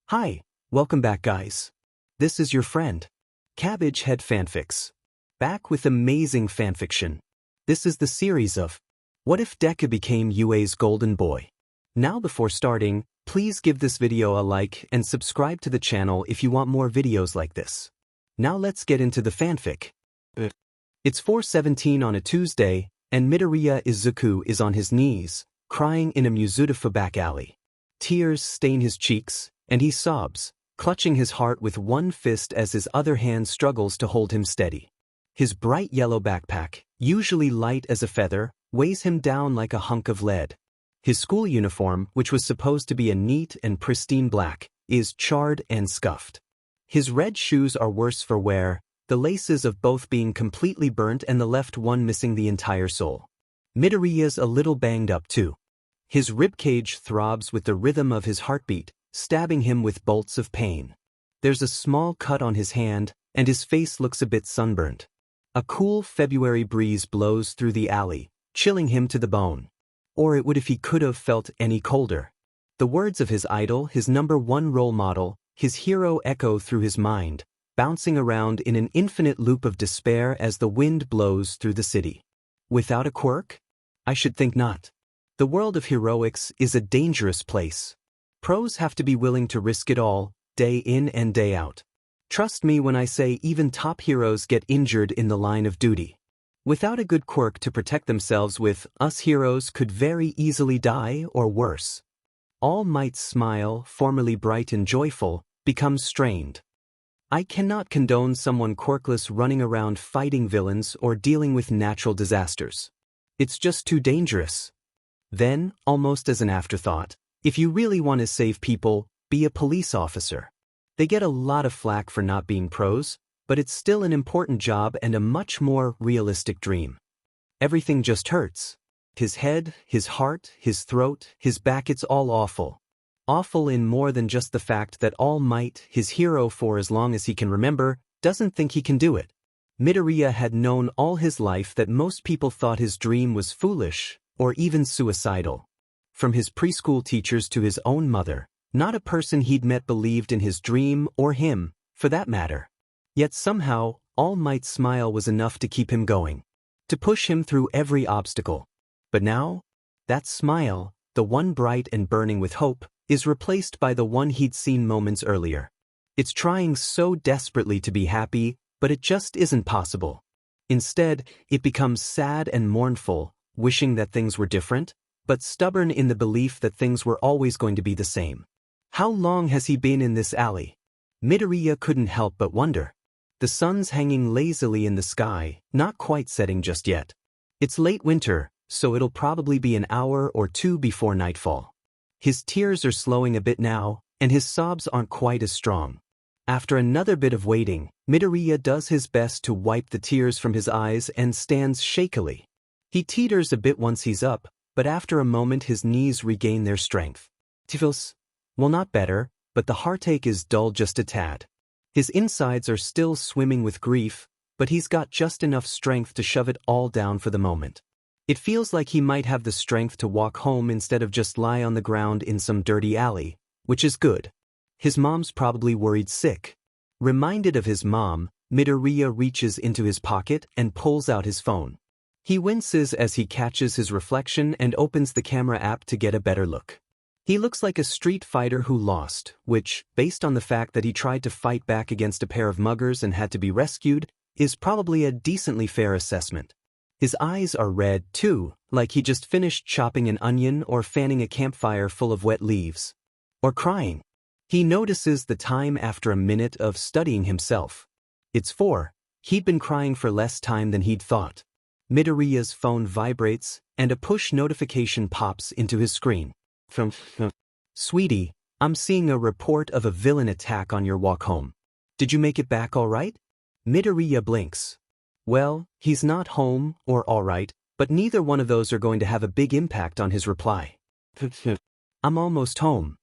Hi, welcome back guys. This is your friend, Cabbage Head Fanfics. Back with amazing fanfiction. This is the series of What If Deku Became UA's Golden Boy? Now before starting, please give this video a like and subscribe to the channel if you want more videos like this. Now let's get into the fanfic. It's 4:17 on a Tuesday, and Midoriya Izuku is on his knees, crying in a Mizudafu back alley. Tears stain his cheeks, and he sobs, clutching his heart with one fist as his other hand struggles to hold him steady. His bright yellow backpack, usually light as a feather, weighs him down like a hunk of lead. His school uniform, which was supposed to be a neat and pristine black, is charred and scuffed. His red shoes are worse for wear, the laces of both being completely burnt and the left one missing the entire sole. Midoriya's a little banged up too. His ribcage throbs with the rhythm of his heartbeat, stabbing him with bolts of pain. There's a small cut on his hand, and his face looks a bit sunburnt. A cool February breeze blows through the alley, chilling him to the bone. Or it would if he could have felt any colder. The words of his idol, his #1 role model, his hero echo through his mind, bouncing around in an infinite loop of despair as the wind blows through the city. Without a quirk? I should think not. The world of heroics is a dangerous place. Pros have to be willing to risk it all, day in and day out. Trust me when I say even top heroes get injured in the line of duty. Without a good quirk to protect themselves with, us heroes could very easily die or worse. All Might's smile, formerly bright and joyful, becomes strained. I cannot condone someone quirkless running around fighting villains or dealing with natural disasters. It's just too dangerous. Then, almost as an afterthought, if you really want to save people, be a police officer. They get a lot of flack for not being pros, but it's still an important job and a much more realistic dream. Everything just hurts. His head, his heart, his throat, his back, it's all awful. Awful in more than just the fact that All Might, his hero for as long as he can remember, doesn't think he can do it. Midoriya had known all his life that most people thought his dream was foolish, or even suicidal. From his preschool teachers to his own mother, not a person he'd met believed in his dream or him, for that matter. Yet somehow, All Might's smile was enough to keep him going, to push him through every obstacle. But now, that smile, the one bright and burning with hope, is replaced by the one he'd seen moments earlier. It's trying so desperately to be happy, but it just isn't possible. Instead, it becomes sad and mournful, wishing that things were different, but stubborn in the belief that things were always going to be the same. How long has he been in this alley? Midoriya couldn't help but wonder. The sun's hanging lazily in the sky, not quite setting just yet. It's late winter, so it'll probably be an hour or two before nightfall. His tears are slowing a bit now, and his sobs aren't quite as strong. After another bit of waiting, Midoriya does his best to wipe the tears from his eyes and stands shakily. He teeters a bit once he's up, but after a moment his knees regain their strength. Tifils? Well, not better, but the heartache is dulled just a tad. His insides are still swimming with grief, but he's got just enough strength to shove it all down for the moment. It feels like he might have the strength to walk home instead of just lie on the ground in some dirty alley, which is good. His mom's probably worried sick. Reminded of his mom, Midoriya reaches into his pocket and pulls out his phone. He winces as he catches his reflection and opens the camera app to get a better look. He looks like a street fighter who lost, which, based on the fact that he tried to fight back against a pair of muggers and had to be rescued, is probably a decently fair assessment. His eyes are red, too, like he just finished chopping an onion or fanning a campfire full of wet leaves. Or crying. He notices the time after a minute of studying himself. It's 4. He'd been crying for less time than he'd thought. Midoriya's phone vibrates, and a push notification pops into his screen. Sweetie, I'm seeing a report of a villain attack on your walk home. Did you make it back all right? Midoriya blinks. Well, he's not home or all right, but neither one of those are going to have a big impact on his reply. I'm almost home.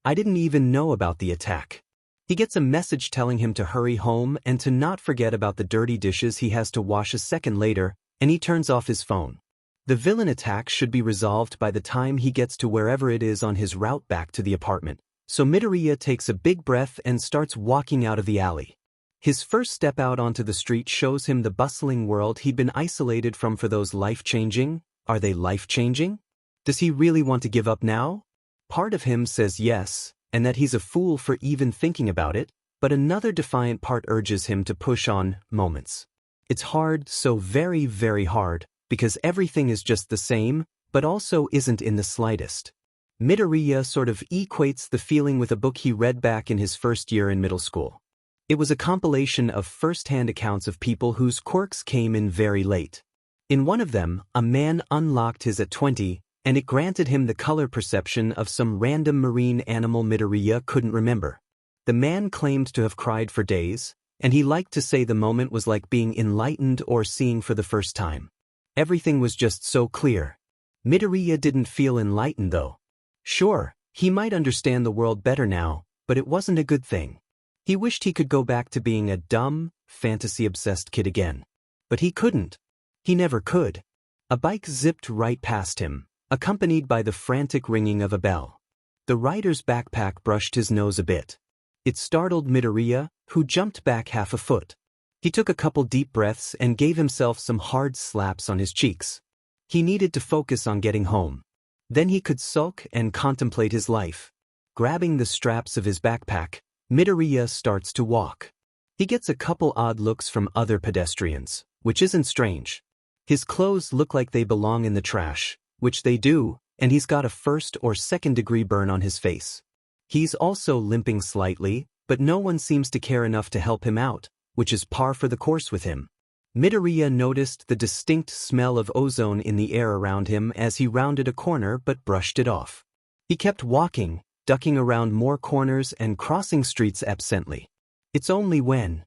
I didn't even know about the attack. He gets a message telling him to hurry home and to not forget about the dirty dishes he has to wash a second later, and he turns off his phone. The villain attack should be resolved by the time he gets to wherever it is on his route back to the apartment, So Midoriya takes a big breath and starts walking out of the alley. His first step out onto the street shows him the bustling world he'd been isolated from for those life-changing. Are they life-changing? Does he really want to give up now? Part of him says yes, and that he's a fool for even thinking about it, but another defiant part urges him to push on. Moments. It's hard, so very, very hard, because everything is just the same, but also isn't in the slightest. Midoriya sort of equates the feeling with a book he read back in his first year in middle school. It was a compilation of first-hand accounts of people whose quirks came in very late. In one of them, a man unlocked his at 20, and it granted him the color perception of some random marine animal Midoriya couldn't remember. The man claimed to have cried for days, and he liked to say the moment was like being enlightened or seeing for the first time. Everything was just so clear. Midoriya didn't feel enlightened though. Sure, he might understand the world better now, but it wasn't a good thing. He wished he could go back to being a dumb, fantasy-obsessed kid again. But he couldn't. He never could. A bike zipped right past him, accompanied by the frantic ringing of a bell. The rider's backpack brushed his nose a bit. It startled Midoriya, who jumped back half a foot. He took a couple deep breaths and gave himself some hard slaps on his cheeks. He needed to focus on getting home. Then he could sulk and contemplate his life. Grabbing the straps of his backpack, Midoriya starts to walk. He gets a couple odd looks from other pedestrians, which isn't strange. His clothes look like they belong in the trash, which they do, and he's got a first or second-degree burn on his face. He's also limping slightly, but no one seems to care enough to help him out, which is par for the course with him. Midoriya noticed the distinct smell of ozone in the air around him as he rounded a corner but brushed it off. He kept walking, ducking around more corners and crossing streets absently. It's only when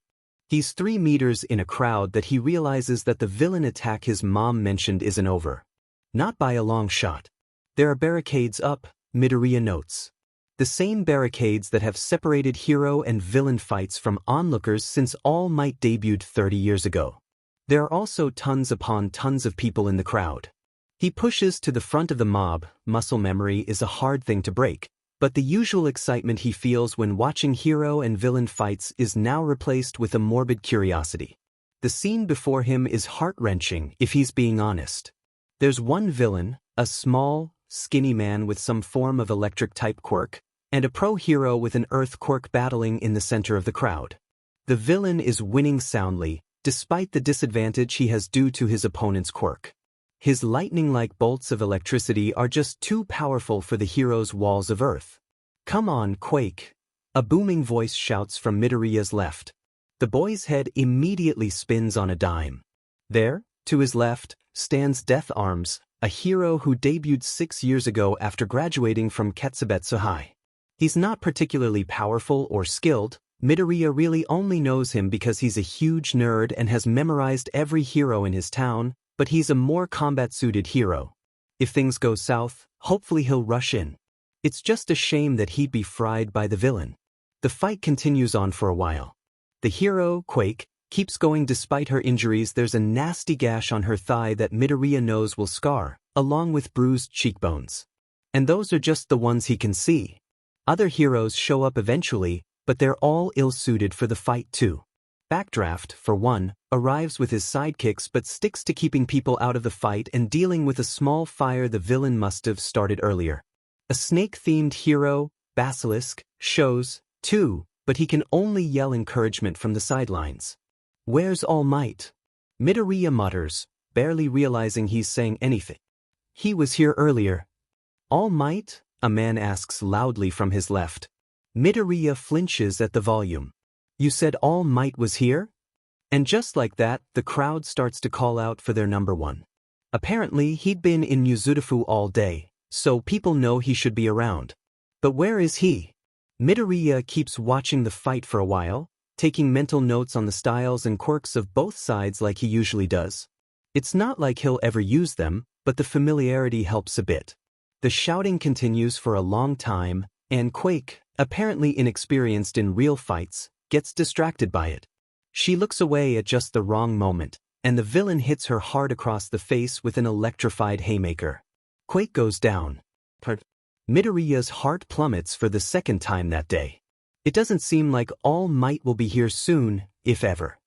he's 3 meters in a crowd that he realizes that the villain attack his mom mentioned isn't over. Not by a long shot. There are barricades up, Midoriya notes. The same barricades that have separated hero and villain fights from onlookers since All Might debuted 30 years ago. There are also tons upon tons of people in the crowd. He pushes to the front of the mob. Muscle memory is a hard thing to break, but the usual excitement he feels when watching hero and villain fights is now replaced with a morbid curiosity. The scene before him is heart-wrenching if he's being honest. There's one villain, a small, skinny man with some form of electric-type quirk, and a pro-hero with an earth quirk battling in the center of the crowd. The villain is winning soundly, despite the disadvantage he has due to his opponent's quirk. His lightning-like bolts of electricity are just too powerful for the hero's walls of earth. "Come on, Quake!" a booming voice shouts from Midoriya's left. The boy's head immediately spins on a dime. There, to his left, stands Death Arms, a hero who debuted 6 years ago after graduating from Ketsubetsu High. He's not particularly powerful or skilled. Midoriya really only knows him because he's a huge nerd and has memorized every hero in his town, but he's a more combat-suited hero. If things go south, hopefully he'll rush in. It's just a shame that he'd be fried by the villain. The fight continues on for a while. The hero, Quake, keeps going despite her injuries. There's a nasty gash on her thigh that Midoriya knows will scar, along with bruised cheekbones. And those are just the ones he can see. Other heroes show up eventually, but they're all ill-suited for the fight too. Backdraft, for one, arrives with his sidekicks but sticks to keeping people out of the fight and dealing with a small fire the villain must have started earlier. A snake-themed hero, Basilisk, shows, too, but he can only yell encouragement from the sidelines. "Where's All Might?" Midoriya mutters, barely realizing he's saying anything. "He was here earlier." "All Might?" a man asks loudly from his left. Midoriya flinches at the volume. "You said All Might was here?" And just like that, the crowd starts to call out for their number one. Apparently, he'd been in Muzudafu all day, so people know he should be around. But where is he? Midoriya keeps watching the fight for a while, taking mental notes on the styles and quirks of both sides like he usually does. It's not like he'll ever use them, but the familiarity helps a bit. The shouting continues for a long time, and Quake, apparently inexperienced in real fights, gets distracted by it. She looks away at just the wrong moment, and the villain hits her hard across the face with an electrified haymaker. Quake goes down. Midoriya's heart plummets for the second time that day. It doesn't seem like All Might will be here soon, if ever.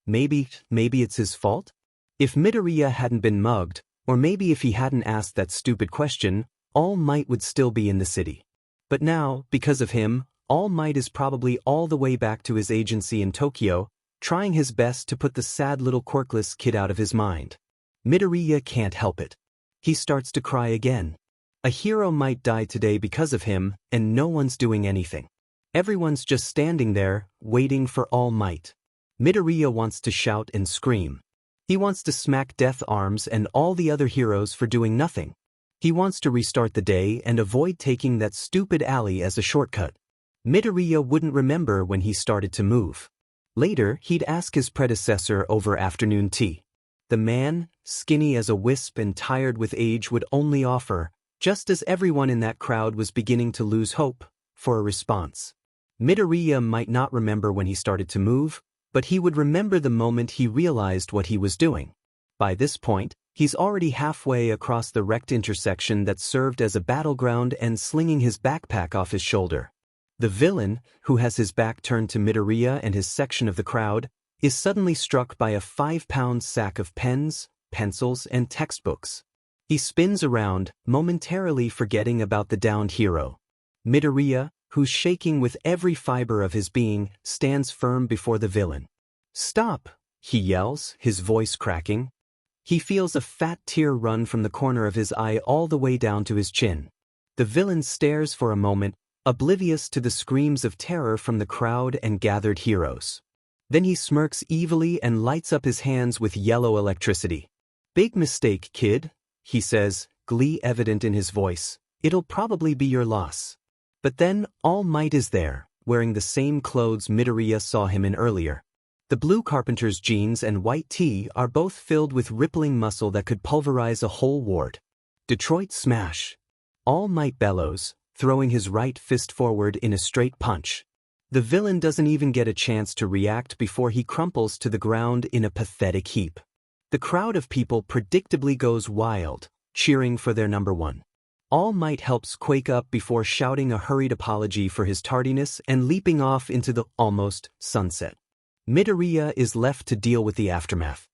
Maybe it's his fault? If Midoriya hadn't been mugged, or maybe if he hadn't asked that stupid question, All Might would still be in the city. But now, because of him, All Might is probably all the way back to his agency in Tokyo, trying his best to put the sad little quirkless kid out of his mind. Midoriya can't help it. He starts to cry again. A hero might die today because of him, and no one's doing anything. Everyone's just standing there, waiting for All Might. Midoriya wants to shout and scream. He wants to smack Death Arms and all the other heroes for doing nothing. He wants to restart the day and avoid taking that stupid alley as a shortcut. Midoriya wouldn't remember when he started to move. Later, he'd ask his predecessor over afternoon tea. The man, skinny as a wisp and tired with age, would only offer, just as everyone in that crowd was beginning to lose hope, for a response. Midoriya might not remember when he started to move, but he would remember the moment he realized what he was doing. By this point, he's already halfway across the wrecked intersection that served as a battleground and slinging his backpack off his shoulder. The villain, who has his back turned to Midoriya and his section of the crowd, is suddenly struck by a 5-pound sack of pens, pencils, and textbooks. He spins around, momentarily forgetting about the downed hero. Midoriya, who's shaking with every fiber of his being, stands firm before the villain. "Stop!" he yells, his voice cracking. He feels a fat tear run from the corner of his eye all the way down to his chin. The villain stares for a moment, oblivious to the screams of terror from the crowd and gathered heroes. Then he smirks evilly and lights up his hands with yellow electricity. "Big mistake, kid," he says, glee evident in his voice. "It'll probably be your loss." But then, All Might is there, wearing the same clothes Midoriya saw him in earlier. The blue carpenter's jeans and white tee are both filled with rippling muscle that could pulverize a whole ward. Detroit smash. All Might bellows, throwing his right fist forward in a straight punch. The villain doesn't even get a chance to react before he crumples to the ground in a pathetic heap. The crowd of people predictably goes wild, cheering for their number one. All Might helps Quake up before shouting a hurried apology for his tardiness and leaping off into the almost sunset. Midoriya is left to deal with the aftermath.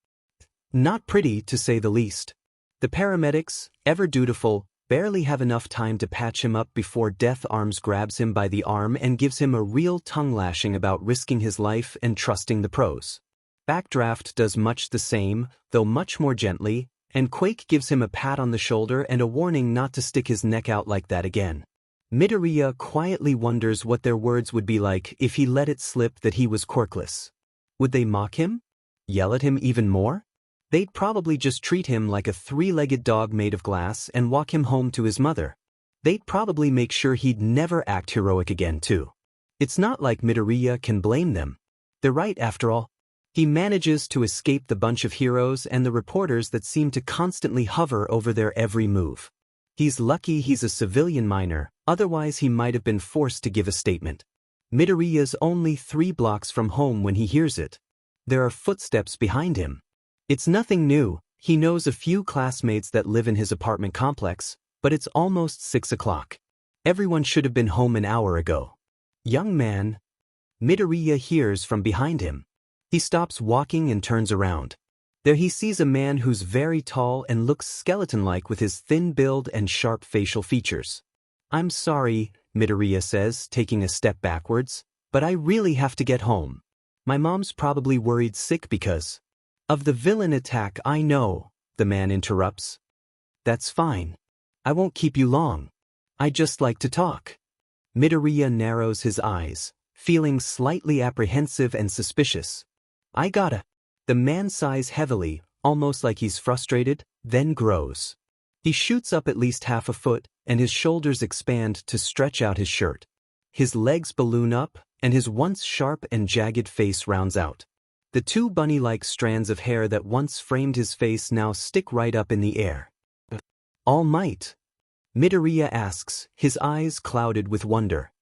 Not pretty, to say the least. The paramedics, ever dutiful, barely have enough time to patch him up before Death Arms grabs him by the arm and gives him a real tongue-lashing about risking his life and trusting the pros. Backdraft does much the same, though much more gently, and Quake gives him a pat on the shoulder and a warning not to stick his neck out like that again. Midoriya quietly wonders what their words would be like if he let it slip that he was quirkless. Would they mock him? Yell at him even more? They'd probably just treat him like a three-legged dog made of glass and walk him home to his mother. They'd probably make sure he'd never act heroic again, too. It's not like Midoriya can blame them. They're right, after all. He manages to escape the bunch of heroes and the reporters that seem to constantly hover over their every move. He's lucky he's a civilian minor, otherwise he might have been forced to give a statement. Midoriya's only 3 blocks from home when he hears it. There are footsteps behind him. It's nothing new. He knows a few classmates that live in his apartment complex, but it's almost 6 o'clock. Everyone should have been home an hour ago. "Young man." Midoriya hears from behind him. He stops walking and turns around. There he sees a man who's very tall and looks skeleton-like with his thin build and sharp facial features. "I'm sorry," Midoriya says, taking a step backwards, "but I really have to get home. My mom's probably worried sick because of the villain attack." "I know," the man interrupts. "That's fine. I won't keep you long. I'd just like to talk." Midoriya narrows his eyes, feeling slightly apprehensive and suspicious. "I gotta." The man sighs heavily, almost like he's frustrated, then grows. He shoots up at least half a foot, and his shoulders expand to stretch out his shirt. His legs balloon up, and his once sharp and jagged face rounds out. The 2 bunny-like strands of hair that once framed his face now stick right up in the air. "All Might?" Midoriya asks, his eyes clouded with wonder.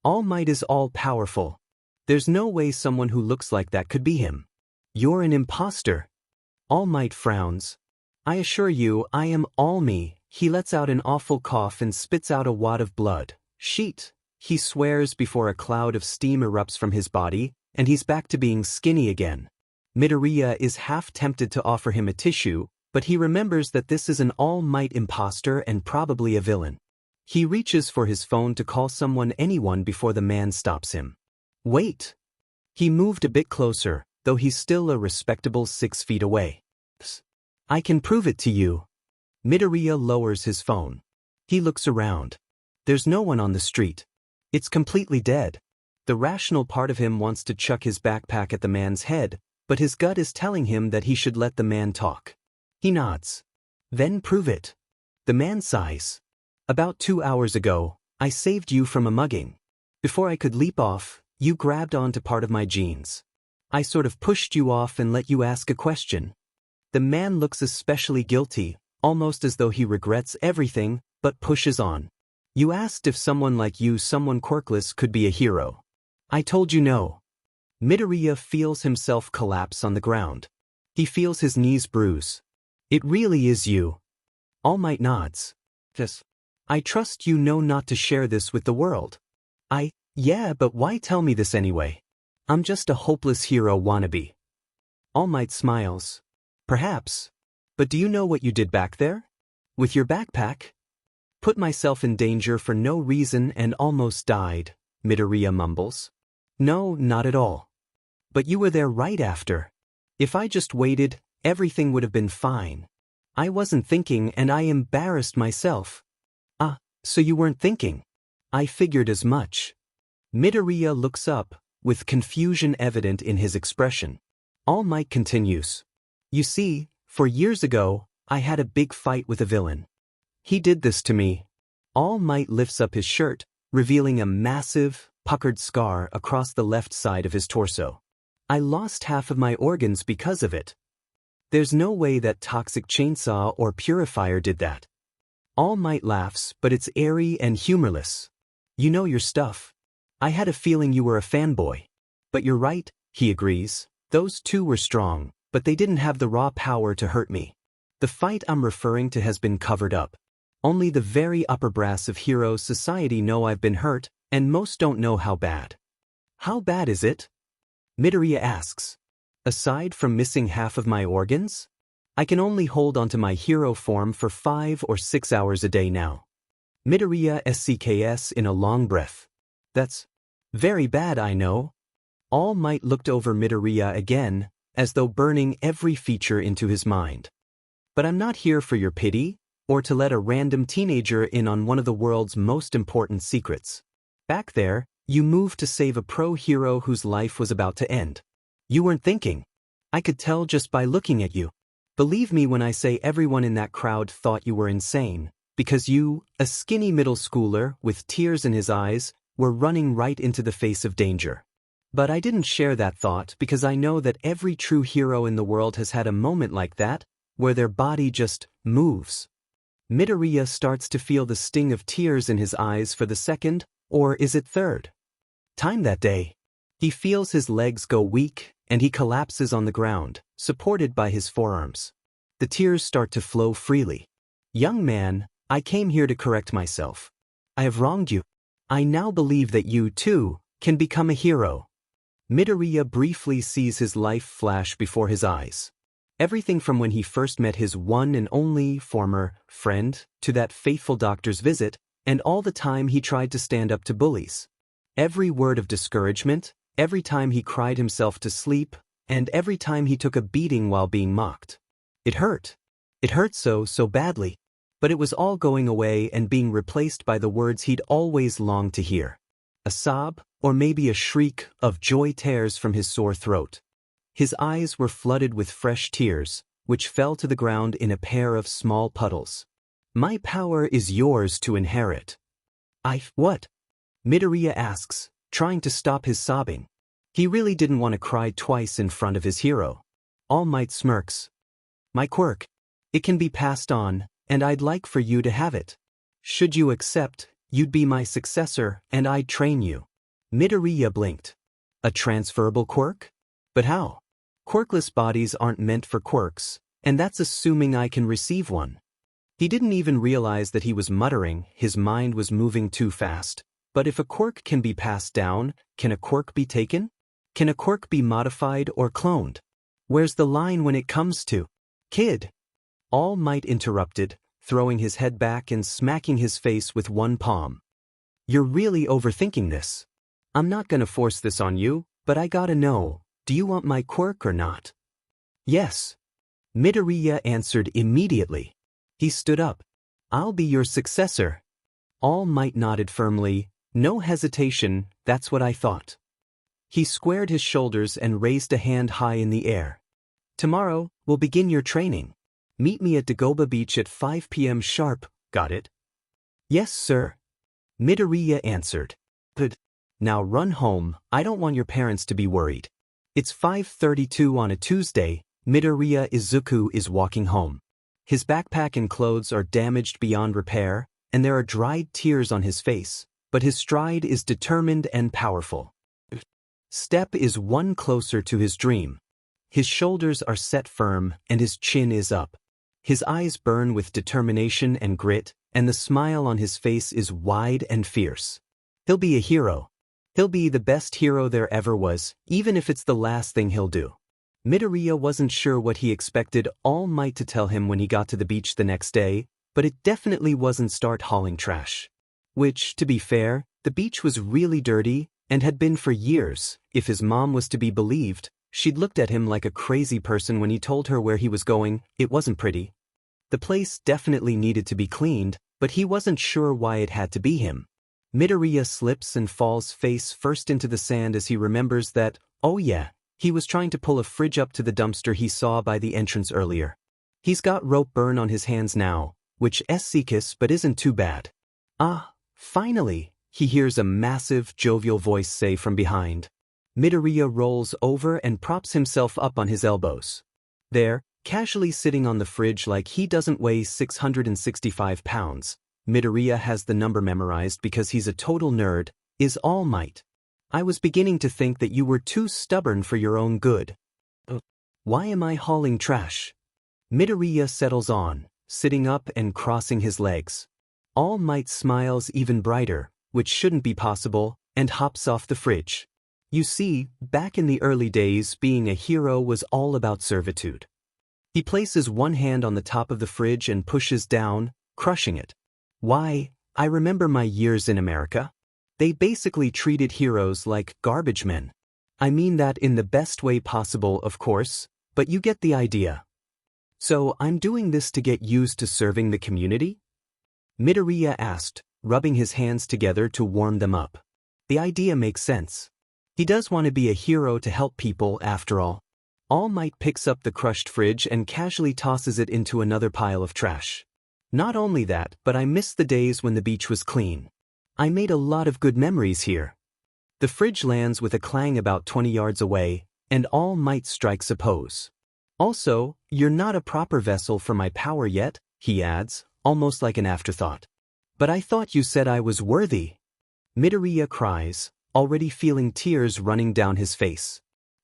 All Might is all-powerful. There's no way someone who looks like that could be him. "You're an imposter." All Might frowns. "I assure you, I am all me, He lets out an awful cough and spits out a wad of blood. Sheet. He swears before a cloud of steam erupts from his body, and he's back to being skinny again. Midoriya is half tempted to offer him a tissue, but he remembers that this is an all-might imposter and probably a villain. He reaches for his phone to call anyone before the man stops him. Wait. He moved a bit closer, though he's still a respectable 6 feet away. I can prove it to you. Midoriya lowers his phone. He looks around. There's no one on the street. It's completely dead. The rational part of him wants to chuck his backpack at the man's head, but his gut is telling him that he should let the man talk. He nods. Then prove it. The man sighs. About 2 hours ago, I saved you from a mugging. Before I could leap off, you grabbed onto part of my jeans. I sort of pushed you off and let you ask a question. The man looks especially guilty, almost as though he regrets everything, but pushes on. You asked if someone like you, someone quirkless, could be a hero. I told you no. Midoriya feels himself collapse on the ground. He feels his knees bruise. It really is you. All Might nods. Yes. I trust you know not to share this with the world. Yeah, but why tell me this anyway? I'm just a hopeless hero wannabe. All Might smiles. Perhaps. But do you know what you did back there? With your backpack? Put myself in danger for no reason and almost died, Midoriya mumbles. No, not at all. But you were there right after. If I just waited, everything would have been fine. I wasn't thinking and I embarrassed myself. So you weren't thinking? I figured as much. Midoriya looks up, with confusion evident in his expression. All Might continues. You see, 4 years ago, I had a big fight with a villain. He did this to me. All Might lifts up his shirt, revealing a massive, puckered scar across the left side of his torso. I lost half of my organs because of it. There's no way that Toxic Chainsaw or Purifier did that. All Might laughs, but it's airy and humorless. You know your stuff. I had a feeling you were a fanboy. But you're right, he agrees. Those two were strong, but they didn't have the raw power to hurt me. The fight I'm referring to has been covered up. Only the very upper brass of Hero Society know I've been hurt, and most don't know how bad. How bad is it? Midoriya asks. Aside from missing half of my organs? I can only hold onto my hero form for 5 or 6 hours a day now. Midoriya SCKS in a long breath. That's very bad, I know. All Might looked over Midoriya again, as though burning every feature into his mind. But I'm not here for your pity, or to let a random teenager in on one of the world's most important secrets. Back there, you moved to save a pro-hero whose life was about to end. You weren't thinking. I could tell just by looking at you. Believe me when I say everyone in that crowd thought you were insane, because you, a skinny middle schooler with tears in his eyes, were running right into the face of danger. But I didn't share that thought because I know that every true hero in the world has had a moment like that, where their body just moves. Midoriya starts to feel the sting of tears in his eyes for the second, or is it third, time that day. He feels his legs go weak, and he collapses on the ground, supported by his forearms. The tears start to flow freely. Young man, I came here to correct myself. I have wronged you. I now believe that you, too, can become a hero. Midoriya briefly sees his life flash before his eyes. Everything from when he first met his one and only former friend, to that fateful doctor's visit, and all the time he tried to stand up to bullies. Every word of discouragement, every time he cried himself to sleep, and every time he took a beating while being mocked. It hurt. It hurt so badly. But it was all going away and being replaced by the words he'd always longed to hear. A sob, or maybe a shriek of joy tears from his sore throat. His eyes were flooded with fresh tears, which fell to the ground in a pair of small puddles. My power is yours to inherit. What? Midoriya asks, trying to stop his sobbing. He really didn't want to cry twice in front of his hero. All Might smirks. My quirk. It can be passed on, and I'd like for you to have it. Should you accept, you'd be my successor, and I'd train you. Midoriya blinked. A transferable quirk? But how? Quirkless bodies aren't meant for quirks, and that's assuming I can receive one. He didn't even realize that he was muttering, his mind was moving too fast. But if a quirk can be passed down, can a quirk be taken? Can a quirk be modified or cloned? Where's the line when it comes to kid? All Might interrupted, throwing his head back and smacking his face with one palm. You're really overthinking this. I'm not gonna force this on you, but I gotta know, do you want my quirk or not? Yes. Midoriya answered immediately. He stood up. I'll be your successor. All Might nodded firmly. No hesitation, that's what I thought. He squared his shoulders and raised a hand high in the air. Tomorrow, we'll begin your training. Meet me at Dagoba Beach at 5 p.m. sharp, got it? Yes, sir. Midoriya answered. Good. Now run home, I don't want your parents to be worried. It's 5:32 on a Tuesday, Midoriya Izuku is walking home. His backpack and clothes are damaged beyond repair, and there are dried tears on his face, but his stride is determined and powerful. Step is one closer to his dream. His shoulders are set firm and his chin is up. His eyes burn with determination and grit, and the smile on his face is wide and fierce. He'll be a hero. He'll be the best hero there ever was, even if it's the last thing he'll do. Midoriya wasn't sure what he expected All Might to tell him when he got to the beach the next day, but it definitely wasn't start hauling trash. Which, to be fair, the beach was really dirty, and had been for years. If his mom was to be believed, she'd looked at him like a crazy person when he told her where he was going. It wasn't pretty. The place definitely needed to be cleaned, but he wasn't sure why it had to be him. Midoriya slips and falls face first into the sand as he remembers that, oh yeah, he was trying to pull a fridge up to the dumpster he saw by the entrance earlier. He's got rope burn on his hands now, which is but isn't too bad. Ah, finally, he hears a massive, jovial voice say from behind. Midoriya rolls over and props himself up on his elbows. There, casually sitting on the fridge like he doesn't weigh 665 pounds, Midoriya has the number memorized because he's a total nerd, is All Might. I was beginning to think that you were too stubborn for your own good. Why am I hauling trash? Midoriya settles on, sitting up and crossing his legs. All Might smiles even brighter, which shouldn't be possible, and hops off the fridge. You see, back in the early days, being a hero was all about servitude. He places one hand on the top of the fridge and pushes down, crushing it. Why, I remember my years in America. They basically treated heroes like garbage men. I mean that in the best way possible, of course, but you get the idea. So I'm doing this to get used to serving the community? Midoriya asked, rubbing his hands together to warm them up. The idea makes sense. He does want to be a hero to help people after all. All Might picks up the crushed fridge and casually tosses it into another pile of trash. Not only that, but I miss the days when the beach was clean. I made a lot of good memories here. The fridge lands with a clang about 20 yards away, and All Might strikes a pose. Also, you're not a proper vessel for my power yet, he adds, almost like an afterthought. But I thought you said I was worthy. Midoriya cries, already feeling tears running down his face.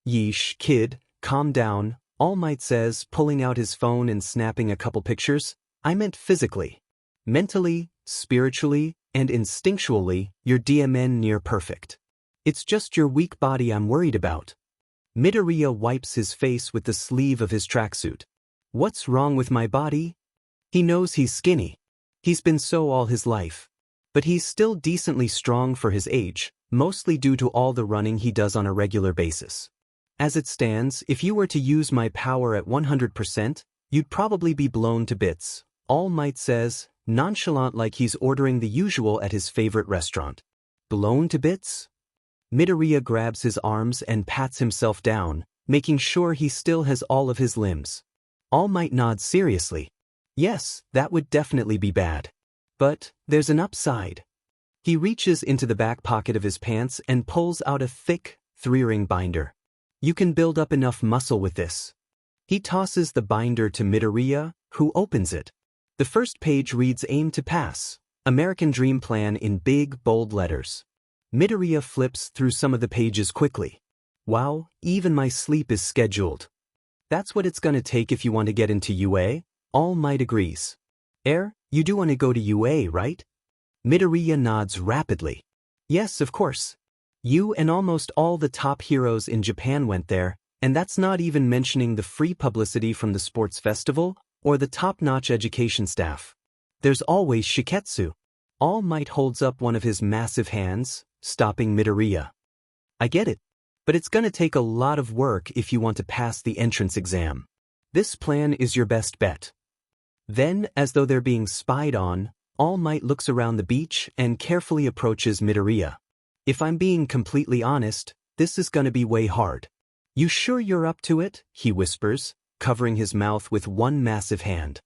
Yeesh, kid, calm down, All Might says, pulling out his phone and snapping a couple pictures. I meant physically. Mentally, spiritually, and instinctually, you're DMN near perfect. It's just your weak body I'm worried about. Midoriya wipes his face with the sleeve of his tracksuit. What's wrong with my body? He knows he's skinny. He's been so all his life. But he's still decently strong for his age, mostly due to all the running he does on a regular basis. As it stands, if you were to use my power at 100%, you'd probably be blown to bits, All Might says, nonchalant like he's ordering the usual at his favorite restaurant. Blown to bits? Midoriya grabs his arms and pats himself down, making sure he still has all of his limbs. All Might nods seriously. Yes, that would definitely be bad. But there's an upside. He reaches into the back pocket of his pants and pulls out a thick, 3-ring binder. You can build up enough muscle with this. He tosses the binder to Midoriya, who opens it. The first page reads Aim to Pass, American Dream Plan in big, bold letters. Midoriya flips through some of the pages quickly. Wow, even my sleep is scheduled. That's what it's gonna take if you want to get into UA, All Might agrees. You do want to go to UA, right? Midoriya nods rapidly. Yes, of course. You and almost all the top heroes in Japan went there, and that's not even mentioning the free publicity from the sports festival or the top-notch education staff. There's always Shiketsu. All Might holds up one of his massive hands, stopping Midoriya. I get it, but it's gonna take a lot of work if you want to pass the entrance exam. This plan is your best bet. Then, as though they're being spied on, All Might looks around the beach and carefully approaches Midoriya. If I'm being completely honest, this is gonna be way hard. You sure you're up to it? He whispers, covering his mouth with one massive hand.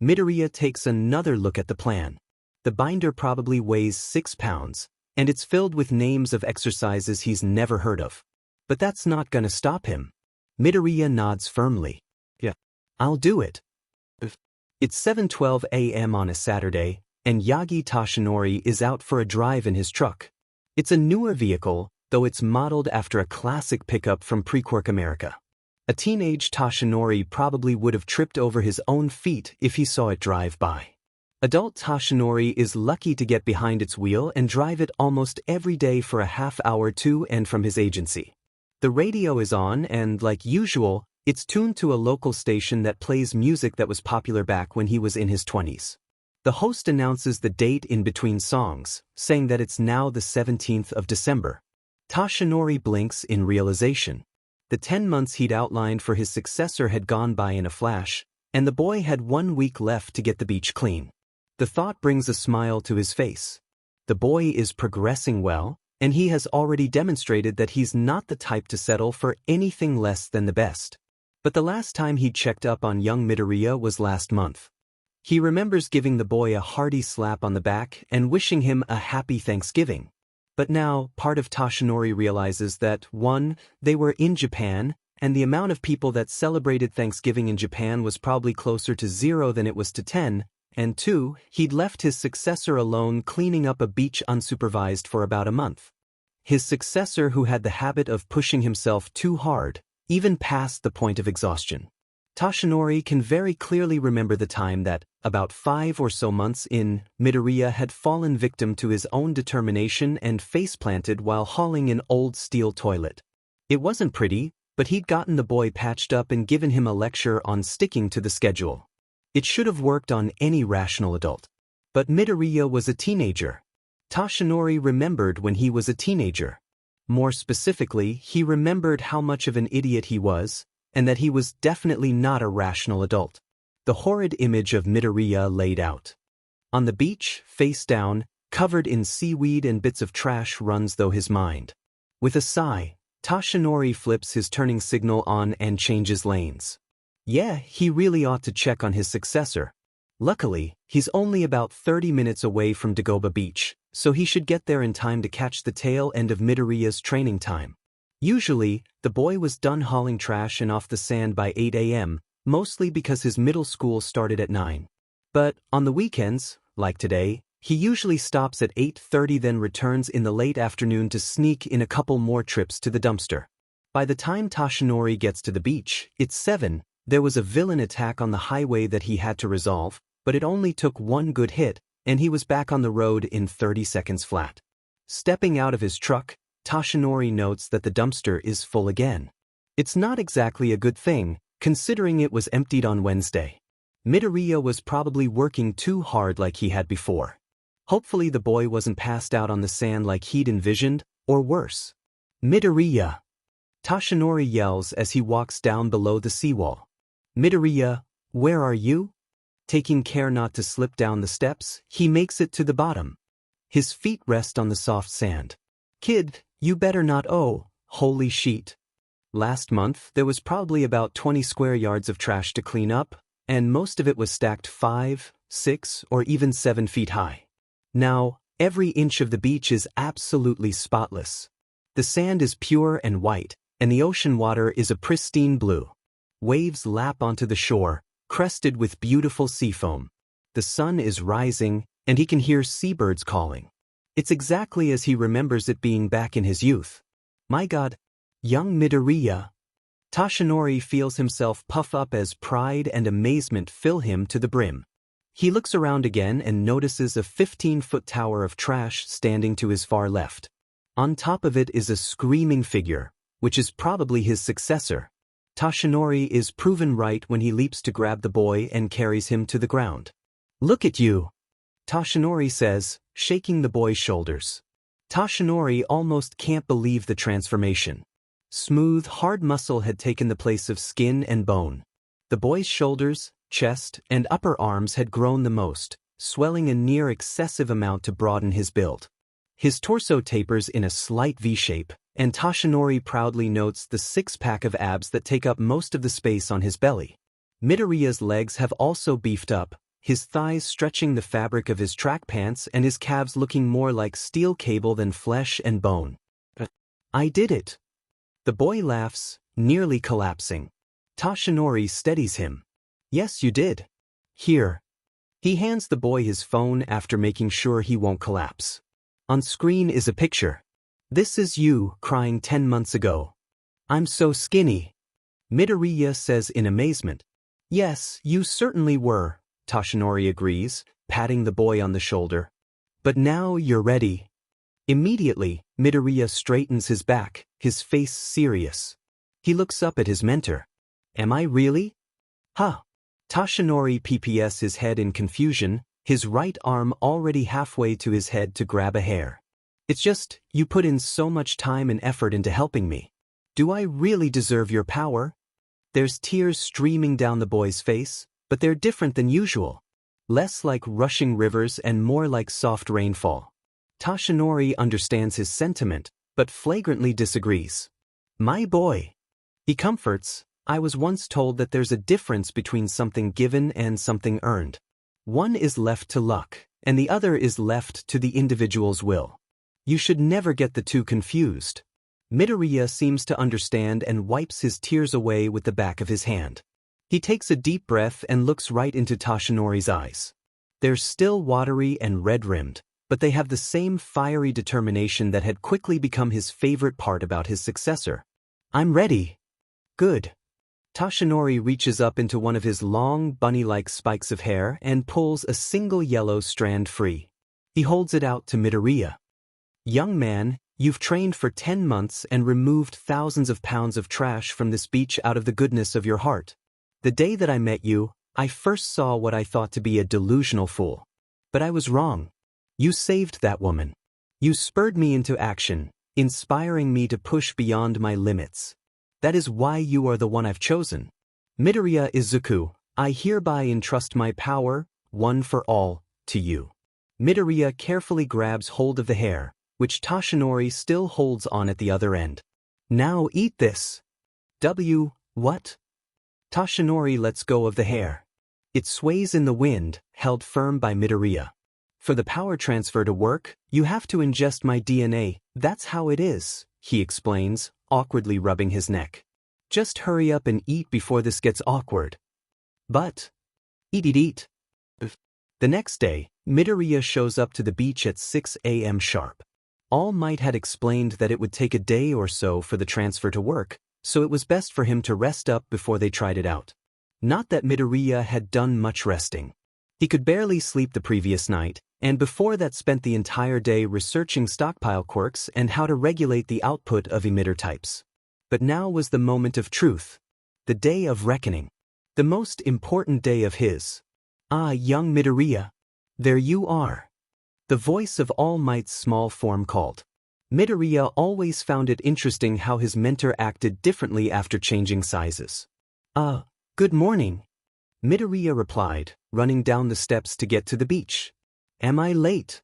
Midoriya takes another look at the plan. The binder probably weighs 6 pounds, and it's filled with names of exercises he's never heard of. But that's not gonna stop him. Midoriya nods firmly. Yeah, I'll do it. It's 7:12 a.m. on a Saturday, and Yagi Toshinori is out for a drive in his truck. It's a newer vehicle, though it's modeled after a classic pickup from pre-Quark America. A teenage Toshinori probably would have tripped over his own feet if he saw it drive by. Adult Toshinori is lucky to get behind its wheel and drive it almost every day for a half hour to and from his agency. The radio is on and, like usual, it's tuned to a local station that plays music that was popular back when he was in his 20s. The host announces the date in between songs, saying that it's now the 17th of December. Toshinori blinks in realization. The 10 months he'd outlined for his successor had gone by in a flash, and the boy had 1 week left to get the beach clean. The thought brings a smile to his face. The boy is progressing well, and he has already demonstrated that he's not the type to settle for anything less than the best. But the last time he checked up on young Midoriya was last month. He remembers giving the boy a hearty slap on the back and wishing him a happy Thanksgiving. But now, part of Toshinori realizes that, 1, they were in Japan, and the amount of people that celebrated Thanksgiving in Japan was probably closer to 0 than it was to 10, and 2, he'd left his successor alone cleaning up a beach unsupervised for about a month. His successor who had the habit of pushing himself too hard, even past the point of exhaustion. Toshinori can very clearly remember the time that, about 5 or so months in, Midoriya had fallen victim to his own determination and face-planted while hauling an old steel toilet. It wasn't pretty, but he'd gotten the boy patched up and given him a lecture on sticking to the schedule. It should have worked on any rational adult. But Midoriya was a teenager. Toshinori remembered when he was a teenager. More specifically, he remembered how much of an idiot he was, and that he was definitely not a rational adult. The horrid image of Midoriya laid out. On the beach, face down, covered in seaweed and bits of trash runs through his mind. With a sigh, Toshinori flips his turning signal on and changes lanes. Yeah, he really ought to check on his successor. Luckily, he's only about 30 minutes away from Dagoba Beach, so he should get there in time to catch the tail end of Midoriya's training time. Usually, the boy was done hauling trash and off the sand by 8 a.m., mostly because his middle school started at 9. But, on the weekends, like today, he usually stops at 8:30 then returns in the late afternoon to sneak in a couple more trips to the dumpster. By the time Toshinori gets to the beach, it's 7. There was a villain attack on the highway that he had to resolve, but it only took one good hit, and he was back on the road in 30 seconds flat. Stepping out of his truck, Toshinori notes that the dumpster is full again. It's not exactly a good thing, considering it was emptied on Wednesday. Midoriya was probably working too hard like he had before. Hopefully the boy wasn't passed out on the sand like he'd envisioned, or worse. Midoriya! Toshinori yells as he walks down below the seawall. Midoriya, where are you? Taking care not to slip down the steps, he makes it to the bottom. His feet rest on the soft sand. Kid, you better not. Oh, holy sheet. Last month, there was probably about 20 square yards of trash to clean up, and most of it was stacked 5, 6, or even 7 feet high. Now, every inch of the beach is absolutely spotless. The sand is pure and white, and the ocean water is a pristine blue. Waves lap onto the shore, crested with beautiful sea foam. The sun is rising, and he can hear seabirds calling. It's exactly as he remembers it being back in his youth. My God, young Midoriya. Toshinori feels himself puff up as pride and amazement fill him to the brim. He looks around again and notices a 15-foot tower of trash standing to his far left. On top of it is a screaming figure, which is probably his successor. Toshinori is proven right when he leaps to grab the boy and carries him to the ground. "Look at you," Toshinori says, shaking the boy's shoulders. Toshinori almost can't believe the transformation. Smooth, hard muscle had taken the place of skin and bone. The boy's shoulders, chest, and upper arms had grown the most, swelling a near excessive amount to broaden his build. His torso tapers in a slight V-shape, and Toshinori proudly notes the six-pack of abs that take up most of the space on his belly. Midoriya's legs have also beefed up, his thighs stretching the fabric of his track pants and his calves looking more like steel cable than flesh and bone. "I did it." The boy laughs, nearly collapsing. Toshinori steadies him. "Yes, you did. Here." He hands the boy his phone after making sure he won't collapse. On screen is a picture. "This is you, crying 10 months ago." "I'm so skinny," Midoriya says in amazement. "Yes, you certainly were," Toshinori agrees, patting the boy on the shoulder. "But now you're ready." Immediately, Midoriya straightens his back, his face serious. He looks up at his mentor. "Am I really?" "Huh." Toshinori pps his head in confusion, his right arm already halfway to his head to grab a hair. "It's just, you put in so much time and effort into helping me. Do I really deserve your power?" There's tears streaming down the boy's face, but they're different than usual. Less like rushing rivers and more like soft rainfall. Toshinori understands his sentiment, but flagrantly disagrees. "My boy," he comforts, "I was once told that there's a difference between something given and something earned. One is left to luck, and the other is left to the individual's will. You should never get the two confused." Midoriya seems to understand and wipes his tears away with the back of his hand. He takes a deep breath and looks right into Toshinori's eyes. They're still watery and red-rimmed, but they have the same fiery determination that had quickly become his favorite part about his successor. "I'm ready." "Good." Toshinori reaches up into one of his long, bunny-like spikes of hair and pulls a single yellow strand free. He holds it out to Midoriya. "Young man, you've trained for 10 months and removed thousands of pounds of trash from this beach out of the goodness of your heart. The day that I met you, I first saw what I thought to be a delusional fool. But I was wrong. You saved that woman. You spurred me into action, inspiring me to push beyond my limits. That is why you are the one I've chosen. Midoriya Izuku, I hereby entrust my power, one for all, to you." Midoriya carefully grabs hold of the hair, which Toshinori still holds on at the other end. "Now eat this." What? Toshinori lets go of the hair. It sways in the wind, held firm by Midoriya. "For the power transfer to work, you have to ingest my DNA, that's how it is," he explains, awkwardly rubbing his neck. "Just hurry up and eat before this gets awkward." "But..." Eat. The next day, Midoriya shows up to the beach at 6 a.m. sharp. All Might had explained that it would take a day or so for the transfer to work, so it was best for him to rest up before they tried it out. Not that Midoriya had done much resting. He could barely sleep the previous night, and before that spent the entire day researching stockpile quirks and how to regulate the output of emitter types. But now was the moment of truth. The day of reckoning. The most important day of his. "Ah, young Midoriya. There you are." The voice of All Might's small form called. Midoriya always found it interesting how his mentor acted differently after changing sizes. Good morning," Midoriya replied, running down the steps to get to the beach. "Am I late?"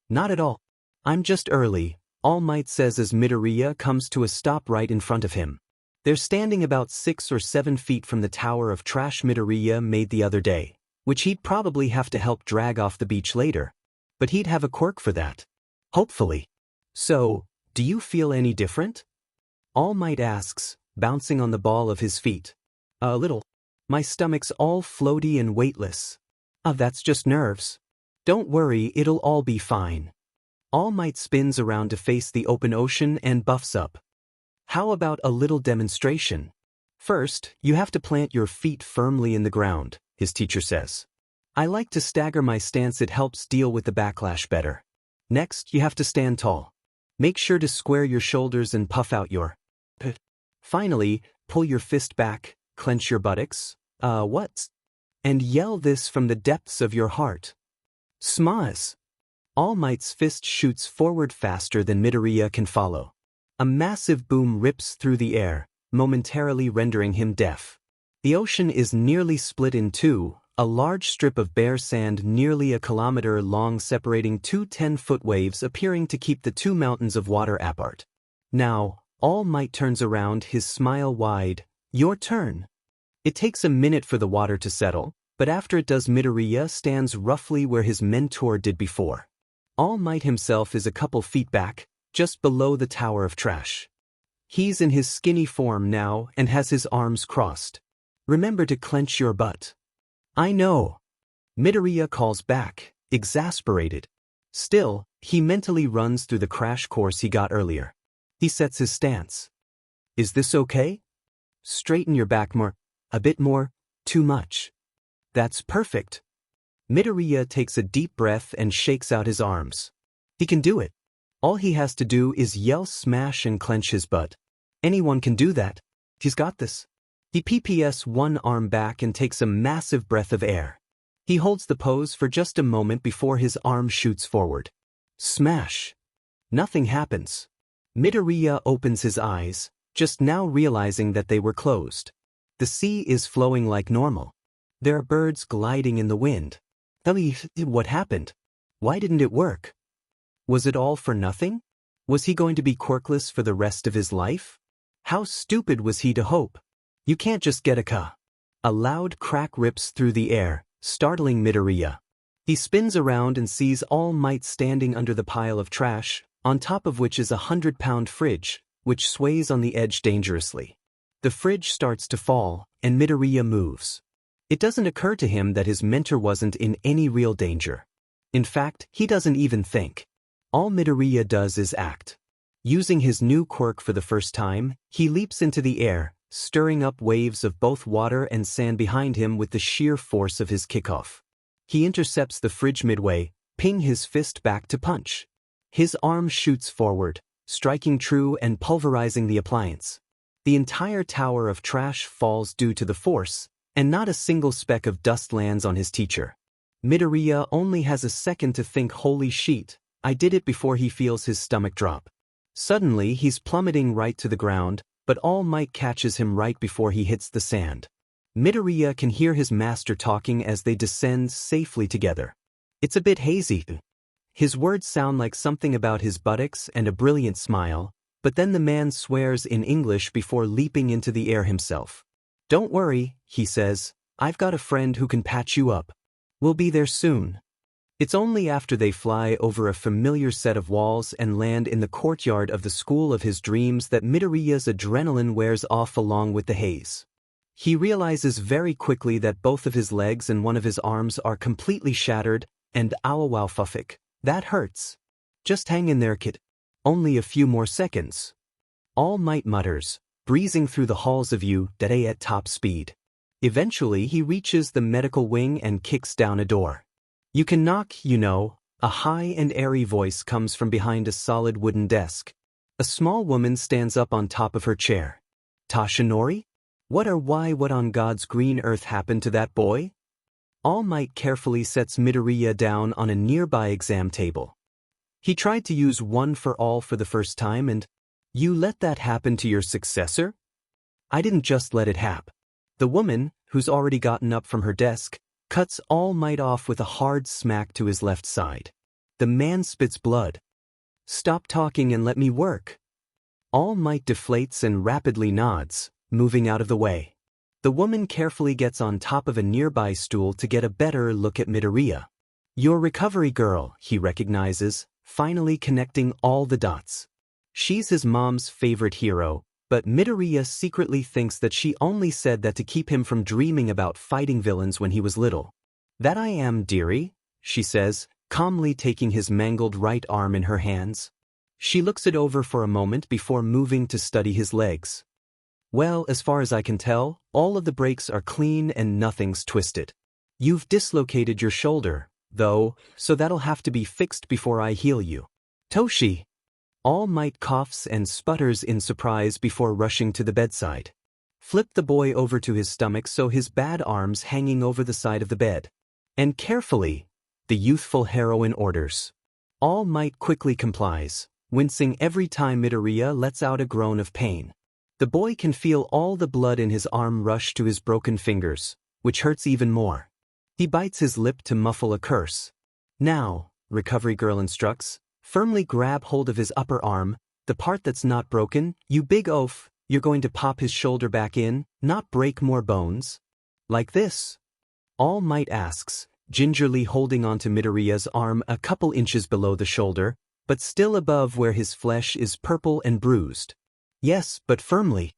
"Not at all. I'm just early," All Might says as Midoriya comes to a stop right in front of him. They're standing about 6 or 7 feet from the tower of trash Midoriya made the other day, which he'd probably have to help drag off the beach later. But he'd have a quirk for that. Hopefully. "So, do you feel any different?" All Might asks, bouncing on the ball of his feet. "A little. My stomach's all floaty and weightless." That's just nerves. Don't worry, it'll all be fine." All Might spins around to face the open ocean and buffs up. "How about a little demonstration? First, you have to plant your feet firmly in the ground," his teacher says. I like to stagger my stance, it helps deal with the backlash better. Next, you have to stand tall. Make sure to square your shoulders and puff out your p. Finally, pull your fist back, clench your buttocks, what? And yell this from the depths of your heart. Smaz. All Might's fist shoots forward faster than Midoriya can follow. A massive boom rips through the air, momentarily rendering him deaf. The ocean is nearly split in two, a large strip of bare sand nearly a kilometer long separating two 10-foot waves appearing to keep the two mountains of water apart. Now, All Might turns around, his smile wide. Your turn. It takes a minute for the water to settle, but after it does, Midoriya stands roughly where his mentor did before. All Might himself is a couple feet back, just below the tower of trash. He's in his skinny form now and has his arms crossed. Remember to clench your butt. I know. Midoriya calls back, exasperated. Still, he mentally runs through the crash course he got earlier. He sets his stance. Is this okay? Straighten your back more, a bit more, too much. That's perfect. Midoriya takes a deep breath and shakes out his arms. He can do it. All he has to do is yell smash and clench his butt. Anyone can do that. He's got this. He PPS one arm back and takes a massive breath of air. He holds the pose for just a moment before his arm shoots forward. Smash. Nothing happens. Midoriya opens his eyes, just now realizing that they were closed. The sea is flowing like normal. There are birds gliding in the wind. What happened? Why didn't it work? Was it all for nothing? Was he going to be quirkless for the rest of his life? How stupid was he to hope? You can't just get a ka. A loud crack rips through the air, startling Midoriya. He spins around and sees All Might standing under the pile of trash, on top of which is a 100-pound fridge, which sways on the edge dangerously. The fridge starts to fall, and Midoriya moves. It doesn't occur to him that his mentor wasn't in any real danger. In fact, he doesn't even think. All Midoriya does is act. Using his new quirk for the first time, he leaps into the air, stirring up waves of both water and sand behind him with the sheer force of his kickoff. He intercepts the fridge midway, ping his fist back to punch. His arm shoots forward, striking true and pulverizing the appliance. The entire tower of trash falls due to the force, and not a single speck of dust lands on his teacher. Midoriya only has a second to think, holy shit, I did it, before he feels his stomach drop. Suddenly he's plummeting right to the ground, but All Might catches him right before he hits the sand. Midoriya can hear his master talking as they descend safely together. It's a bit hazy. His words sound like something about his buttocks and a brilliant smile, but then the man swears in English before leaping into the air himself. Don't worry, he says, I've got a friend who can patch you up. We'll be there soon. It's only after they fly over a familiar set of walls and land in the courtyard of the school of his dreams that Midoriya's adrenaline wears off along with the haze. He realizes very quickly that both of his legs and one of his arms are completely shattered, and awawowfuffic, that hurts. Just hang in there, kid. Only a few more seconds. All Might mutters, breezing through the halls of U-Day at top speed. Eventually he reaches the medical wing and kicks down a door. You can knock, you know. A high and airy voice comes from behind a solid wooden desk. A small woman stands up on top of her chair. Tashinori? What on God's green earth happened to that boy? All Might carefully sets Midoriya down on a nearby exam table. He tried to use one for all for the first time, and you let that happen to your successor? I didn't just let it happen. The woman, who's already gotten up from her desk, cuts All Might off with a hard smack to his left side. The man spits blood. Stop talking and let me work. All Might deflates and rapidly nods, moving out of the way. The woman carefully gets on top of a nearby stool to get a better look at Midoriya. Your recovery girl, he recognizes, finally connecting all the dots. She's his mom's favorite hero, but Midoriya secretly thinks that she only said that to keep him from dreaming about fighting villains when he was little. That I am, dearie, she says, calmly taking his mangled right arm in her hands. She looks it over for a moment before moving to study his legs. Well, as far as I can tell, all of the breaks are clean and nothing's twisted. You've dislocated your shoulder, though, so that'll have to be fixed before I heal you. Toshi. All Might coughs and sputters in surprise before rushing to the bedside. Flip the boy over to his stomach so his bad arms hanging over the side of the bed. And carefully, the youthful heroine orders. All Might quickly complies, wincing every time Midoriya lets out a groan of pain. The boy can feel all the blood in his arm rush to his broken fingers, which hurts even more. He bites his lip to muffle a curse. Now, Recovery Girl instructs, firmly grab hold of his upper arm, the part that's not broken. You big oaf, you're going to pop his shoulder back in, not break more bones. Like this? All Might asks, gingerly holding onto Midoriya's arm a couple inches below the shoulder, but still above where his flesh is purple and bruised. Yes, but firmly.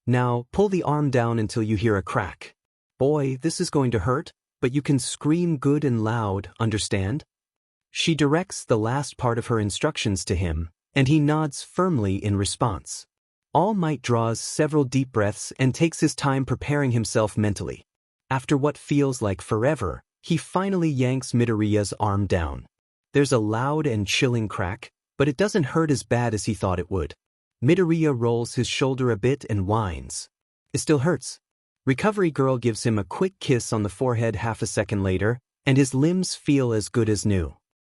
Now, pull the arm down until you hear a crack. Boy, this is going to hurt, but you can scream good and loud, understand? She directs the last part of her instructions to him, and he nods firmly in response. All Might draws several deep breaths and takes his time preparing himself mentally. After what feels like forever, he finally yanks Midoriya's arm down. There's a loud and chilling crack, but it doesn't hurt as bad as he thought it would. Midoriya rolls his shoulder a bit and whines. It still hurts. Recovery Girl gives him a quick kiss on the forehead half a second later, and his limbs feel as good as new.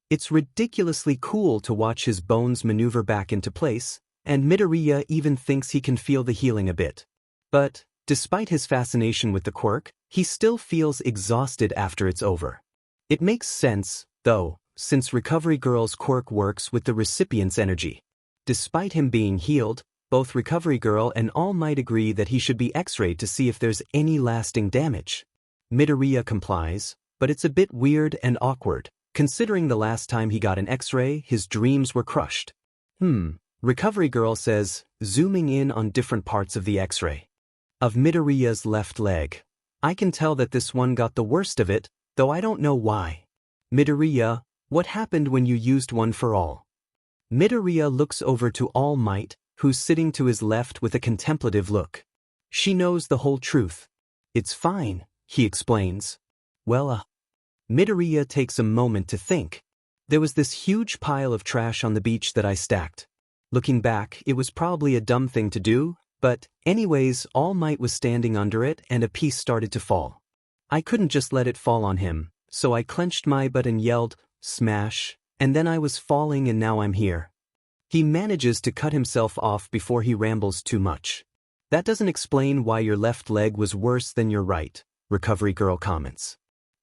It's ridiculously cool to watch his bones maneuver back into place, and Midoriya even thinks he can feel the healing a bit. But, despite his fascination with the quirk, he still feels exhausted after it's over. It makes sense, though, since Recovery Girl's quirk works with the recipient's energy. Despite him being healed, both Recovery Girl and All Might agree that he should be x-rayed to see if there's any lasting damage. Midoriya complies, but it's a bit weird and awkward, considering the last time he got an x-ray, his dreams were crushed. Recovery Girl says, zooming in on different parts of the x-ray. Of Midoriya's left leg. I can tell that this one got the worst of it, though I don't know why. Midoriya, what happened when you used one for all? Midoriya looks over to All Might, who's sitting to his left with a contemplative look. She knows the whole truth. It's fine, he explains. Midoriya takes a moment to think. There was this huge pile of trash on the beach that I stacked. Looking back, it was probably a dumb thing to do, but anyways, All Might was standing under it and a piece started to fall. I couldn't just let it fall on him, so I clenched my butt and yelled, smash, and then I was falling and now I'm here. He manages to cut himself off before he rambles too much. That doesn't explain why your left leg was worse than your right, Recovery Girl comments.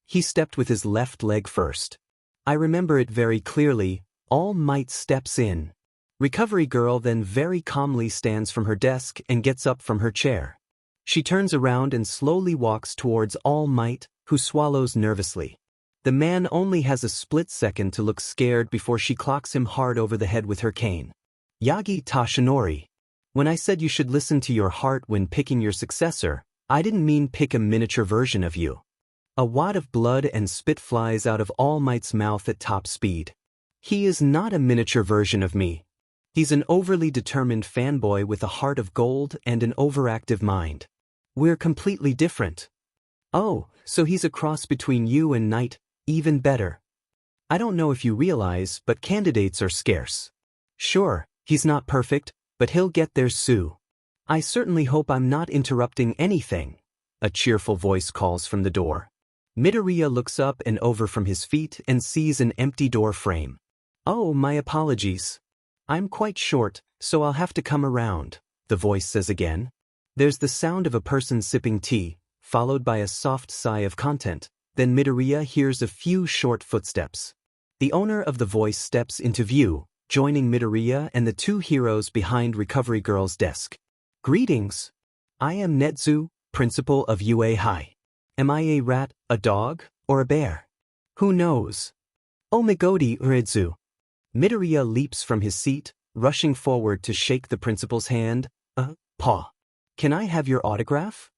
He stepped with his left leg first. I remember it very clearly. All Might steps in. Recovery Girl then very calmly stands from her desk and gets up from her chair. She turns around and slowly walks towards All Might, who swallows nervously. The man only has a split second to look scared before she clocks him hard over the head with her cane. Yagi Tashinori. When I said you should listen to your heart when picking your successor, I didn't mean pick a miniature version of you. A wad of blood and spit flies out of All Might's mouth at top speed. He is not a miniature version of me. He's an overly determined fanboy with a heart of gold and an overactive mind. We're completely different. Oh, so he's a cross between you and Knight, even better. I don't know if you realize, but candidates are scarce. Sure, he's not perfect, but he'll get there soon. I certainly hope I'm not interrupting anything. A cheerful voice calls from the door. Midoriya looks up and over from his feet and sees an empty door frame. Oh, my apologies. I'm quite short, so I'll have to come around, the voice says again. There's the sound of a person sipping tea, followed by a soft sigh of content. Then Midoriya hears a few short footsteps. The owner of the voice steps into view, joining Midoriya and the two heroes behind Recovery Girl's desk. Greetings. I am Netsu, principal of UA High. Am I a rat, a dog, or a bear? Who knows? Oh Migodi Uredzu. Midoriya leaps from his seat, rushing forward to shake the principal's hand. Paw. Can I have your autograph?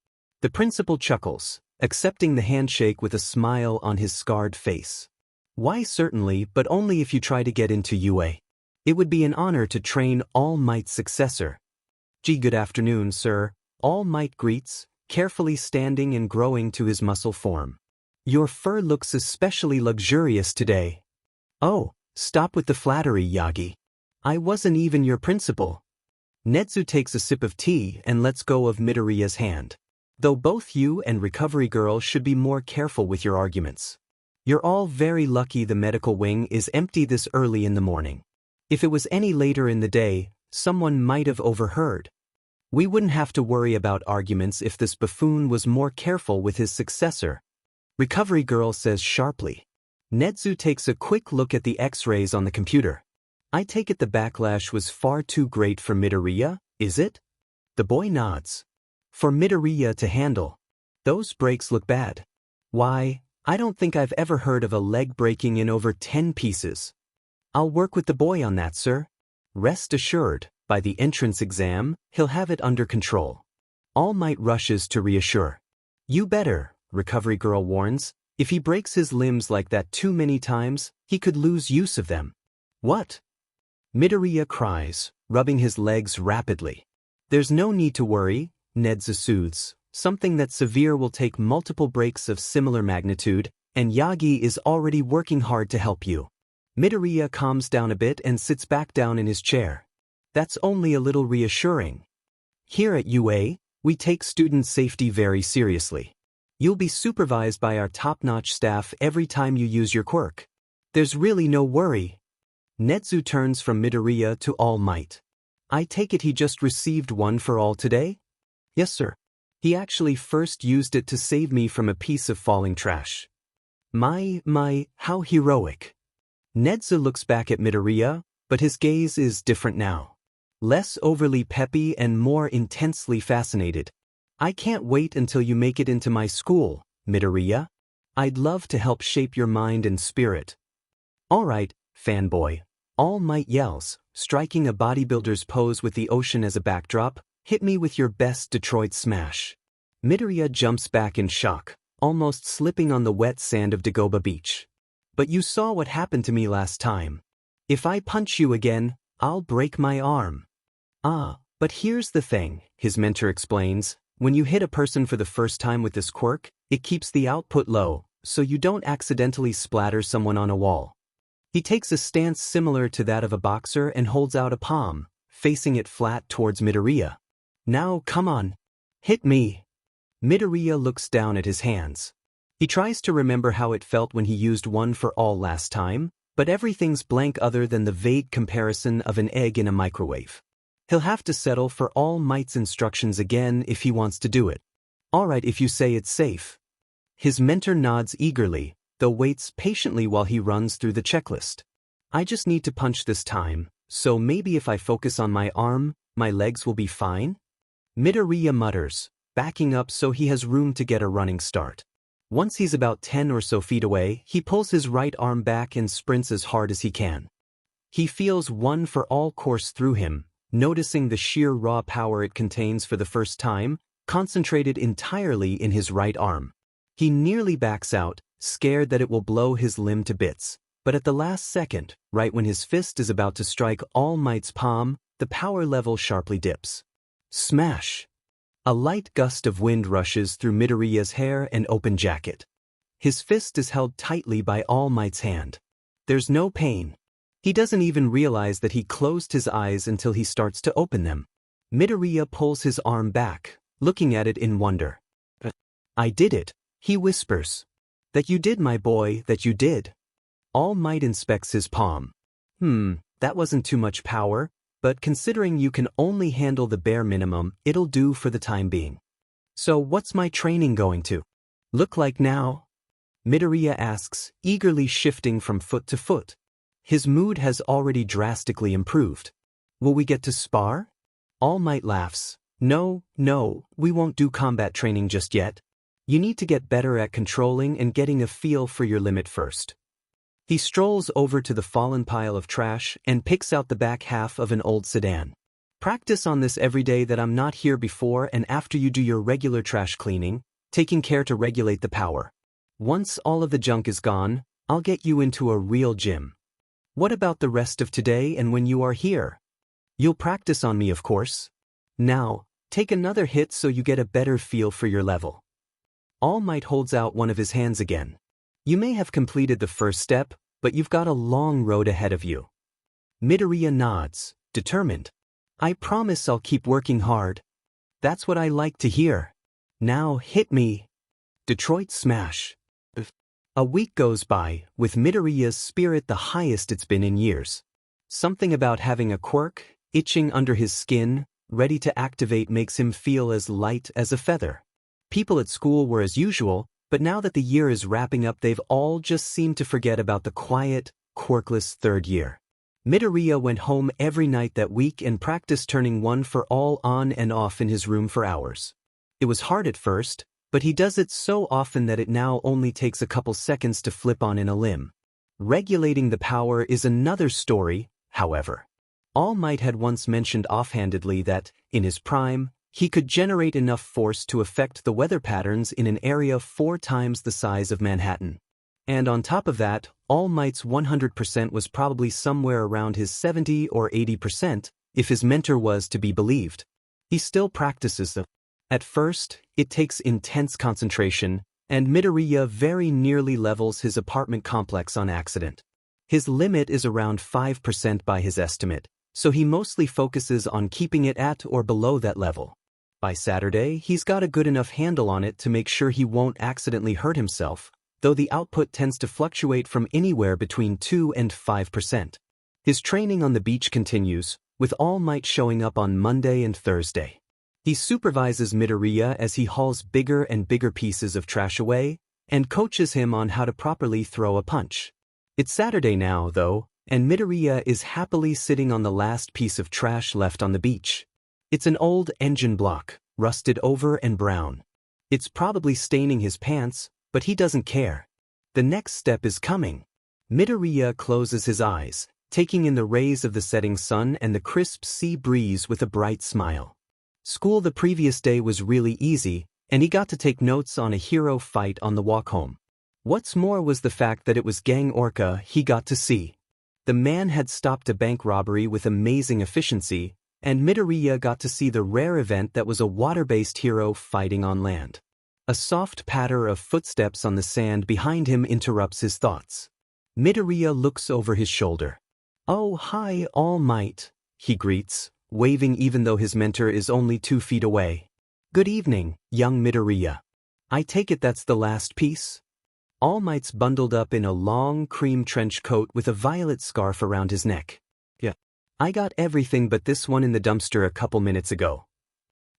The principal chuckles, accepting the handshake with a smile on his scarred face. Why certainly, but only if you try to get into UA. It would be an honor to train All Might's successor. Good afternoon, sir. All Might greets, carefully standing and growing to his muscle form. Your fur looks especially luxurious today. Oh, stop with the flattery, Yagi. I wasn't even your principal. Nezu takes a sip of tea and lets go of Midoriya's hand. Though both you and Recovery Girl should be more careful with your arguments. You're all very lucky the medical wing is empty this early in the morning. If it was any later in the day, someone might have overheard. We wouldn't have to worry about arguments if this buffoon was more careful with his successor. Recovery Girl says sharply. Nezu takes a quick look at the X-rays on the computer. I take it the backlash was far too great for Midoriya, is it? The boy nods. For Midoriya to handle. Those breaks look bad. Why, I don't think I've ever heard of a leg breaking in over 10 pieces. I'll work with the boy on that, sir. Rest assured, by the entrance exam, he'll have it under control. All Might rushes to reassure. You better, Recovery Girl warns. If he breaks his limbs like that too many times, he could lose use of them. What? Midoriya cries, rubbing his legs rapidly. There's no need to worry, Nezu soothes. Something that severe will take multiple breaks of similar magnitude, and Yagi is already working hard to help you. Midoriya calms down a bit and sits back down in his chair. That's only a little reassuring. Here at UA, we take student safety very seriously. You'll be supervised by our top-notch staff every time you use your quirk. There's really no worry. Nezu turns from Midoriya to All Might. I take it he just received one for all today? Yes, sir. He actually first used it to save me from a piece of falling trash. My, how heroic. Nezu looks back at Midoriya, but his gaze is different now. Less overly peppy and more intensely fascinated. I can't wait until you make it into my school, Midoriya. I'd love to help shape your mind and spirit. All right, fanboy. All Might yells, striking a bodybuilder's pose with the ocean as a backdrop. Hit me with your best Detroit smash. Midoriya jumps back in shock, almost slipping on the wet sand of Dagoba Beach. But you saw what happened to me last time. If I punch you again, I'll break my arm. Ah, but here's the thing, his mentor explains. When you hit a person for the first time with this quirk, it keeps the output low, so you don't accidentally splatter someone on a wall. He takes a stance similar to that of a boxer and holds out a palm, facing it flat towards Midoriya. Now, come on. Hit me. Midoriya looks down at his hands. He tries to remember how it felt when he used one for all last time, but everything's blank other than the vague comparison of an egg in a microwave. He'll have to settle for All Might's instructions again if he wants to do it. All right if you say it's safe. His mentor nods eagerly, though waits patiently while he runs through the checklist. I just need to punch this time, so maybe if I focus on my arm, my legs will be fine? Midoriya mutters, backing up so he has room to get a running start. Once he's about 10 or so feet away, he pulls his right arm back and sprints as hard as he can. He feels one for all course through him, noticing the sheer raw power it contains for the first time, concentrated entirely in his right arm. He nearly backs out, scared that it will blow his limb to bits, but at the last second, right when his fist is about to strike All Might's palm, the power level sharply dips. Smash! A light gust of wind rushes through Midoriya's hair and open jacket. His fist is held tightly by All Might's hand. There's no pain. He doesn't even realize that he closed his eyes until he starts to open them. Midoriya pulls his arm back, looking at it in wonder. I did it, he whispers. That you did, my boy, that you did. All Might inspects his palm. That wasn't too much power, but considering you can only handle the bare minimum, it'll do for the time being. So what's my training going to look like now? Midoriya asks, eagerly shifting from foot to foot. His mood has already drastically improved. Will we get to spar? All Might laughs. No, we won't do combat training just yet. You need to get better at controlling and getting a feel for your limit first. He strolls over to the fallen pile of trash and picks out the back half of an old sedan. Practice on this every day that I'm not here before and after you do your regular trash cleaning, taking care to regulate the power. Once all of the junk is gone, I'll get you into a real gym. What about the rest of today and when you are here? You'll practice on me, of course. Now, take another hit so you get a better feel for your level. All Might holds out one of his hands again. You may have completed the first step, but you've got a long road ahead of you. Midoriya nods, determined. I promise I'll keep working hard. That's what I like to hear. Now hit me. Detroit Smash. A week goes by, with Midoriya's spirit the highest it's been in years. Something about having a quirk, itching under his skin, ready to activate makes him feel as light as a feather. People at school were as usual, but now that the year is wrapping up they've all just seemed to forget about the quiet, quirkless third year. Midoriya went home every night that week and practiced turning one for all on and off in his room for hours. It was hard at first, but he does it so often that it now only takes a couple seconds to flip on in a limb. Regulating the power is another story, however. All Might had once mentioned offhandedly that, in his prime, he could generate enough force to affect the weather patterns in an area 4 times the size of Manhattan. And on top of that, All Might's 100% was probably somewhere around his 70 or 80%, if his mentor was to be believed. He still practices them. At first, it takes intense concentration, and Midoriya very nearly levels his apartment complex on accident. His limit is around 5% by his estimate, so he mostly focuses on keeping it at or below that level. By Saturday, he's got a good enough handle on it to make sure he won't accidentally hurt himself, though the output tends to fluctuate from anywhere between 2 and 5%. His training on the beach continues, with All Might showing up on Monday and Thursday. He supervises Midoriya as he hauls bigger and bigger pieces of trash away, and coaches him on how to properly throw a punch. It's Saturday now, though, and Midoriya is happily sitting on the last piece of trash left on the beach. It's an old engine block, rusted over and brown. It's probably staining his pants, but he doesn't care. The next step is coming. Midoriya closes his eyes, taking in the rays of the setting sun and the crisp sea breeze with a bright smile. School the previous day was really easy, and he got to take notes on a hero fight on the walk home. What's more was the fact that it was Gang Orca he got to see. The man had stopped a bank robbery with amazing efficiency, and Midoriya got to see the rare event that was a water-based hero fighting on land. A soft patter of footsteps on the sand behind him interrupts his thoughts. Midoriya looks over his shoulder. "Oh, hi, All Might," he greets, waving even though his mentor is only 2 feet away. "Good evening, young Midoriya. I take it that's the last piece?" All Might's bundled up in a long cream trench coat with a violet scarf around his neck. "Yeah. I got everything but this one in the dumpster a couple minutes ago."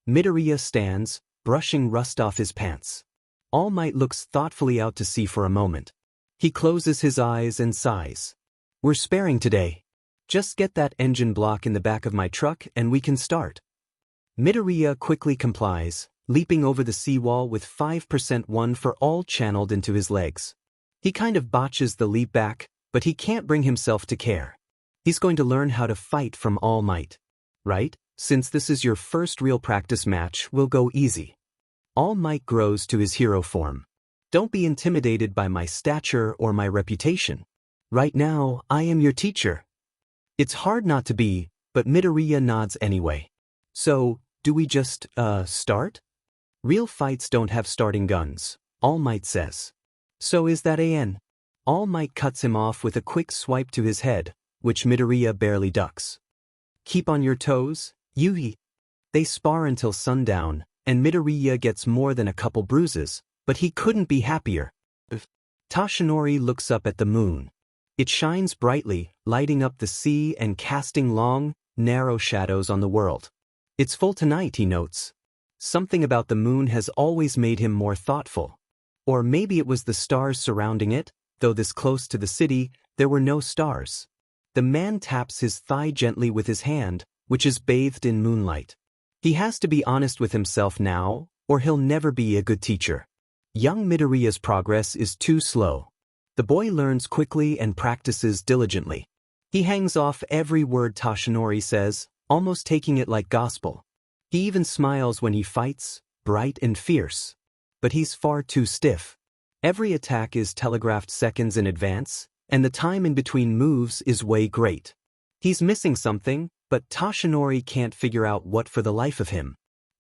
Midoriya stands, brushing rust off his pants. All Might looks thoughtfully out to sea for a moment. He closes his eyes and sighs. "We're sparing today. Just get that engine block in the back of my truck and we can start." Midoriya quickly complies, leaping over the seawall with 5% one for all channeled into his legs. He kind of botches the leap back, but he can't bring himself to care. He's going to learn how to fight from All Might. Right? Since this is your first real practice match, we'll go easy. All Might grows to his hero form. "Don't be intimidated by my stature or my reputation. Right now, I am your teacher." It's hard not to be, but Midoriya nods anyway. "So, do we just, start?" "Real fights don't have starting guns," All Might says. "So is that an?" All Might cuts him off with a quick swipe to his head, which Midoriya barely ducks. "Keep on your toes, Yuhi." They spar until sundown, and Midoriya gets more than a couple bruises, but he couldn't be happier. Toshinori looks up at the moon. It shines brightly, lighting up the sea and casting long, narrow shadows on the world. It's full tonight, he notes. Something about the moon has always made him more thoughtful. Or maybe it was the stars surrounding it, though this close to the city, there were no stars. The man taps his thigh gently with his hand, which is bathed in moonlight. He has to be honest with himself now, or he'll never be a good teacher. Young Midoriya's progress is too slow. The boy learns quickly and practices diligently. He hangs off every word Toshinori says, almost taking it like gospel. He even smiles when he fights, bright and fierce. But he's far too stiff. Every attack is telegraphed seconds in advance, and the time in between moves is way great. He's missing something, but Toshinori can't figure out what for the life of him.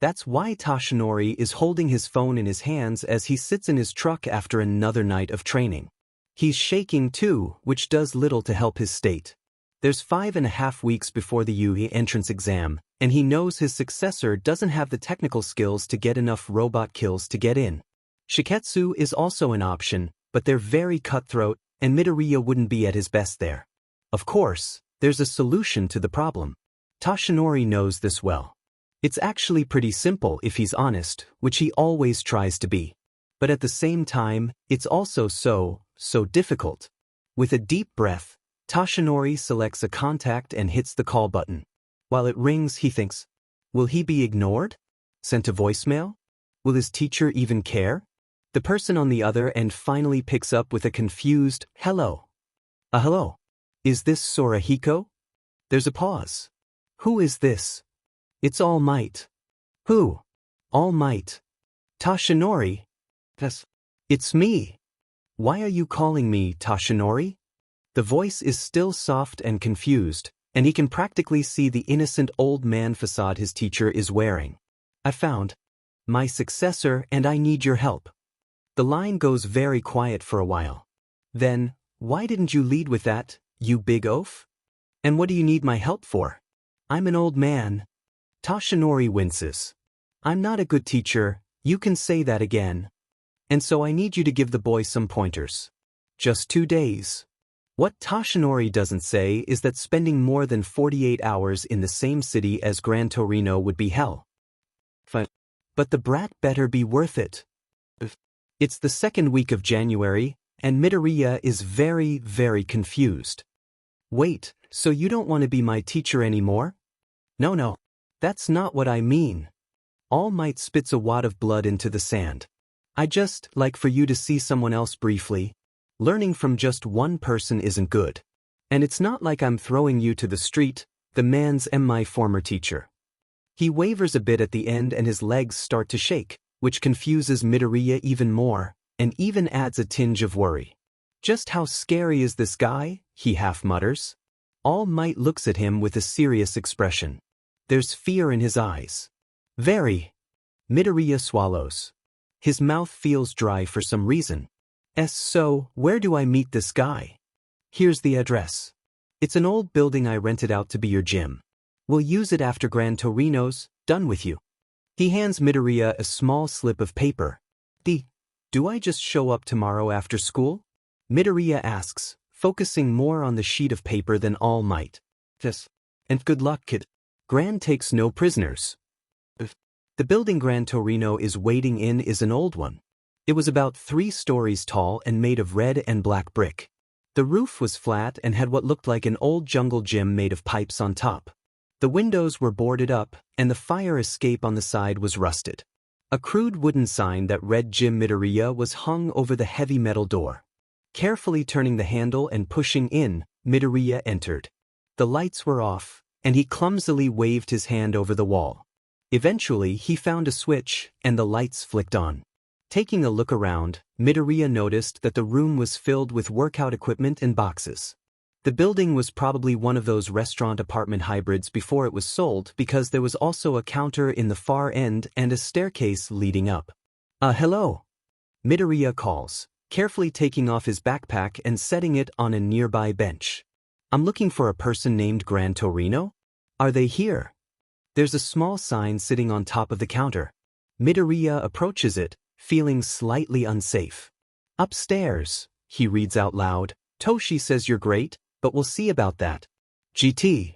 That's why Toshinori is holding his phone in his hands as he sits in his truck after another night of training. He's shaking too, which does little to help his state. There's 5.5 weeks before the UE entrance exam, and he knows his successor doesn't have the technical skills to get enough robot kills to get in. Shiketsu is also an option, but they're very cutthroat, and Midoriya wouldn't be at his best there. Of course, there's a solution to the problem. Toshinori knows this well. It's actually pretty simple if he's honest, which he always tries to be. But at the same time, it's also so difficult. With a deep breath, Toshinori selects a contact and hits the call button. While it rings, he thinks, will he be ignored? Sent a voicemail? Will his teacher even care? The person on the other end finally picks up with a confused, hello. Hello. Is this Sorahiko? There's a pause. Who is this? It's All Might. Who? All Might. Toshinori? Yes. It's me. Why are you calling me Toshinori? The voice is still soft and confused, and he can practically see the innocent old man facade his teacher is wearing. I found my successor and I need your help. The line goes very quiet for a while. Then, why didn't you lead with that, you big oaf? And what do you need my help for? I'm an old man. Toshinori winces. I'm not a good teacher, you can say that again. And so I need you to give the boy some pointers. Just 2 days. What Toshinori doesn't say is that spending more than 48 hours in the same city as Gran Torino would be hell. But the brat better be worth it. It's the second week of January, and Midoriya is very confused. Wait, so you don't want to be my teacher anymore? No, that's not what I mean. All Might spits a wad of blood into the sand. I just like for you to see someone else briefly. Learning from just one person isn't good. And it's not like I'm throwing you to the street, the man's my former teacher. He wavers a bit at the end and his legs start to shake, which confuses Midoriya even more, and even adds a tinge of worry. Just how scary is this guy? He half mutters. All Might looks at him with a serious expression. There's fear in his eyes. Very. Midoriya swallows. His mouth feels dry for some reason. So, where do I meet this guy? Here's the address. It's an old building I rented out to be your gym. We'll use it after Gran Torino's done with you. He hands Midoriya a small slip of paper. Do I just show up tomorrow after school? Midoriya asks, focusing more on the sheet of paper than All Might. Yes. And good luck, kid. Gran takes no prisoners. The building Gran Torino is waiting in is an old one. It was about 3 stories tall and made of red and black brick. The roof was flat and had what looked like an old jungle gym made of pipes on top. The windows were boarded up, and the fire escape on the side was rusted. A crude wooden sign that read Gym Midoriya was hung over the heavy metal door. Carefully turning the handle and pushing in, Midoriya entered. The lights were off, and he clumsily waved his hand over the wall. Eventually, he found a switch, and the lights flicked on. Taking a look around, Midoriya noticed that the room was filled with workout equipment and boxes. The building was probably one of those restaurant-apartment hybrids before it was sold because there was also a counter in the far end and a staircase leading up. Hello. Midoriya calls, carefully taking off his backpack and setting it on a nearby bench. I'm looking for a person named Gran Torino? Are they here? There's a small sign sitting on top of the counter. Midoriya approaches it, feeling slightly unsafe. Upstairs, he reads out loud. Toshi says you're great, but we'll see about that. GT.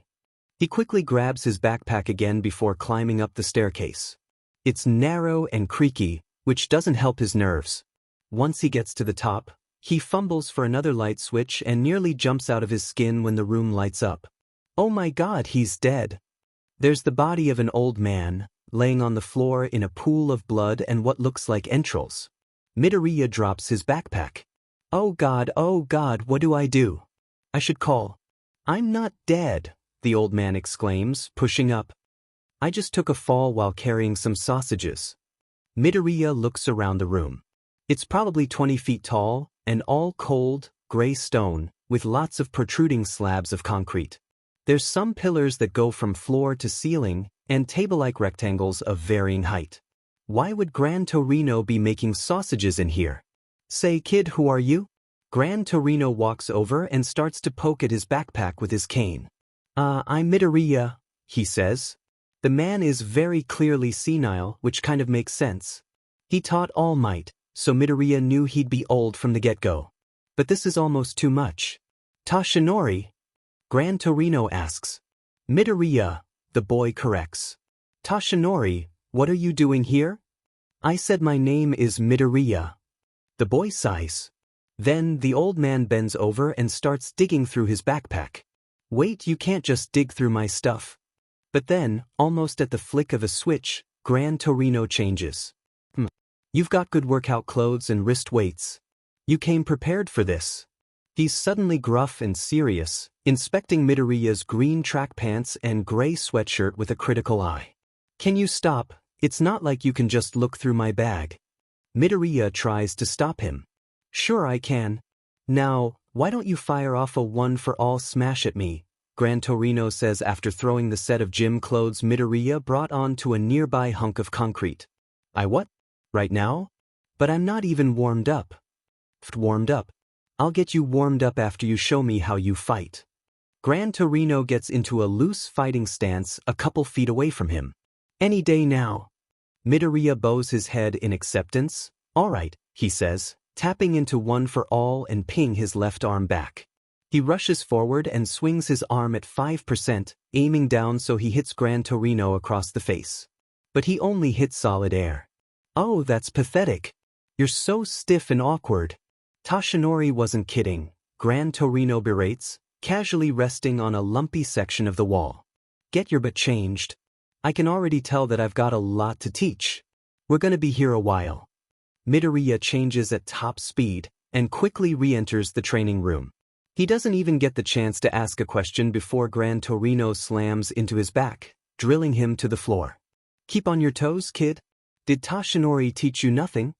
He quickly grabs his backpack again before climbing up the staircase. It's narrow and creaky, which doesn't help his nerves. Once he gets to the top, he fumbles for another light switch and nearly jumps out of his skin when the room lights up. Oh my God, he's dead. There's the body of an old man, laying on the floor in a pool of blood and what looks like entrails. Midoriya drops his backpack. Oh God, what do I do? I should call. I'm not dead, the old man exclaims, pushing up. I just took a fall while carrying some sausages. Midoriya looks around the room. It's probably 20 feet tall, and all cold, gray stone, with lots of protruding slabs of concrete. There's some pillars that go from floor to ceiling, and table-like rectangles of varying height. Why would Gran Torino be making sausages in here? Say, kid, who are you? Gran Torino walks over and starts to poke at his backpack with his cane. I'm Midoriya, he says. The man is very clearly senile, which kind of makes sense. He taught All Might, so Midoriya knew he'd be old from the get-go. But this is almost too much. Tashinori? Gran Torino asks. Midoriya, the boy corrects. Tashinori, what are you doing here? I said my name is Midoriya. The boy sighs. Then the old man bends over and starts digging through his backpack. Wait, you can't just dig through my stuff. But then, almost at the flick of a switch, Gran Torino changes. You've got good workout clothes and wrist weights. You came prepared for this. He's suddenly gruff and serious, inspecting Midoriya's green track pants and gray sweatshirt with a critical eye. Can you stop? It's not like you can just look through my bag. Midoriya tries to stop him. Sure I can. Now, why don't you fire off a one-for-all smash at me? Gran Torino says after throwing the set of gym clothes Midoriya brought onto a nearby hunk of concrete. I what? Right now? But I'm not even warmed up. Warmed up? I'll get you warmed up after you show me how you fight. Gran Torino gets into a loose fighting stance a couple feet away from him. Any day now. Midoriya bows his head in acceptance. All right, he says, tapping into one for all and ping his left arm back. He rushes forward and swings his arm at 5%, aiming down so he hits Gran Torino across the face. But he only hits solid air. Oh, that's pathetic. You're so stiff and awkward. Tashinori wasn't kidding, Gran Torino berates, casually resting on a lumpy section of the wall. Get your butt changed. I can already tell that I've got a lot to teach. We're gonna be here a while. Midoriya changes at top speed and quickly re-enters the training room. He doesn't even get the chance to ask a question before Gran Torino slams into his back, drilling him to the floor. Keep on your toes, kid. Did Tashinori teach you nothing?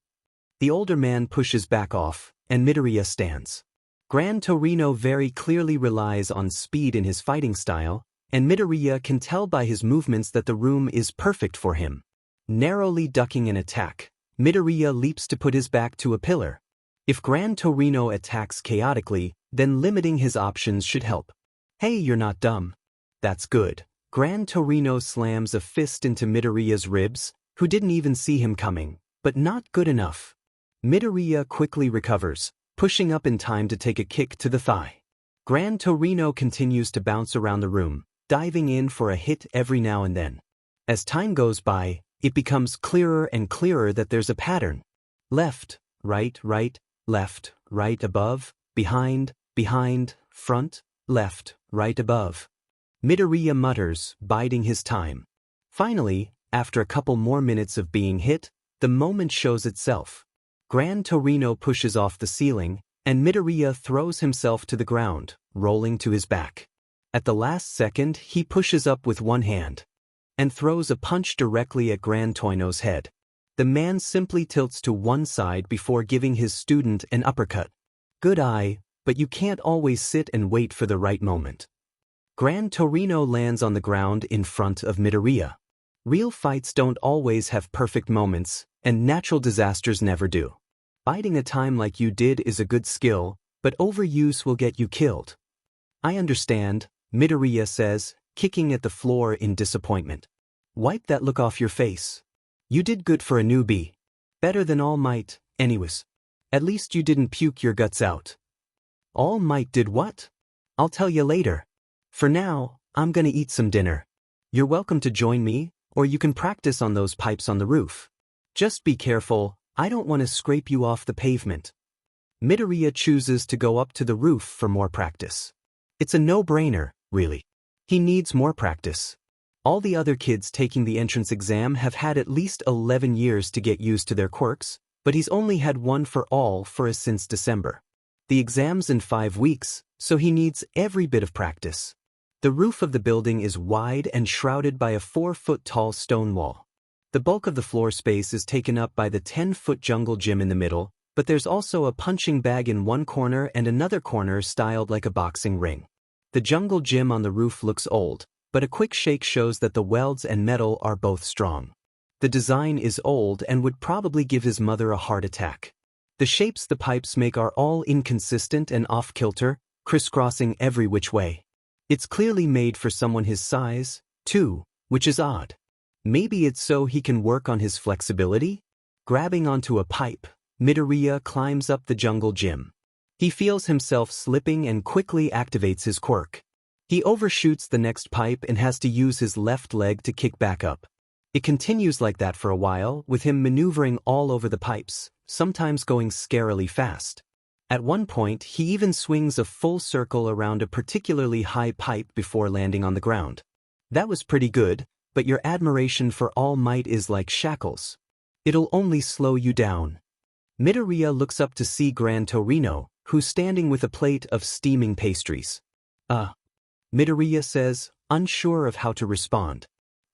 The older man pushes back off, and Midoriya stands. Gran Torino very clearly relies on speed in his fighting style, and Midoriya can tell by his movements that the room is perfect for him. Narrowly ducking an attack, Midoriya leaps to put his back to a pillar. If Gran Torino attacks chaotically, then limiting his options should help. Hey, you're not dumb. That's good. Gran Torino slams a fist into Midoriya's ribs, who didn't even see him coming, but not good enough. Midoriya quickly recovers, pushing up in time to take a kick to the thigh. Gran Torino continues to bounce around the room, diving in for a hit every now and then. As time goes by, it becomes clearer and clearer that there's a pattern. Left, right, left, right above, behind, front, left, right above. Midoriya mutters, biding his time. Finally, after a couple more minutes of being hit, the moment shows itself. Gran Torino pushes off the ceiling, and Midoriya throws himself to the ground, rolling to his back. At the last second, he pushes up with one hand and throws a punch directly at Gran Torino's head. The man simply tilts to one side before giving his student an uppercut. Good eye, but you can't always sit and wait for the right moment. Gran Torino lands on the ground in front of Midoriya. Real fights don't always have perfect moments, and natural disasters never do. Biding a time like you did is a good skill, but overuse will get you killed. I understand, Midoriya says, kicking at the floor in disappointment. Wipe that look off your face. You did good for a newbie. Better than All Might, anyways. At least you didn't puke your guts out. All Might did what? I'll tell you later. For now, I'm gonna eat some dinner. You're welcome to join me, or you can practice on those pipes on the roof. Just be careful, I don't want to scrape you off the pavement. Midoriya chooses to go up to the roof for more practice. It's a no-brainer, really. He needs more practice. All the other kids taking the entrance exam have had at least 11 years to get used to their quirks, but he's only had one for all since December. The exam's in 5 weeks, so he needs every bit of practice. The roof of the building is wide and shrouded by a 4-foot-tall stone wall. The bulk of the floor space is taken up by the 10-foot jungle gym in the middle, but there's also a punching bag in one corner and another corner styled like a boxing ring. The jungle gym on the roof looks old, but a quick shake shows that the welds and metal are both strong. The design is old and would probably give his mother a heart attack. The shapes the pipes make are all inconsistent and off-kilter, crisscrossing every which way. It's clearly made for someone his size, too, which is odd. Maybe it's so he can work on his flexibility? Grabbing onto a pipe, Midoriya climbs up the jungle gym. He feels himself slipping and quickly activates his quirk. He overshoots the next pipe and has to use his left leg to kick back up. It continues like that for a while, with him maneuvering all over the pipes, sometimes going scarily fast. At one point, he even swings a full circle around a particularly high pipe before landing on the ground. That was pretty good, but your admiration for All Might is like shackles. It'll only slow you down. Midoriya looks up to see Gran Torino, who's standing with a plate of steaming pastries. Midoriya says, unsure of how to respond.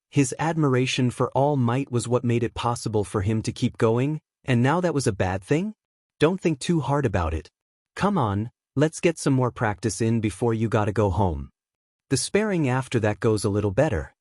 His admiration for All Might was what made it possible for him to keep going, and now that was a bad thing? Don't think too hard about it. Come on, let's get some more practice in before you gotta go home. The sparring after that goes a little better.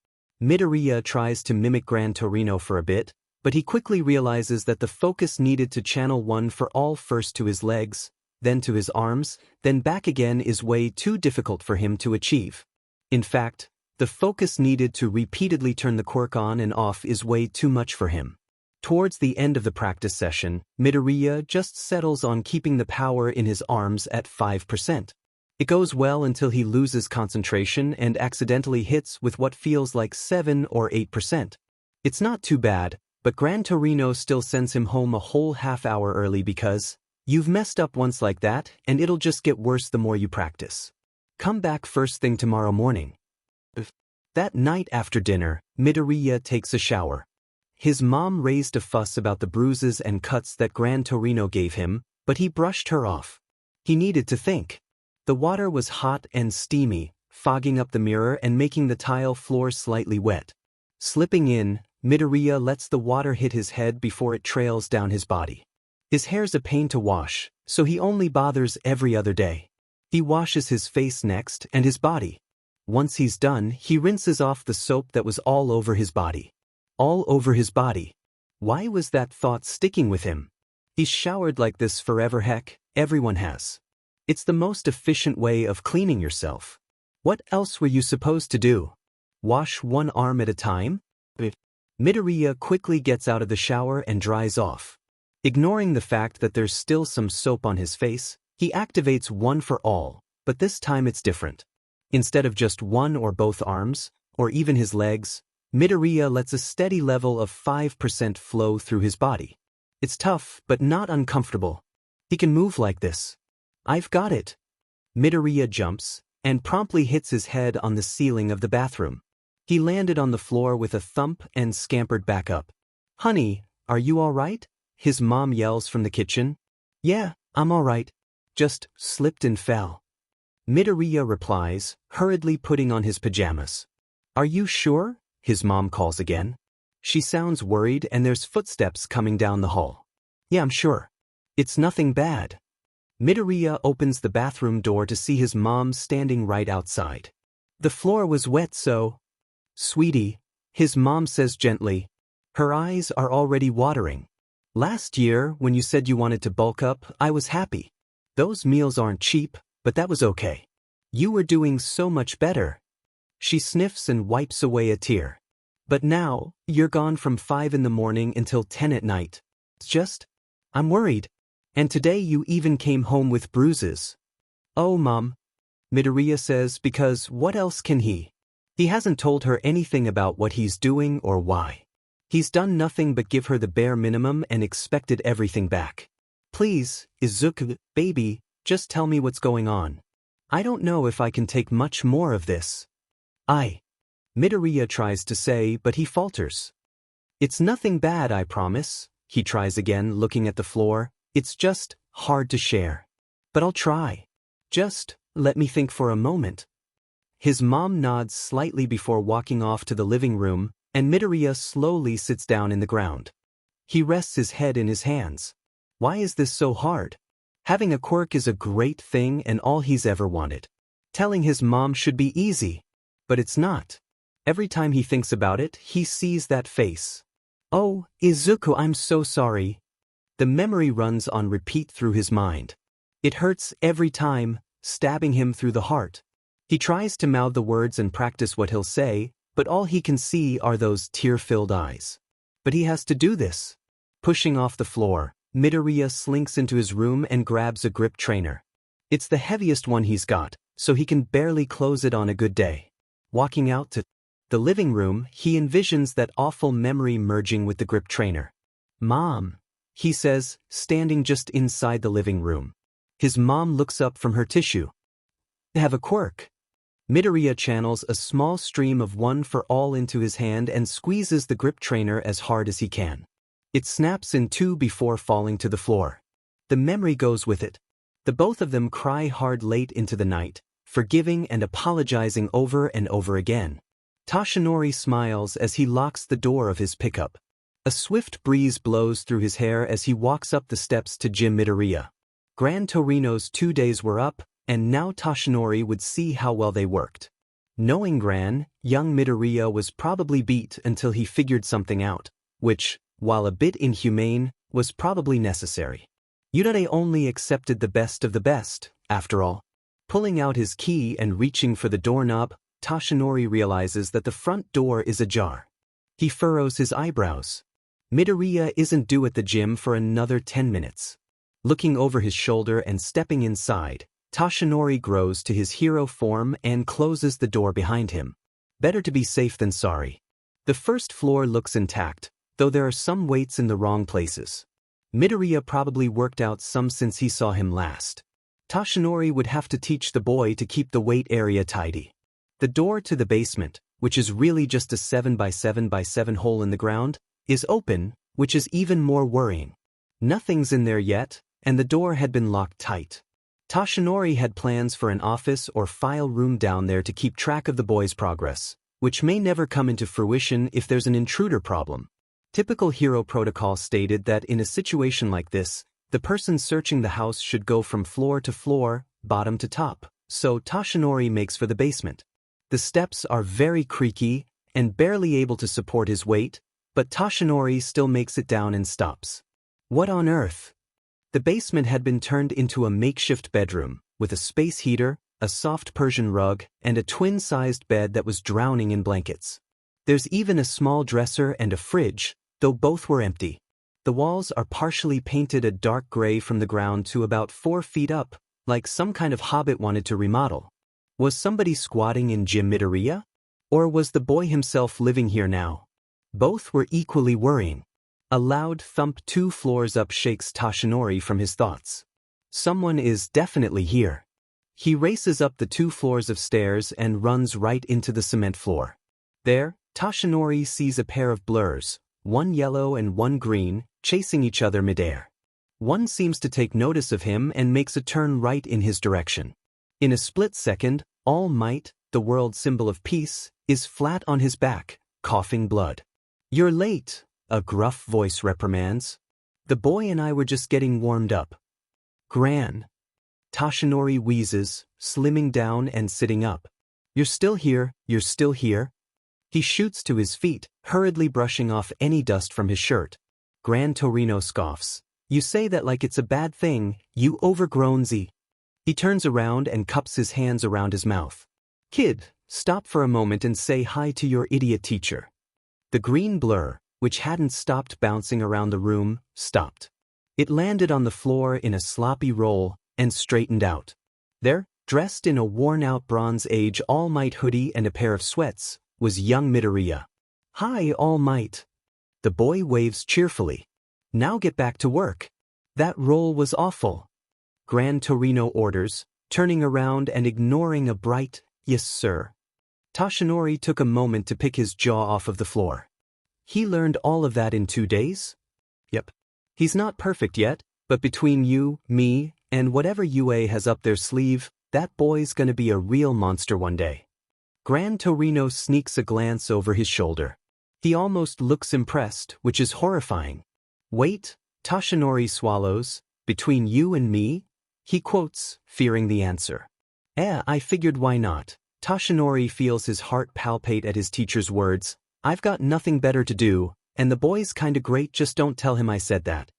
Midoriya tries to mimic Gran Torino for a bit, but he quickly realizes that the focus needed to channel one for all first to his legs, then to his arms, then back again is way too difficult for him to achieve. In fact, the focus needed to repeatedly turn the quirk on and off is way too much for him. Towards the end of the practice session, Midoriya just settles on keeping the power in his arms at 5%. It goes well until he loses concentration and accidentally hits with what feels like 7 or 8%. It's not too bad, but Gran Torino still sends him home a whole half hour early because, you've messed up once like that and it'll just get worse the more you practice. Come back first thing tomorrow morning. That night after dinner, Midoriya takes a shower. His mom raised a fuss about the bruises and cuts that Gran Torino gave him, but he brushed her off. He needed to think. The water was hot and steamy, fogging up the mirror and making the tile floor slightly wet. Slipping in, Midoriya lets the water hit his head before it trails down his body. His hair's a pain to wash, so he only bothers every other day. He washes his face next and his body. Once he's done, he rinses off the soap that was all over his body. All over his body. Why was that thought sticking with him? He's showered like this forever, heck, everyone has. It's the most efficient way of cleaning yourself. What else were you supposed to do? Wash one arm at a time? Midoriya quickly gets out of the shower and dries off. Ignoring the fact that there's still some soap on his face, he activates one for all, but this time it's different. Instead of just one or both arms, or even his legs, Midoriya lets a steady level of 5% flow through his body. It's tough, but not uncomfortable. He can move like this. I've got it. Midoriya jumps, and promptly hits his head on the ceiling of the bathroom. He landed on the floor with a thump and scampered back up. Honey, are you all right? His mom yells from the kitchen. Yeah, I'm all right. Just slipped and fell. Midoriya replies, hurriedly putting on his pajamas. Are you sure? His mom calls again. She sounds worried and there's footsteps coming down the hall. Yeah, I'm sure. It's nothing bad. Midoriya opens the bathroom door to see his mom standing right outside. The floor was wet so... Sweetie, his mom says gently. Her eyes are already watering. Last year, when you said you wanted to bulk up, I was happy. Those meals aren't cheap, but that was okay. You were doing so much better. She sniffs and wipes away a tear. But now, you're gone from 5 in the morning until 10 at night. It's just, I'm worried. And today you even came home with bruises. Oh, Mom. Midoriya says because what else can he? He hasn't told her anything about what he's doing or why. He's done nothing but give her the bare minimum and expected everything back. Please, Izuku, baby, just tell me what's going on. I don't know if I can take much more of this. Midoriya tries to say, but he falters. It's nothing bad, I promise. He tries again, looking at the floor. It's just hard to share. But I'll try. Just let me think for a moment. His mom nods slightly before walking off to the living room, and Midoriya slowly sits down in the ground. He rests his head in his hands. Why is this so hard? Having a quirk is a great thing and all he's ever wanted. Telling his mom should be easy. But it's not. Every time he thinks about it, he sees that face. Oh, Izuku, I'm so sorry. The memory runs on repeat through his mind. It hurts every time, stabbing him through the heart. He tries to mouth the words and practice what he'll say, but all he can see are those tear-filled eyes. But he has to do this. Pushing off the floor, Midoriya slinks into his room and grabs a grip trainer. It's the heaviest one he's got, so he can barely close it on a good day. Walking out to the living room, he envisions that awful memory merging with the grip trainer. Mom, he says, standing just inside the living room. His mom looks up from her tissue. Have a quirk. Midoriya channels a small stream of one for all into his hand and squeezes the grip trainer as hard as he can. It snaps in two before falling to the floor. The memory goes with it. The both of them cry hard late into the night, forgiving and apologizing over and over again. Toshinori smiles as he locks the door of his pickup. A swift breeze blows through his hair as he walks up the steps to Gym Midoriya. Gran Torino's 2 days were up, and now Toshinori would see how well they worked. Knowing Gran, young Midoriya was probably beat until he figured something out, which, while a bit inhumane, was probably necessary. Yurare only accepted the best of the best, after all. Pulling out his key and reaching for the doorknob, Toshinori realizes that the front door is ajar. He furrows his eyebrows. Midoriya isn't due at the gym for another 10 minutes. Looking over his shoulder and stepping inside, Toshinori grows to his hero form and closes the door behind him. Better to be safe than sorry. The first floor looks intact, though there are some weights in the wrong places. Midoriya probably worked out some since he saw him last. Toshinori would have to teach the boy to keep the weight area tidy. The door to the basement, which is really just a 7x7x7 hole in the ground, is open, which is even more worrying. Nothing's in there yet, and the door had been locked tight. Toshinori had plans for an office or file room down there to keep track of the boy's progress, which may never come into fruition if there's an intruder problem. Typical hero protocol stated that in a situation like this, the person searching the house should go from floor to floor, bottom to top, so Toshinori makes for the basement. The steps are very creaky and barely able to support his weight, but Toshinori still makes it down and stops. What on earth? The basement had been turned into a makeshift bedroom, with a space heater, a soft Persian rug, and a twin-sized bed that was drowning in blankets. There's even a small dresser and a fridge, though both were empty. The walls are partially painted a dark gray from the ground to about 4 feet up, like some kind of hobbit wanted to remodel. Was somebody squatting in Gym Midoriya? Or was the boy himself living here now? Both were equally worrying. A loud thump 2 floors up shakes Toshinori from his thoughts. Someone is definitely here. He races up the 2 floors of stairs and runs right into the cement floor. There, Toshinori sees a pair of blurs, one yellow and one green, chasing each other midair. One seems to take notice of him and makes a turn right in his direction. In a split second, All Might, the world symbol of peace, is flat on his back, coughing blood. "You're late," a gruff voice reprimands. "The boy and I were just getting warmed up." "Gran." Toshinori wheezes, slimming down and sitting up. "You're still here, you're still here?" He shoots to his feet, hurriedly brushing off any dust from his shirt. Gran Torino scoffs. "You say that like it's a bad thing, you overgrown Z." He turns around and cups his hands around his mouth. "Kid, stop for a moment and say hi to your idiot teacher." The green blur, which hadn't stopped bouncing around the room, stopped. It landed on the floor in a sloppy roll and straightened out. There, dressed in a worn-out Bronze Age All Might hoodie and a pair of sweats, was young Midoriya. "Hi, All Might." The boy waves cheerfully. "Now get back to work." "That roll was awful," Gran Torino orders, turning around and ignoring a bright, "Yes, sir." Toshinori took a moment to pick his jaw off of the floor. He learned all of that in 2 days? Yep. He's not perfect yet, but between you, me, and whatever UA has up their sleeve, that boy's gonna be a real monster one day. Gran Torino sneaks a glance over his shoulder. He almost looks impressed, which is horrifying. "Wait," Toshinori swallows, "between you and me?" He quotes, fearing the answer. I figured why not," Toshinori feels his heart palpate at his teacher's words. I've got nothing better to do, and the boy's kinda great, just don't tell him I said that.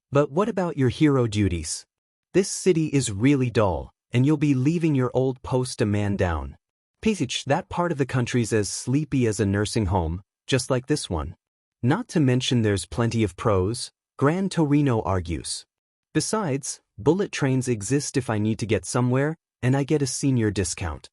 But what about your hero duties? This city is really dull, and you'll be leaving your old post a man down. Peach, that part of the country's as sleepy as a nursing home, just like this one. Not to mention there's plenty of pros, Gran Torino argues. Besides, bullet trains exist if I need to get somewhere, and I get a senior discount.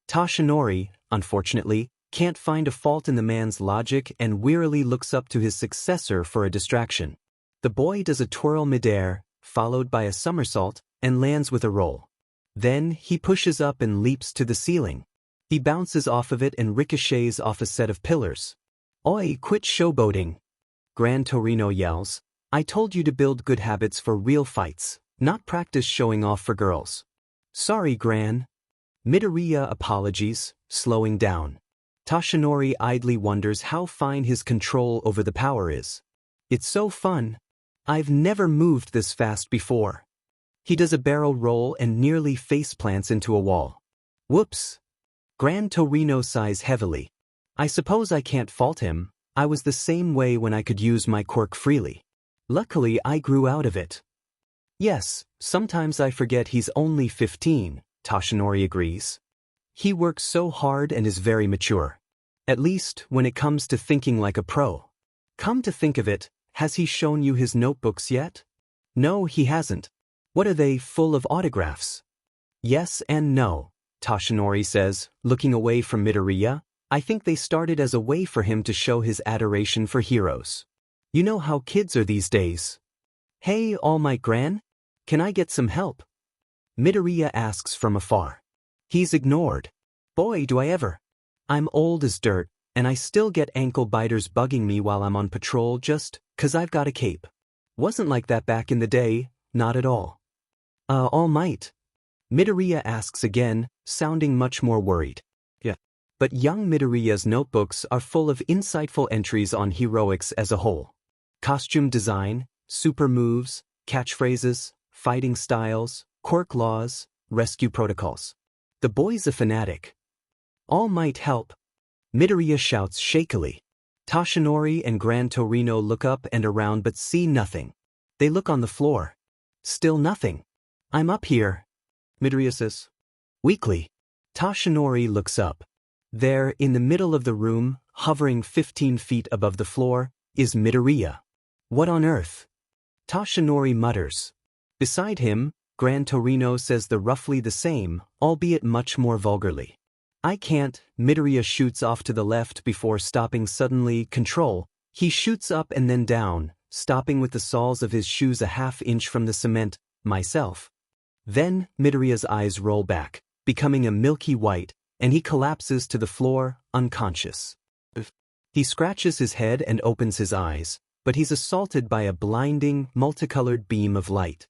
Toshinori, unfortunately, can't find a fault in the man's logic and wearily looks up to his successor for a distraction. The boy does a twirl midair, followed by a somersault, and lands with a roll. Then, he pushes up and leaps to the ceiling. He bounces off of it and ricochets off a set of pillars. Oi, quit showboating! Gran Torino yells. I told you to build good habits for real fights, not practice showing off for girls. Sorry, Gran. Midoriya apologies, slowing down. Toshinori idly wonders how fine his control over the power is. It's so fun. I've never moved this fast before. He does a barrel roll and nearly faceplants into a wall. Whoops. Gran Torino sighs heavily. I suppose I can't fault him. I was the same way when I could use my quirk freely. Luckily, I grew out of it. Yes, sometimes I forget he's only 15, Toshinori agrees. He works so hard and is very mature. At least, when it comes to thinking like a pro. Come to think of it, has he shown you his notebooks yet? No, he hasn't. What are they, full of autographs? Yes and no, Toshinori says, looking away from Midoriya. I think they started as a way for him to show his adoration for heroes. You know how kids are these days. Hey, All Might Gran? Can I get some help? Midoriya asks from afar. He's ignored. Boy, do I ever. I'm old as dirt, and I still get ankle biters bugging me while I'm on patrol just 'cause I've got a cape. Wasn't like that back in the day, not at all. All Might? Midoriya asks again, sounding much more worried. Yeah. But young Midoriya's notebooks are full of insightful entries on heroics as a whole. Costume design, super moves, catchphrases, fighting styles, quirk laws, rescue protocols. The boy's a fanatic. All Might help. Midoriya shouts shakily. Toshinori and Gran Torino look up and around but see nothing. They look on the floor. Still nothing. I'm up here. Midoriya says. Weakly. Toshinori looks up. There, in the middle of the room, hovering 15 feet above the floor, is Midoriya. What on earth? Toshinori mutters. Beside him, Gran Torino says roughly the same, albeit much more vulgarly. I can't. Midoriya shoots off to the left before stopping suddenly. Control. He shoots up and then down, stopping with the soles of his shoes a half-inch from the cement. Myself. Then, Midoriya's eyes roll back, becoming a milky white, and he collapses to the floor, unconscious. He scratches his head and opens his eyes, but he's assaulted by a blinding, multicolored beam of light.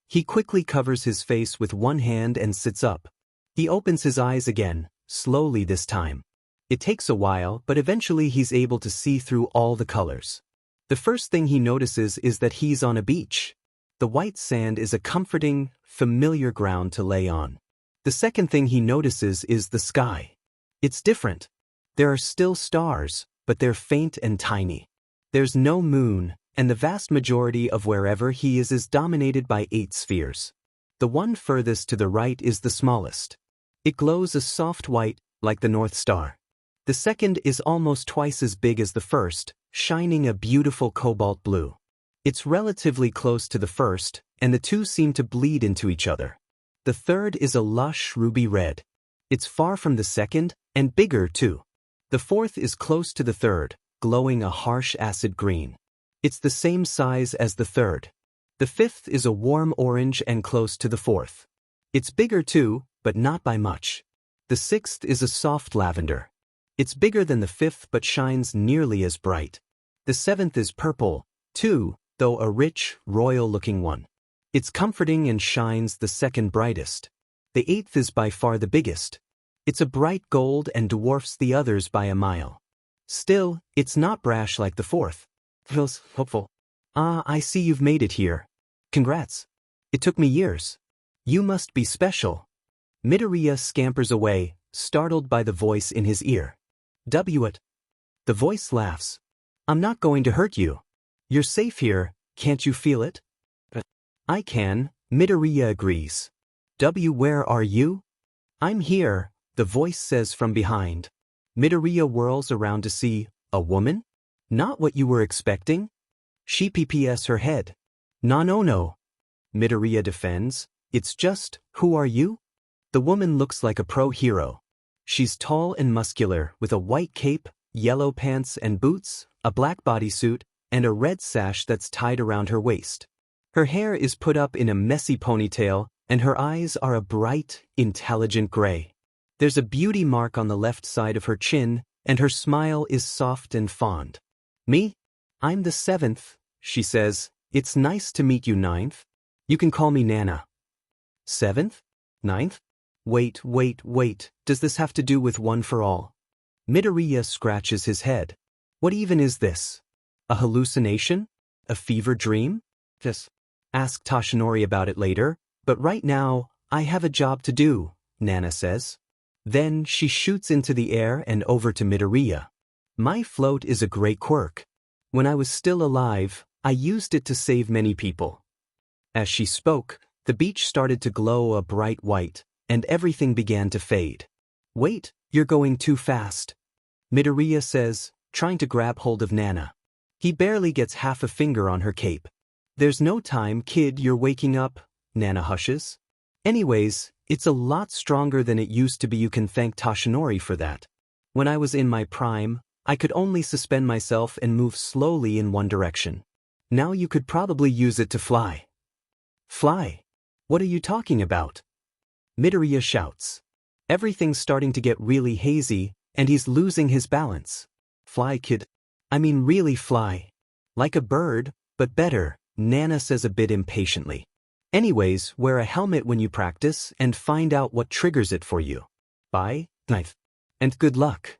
He quickly covers his face with one hand and sits up. He opens his eyes again, slowly this time. It takes a while, but eventually he's able to see through all the colors. The first thing he notices is that he's on a beach. The white sand is a comforting, familiar ground to lay on. The second thing he notices is the sky. It's different. There are still stars, but they're faint and tiny. There's no moon, and the vast majority of wherever he is dominated by 8 spheres. The one furthest to the right is the smallest. It glows a soft white, like the North Star. The second is almost twice as big as the first, shining a beautiful cobalt blue. It's relatively close to the first, and the two seem to bleed into each other. The third is a lush ruby red. It's far from the second, and bigger too. The fourth is close to the third, glowing a harsh acid green. It's the same size as the third. The fifth is a warm orange and close to the fourth. It's bigger too, but not by much. The sixth is a soft lavender. It's bigger than the fifth but shines nearly as bright. The seventh is purple, too, though a rich, royal-looking one. It's comforting and shines the second brightest. The eighth is by far the biggest. It's a bright gold and dwarfs the others by a mile. Still, it's not brash like the fourth. Feels hopeful. I see you've made it here. Congrats. It took me years. You must be special. Midoriya scampers away, startled by the voice in his ear. What? The voice laughs. I'm not going to hurt you. You're safe here, can't you feel it? I can, Midoriya agrees. Where are you? I'm here, the voice says from behind. Midoriya whirls around to see, a woman? Not what you were expecting? She pps her head. No. Midoriya defends, it's just, who are you? The woman looks like a pro hero. She's tall and muscular, with a white cape, yellow pants and boots, a black bodysuit, and a red sash that's tied around her waist. Her hair is put up in a messy ponytail, and her eyes are a bright, intelligent gray. There's a beauty mark on the left side of her chin, and her smile is soft and fond. Me? I'm the 7th, she says. It's nice to meet you, 9th. You can call me Nana. 7th? 9th? Wait, does this have to do with One for All? Midoriya scratches his head. What even is this? A hallucination? A fever dream? Ask Toshinori about it later, but right now, I have a job to do, Nana says. Then she shoots into the air and over to Midoriya. My float is a great quirk. When I was still alive, I used it to save many people. As she spoke, the beach started to glow a bright white, and everything began to fade. Wait, you're going too fast, Midoriya says, trying to grab hold of Nana. He barely gets half a finger on her cape. There's no time, kid, you're waking up, Nana hushes. Anyways, it's a lot stronger than it used to be. You can thank Toshinori for that. When I was in my prime, I could only suspend myself and move slowly in one direction. Now you could probably use it to fly. Fly? What are you talking about? Midoriya shouts. Everything's starting to get really hazy, and he's losing his balance. Fly, kid. I mean really fly. Like a bird, but better, Nana says a bit impatiently. Anyways, wear a helmet when you practice and find out what triggers it for you. Bye, knife. And good luck.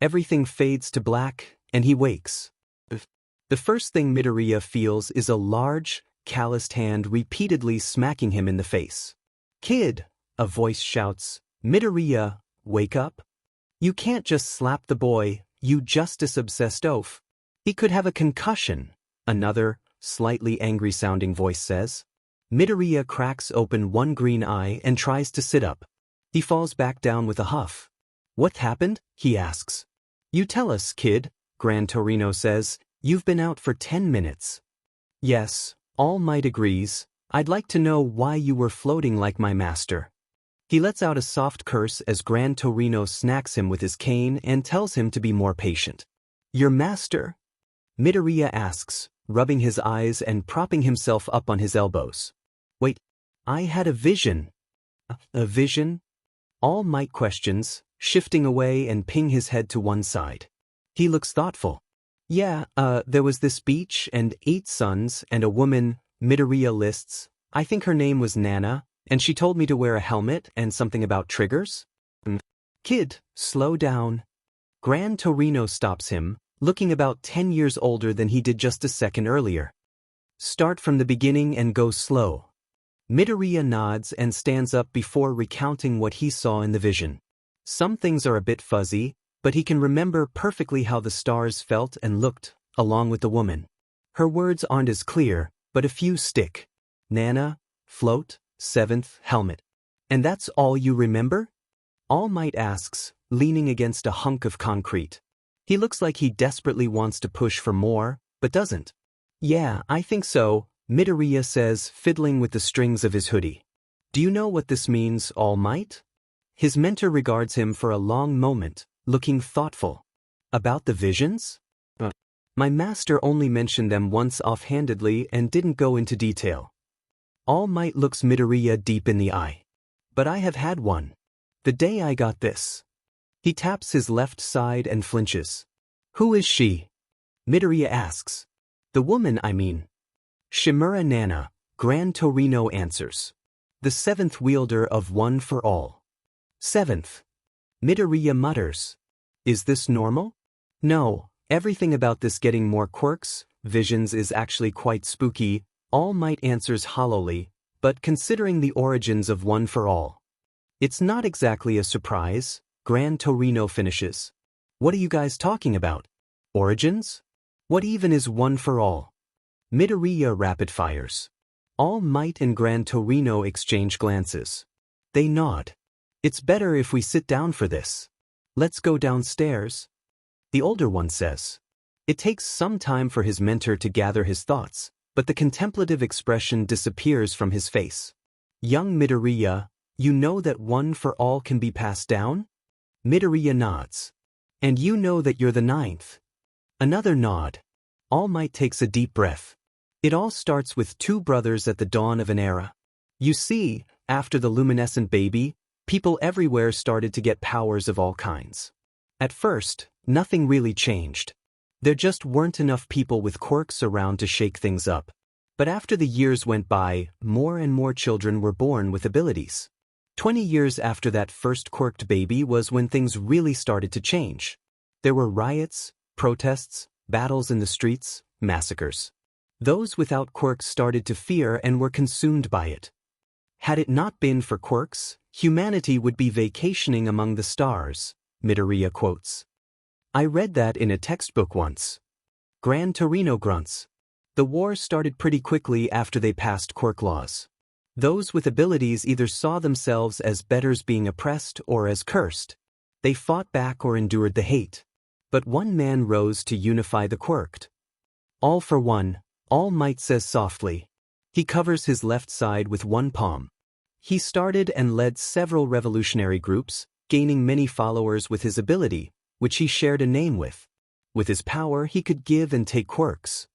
Everything fades to black, and he wakes. The first thing Midoriya feels is a large, calloused hand repeatedly smacking him in the face. Kid, a voice shouts, Midoriya, wake up. You can't just slap the boy, you justice-obsessed oaf. He could have a concussion, another, slightly angry-sounding voice says. Midoriya cracks open one green eye and tries to sit up. He falls back down with a huff. What happened? He asks. You tell us, kid, Gran Torino says. You've been out for 10 minutes. Yes, All Might agrees. I'd like to know why you were floating like my master. He lets out a soft curse as Gran Torino snacks him with his cane and tells him to be more patient. Your master? Midoriya asks, rubbing his eyes and propping himself up on his elbows. Wait, I had a vision. A vision? All Might questions, shifting away and ping his head to one side. He looks thoughtful. Yeah, there was this beach and 8 sons and a woman, Midoriya lists. I think her name was Nana, and she told me to wear a helmet and something about triggers. Kid, slow down. Gran Torino stops him, looking about 10 years older than he did just a second earlier. Start from the beginning and go slow. Midoriya nods and stands up before recounting what he saw in the vision. Some things are a bit fuzzy, but he can remember perfectly how the stars felt and looked, along with the woman. Her words aren't as clear, but a few stick. Nana, float, 7th, helmet. And that's all you remember? All Might asks, leaning against a hunk of concrete. He looks like he desperately wants to push for more, but doesn't. Yeah, I think so, Midoriya says, fiddling with the strings of his hoodie. Do you know what this means, All Might? His mentor regards him for a long moment, looking thoughtful. About the visions? My master only mentioned them once offhandedly and didn't go into detail. All Might looks Midoriya deep in the eye. But I have had one. The day I got this. He taps his left side and flinches. Who is she? Midoriya asks. The woman, I mean. Shimura Nana, Gran Torino answers. The 7th wielder of One for All. 7th. Midoriya mutters. Is this normal? No, everything about this getting more quirks, visions is actually quite spooky, All Might answers hollowly, but considering the origins of One for All. It's not exactly a surprise, Gran Torino finishes. What are you guys talking about? Origins? What even is one for all? Midoriya rapid fires. All Might and Gran Torino exchange glances. They nod. It's better if we sit down for this. Let's go downstairs. The older one says. It takes some time for his mentor to gather his thoughts, but the contemplative expression disappears from his face. Young Midoriya, you know that one for all can be passed down? Midoriya nods. And you know that you're the ninth. Another nod. All Might takes a deep breath. It all starts with two brothers at the dawn of an era. You see, after the luminescent baby, people everywhere started to get powers of all kinds. At first, nothing really changed. There just weren't enough people with quirks around to shake things up. But after the years went by, more and more children were born with abilities. 20 years after that first quirked baby was when things really started to change. There were riots, protests, battles in the streets, massacres. Those without quirks started to fear and were consumed by it. Had it not been for quirks, humanity would be vacationing among the stars, Midoriya quotes. I read that in a textbook once. Gran Torino grunts. The war started pretty quickly after they passed quirk laws. Those with abilities either saw themselves as betters being oppressed or as cursed. They fought back or endured the hate. But one man rose to unify the quirked. All for one, All Might says softly. He covers his left side with one palm. He started and led several revolutionary groups, gaining many followers with his ability, which he shared a name with. With his power he could give and take quirks.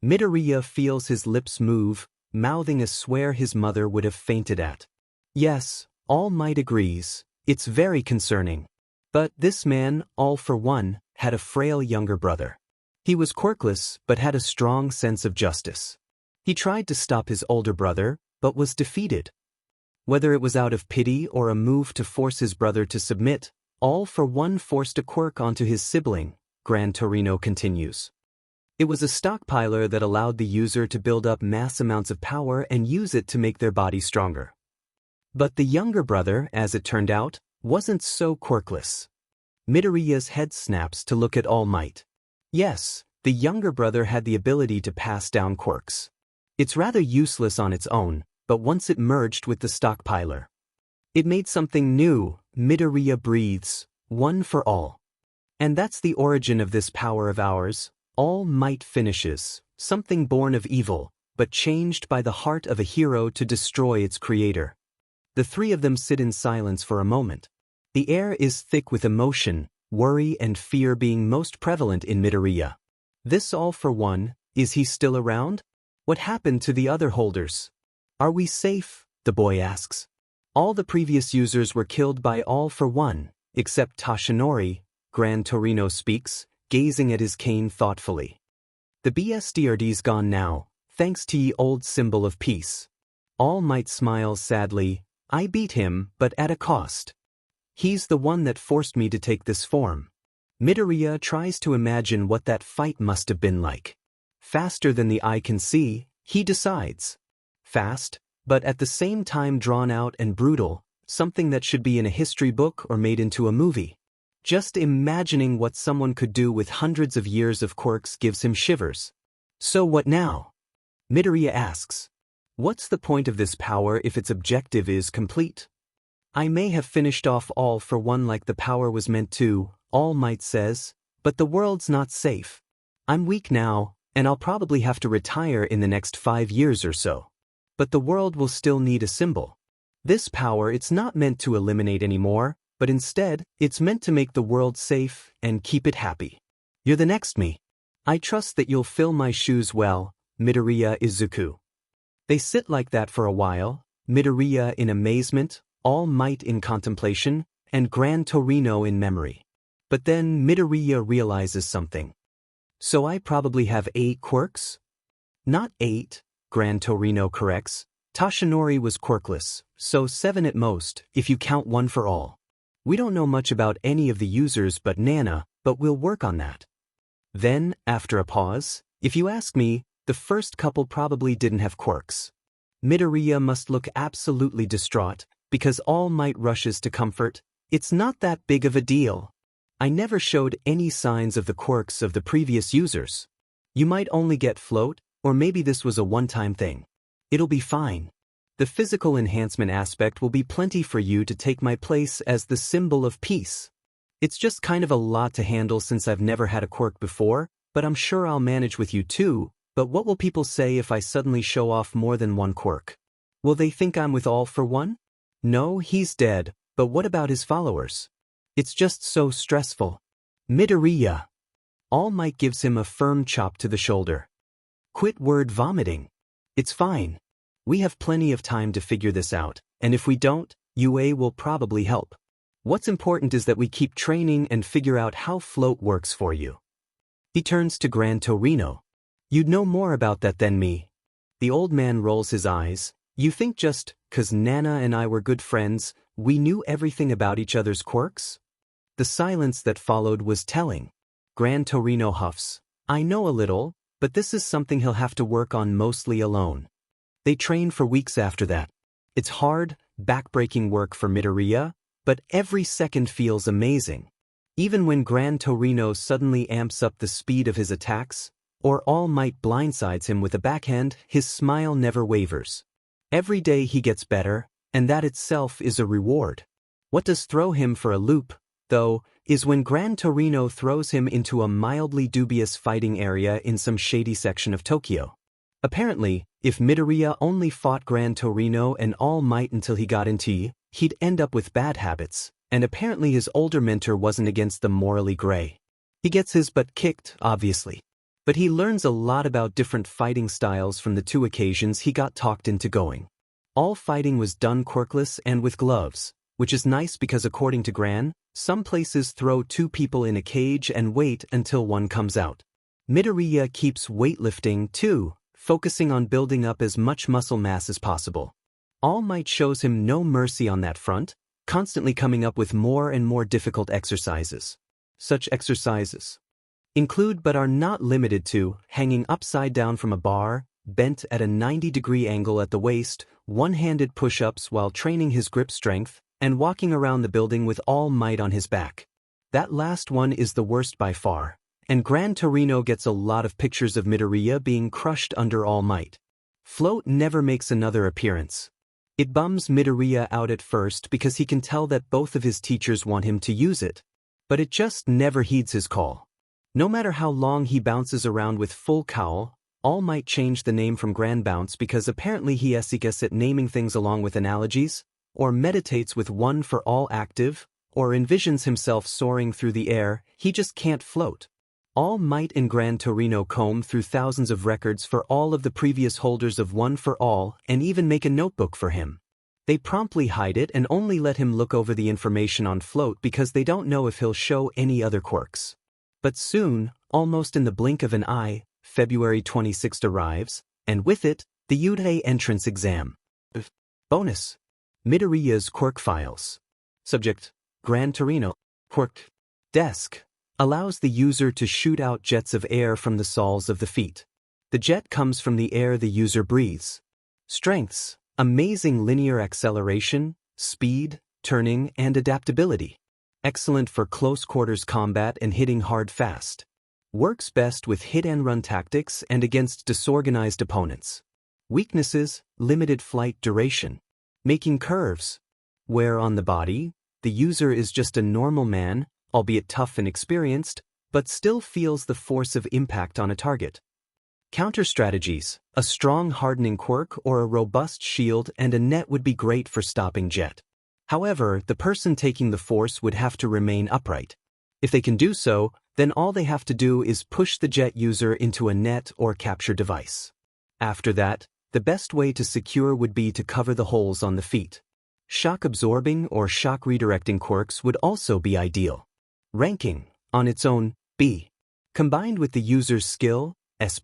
Midoriya feels his lips move, mouthing a swear his mother would have fainted at. Yes, All Might agrees, it's very concerning. But this man, All for One, had a frail younger brother. He was quirkless but had a strong sense of justice. He tried to stop his older brother, but was defeated. Whether it was out of pity or a move to force his brother to submit, All for One forced a quirk onto his sibling, Gran Torino continues. It was a stockpiler that allowed the user to build up mass amounts of power and use it to make their body stronger. But the younger brother, as it turned out, wasn't so quirkless. Midoriya's head snaps to look at All Might. Yes, the younger brother had the ability to pass down quirks. It's rather useless on its own, but once it merged with the stockpiler, it made something new. Midoriya breathes, one for all. And that's the origin of this power of ours. All Might finishes, something born of evil, but changed by the heart of a hero to destroy its creator. The three of them sit in silence for a moment. The air is thick with emotion, worry and fear being most prevalent in Midoriya. This All for One, is he still around? What happened to the other holders? Are we safe? The boy asks. All the previous users were killed by All for One, except Toshinori, Gran Torino speaks, gazing at his cane thoughtfully. The BSDRD's gone now, thanks to ye old symbol of peace. All Might smiles sadly. I beat him, but at a cost. He's the one that forced me to take this form. Midoriya tries to imagine what that fight must have been like. Faster than the eye can see, he decides. Fast, but at the same time drawn out and brutal, something that should be in a history book or made into a movie. Just imagining what someone could do with hundreds of years of quirks gives him shivers. So what now? Midoriya asks. What's the point of this power if its objective is complete? I may have finished off All for One like the power was meant to, All Might says, but the world's not safe. I'm weak now, and I'll probably have to retire in the next 5 years or so. But the world will still need a symbol. This power, it's not meant to eliminate anymore, but instead, it's meant to make the world safe and keep it happy. You're the next me. I trust that you'll fill my shoes well, Midoriya Izuku. They sit like that for a while, Midoriya in amazement, All Might in contemplation, and Gran Torino in memory. But then Midoriya realizes something. So I probably have 8 quirks? Not 8, Gran Torino corrects. Toshinori was quirkless, so 7 at most, if you count one for all. We don't know much about any of the users but Nana, but we'll work on that. Then, after a pause, if you ask me, the first couple probably didn't have quirks. Midoriya must look absolutely distraught, because All Might rushes to comfort. It's not that big of a deal. I never showed any signs of the quirks of the previous users. You might only get float, or maybe this was a one-time thing. It'll be fine. The physical enhancement aspect will be plenty for you to take my place as the symbol of peace. It's just kind of a lot to handle since I've never had a quirk before, but I'm sure I'll manage with you too. But what will people say if I suddenly show off more than one quirk? Will they think I'm with All for One? No, he's dead, but what about his followers? It's just so stressful. Midoriya. All Might gives him a firm chop to the shoulder. Quit word vomiting. It's fine. We have plenty of time to figure this out, and if we don't, UA will probably help. What's important is that we keep training and figure out how float works for you. He turns to Gran Torino. You'd know more about that than me. The old man rolls his eyes. You think just 'cause Nana and I were good friends, we knew everything about each other's quirks? The silence that followed was telling. Gran Torino huffs. I know a little, but this is something he'll have to work on mostly alone. They train for weeks after that. It's hard, back-breaking work for Midoriya, but every second feels amazing. Even when Gran Torino suddenly amps up the speed of his attacks, or All Might blindsides him with a backhand, his smile never wavers. Every day he gets better, and that itself is a reward. What does throw him for a loop, though, is when Gran Torino throws him into a mildly dubious fighting area in some shady section of Tokyo. Apparently, if Midoriya only fought Gran Torino and All Might until he got into he'd end up with bad habits, and apparently his older mentor wasn't against the morally gray. He gets his butt kicked, obviously. But he learns a lot about different fighting styles from the two occasions he got talked into going. All fighting was done quirkless and with gloves, which is nice because according to Gran, some places throw two people in a cage and wait until one comes out. Midoriya keeps weightlifting too, focusing on building up as much muscle mass as possible. All Might shows him no mercy on that front, constantly coming up with more and more difficult exercises. Such exercises include but are not limited to hanging upside down from a bar, bent at a 90-degree angle at the waist, one-handed push-ups while training his grip strength, and walking around the building with All Might on his back. That last one is the worst by far, and Gran Torino gets a lot of pictures of Midoriya being crushed under All Might. Float never makes another appearance. It bums Midoriya out at first because he can tell that both of his teachers want him to use it, but it just never heeds his call. No matter how long he bounces around with full cowl, All Might change the name from Gran Bounce because apparently he is at naming things along with analogies, or meditates with one for all active, or envisions himself soaring through the air. He just can't float. All Might and Gran Torino comb through thousands of records for all of the previous holders of One for All and even make a notebook for him. They promptly hide it and only let him look over the information on float because they don't know if he'll show any other quirks. But soon, almost in the blink of an eye, February 26th arrives, and with it, the UDA entrance exam. Bonus: Midoriya's quirk files. Subject: Gran Torino. Quirk. Desk. Allows the user to shoot out jets of air from the soles of the feet. The jet comes from the air the user breathes. Strengths: amazing linear acceleration, speed, turning, and adaptability. Excellent for close quarters combat and hitting hard fast. Works best with hit and run tactics and against disorganized opponents. Weaknesses: limited flight duration. Making curves. Where on the body, the user is just a normal man, albeit tough and experienced, but still feels the force of impact on a target. Counter strategies: a strong hardening quirk or a robust shield and a net would be great for stopping jet. However, the person taking the force would have to remain upright. If they can do so, then all they have to do is push the jet user into a net or capture device. After that, the best way to secure would be to cover the holes on the feet. Shock-absorbing or shock-redirecting quirks would also be ideal. Ranking, on its own, B. Combined with the user's skill, S+.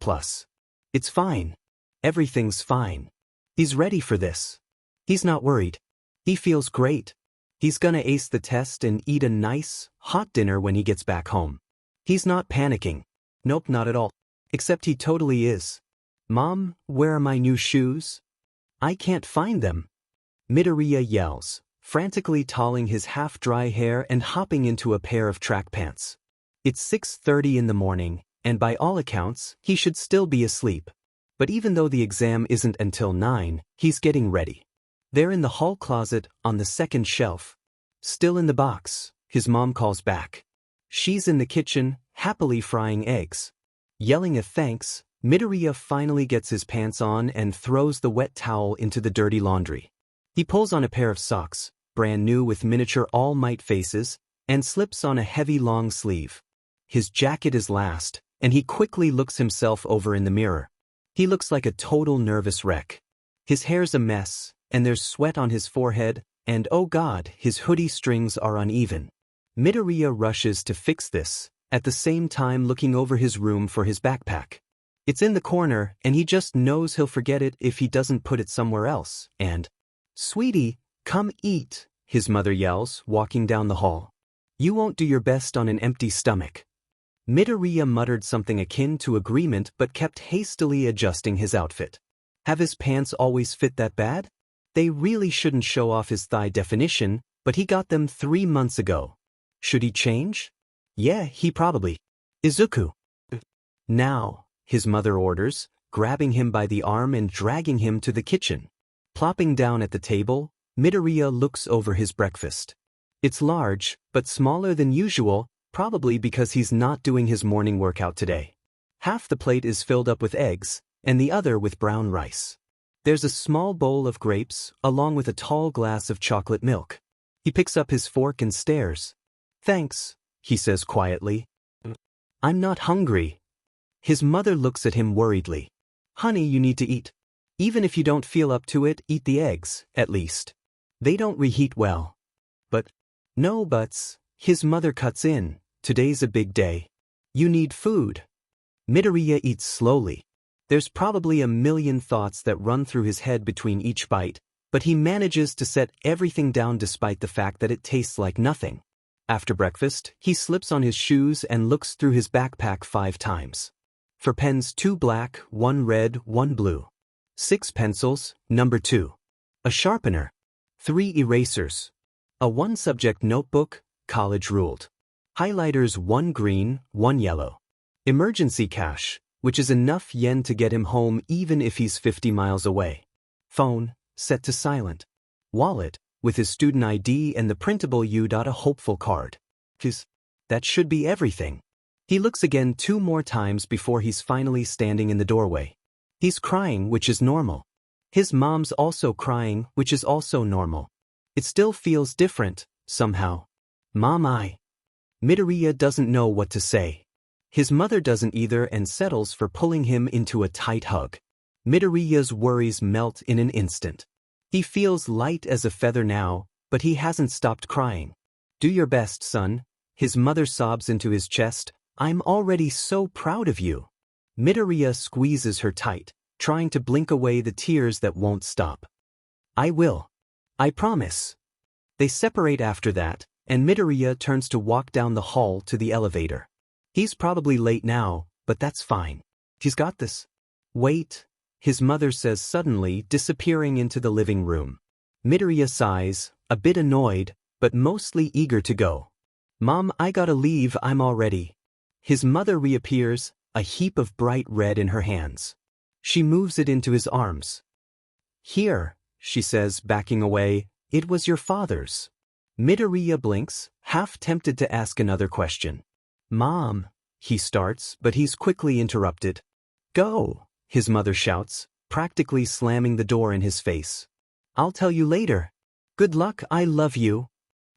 It's fine. Everything's fine. He's ready for this. He's not worried. He feels great. He's gonna ace the test and eat a nice, hot dinner when he gets back home. He's not panicking. Nope, not at all. Except he totally is. Mom, where are my new shoes? I can't find them. Midoriya yells, frantically tolling his half-dry hair and hopping into a pair of track pants. It's 6:30 in the morning, and by all accounts, he should still be asleep. But even though the exam isn't until 9, he's getting ready. There in the hall closet, on the second shelf. Still in the box, his mom calls back. She's in the kitchen, happily frying eggs. Yelling a thanks, Midoriya finally gets his pants on and throws the wet towel into the dirty laundry. He pulls on a pair of socks, brand new with miniature All Might faces, and slips on a heavy long sleeve. His jacket is last, and he quickly looks himself over in the mirror. He looks like a total nervous wreck. His hair's a mess, and there's sweat on his forehead, and oh god, his hoodie strings are uneven. Midoriya rushes to fix this, at the same time looking over his room for his backpack. It's in the corner, and he just knows he'll forget it if he doesn't put it somewhere else, and, "Sweetie, come eat," his mother yells, walking down the hall. "You won't do your best on an empty stomach." Midoriya muttered something akin to agreement but kept hastily adjusting his outfit. Have his pants always fit that bad? They really shouldn't show off his thigh definition, but he got them 3 months ago. Should he change? Yeah, he probably. Izuku. Now, his mother orders, grabbing him by the arm and dragging him to the kitchen. Plopping down at the table, Midoriya looks over his breakfast. It's large, but smaller than usual, probably because he's not doing his morning workout today. Half the plate is filled up with eggs, and the other with brown rice. There's a small bowl of grapes, along with a tall glass of chocolate milk. He picks up his fork and stares. "Thanks," he says quietly. "I'm not hungry." His mother looks at him worriedly. "Honey, you need to eat. Even if you don't feel up to it, eat the eggs, at least. They don't reheat well." "But, no buts," his mother cuts in. "Today's a big day. You need food." Midoriya eats slowly. There's probably a million thoughts that run through his head between each bite, but he manages to set everything down despite the fact that it tastes like nothing. After breakfast, he slips on his shoes and looks through his backpack 5 times. For pens, 2 black, 1 red, 1 blue. 6 pencils, number 2. A sharpener. 3 erasers. A 1-subject notebook, college ruled. Highlighters, 1 green, 1 yellow. Emergency cash, which is enough yen to get him home even if he's 50 miles away. Phone, set to silent. Wallet, with his student ID and the printable a hopeful card. That should be everything. He looks again 2 more times before he's finally standing in the doorway. He's crying, which is normal. His mom's also crying, which is also normal. It still feels different, somehow. Mom, Midoriya doesn't know what to say. His mother doesn't either and settles for pulling him into a tight hug. Midoriya's worries melt in an instant. He feels light as a feather now, but he hasn't stopped crying. "Do your best, son," his mother sobs into his chest. "I'm already so proud of you." Midoriya squeezes her tight, trying to blink away the tears that won't stop. "I will. I promise." They separate after that, and Midoriya turns to walk down the hall to the elevator. He's probably late now, but that's fine. He's got this. "Wait," his mother says suddenly, disappearing into the living room. Midoriya sighs, a bit annoyed, but mostly eager to go. "Mom, I gotta leave, I'm all ready." His mother reappears, a heap of bright red in her hands. She moves it into his arms. "Here," she says, backing away, "it was your father's." Midoriya blinks, half tempted to ask another question. "Mom," he starts, but he's quickly interrupted. "Go," his mother shouts, practically slamming the door in his face. "I'll tell you later. Good luck, I love you."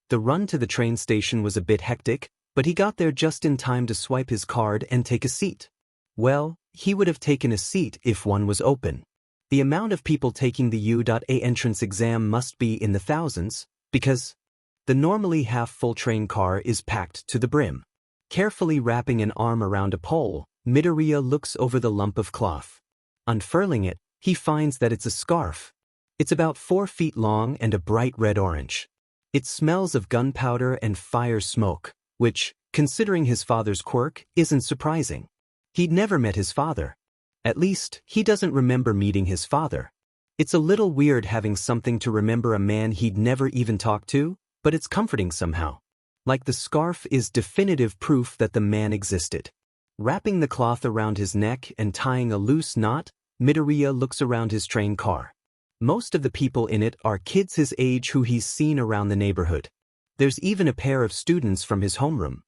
The run to the train station was a bit hectic, but he got there just in time to swipe his card and take a seat. Well, he would have taken a seat if one was open. The amount of people taking the U.A entrance exam must be in the thousands, because the normally half-full train car is packed to the brim. Carefully wrapping an arm around a pole, Midoriya looks over the lump of cloth. Unfurling it, he finds that it's a scarf. It's about 4 feet long and a bright red-orange. It smells of gunpowder and fire smoke, which, considering his father's quirk, isn't surprising. He'd never met his father. At least, he doesn't remember meeting his father. It's a little weird having something to remember a man he'd never even talked to, but it's comforting somehow. Like the scarf is definitive proof that the man existed. Wrapping the cloth around his neck and tying a loose knot, Midoriya looks around his train car. Most of the people in it are kids his age who he's seen around the neighborhood. There's even a pair of students from his homeroom.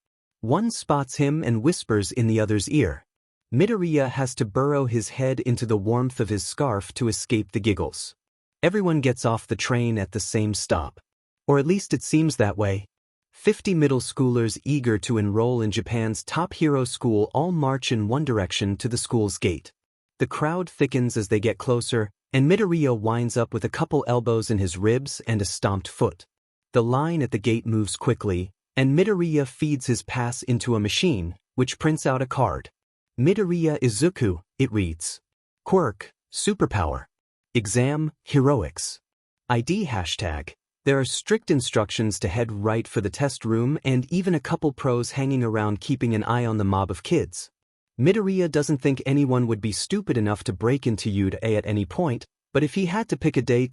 One spots him and whispers in the other's ear. Midoriya has to burrow his head into the warmth of his scarf to escape the giggles. Everyone gets off the train at the same stop. Or at least it seems that way. 50 middle schoolers eager to enroll in Japan's top hero school all march in one direction to the school's gate. The crowd thickens as they get closer, and Midoriya winds up with a couple elbows in his ribs and a stomped foot. The line at the gate moves quickly, and Midoriya feeds his pass into a machine, which prints out a card. Midoriya Izuku, it reads. Quirk, superpower. Exam, heroics. ID hashtag. There are strict instructions to head right for the test room and even a couple pros hanging around keeping an eye on the mob of kids. Midoriya doesn't think anyone would be stupid enough to break into UA at any point, but if he had to pick a day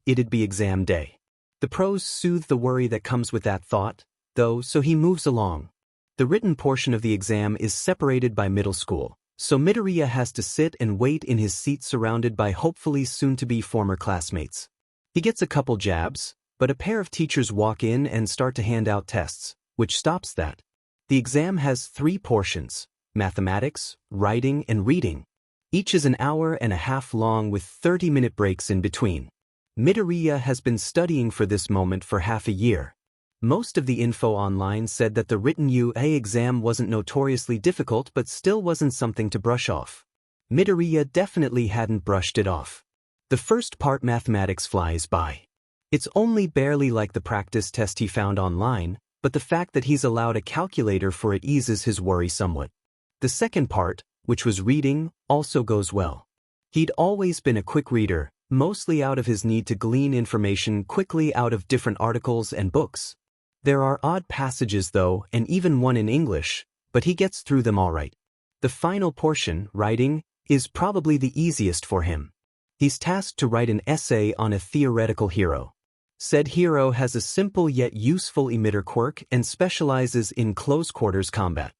it'd be exam day. The pros soothe the worry that comes with that thought, though, so he moves along. The written portion of the exam is separated by middle school, so Midoriya has to sit and wait in his seat surrounded by hopefully soon-to-be former classmates. He gets a couple jabs, but a pair of teachers walk in and start to hand out tests, which stops that. The exam has 3 portions: mathematics, writing, and reading. Each is an hour and a half long with 30-minute breaks in between. Midoriya has been studying for this moment for half a year. Most of the info online said that the written UA exam wasn't notoriously difficult but still wasn't something to brush off. Midoriya definitely hadn't brushed it off. The first part, mathematics, flies by. It's only barely like the practice test he found online, but the fact that he's allowed a calculator for it eases his worry somewhat. The second part, which was reading, also goes well. He'd always been a quick reader, mostly out of his need to glean information quickly out of different articles and books. There are odd passages though, and even one in English, but he gets through them all right. The final portion, writing, is probably the easiest for him. He's tasked to write an essay on a theoretical hero. Said hero has a simple yet useful emitter quirk and specializes in close-quarters combat.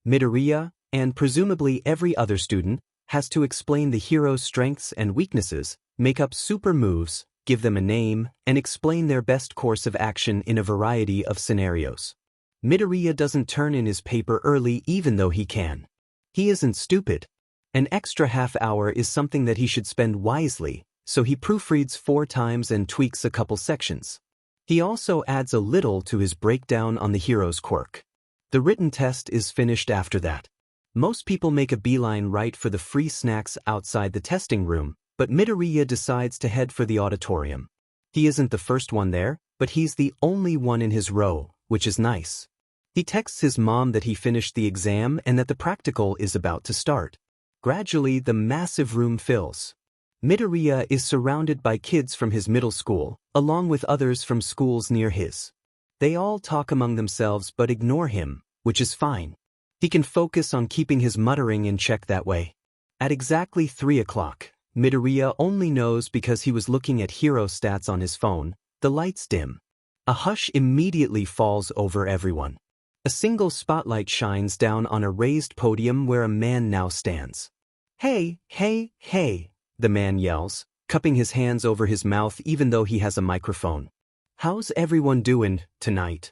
Midoriya, and presumably every other student, has to explain the hero's strengths and weaknesses, make up super moves, give them a name, and explain their best course of action in a variety of scenarios. Midoriya doesn't turn in his paper early even though he can. He isn't stupid. An extra half hour is something that he should spend wisely, so he proofreads 4 times and tweaks a couple sections. He also adds a little to his breakdown on the hero's quirk. The written test is finished after that. Most people make a beeline right for the free snacks outside the testing room, but Midoriya decides to head for the auditorium. He isn't the first one there, but he's the only one in his row, which is nice. He texts his mom that he finished the exam and that the practical is about to start. Gradually, the massive room fills. Midoriya is surrounded by kids from his middle school, along with others from schools near his. They all talk among themselves but ignore him, which is fine. He can focus on keeping his muttering in check that way. At exactly 3 o'clock, Midoriya only knows because he was looking at hero stats on his phone, the lights dim. A hush immediately falls over everyone. A single spotlight shines down on a raised podium where a man now stands. "Hey, hey, hey," the man yells, cupping his hands over his mouth even though he has a microphone. "How's everyone doing tonight?"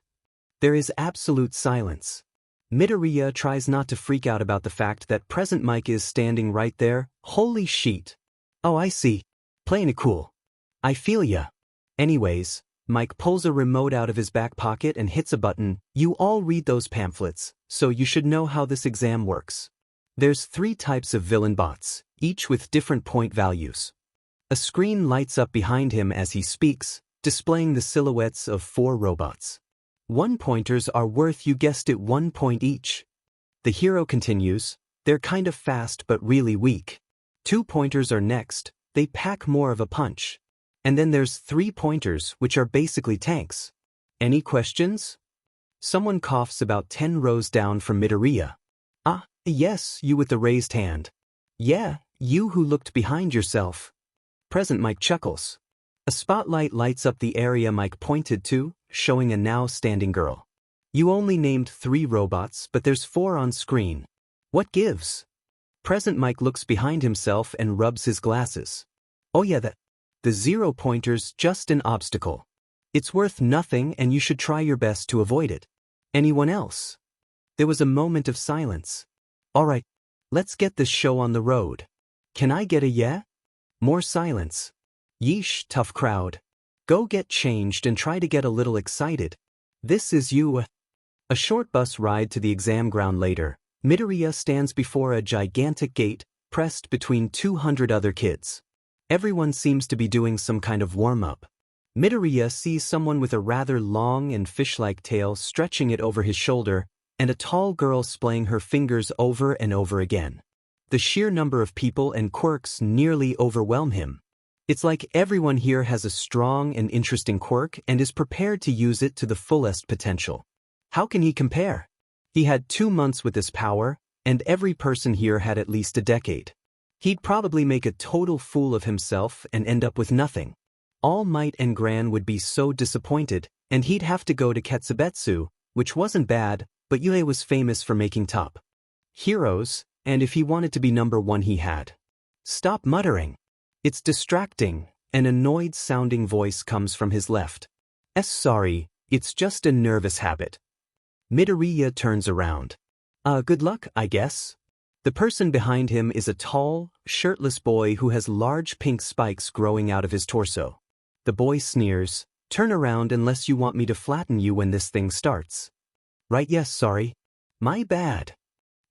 There is absolute silence. Midoriya tries not to freak out about the fact that present Mike is standing right there. Holy shit. "Oh, I see. Playing it cool. I feel ya." Anyways, Mike pulls a remote out of his back pocket and hits a button. "You all read those pamphlets, so you should know how this exam works. There's 3 types of villain bots, each with different point values." A screen lights up behind him as he speaks, displaying the silhouettes of 4 robots. 1-pointers are worth, you guessed it, 1 point each. The hero continues, "They're kind of fast but really weak. 2-pointers are next, they pack more of a punch. And then there's 3-pointers, which are basically tanks. Any questions?" Someone coughs about 10 rows down from Midoriya. "Ah, yes, you with the raised hand. Yeah, you who looked behind yourself." Present Mike chuckles. A spotlight lights up the area Mike pointed to, showing a now standing girl. You only named 3 robots, but there's 4 on screen. What gives? Present Mike looks behind himself and rubs his glasses. Oh yeah, the 0 pointer's just an obstacle. It's worth nothing and you should try your best to avoid it. Anyone else? There was a moment of silence. Alright, let's get this show on the road. Can I get a yeah? More silence. Yeesh, tough crowd. Go get changed and try to get a little excited. This is you. A short bus ride to the exam ground later, Midoriya stands before a gigantic gate, pressed between 200 other kids. Everyone seems to be doing some kind of warm-up. Midoriya sees someone with a rather long and fish-like tail stretching it over his shoulder, and a tall girl splaying her fingers over and over again. The sheer number of people and quirks nearly overwhelm him. It's like everyone here has a strong and interesting quirk and is prepared to use it to the fullest potential. How can he compare? He had 2 months with this power, and every person here had at least a decade. He'd probably make a total fool of himself and end up with nothing. All Might and Gran would be so disappointed, and he'd have to go to Ketsubetsu, which wasn't bad, but Yue was famous for making top heroes, and if he wanted to be number 1 he had. Stop muttering. It's distracting. An annoyed-sounding voice comes from his left. Sorry, it's just a nervous habit. Midoriya turns around. Good luck, I guess. The person behind him is a tall, shirtless boy who has large pink spikes growing out of his torso. The boy sneers, turn around unless you want me to flatten you when this thing starts. Right, yes, sorry. My bad.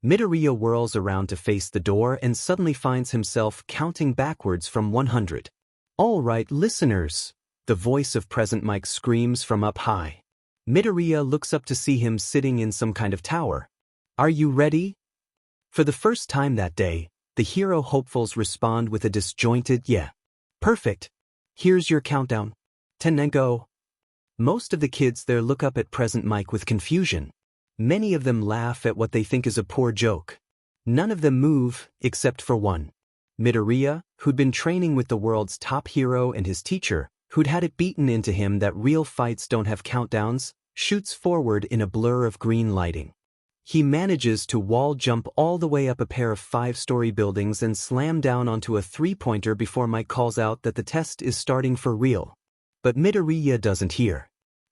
Midoriya whirls around to face the door and suddenly finds himself counting backwards from 100. All right, listeners. The voice of Present Mike screams from up high. Midoriya looks up to see him sitting in some kind of tower. Are you ready? For the first time that day, the hero hopefuls respond with a disjointed yeah. Perfect. Here's your countdown. 10 and go. Most of the kids there look up at Present Mike with confusion. Many of them laugh at what they think is a poor joke. None of them move, except for one. Midoriya, who'd been training with the world's top hero and his teacher, who'd had it beaten into him that real fights don't have countdowns, shoots forward in a blur of green lighting. He manages to wall jump all the way up a pair of 5-story buildings and slam down onto a 3-pointer before Mike calls out that the test is starting for real. But Midoriya doesn't hear.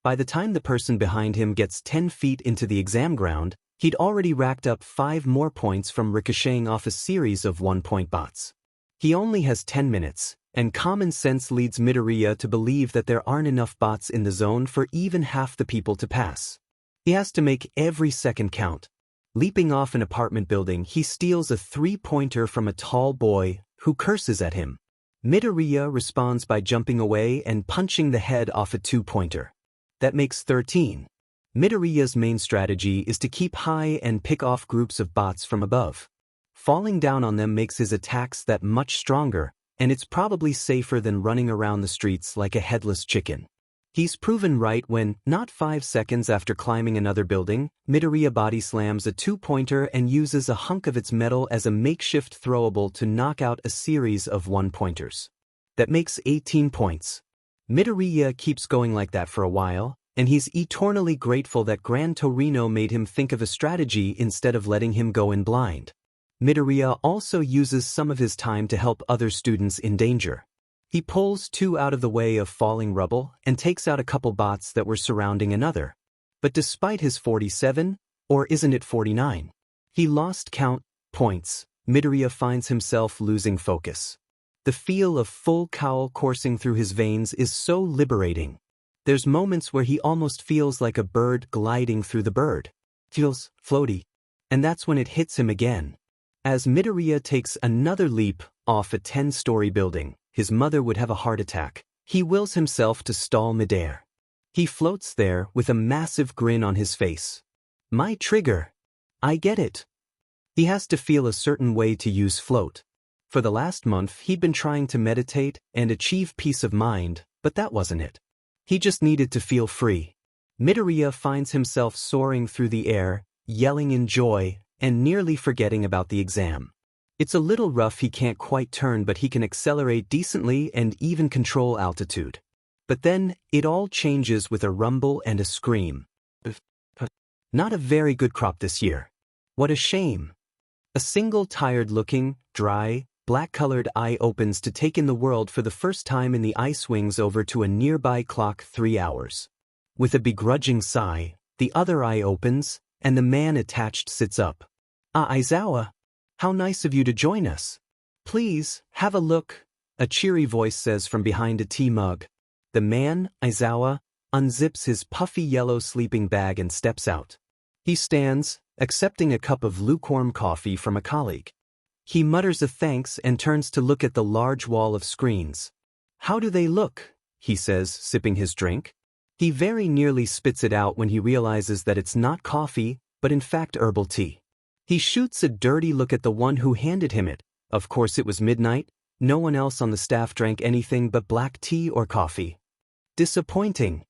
By the time the person behind him gets 10 feet into the exam ground, he'd already racked up 5 more points from ricocheting off a series of 1-point bots. He only has 10 minutes, and common sense leads Midoriya to believe that there aren't enough bots in the zone for even half the people to pass. He has to make every second count. Leaping off an apartment building, he steals a 3-pointer from a tall boy, who curses at him. Midoriya responds by jumping away and punching the head off a 2-pointer. That makes 13. Midoriya's main strategy is to keep high and pick off groups of bots from above. Falling down on them makes his attacks that much stronger, and it's probably safer than running around the streets like a headless chicken. He's proven right when, not 5 seconds after climbing another building, Midoriya body slams a 2-pointer and uses a hunk of its metal as a makeshift throwable to knock out a series of 1-pointers. That makes 18 points. Midoriya keeps going like that for a while, and he's eternally grateful that Gran Torino made him think of a strategy instead of letting him go in blind. Midoriya also uses some of his time to help other students in danger. He pulls 2 out of the way of falling rubble and takes out a couple bots that were surrounding another. But despite his 47, or isn't it 49? He lost count points. Midoriya finds himself losing focus. The feel of full cowl coursing through his veins is so liberating. There's moments where he almost feels like a bird gliding through the bird. Feels floaty. And that's when it hits him again. As Midoriya takes another leap off a 10-story building, his mother would have a heart attack. He wills himself to stall midair. He floats there with a massive grin on his face. My trigger. I get it. He has to feel a certain way to use float. For the last month he'd been trying to meditate and achieve peace of mind, but that wasn't it. He just needed to feel free. Midoriya finds himself soaring through the air, yelling in joy, and nearly forgetting about the exam. It's a little rough, he can't quite turn, but he can accelerate decently and even control altitude. But then, it all changes with a rumble and a scream. Not a very good crop this year. What a shame. A single tired-looking, dry, black-colored eye opens to take in the world for the first time, and the eye swings over to a nearby clock 3 hours. With a begrudging sigh, the other eye opens, and the man attached sits up. "Ah, Aizawa. How nice of you to join us. Please, have a look," a cheery voice says from behind a tea mug. The man, Aizawa, unzips his puffy yellow sleeping bag and steps out. He stands, accepting a cup of lukewarm coffee from a colleague. He mutters a thanks and turns to look at the large wall of screens. "How do they look?" he says, sipping his drink. He very nearly spits it out when he realizes that it's not coffee, but in fact herbal tea. He shoots a dirty look at the one who handed him it. Of course it was midnight. No one else on the staff drank anything but black tea or coffee. Disappointing.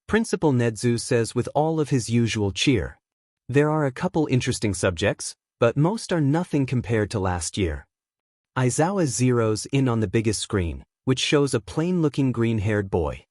Principal Nedzu says with all of his usual cheer. There are a couple interesting subjects, but most are nothing compared to last year. Aizawa zeroes in on the biggest screen, which shows a plain-looking green-haired boy.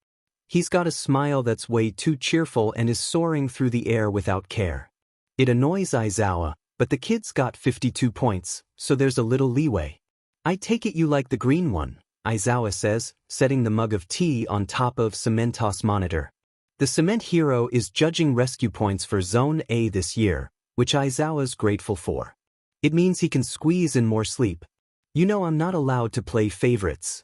He's got a smile that's way too cheerful and is soaring through the air without care. It annoys Aizawa, but the kid's got 52 points, so there's a little leeway. "I take it you like the green one," Aizawa says, setting the mug of tea on top of Cementos monitor. The cement hero is judging rescue points for Zone A this year, which Aizawa's grateful for. It means he can squeeze in more sleep. "You know I'm not allowed to play favorites,"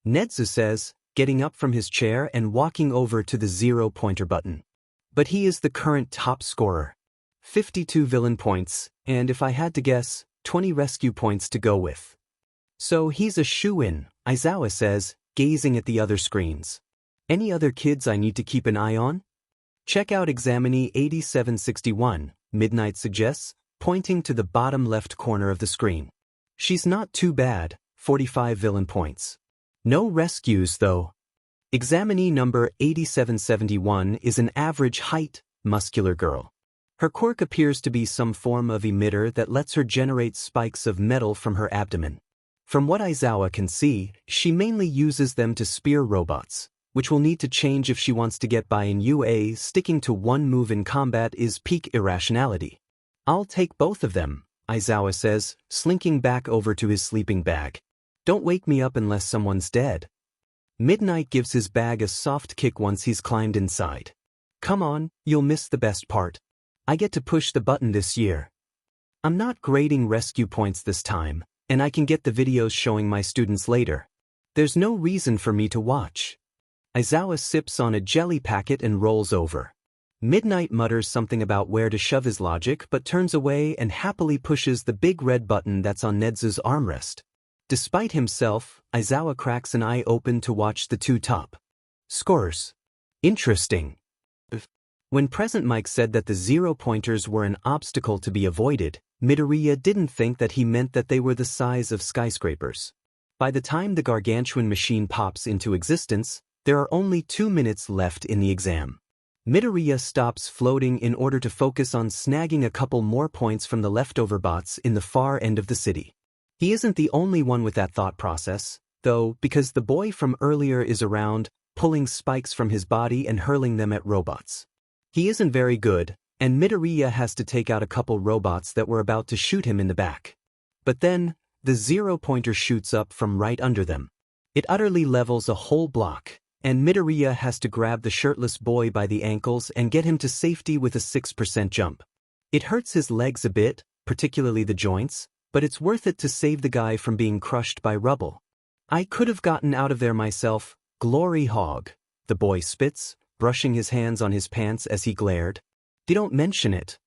Nedzu says, getting up from his chair and walking over to the zero-pointer button. But he is the current top scorer. 52 villain points, and if I had to guess, 20 rescue points to go with. So he's a shoo-in, Aizawa says, gazing at the other screens. "Any other kids I need to keep an eye on?" "Check out Examini 8761, Midnight suggests, pointing to the bottom left corner of the screen. "She's not too bad, 45 villain points. No rescues though." Examini number 8771 is an average height, muscular girl. Her quirk appears to be some form of emitter that lets her generate spikes of metal from her abdomen. From what Aizawa can see, she mainly uses them to spear robots, which will need to change if she wants to get by in UA. Sticking to one move in combat is peak irrationality. "I'll take both of them," Aizawa says, slinking back over to his sleeping bag. "Don't wake me up unless someone's dead." Midnight gives his bag a soft kick once he's climbed inside. "Come on, you'll miss the best part. I get to push the button this year. I'm not grading rescue points this time, and I can get the videos showing my students later. There's no reason for me to watch." Aizawa sips on a jelly packet and rolls over. Midnight mutters something about where to shove his logic but turns away and happily pushes the big red button that's on Nedzu's armrest. Despite himself, Aizawa cracks an eye open to watch the two top scorers. Interesting. When Present Mike said that the zero-pointers were an obstacle to be avoided, Midoriya didn't think that he meant that they were the size of skyscrapers. By the time the gargantuan machine pops into existence, there are only 2 minutes left in the exam. Midoriya stops floating in order to focus on snagging a couple more points from the leftover bots in the far end of the city. He isn't the only one with that thought process, though, because the boy from earlier is around, pulling spikes from his body and hurling them at robots. He isn't very good, and Midoriya has to take out a couple robots that were about to shoot him in the back. But then, the zero-pointer shoots up from right under them. It utterly levels a whole block, and Midoriya has to grab the shirtless boy by the ankles and get him to safety with a 6% jump. It hurts his legs a bit, particularly the joints, but it's worth it to save the guy from being crushed by rubble. "I could have gotten out of there myself, glory hog," the boy spits, brushing his hands on his pants as he glared. "Don't mention it."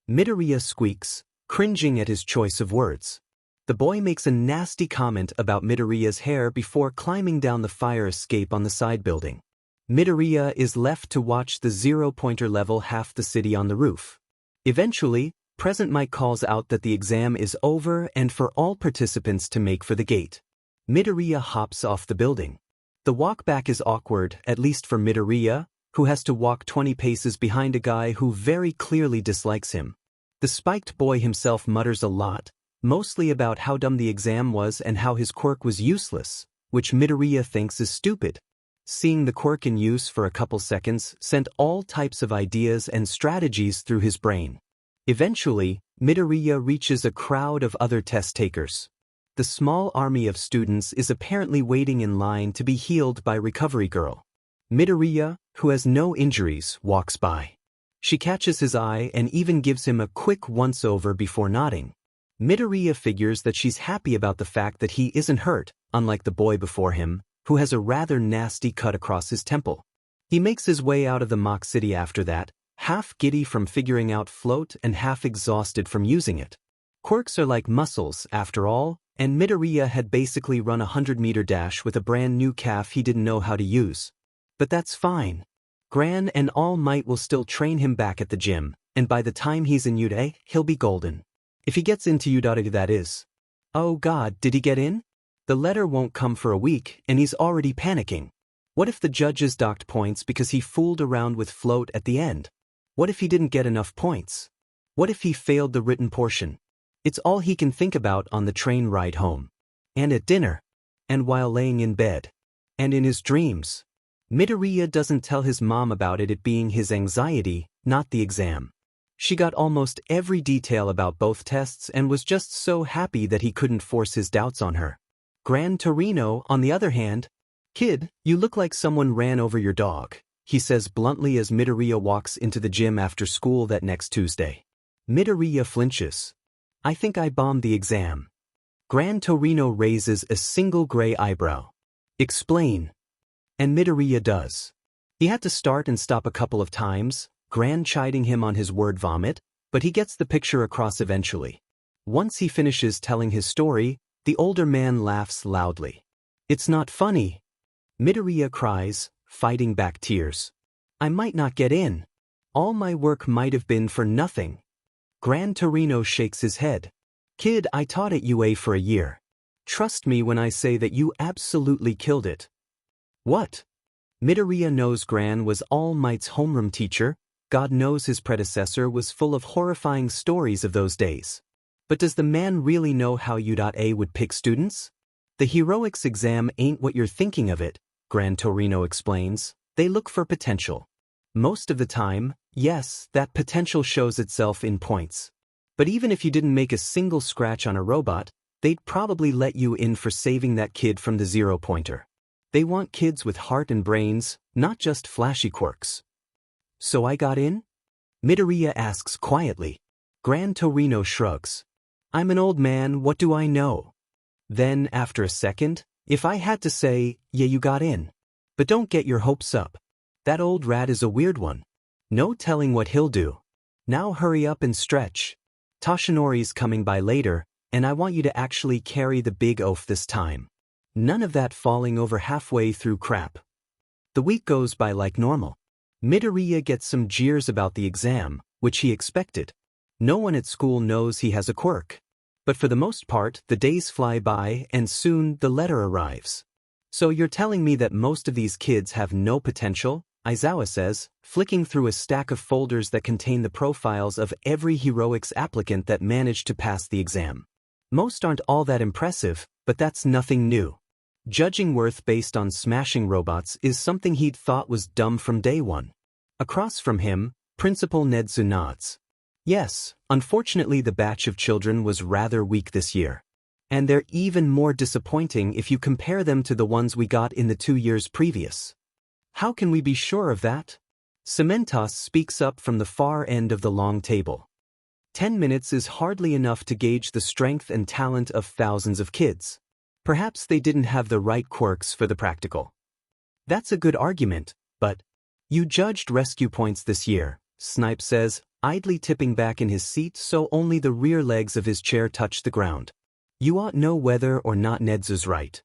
Midoriya squeaks, cringing at his choice of words. The boy makes a nasty comment about Midoriya's hair before climbing down the fire escape on the side building. Midoriya is left to watch the zero-pointer level half the city on the roof. Eventually, Present Mike calls out that the exam is over and for all participants to make for the gate. Midoriya hops off the building. The walk back is awkward, at least for Midoriya, who has to walk 20 paces behind a guy who very clearly dislikes him. The spiked boy himself mutters a lot, mostly about how dumb the exam was and how his quirk was useless, which Midoriya thinks is stupid. Seeing the quirk in use for a couple seconds sent all types of ideas and strategies through his brain. Eventually, Midoriya reaches a crowd of other test takers. The small army of students is apparently waiting in line to be healed by Recovery Girl. Midoriya, who has no injuries, walks by. She catches his eye and even gives him a quick once-over before nodding. Midoriya figures that she's happy about the fact that he isn't hurt, unlike the boy before him, who has a rather nasty cut across his temple. He makes his way out of the mock city after that, half giddy from figuring out float and half exhausted from using it. Quirks are like muscles, after all, and Midoriya had basically run a 100-meter dash with a brand new calf he didn't know how to use. But that's fine. Gran and All Might will still train him back at the gym, and by the time he's in UDA, he'll be golden. If he gets into UDA, that is. Oh God, did he get in? The letter won't come for a week, and he's already panicking. What if the judges docked points because he fooled around with float at the end? What if he didn't get enough points? What if he failed the written portion? It's all he can think about on the train ride home. And at dinner. And while laying in bed. And in his dreams. Midoriya doesn't tell his mom about it being his anxiety, not the exam. She got almost every detail about both tests and was just so happy that he couldn't force his doubts on her. Gran Torino, on the other hand, "Kid, you look like someone ran over your dog," he says bluntly as Midoriya walks into the gym after school that next Tuesday. Midoriya flinches. "I think I bombed the exam." Gran Torino raises a single gray eyebrow. "Explain." And Midoriya does. He had to start and stop a couple of times, Gran chiding him on his word vomit, but he gets the picture across eventually. Once he finishes telling his story, the older man laughs loudly. "It's not funny." Midoriya cries, fighting back tears. "I might not get in. All my work might have been for nothing." Gran Torino shakes his head. "Kid, I taught at UA for a year. Trust me when I say that you absolutely killed it." "What?" Midoriya knows Gran was All Might's homeroom teacher. God knows his predecessor was full of horrifying stories of those days. But does the man really know how UA would pick students? "The heroics exam ain't what you're thinking of it," Gran Torino explains. "They look for potential. Most of the time, yes, that potential shows itself in points. But even if you didn't make a single scratch on a robot, they'd probably let you in for saving that kid from the zero-pointer. They want kids with heart and brains, not just flashy quirks." "So I got in?" Midoriya asks quietly. Gran Torino shrugs. "I'm an old man, what do I know?" Then, after a second, "If I had to say, yeah, you got in. But don't get your hopes up. That old rat is a weird one. No telling what he'll do. Now hurry up and stretch. Toshinori's coming by later, and I want you to actually carry the big oaf this time. None of that falling over halfway through crap." The week goes by like normal. Midoriya gets some jeers about the exam, which he expected. No one at school knows he has a quirk. But for the most part, the days fly by and soon the letter arrives. "So you're telling me that most of these kids have no potential?" Aizawa says, flicking through a stack of folders that contain the profiles of every heroics applicant that managed to pass the exam. Most aren't all that impressive, but that's nothing new. Judging worth based on smashing robots is something he'd thought was dumb from day one. Across from him, Principal Nedzu nods. "Yes, unfortunately the batch of children was rather weak this year. And they're even more disappointing if you compare them to the ones we got in the 2 years previous." "How can we be sure of that?" Cementos speaks up from the far end of the long table. 10 minutes is hardly enough to gauge the strength and talent of thousands of kids. Perhaps they didn't have the right quirks for the practical. "That's a good argument, but you judged rescue points this year," Snipe says, idly tipping back in his seat so only the rear legs of his chair touch the ground. "You ought know whether or not Nedzu's right."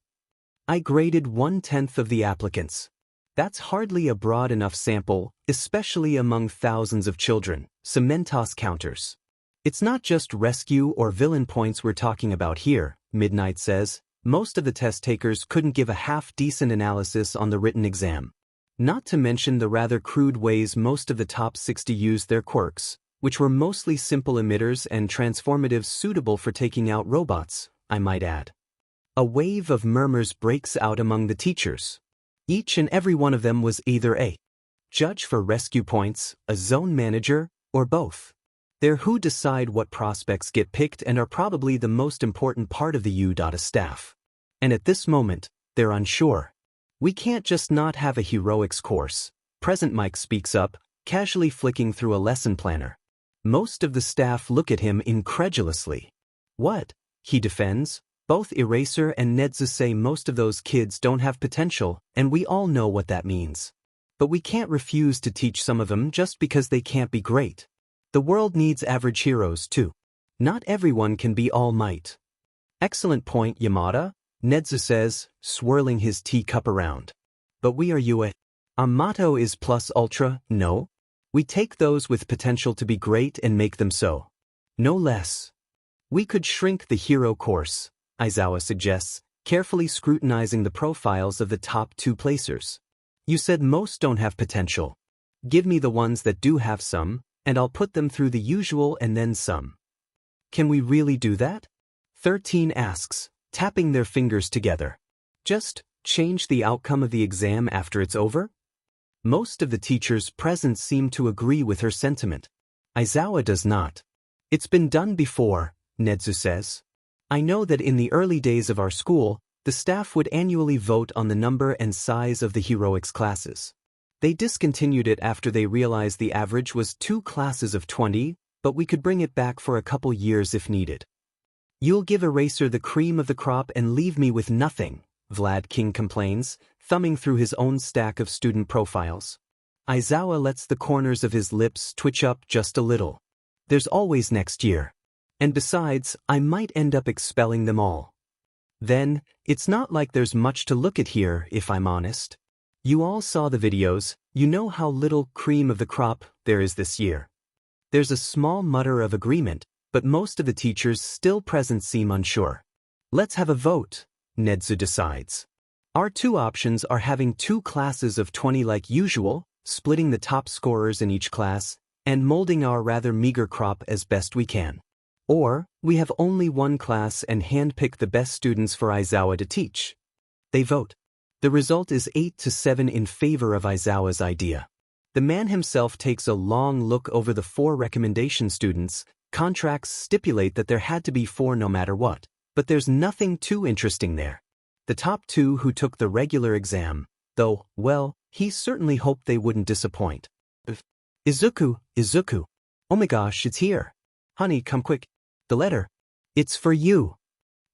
"I graded 1/10 of the applicants. That's hardly a broad enough sample, especially among thousands of children," Cementos counters. "It's not just rescue or villain points we're talking about here," Midnight says. "Most of the test takers couldn't give a half-decent analysis on the written exam. Not to mention the rather crude ways most of the top 60 use their quirks. which were mostly simple emitters and transformatives suitable for taking out robots, I might add. A wave of murmurs breaks out among the teachers. Each and every one of them was either a judge for rescue points, a zone manager, or both. They're who decide what prospects get picked and are probably the most important part of the U.A staff. And at this moment, they're unsure. We can't just not have a heroics course. Present Mike speaks up, casually flicking through a lesson planner. Most of the staff look at him incredulously. What? He defends. Both Eraser and Nedzu say most of those kids don't have potential, and we all know what that means. But we can't refuse to teach some of them just because they can't be great. The world needs average heroes too. Not everyone can be All Might. Excellent point, Yamada, Nedzu says, swirling his teacup around. But we are UA. Our motto is plus ultra, no? We take those with potential to be great and make them so. No less. We could shrink the hero course, Aizawa suggests, carefully scrutinizing the profiles of the top 2 placers. You said most don't have potential. Give me the ones that do have some, and I'll put them through the usual and then some. Can we really do that? 13 asks, tapping their fingers together. Just change the outcome of the exam after it's over? Most of the teachers present seem to agree with her sentiment. Aizawa does not. It's been done before, Nedzu says. I know that in the early days of our school, the staff would annually vote on the number and size of the heroics classes. They discontinued it after they realized the average was 2 classes of 20, but we could bring it back for a couple years if needed. You'll give Eraser the cream of the crop and leave me with nothing, Vlad King complains, thumbing through his own stack of student profiles. Aizawa lets the corners of his lips twitch up just a little. There's always next year. And besides, I might end up expelling them all. Then, it's not like there's much to look at here, if I'm honest. You all saw the videos, you know how little cream of the crop there is this year. There's a small mutter of agreement, but most of the teachers still present seem unsure. Let's have a vote, Nedzu decides. Our 2 options are having 2 classes of 20 like usual, splitting the top scorers in each class, and molding our rather meager crop as best we can. Or, we have only 1 class and handpick the best students for Aizawa to teach. They vote. The result is 8-7 in favor of Aizawa's idea. The man himself takes a long look over the 4 recommendation students. Contracts stipulate that there had to be 4 no matter what, but there's nothing too interesting there. The top 2 who took the regular exam, though, well, he certainly hoped they wouldn't disappoint. Izuku. Oh my gosh, it's here. Honey, come quick. The letter. It's for you.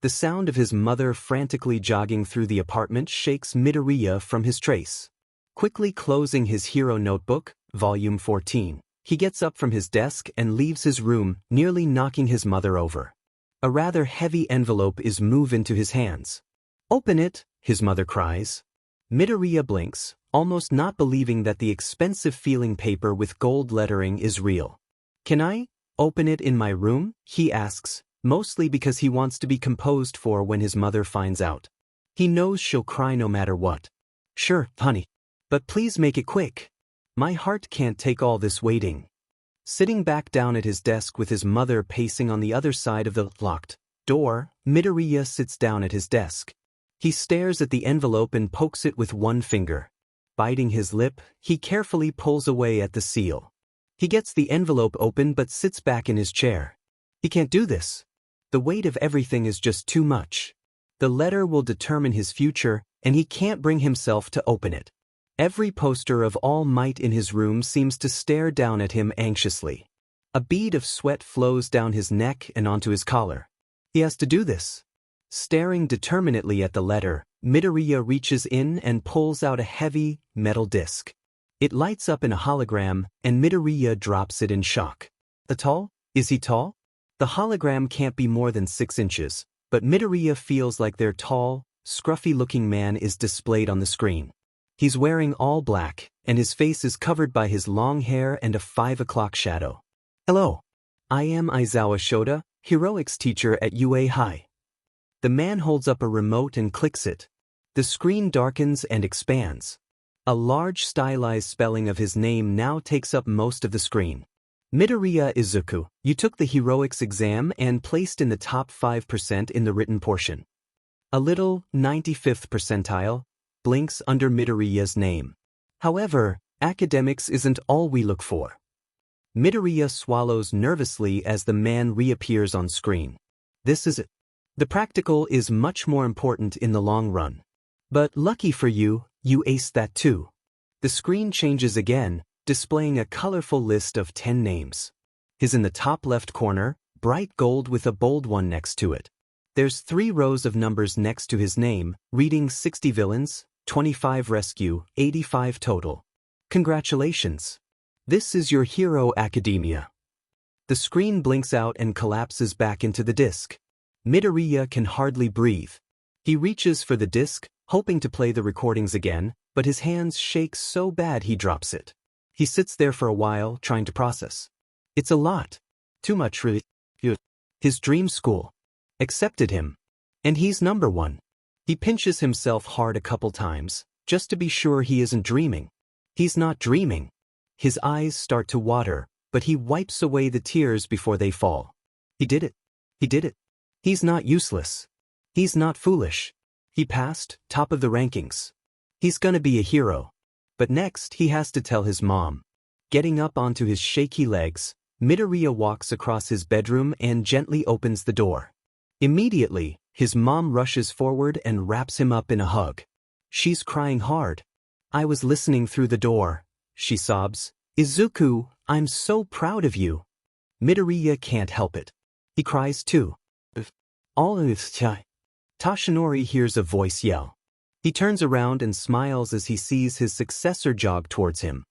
The sound of his mother frantically jogging through the apartment shakes Midoriya from his trace. Quickly closing his hero notebook, volume 14, he gets up from his desk and leaves his room, nearly knocking his mother over. A rather heavy envelope is moved into his hands. Open it, his mother cries. Midoriya blinks, almost not believing that the expensive feeling paper with gold lettering is real. Can I open it in my room? He asks, mostly because he wants to be composed for when his mother finds out. He knows she'll cry no matter what. Sure, honey. But please make it quick. My heart can't take all this waiting. Sitting back down at his desk with his mother pacing on the other side of the locked door, Midoriya sits down at his desk. He stares at the envelope and pokes it with 1 finger. Biting his lip, he carefully pulls away at the seal. He gets the envelope open but sits back in his chair. He can't do this. The weight of everything is just too much. The letter will determine his future, and he can't bring himself to open it. Every poster of All Might in his room seems to stare down at him anxiously. A bead of sweat flows down his neck and onto his collar. He has to do this. Staring determinedly at the letter, Midoriya reaches in and pulls out a heavy, metal disc. It lights up in a hologram, and Midoriya drops it in shock. Tall? Is he tall? The hologram can't be more than 6 inches, but Midoriya feels like their tall, scruffy-looking man is displayed on the screen. He's wearing all black, and his face is covered by his long hair and a 5 o'clock shadow. Hello. I am Aizawa Shota, heroics teacher at UA High. The man holds up a remote and clicks it. The screen darkens and expands. A large stylized spelling of his name now takes up most of the screen. Midoriya Izuku, you took the heroics exam and placed in the top 5% in the written portion. A little 95th percentile blinks under Midoriya's name. However, academics isn't all we look for. Midoriya swallows nervously as the man reappears on screen. This is it. The practical is much more important in the long run. But lucky for you, you aced that too. The screen changes again, displaying a colorful list of 10 names. He's in the top left corner, bright gold with a bold one next to it. There's 3 rows of numbers next to his name, reading 60 villains, 25 rescue, 85 total. Congratulations. This is your hero academia. The screen blinks out and collapses back into the disc. Midoriya can hardly breathe. He reaches for the disc, hoping to play the recordings again, but his hands shake so bad he drops it. He sits there for a while, trying to process. It's a lot. Too much really. His dream school accepted him. And he's number 1. He pinches himself hard a couple times, just to be sure he isn't dreaming. He's not dreaming. His eyes start to water, but he wipes away the tears before they fall. He did it. He did it. He's not useless. He's not foolish. He passed, top of the rankings. He's gonna be a hero. But next he has to tell his mom. Getting up onto his shaky legs, Midoriya walks across his bedroom and gently opens the door. Immediately, his mom rushes forward and wraps him up in a hug. She's crying hard. I was listening through the door, she sobs. Izuku, I'm so proud of you. Midoriya can't help it. He cries too. All of this time. Toshinori hears a voice yell. He turns around and smiles as he sees his successor jog towards him.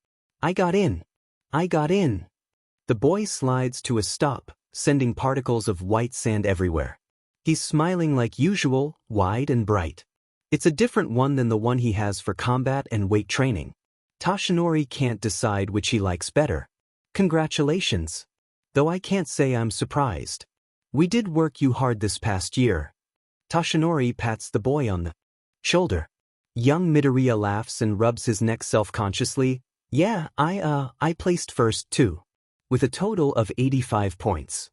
I got in. I got in. The boy slides to a stop, sending particles of white sand everywhere. He's smiling like usual, wide and bright. It's a different one than the one he has for combat and weight training. Toshinori can't decide which he likes better. Congratulations. Though I can't say I'm surprised. We did work you hard this past year. Toshinori pats the boy on the shoulder. Young Midoriya laughs and rubs his neck self-consciously. Yeah, I placed first too. With a total of 85 points.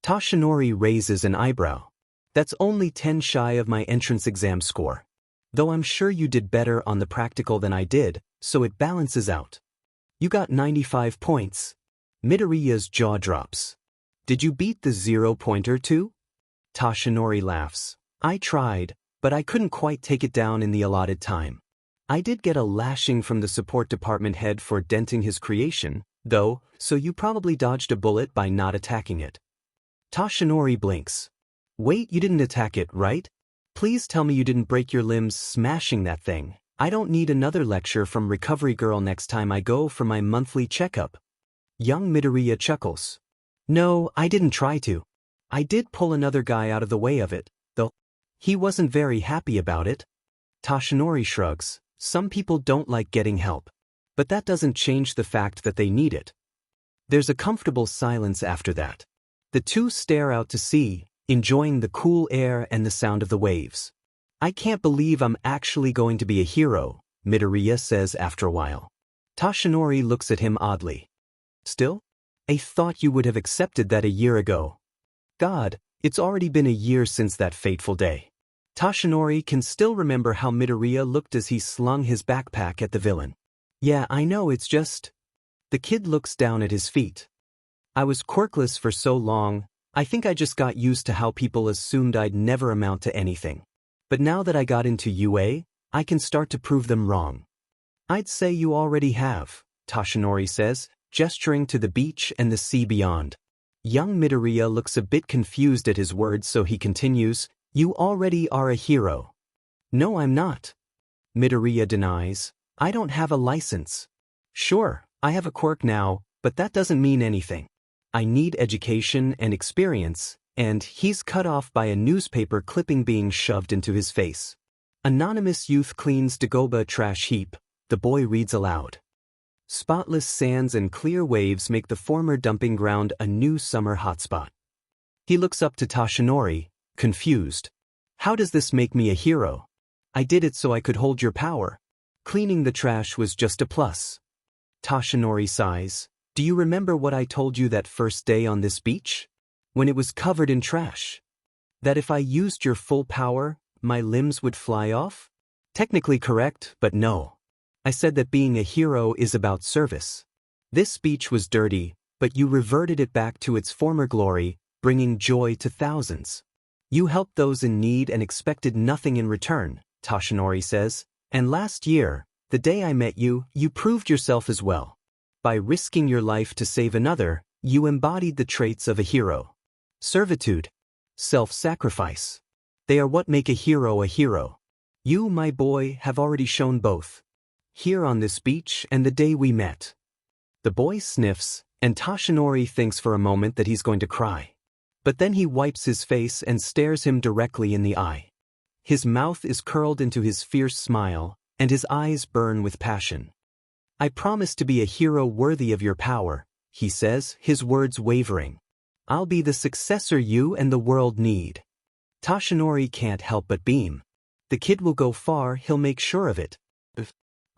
Toshinori raises an eyebrow. That's only 10 shy of my entrance exam score. Though I'm sure you did better on the practical than I did, so it balances out. You got 95 points. Midoriya's jaw drops. Did you beat the 0-pointer too? Toshinori laughs. I tried, but I couldn't quite take it down in the allotted time. I did get a lashing from the support department head for denting his creation, though, so you probably dodged a bullet by not attacking it. Toshinori blinks. Wait, you didn't attack it, right? Please tell me you didn't break your limbs smashing that thing. I don't need another lecture from Recovery Girl next time I go for my monthly checkup. Young Midoriya chuckles. No, I didn't try to. I did pull another guy out of the way of it, though. He wasn't very happy about it. Toshinori shrugs. Some people don't like getting help. But that doesn't change the fact that they need it. There's a comfortable silence after that. The two stare out to sea, enjoying the cool air and the sound of the waves. I can't believe I'm actually going to be a hero, Midoriya says after a while. Toshinori looks at him oddly. Still? I thought you would have accepted that a year ago. God, it's already been a year since that fateful day. Toshinori can still remember how Midoriya looked as he slung his backpack at the villain. Yeah, I know, it's just... The kid looks down at his feet. I was quirkless for so long, I think I just got used to how people assumed I'd never amount to anything. But now that I got into UA, I can start to prove them wrong. I'd say you already have, Toshinori says, gesturing to the beach and the sea beyond. Young Midoriya looks a bit confused at his words, so he continues, you already are a hero. No, I'm not. Midoriya denies. I don't have a license. Sure, I have a quirk now, but that doesn't mean anything. I need education and experience, and he's cut off by a newspaper clipping being shoved into his face. Anonymous youth cleans Dagoba trash heap, the boy reads aloud. Spotless sands and clear waves make the former dumping ground a new summer hotspot. He looks up to Toshinori, confused. How does this make me a hero? I did it so I could hold your power. Cleaning the trash was just a plus. Toshinori sighs. Do you remember what I told you that first day on this beach? When it was covered in trash? That if I used your full power, my limbs would fly off? Technically correct, but no. I said that being a hero is about service. This beach was dirty, but you reverted it back to its former glory, bringing joy to thousands. You helped those in need and expected nothing in return, Toshinori says, and last year, the day I met you, you proved yourself as well. By risking your life to save another, you embodied the traits of a hero. Servitude. Self-sacrifice. They are what make a hero a hero. You, my boy, have already shown both. Here on this beach and the day we met. The boy sniffs, and Toshinori thinks for a moment that he's going to cry. But then he wipes his face and stares him directly in the eye. His mouth is curled into his fierce smile, and his eyes burn with passion. I promise to be a hero worthy of your power, he says, his words wavering. I'll be the successor you and the world need. Toshinori can't help but beam. The kid will go far, he'll make sure of it.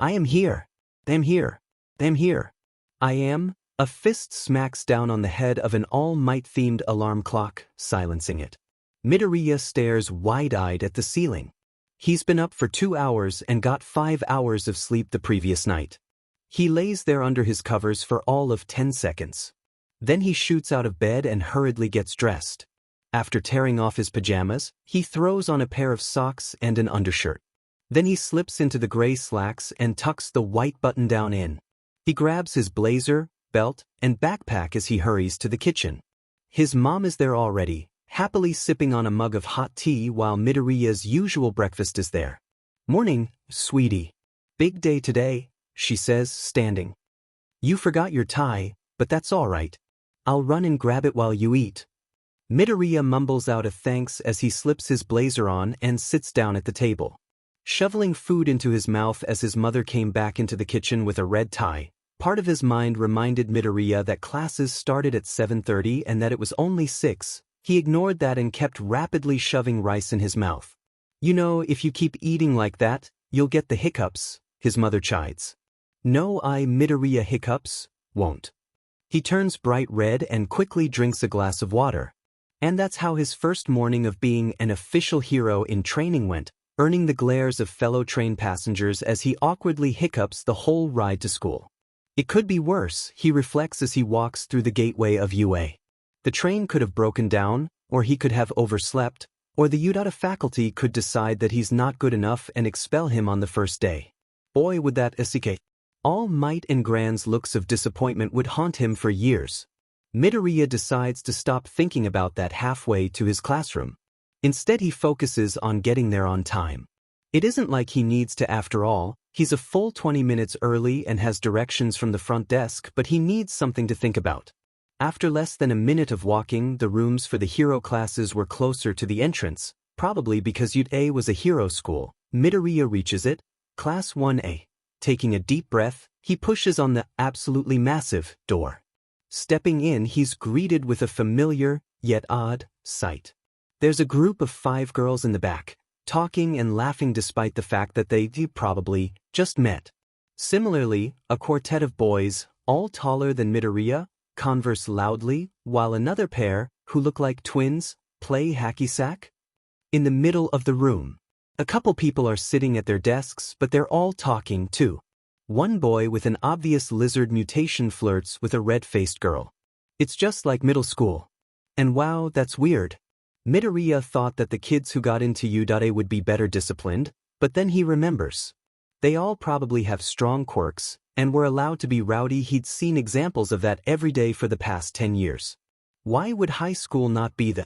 I am here. I'm here. I'm here. I am. A fist smacks down on the head of an All Might-themed alarm clock, silencing it. Midoriya stares wide-eyed at the ceiling. He's been up for 2 hours and got 5 hours of sleep the previous night. He lays there under his covers for all of 10 seconds. Then he shoots out of bed and hurriedly gets dressed. After tearing off his pajamas, he throws on a pair of socks and an undershirt. Then he slips into the gray slacks and tucks the white button-down in. He grabs his blazer, belt, and backpack as he hurries to the kitchen. His mom is there already, happily sipping on a mug of hot tea while Midoriya's usual breakfast is there. Morning, sweetie. Big day today, she says, standing. You forgot your tie, but that's all right. I'll run and grab it while you eat. Midoriya mumbles out a thanks as he slips his blazer on and sits down at the table. Shoveling food into his mouth as his mother came back into the kitchen with a red tie, part of his mind reminded Midoriya that classes started at 7:30 and that it was only 6. He ignored that and kept rapidly shoving rice in his mouth. You know, if you keep eating like that, you'll get the hiccups, his mother chides. No, Midoriya hiccups, won't. He turns bright red and quickly drinks a glass of water. And that's how his first morning of being an official hero in training went, earning the glares of fellow train passengers as he awkwardly hiccups the whole ride to school. It could be worse, he reflects as he walks through the gateway of UA. The train could have broken down, or he could have overslept, or the Udata faculty could decide that he's not good enough and expel him on the first day. Boy, would that Izuku. All Might and Grand's looks of disappointment would haunt him for years. Midoriya decides to stop thinking about that halfway to his classroom. Instead he focuses on getting there on time. It isn't like he needs to after all, he's a full 20 minutes early and has directions from the front desk, but he needs something to think about. After less than a minute of walking, the rooms for the hero classes were closer to the entrance, probably because UA was a hero school. Midoriya reaches it, Class 1A. Taking a deep breath, he pushes on the absolutely massive door. Stepping in, he's greeted with a familiar, yet odd, sight. There's a group of 5 girls in the back, talking and laughing despite the fact that they probably just met. Similarly, a quartet of boys, all taller than Midoriya, converse loudly, while another pair, who look like twins, play hacky sack. In the middle of the room, a couple people are sitting at their desks, but they're all talking too. One boy with an obvious lizard mutation flirts with a red-faced girl. It's just like middle school. And wow, that's weird. Midoriya thought that the kids who got into Udate would be better disciplined, but then he remembers. They all probably have strong quirks, and were allowed to be rowdy. He'd seen examples of that every day for the past 10 years. Why would high school not be the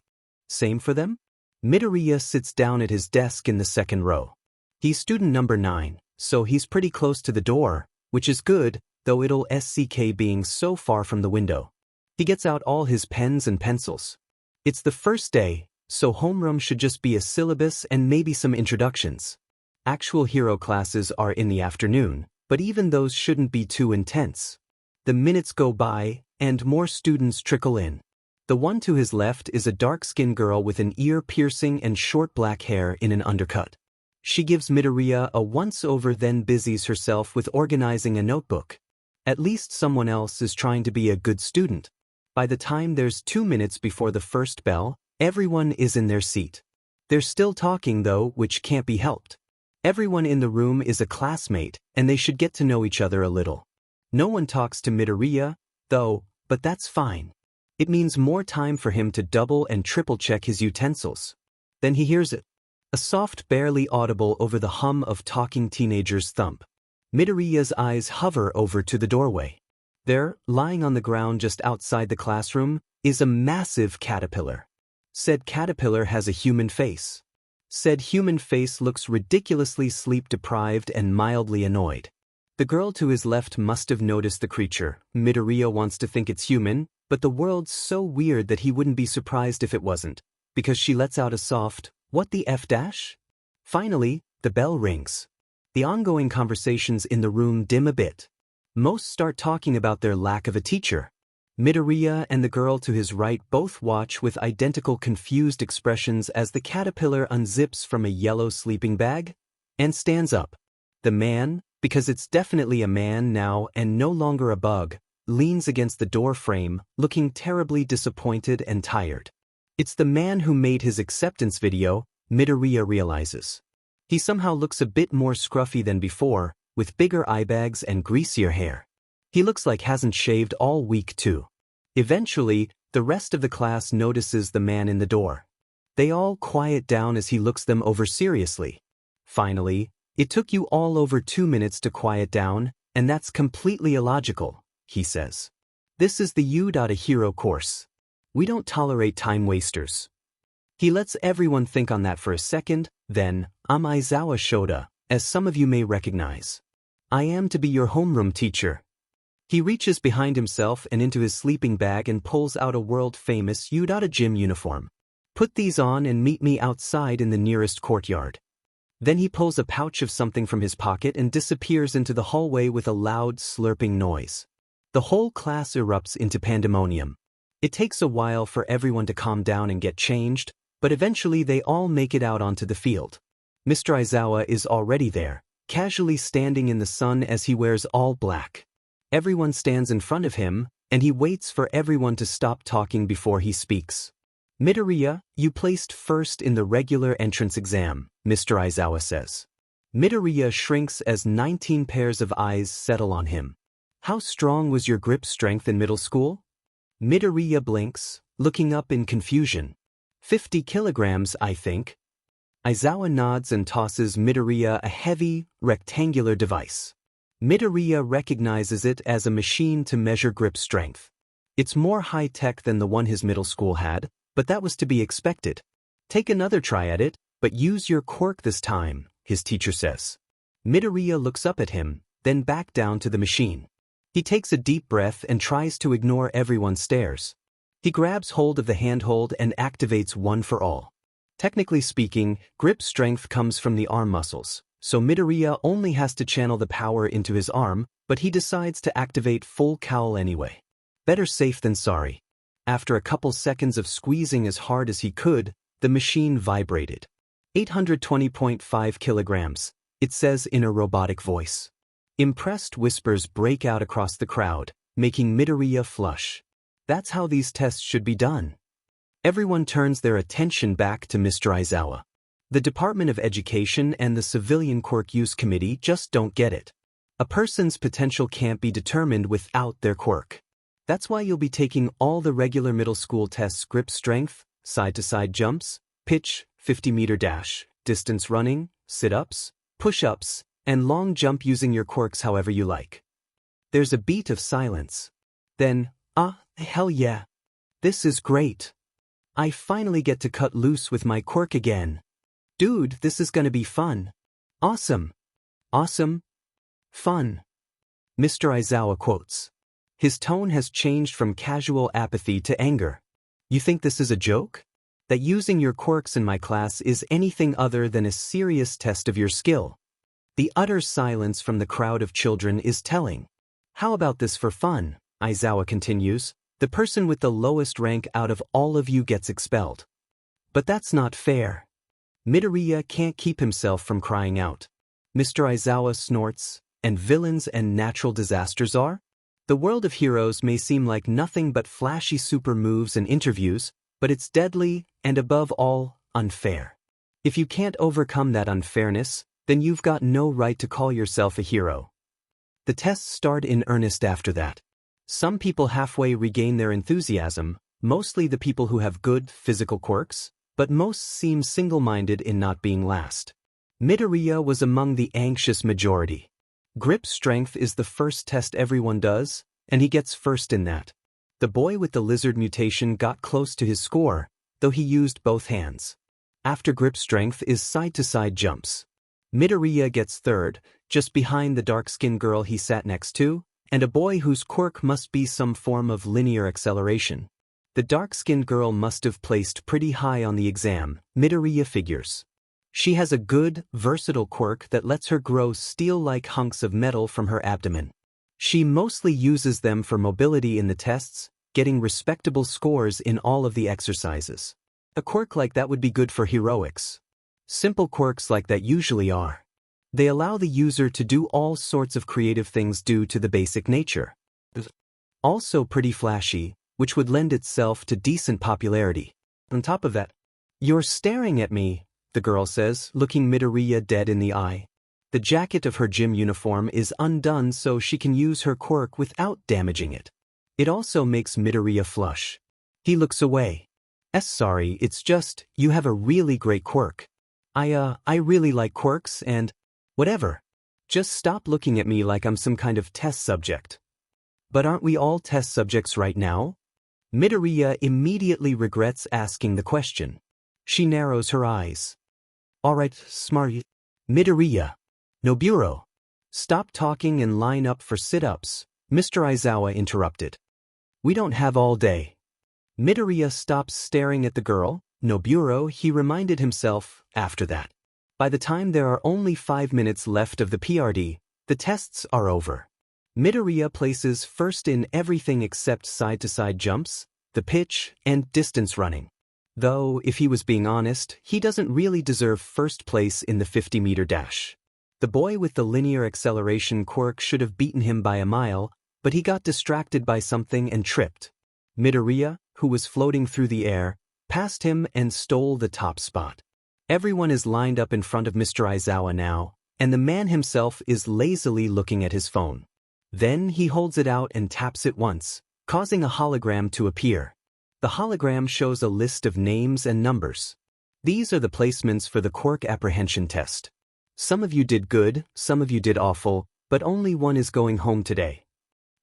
same for them? Midoriya sits down at his desk in the second row. He's student number 9, so he's pretty close to the door, which is good, though it'll SCK being so far from the window. He gets out all his pens and pencils. It's the first day, so homeroom should just be a syllabus and maybe some introductions. Actual hero classes are in the afternoon, but even those shouldn't be too intense. The minutes go by, and more students trickle in. The one to his left is a dark-skinned girl with an ear piercing and short black hair in an undercut. She gives Midoriya a once-over then busies herself with organizing a notebook. At least someone else is trying to be a good student. By the time there's 2 minutes before the first bell, everyone is in their seat. They're still talking though, which can't be helped. Everyone in the room is a classmate, and they should get to know each other a little. No one talks to Midoriya, though, but that's fine. It means more time for him to double and triple check his utensils. Then he hears it. A soft, barely audible over the hum of talking teenagers' thump. Midoriya's eyes hover over to the doorway. There, lying on the ground just outside the classroom, is a massive caterpillar. Said caterpillar has a human face. Said human face looks ridiculously sleep-deprived and mildly annoyed. The girl to his left must have noticed the creature. Midoriya wants to think it's human, but the world's so weird that he wouldn't be surprised if it wasn't, because she lets out a soft, "What the F dash?" Finally, the bell rings. The ongoing conversations in the room dim a bit. Most start talking about their lack of a teacher. Midoriya and the girl to his right both watch with identical confused expressions as the caterpillar unzips from a yellow sleeping bag and stands up. The man, because it's definitely a man now and no longer a bug, leans against the door frame, looking terribly disappointed and tired. It's the man who made his acceptance video, Midoriya realizes. He somehow looks a bit more scruffy than before, with bigger eye bags and greasier hair. He looks like hasn't shaved all week too. Eventually, the rest of the class notices the man in the door. They all quiet down as he looks them over seriously. Finally, "It took you all over 2 minutes to quiet down, and that's completely illogical," he says. "This is the U.A Hero course. We don't tolerate time wasters." He lets everyone think on that for a second, then, "I'm Izuku Shoda, as some of you may recognize. I am to be your homeroom teacher." He reaches behind himself and into his sleeping bag and pulls out a world-famous U.A gym uniform. "Put these on and meet me outside in the nearest courtyard." Then he pulls a pouch of something from his pocket and disappears into the hallway with a loud slurping noise. The whole class erupts into pandemonium. It takes a while for everyone to calm down and get changed, but eventually they all make it out onto the field. Mr. Izuku is already there, casually standing in the sun as he wears all black. Everyone stands in front of him, and he waits for everyone to stop talking before he speaks. "Midoriya, you placed first in the regular entrance exam," Mr. Izuku says. Midoriya shrinks as 19 pairs of eyes settle on him. "How strong was your grip strength in middle school?" Midoriya blinks, looking up in confusion. 50 kilograms, I think." Izuku nods and tosses Midoriya a heavy, rectangular device. Midoriya recognizes it as a machine to measure grip strength. It's more high-tech than the one his middle school had, but that was to be expected. "Take another try at it, but use your quirk this time," his teacher says. Midoriya looks up at him, then back down to the machine. He takes a deep breath and tries to ignore everyone's stares. He grabs hold of the handhold and activates one for all. Technically speaking, grip strength comes from the arm muscles, so Midoriya only has to channel the power into his arm, but he decides to activate full cowl anyway. Better safe than sorry. After a couple seconds of squeezing as hard as he could, the machine vibrated. 820.5 kilograms, it says in a robotic voice. Impressed whispers break out across the crowd, making Midoriya flush. That's how these tests should be done. Everyone turns their attention back to Mr. Izuku. The Department of Education and the Civilian Quirk Use Committee just don't get it. A person's potential can't be determined without their quirk. That's why you'll be taking all the regular middle school tests: grip strength, side-to-side jumps, pitch, 50-meter dash, distance running, sit-ups, push-ups, and long jump using your quirks however you like. There's a beat of silence. Then, hell yeah. This is great. I finally get to cut loose with my quirk again. Dude, this is gonna be fun. Awesome. Awesome. Fun. Mr. Izuku quotes. His tone has changed from casual apathy to anger. You think this is a joke? That using your quirks in my class is anything other than a serious test of your skill? The utter silence from the crowd of children is telling. How about this for fun? Izuku continues. The person with the lowest rank out of all of you gets expelled. But that's not fair. Midoriya can't keep himself from crying out. Mr. Izuku snorts, and villains and natural disasters are? The world of heroes may seem like nothing but flashy super moves and interviews, but it's deadly, and above all, unfair. If you can't overcome that unfairness, then you've got no right to call yourself a hero. The tests start in earnest after that. Some people halfway regain their enthusiasm, mostly the people who have good physical quirks, but most seem single-minded in not being last. Midoriya was among the anxious majority. Grip strength is the first test everyone does, and he gets first in that. The boy with the lizard mutation got close to his score, though he used both hands. After grip strength is side-to-side jumps. Midoriya gets third, just behind the dark-skinned girl he sat next to, and a boy whose quirk must be some form of linear acceleration. The dark-skinned girl must have placed pretty high on the exam, Midoriya figures. She has a good, versatile quirk that lets her grow steel-like hunks of metal from her abdomen. She mostly uses them for mobility in the tests, getting respectable scores in all of the exercises. A quirk like that would be good for heroics. Simple quirks like that usually are. They allow the user to do all sorts of creative things due to the basic nature. Also pretty flashy, which would lend itself to decent popularity. On top of that, "You're staring at me," the girl says, looking Midoriya dead in the eye. The jacket of her gym uniform is undone so she can use her quirk without damaging it. It also makes Midoriya flush. He looks away. Sorry, it's just, you have a really great quirk. I really like quirks and whatever. Just stop looking at me like I'm some kind of test subject. But aren't we all test subjects right now? Midoriya immediately regrets asking the question. She narrows her eyes. Alright, smart. Midoriya. Noburo. Stop talking and line up for sit-ups, Mr. Aizawa interrupted. We don't have all day. Midoriya stops staring at the girl, Noburo, he reminded himself, after that. By the time there are only 5 minutes left of the PRD, the tests are over. Midoriya places first in everything except side-to-side jumps, the pitch, and distance running. Though, if he was being honest, he doesn't really deserve first place in the 50-meter dash. The boy with the linear acceleration quirk should have beaten him by a mile, but he got distracted by something and tripped. Midoriya, who was floating through the air, passed him and stole the top spot. Everyone is lined up in front of Mr. Aizawa now, and the man himself is lazily looking at his phone. Then he holds it out and taps it once, causing a hologram to appear. The hologram shows a list of names and numbers. These are the placements for the quirk apprehension test. Some of you did good, some of you did awful, but only one is going home today.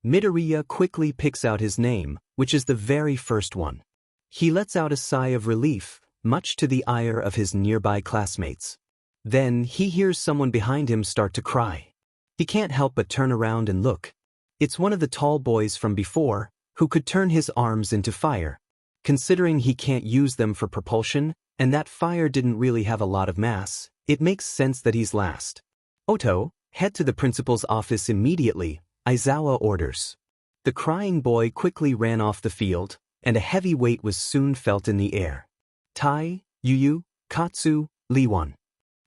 Midoriya quickly picks out his name, which is the very first one. He lets out a sigh of relief, much to the ire of his nearby classmates. Then he hears someone behind him start to cry. He can't help but turn around and look. It's one of the tall boys from before, who could turn his arms into fire. Considering he can't use them for propulsion, and that fire didn't really have a lot of mass, it makes sense that he's last. Oto, head to the principal's office immediately, Aizawa orders. The crying boy quickly ran off the field, and a heavy weight was soon felt in the air. Tai, Yuyu, Katsu, Liwan.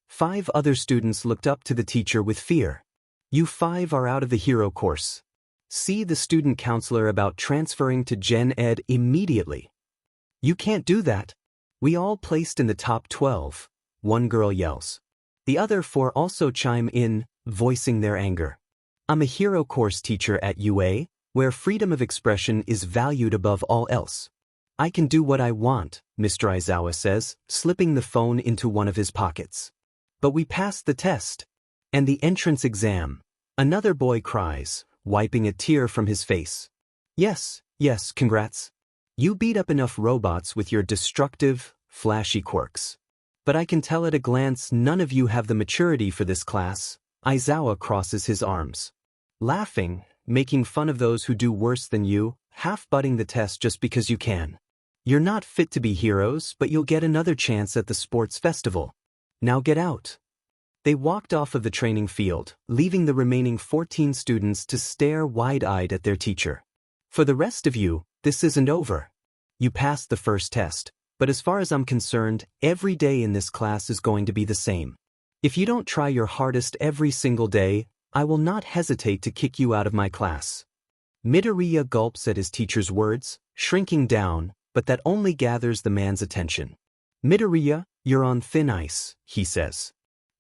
5 other students looked up to the teacher with fear. You 5 are out of the hero course. See the student counselor about transferring to Gen Ed immediately. You can't do that. We all placed in the top 12, one girl yells. The other 4 also chime in, voicing their anger. I'm a hero course teacher at UA, where freedom of expression is valued above all else. I can do what I want, Mr. Aizawa says, slipping the phone into one of his pockets. But we passed the test. And the entrance exam. Another boy cries, wiping a tear from his face. Yes, congrats. You beat up enough robots with your destructive, flashy quirks. But I can tell at a glance none of you have the maturity for this class. Aizawa crosses his arms. Laughing, making fun of those who do worse than you, half-butting the test just because you can. You're not fit to be heroes, but you'll get another chance at the sports festival. Now get out. They walked off of the training field, leaving the remaining 14 students to stare wide-eyed at their teacher. For the rest of you, this isn't over. You passed the first test, but as far as I'm concerned, every day in this class is going to be the same. If you don't try your hardest every single day, I will not hesitate to kick you out of my class. Midoriya gulps at his teacher's words, shrinking down, but that only gathers the man's attention. Midoriya, you're on thin ice, he says.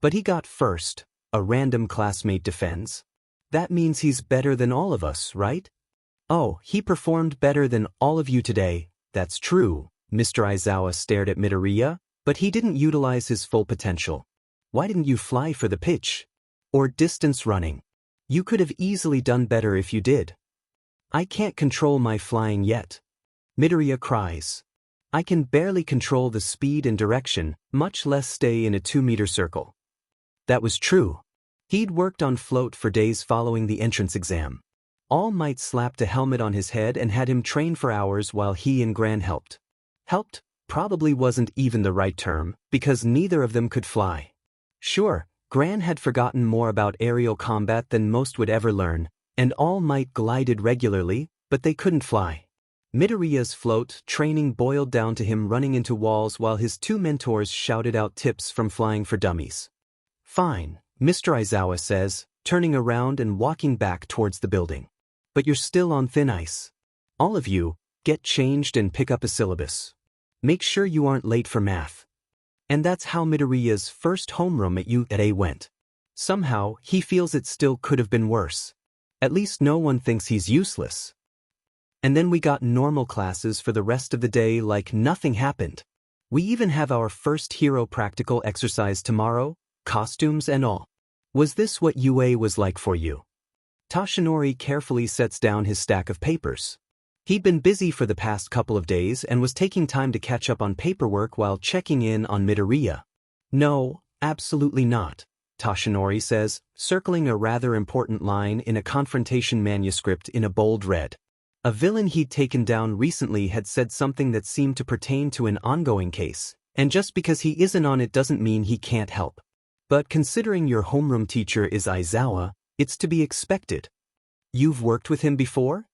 But he got first, a random classmate defends. That means he's better than all of us, right? Oh, he performed better than all of you today, that's true. Mr. Aizawa stared at Midoriya, but he didn't utilize his full potential. Why didn't you fly for the pitch? Or distance running? You could have easily done better if you did. I can't control my flying yet. Midoriya cries. I can barely control the speed and direction, much less stay in a 2-meter circle. That was true. He'd worked on float for days following the entrance exam. All Might slapped a helmet on his head and had him train for hours while he and Gran helped. Helped probably wasn't even the right term, because neither of them could fly. Sure, Gran had forgotten more about aerial combat than most would ever learn, and All Might glided regularly, but they couldn't fly. Midoriya's float training boiled down to him running into walls while his 2 mentors shouted out tips from Flying for Dummies. Fine, Mr. Aizawa says, turning around and walking back towards the building. But you're still on thin ice. All of you, get changed and pick up a syllabus. Make sure you aren't late for math. And that's how Midoriya's first homeroom at UA went. Somehow, he feels it still could have been worse. At least no one thinks he's useless. And then we got normal classes for the rest of the day like nothing happened. We even have our first hero practical exercise tomorrow, costumes and all. Was this what UA was like for you? Toshinori carefully sets down his stack of papers. He'd been busy for the past couple of days and was taking time to catch up on paperwork while checking in on Midoriya. No, absolutely not, Toshinori says, circling a rather important line in a confrontation manuscript in a bold red. A villain he'd taken down recently had said something that seemed to pertain to an ongoing case, and just because he isn't on it doesn't mean he can't help. But considering your homeroom teacher is Aizawa, it's to be expected. You've worked with him before?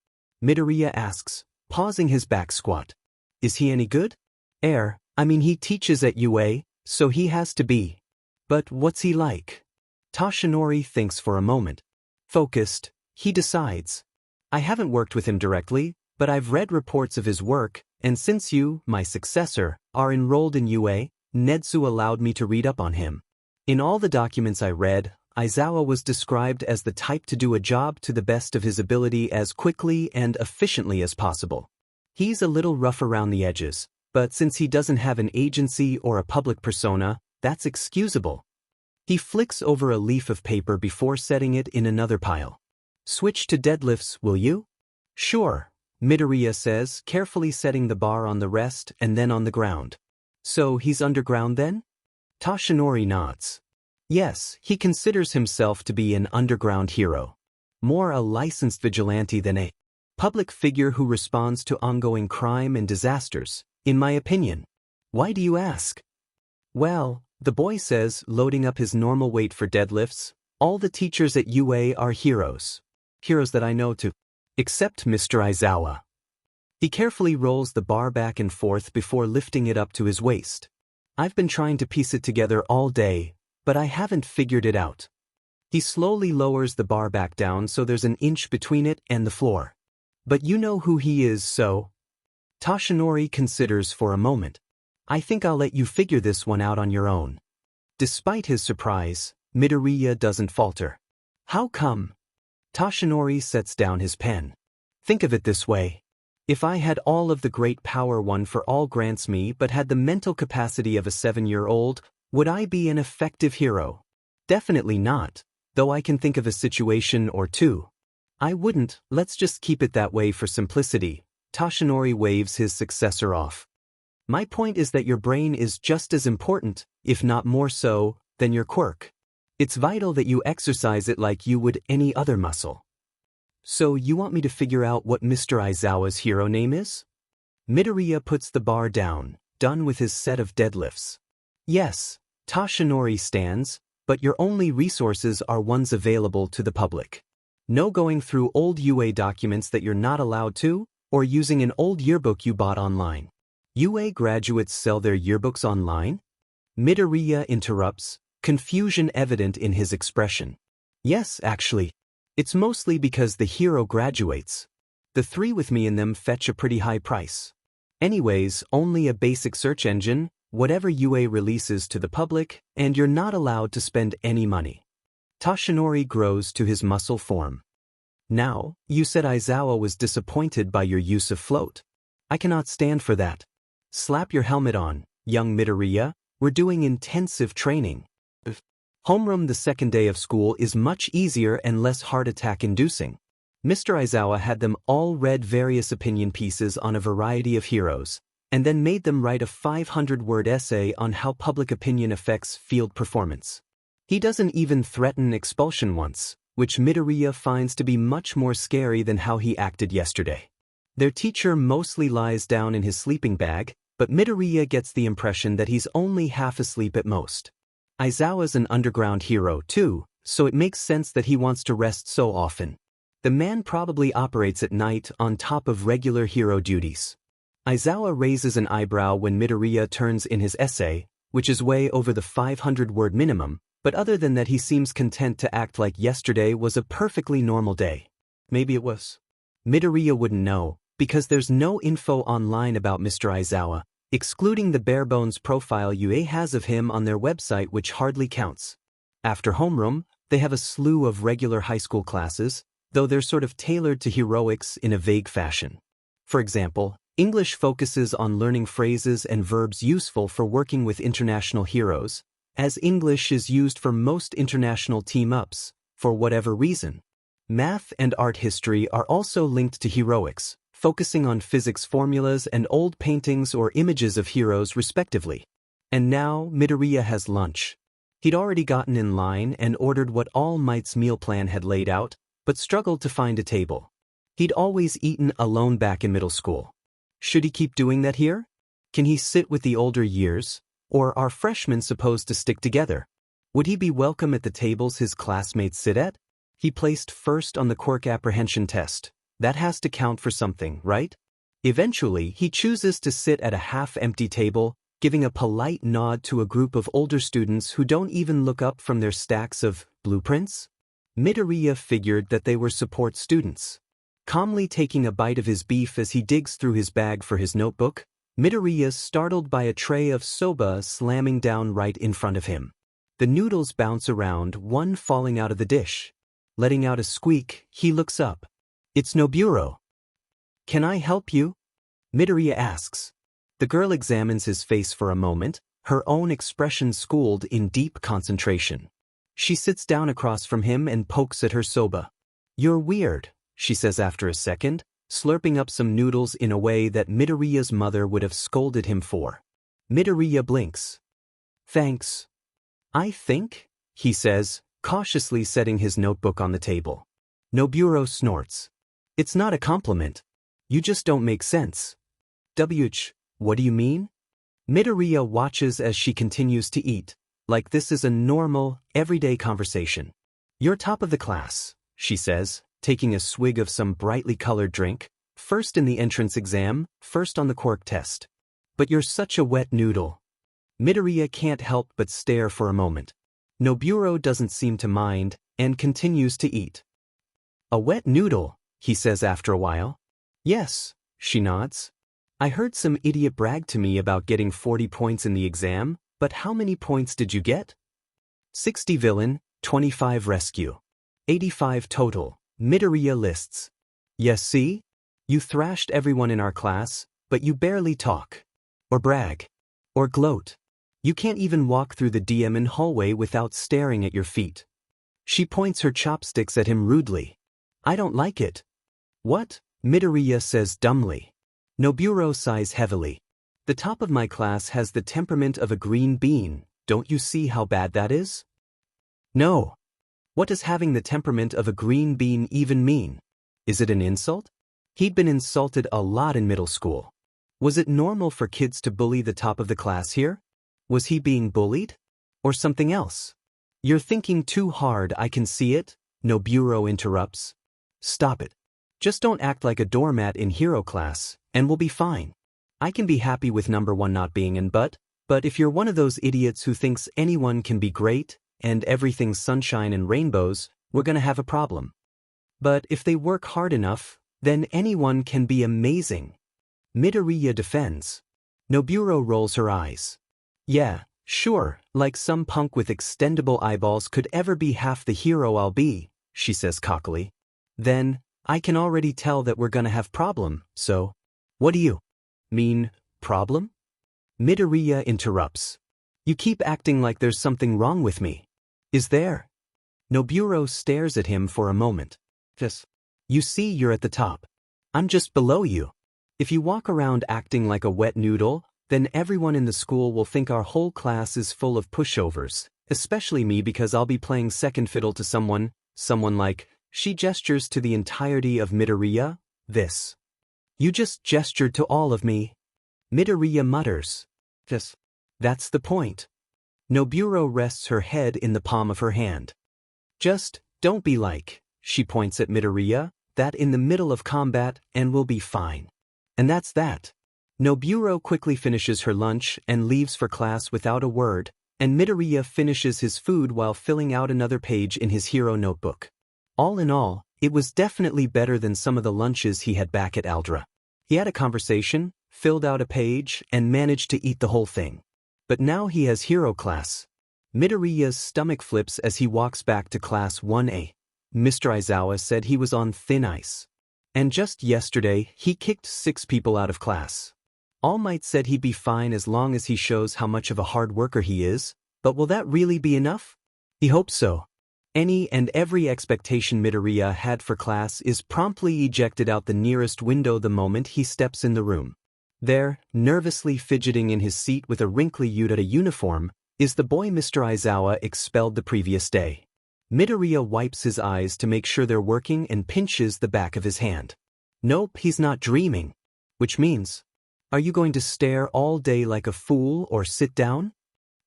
Midoriya asks, pausing his back squat. Is he any good? I mean he teaches at UA, so he has to be. But what's he like? Toshinori thinks for a moment. Focused, he decides. I haven't worked with him directly, but I've read reports of his work, and since you, my successor, are enrolled in UA, Netsu allowed me to read up on him. In all the documents I read, Aizawa was described as the type to do a job to the best of his ability as quickly and efficiently as possible. He's a little rough around the edges, but since he doesn't have an agency or a public persona, that's excusable. He flicks over a leaf of paper before setting it in another pile. Switch to deadlifts, will you? Sure, Midoriya says, carefully setting the bar on the rest and then on the ground. So he's underground then? Toshinori nods. Yes, he considers himself to be an underground hero. More a licensed vigilante than a public figure who responds to ongoing crime and disasters, in my opinion. Why do you ask? Well, the boy says, loading up his normal weight for deadlifts, all the teachers at UA are heroes. Heroes that I know too. Except Mr. Aizawa. He carefully rolls the bar back and forth before lifting it up to his waist. I've been trying to piece it together all day, but I haven't figured it out. He slowly lowers the bar back down so there's an inch between it and the floor. But you know who he is, so? Toshinori considers for a moment. I think I'll let you figure this one out on your own. Despite his surprise, Midoriya doesn't falter. How come? Toshinori sets down his pen. Think of it this way. If I had all of the great power one for all grants me but had the mental capacity of a 7-year-old, would I be an effective hero? Definitely not, though I can think of a situation or two. I wouldn't, let's just keep it that way for simplicity. Toshinori waves his successor off. My point is that your brain is just as important, if not more so, than your quirk. It's vital that you exercise it like you would any other muscle. So you want me to figure out what Mr. Aizawa's hero name is? Midoriya puts the bar down, done with his set of deadlifts. Yes, Toshinori stands, but your only resources are ones available to the public. No going through old UA documents that you're not allowed to, or using an old yearbook you bought online. UA graduates sell their yearbooks online? Midoriya interrupts, confusion evident in his expression. Yes, actually. It's mostly because the hero graduates, The 3 with me in them fetch a pretty high price. Anyways, only a basic search engine, whatever UA releases to the public, and you're not allowed to spend any money. Toshinori grows to his muscle form. Now, you said Aizawa was disappointed by your use of float. I cannot stand for that. Slap your helmet on, young Midoriya, we're doing intensive training. Homeroom the second day of school is much easier and less heart attack inducing. Mr. Aizawa had them all read various opinion pieces on a variety of heroes, and then made them write a 500-word essay on how public opinion affects field performance. He doesn't even threaten expulsion once, which Midoriya finds to be much more scary than how he acted yesterday. Their teacher mostly lies down in his sleeping bag, but Midoriya gets the impression that he's only half asleep at most. Aizawa's an underground hero too, so it makes sense that he wants to rest so often. The man probably operates at night on top of regular hero duties. Aizawa raises an eyebrow when Midoriya turns in his essay, which is way over the 500-word minimum, but other than that he seems content to act like yesterday was a perfectly normal day. Maybe it was. Midoriya wouldn't know, because there's no info online about Mr. Aizawa, excluding the bare-bones profile UA has of him on their website, which hardly counts. After homeroom, they have a slew of regular high school classes, though they're sort of tailored to heroics in a vague fashion. For example, English focuses on learning phrases and verbs useful for working with international heroes, as English is used for most international team-ups, for whatever reason. Math and art history are also linked to heroics, focusing on physics formulas and old paintings or images of heroes respectively. And now Midoriya has lunch. He'd already gotten in line and ordered what All Might's meal plan had laid out, but struggled to find a table. He'd always eaten alone back in middle school. Should he keep doing that here? Can he sit with the older years? Or are freshmen supposed to stick together? Would he be welcome at the tables his classmates sit at? He placed first on the quirk apprehension test. That has to count for something, right? Eventually, he chooses to sit at a half-empty table, giving a polite nod to a group of older students who don't even look up from their stacks of blueprints. Midoriya figured that they were support students. Calmly taking a bite of his beef as he digs through his bag for his notebook, Midoriya's startled by a tray of soba slamming down right in front of him. The noodles bounce around, one falling out of the dish. Letting out a squeak, he looks up. It's Noburo. Can I help you? Midoriya asks. The girl examines his face for a moment, her own expression schooled in deep concentration. She sits down across from him and pokes at her soba. You're weird, she says after a second, slurping up some noodles in a way that Midoriya's mother would have scolded him for. Midoriya blinks. Thanks. I think, he says, cautiously setting his notebook on the table. Noburo snorts. It's not a compliment. You just don't make sense. What do you mean? Midoriya watches as she continues to eat, like this is a normal, everyday conversation. You're top of the class, she says, taking a swig of some brightly colored drink, first in the entrance exam, first on the quirk test. But you're such a wet noodle. Midoriya can't help but stare for a moment. Noburo doesn't seem to mind, and continues to eat. A wet noodle, he says after a while. Yes, she nods. I heard some idiot brag to me about getting 40 points in the exam, but how many points did you get? 60 villain, 25 rescue. 85 total, Midoriya lists. Yes, see? You thrashed everyone in our class, but you barely talk. Or brag. Or gloat. You can't even walk through the DM hallway without staring at your feet. She points her chopsticks at him rudely. I don't like it. What? Midoriya says dumbly. Noburo sighs heavily. The top of my class has the temperament of a green bean, don't you see how bad that is? No. What does having the temperament of a green bean even mean? Is it an insult? He'd been insulted a lot in middle school. Was it normal for kids to bully the top of the class here? Was he being bullied? Or something else? You're thinking too hard, I can see it, Noburo interrupts. Stop it. Just don't act like a doormat in hero class, and we'll be fine. I can be happy with number 1 not being in but if you're one of those idiots who thinks anyone can be great, and everything's sunshine and rainbows, we're gonna have a problem. But if they work hard enough, Then anyone can be amazing. Midoriya defends. Noburo rolls her eyes. Yeah, sure, like some punk with extendable eyeballs could ever be half the hero I'll be, she says cockily. Then, I can already tell that we're gonna have problem, so. What do you mean, problem? Midoriya interrupts. You keep acting like there's something wrong with me. Is there? Noburo stares at him for a moment. Just. You see you're at the top. I'm just below you. If you walk around acting like a wet noodle, then everyone in the school will think our whole class is full of pushovers, especially me because I'll be playing second fiddle to someone like, she gestures to the entirety of Midoriya, this. You just gestured to all of me. Midoriya mutters. Just. That's the point. Noburo rests her head in the palm of her hand. Just, don't be like, she points at Midoriya, that in the middle of combat and we'll be fine. And that's that. Noburo quickly finishes her lunch and leaves for class without a word, and Midoriya finishes his food while filling out another page in his hero notebook. All in all, it was definitely better than some of the lunches he had back at Aldra. He had a conversation, filled out a page, and managed to eat the whole thing. But now he has hero class. Midoriya's stomach flips as he walks back to class 1A. Mr. Aizawa said he was on thin ice. And just yesterday, he kicked 6 people out of class. All Might said he'd be fine as long as he shows how much of a hard worker he is, but will that really be enough? He hopes so. Any and every expectation Midoriya had for class is promptly ejected out the nearest window the moment he steps in the room. There, nervously fidgeting in his seat with a wrinkly Yurata uniform, is the boy Mr. Aizawa expelled the previous day. Midoriya wipes his eyes to make sure they're working and pinches the back of his hand. Nope, he's not dreaming. Which means, are you going to stare all day like a fool or sit down?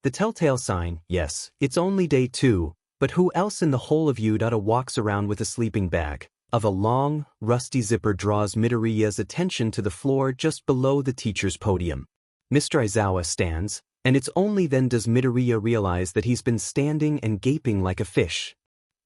The telltale sign, yes, it's only day 2, but who else in the whole of Yurata walks around with a sleeping bag? Of a long, rusty zipper draws Midoriya's attention to the floor just below the teacher's podium. Mr. Aizawa stands, and it's only then does Midoriya realize that he's been standing and gaping like a fish.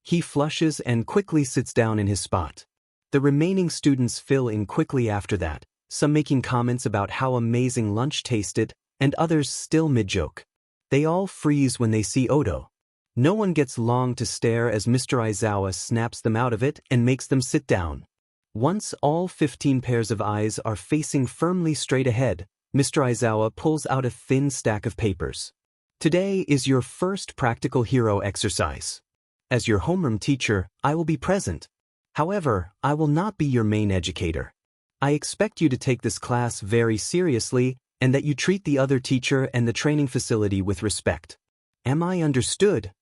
He flushes and quickly sits down in his spot. The remaining students fill in quickly after that, some making comments about how amazing lunch tasted, and others still mid-joke. They all freeze when they see Odo. No one gets long to stare as Mr. Aizawa snaps them out of it and makes them sit down. Once all 15 pairs of eyes are facing firmly straight ahead, Mr. Aizawa pulls out a thin stack of papers. Today is your first practical hero exercise. As your homeroom teacher, I will be present. However, I will not be your main educator. I expect you to take this class very seriously and that you treat the other teacher and the training facility with respect. Am I understood?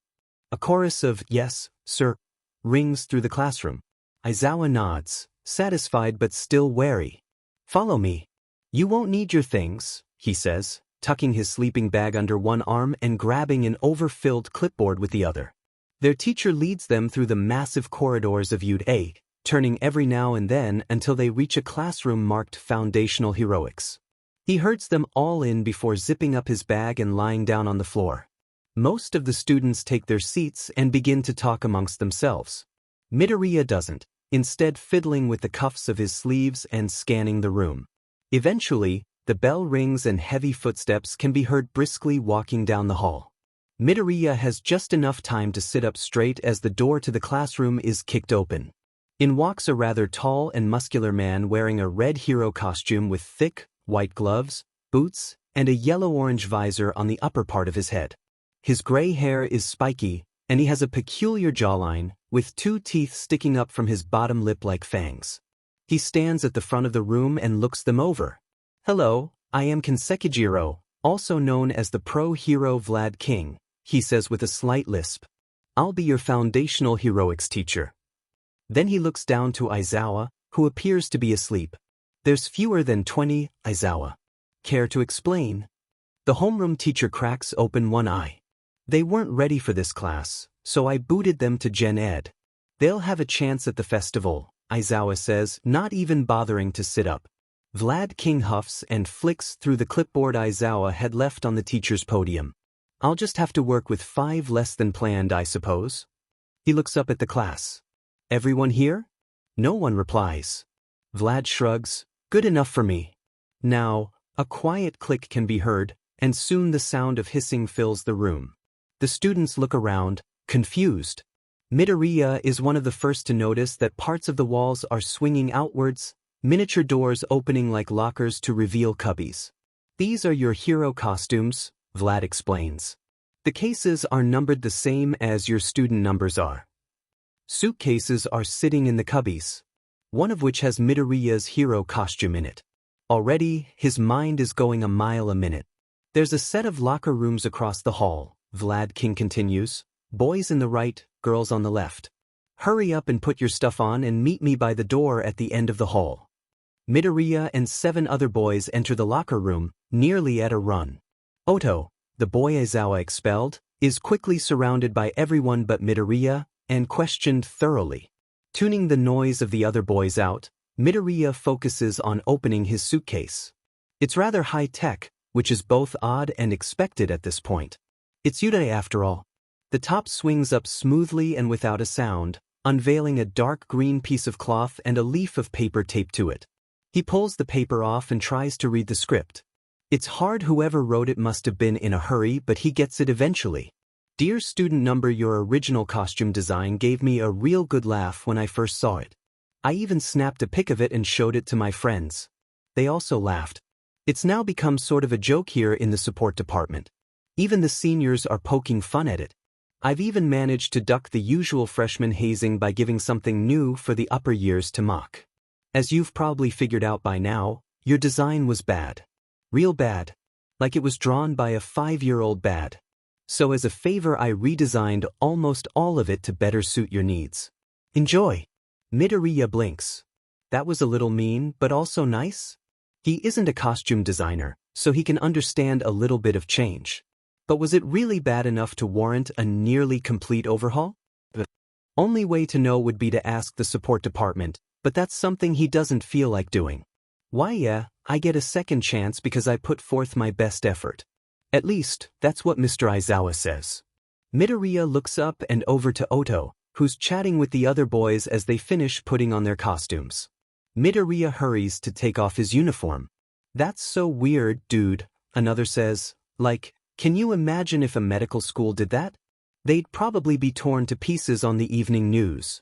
A chorus of yes, sir, rings through the classroom. Aizawa nods, satisfied but still wary. Follow me. You won't need your things, he says, tucking his sleeping bag under one arm and grabbing an overfilled clipboard with the other. Their teacher leads them through the massive corridors of Yud A, turning every now and then until they reach a classroom marked Foundational Heroics. He herds them all in before zipping up his bag and lying down on the floor. Most of the students take their seats and begin to talk amongst themselves. Midoriya doesn't, instead fiddling with the cuffs of his sleeves and scanning the room. Eventually, the bell rings and heavy footsteps can be heard briskly walking down the hall. Midoriya has just enough time to sit up straight as the door to the classroom is kicked open. In walks a rather tall and muscular man wearing a red hero costume with thick, white gloves, boots, and a yellow-orange visor on the upper part of his head. His gray hair is spiky, and he has a peculiar jawline, with 2 teeth sticking up from his bottom lip like fangs. He stands at the front of the room and looks them over. Hello, I am Kensekijiro, also known as the pro-hero Vlad King, he says with a slight lisp. I'll be your foundational heroics teacher. Then he looks down to Aizawa, who appears to be asleep. There's fewer than 20, Aizawa. Care to explain? The homeroom teacher cracks open one eye. They weren't ready for this class, so I booted them to Gen Ed. They'll have a chance at the festival, Aizawa says, not even bothering to sit up. Vlad King huffs and flicks through the clipboard Aizawa had left on the teacher's podium. I'll just have to work with 5 less than planned, I suppose. He looks up at the class. Everyone here? No one replies. Vlad shrugs. Good enough for me. Now, a quiet click can be heard, and soon the sound of hissing fills the room. The students look around, confused. Midoriya is one of the first to notice that parts of the walls are swinging outwards, miniature doors opening like lockers to reveal cubbies. These are your hero costumes, Vlad explains. The cases are numbered the same as your student numbers are. Suitcases are sitting in the cubbies, one of which has Midoriya's hero costume in it. Already, his mind is going a mile a minute. There's a set of locker rooms across the hall, Vlad King continues. Boys in the right, girls on the left. Hurry up and put your stuff on and meet me by the door at the end of the hall. Midoriya and 7 other boys enter the locker room, nearly at a run. Oto, the boy Aizawa expelled, is quickly surrounded by everyone but Midoriya, and questioned thoroughly. Tuning the noise of the other boys out, Midoriya focuses on opening his suitcase. It's rather high-tech, which is both odd and expected at this point. It's Yurei after all. The top swings up smoothly and without a sound, unveiling a dark green piece of cloth and a leaf of paper taped to it. He pulls the paper off and tries to read the script. It's hard. Whoever wrote it must have been in a hurry, but he gets it eventually. Dear student number, your original costume design gave me a real good laugh when I first saw it. I even snapped a pic of it and showed it to my friends. They also laughed. It's now become sort of a joke here in the support department. Even the seniors are poking fun at it. I've even managed to duck the usual freshman hazing by giving something new for the upper years to mock. As you've probably figured out by now, your design was bad. Real bad. Like it was drawn by a 5-year-old bad. So as a favor I redesigned almost all of it to better suit your needs. Enjoy. Midoriya blinks. That was a little mean, but also nice. He isn't a costume designer, so he can understand a little bit of change. But was it really bad enough to warrant a nearly complete overhaul? The only way to know would be to ask the support department, but that's something he doesn't feel like doing. Why yeah, I get a second chance because I put forth my best effort. At least, that's what Mr. Aizawa says. Midoriya looks up and over to Oto, who's chatting with the other boys as they finish putting on their costumes. Midoriya hurries to take off his uniform. That's so weird, dude, another says. Like, can you imagine if a medical school did that? They'd probably be torn to pieces on the evening news.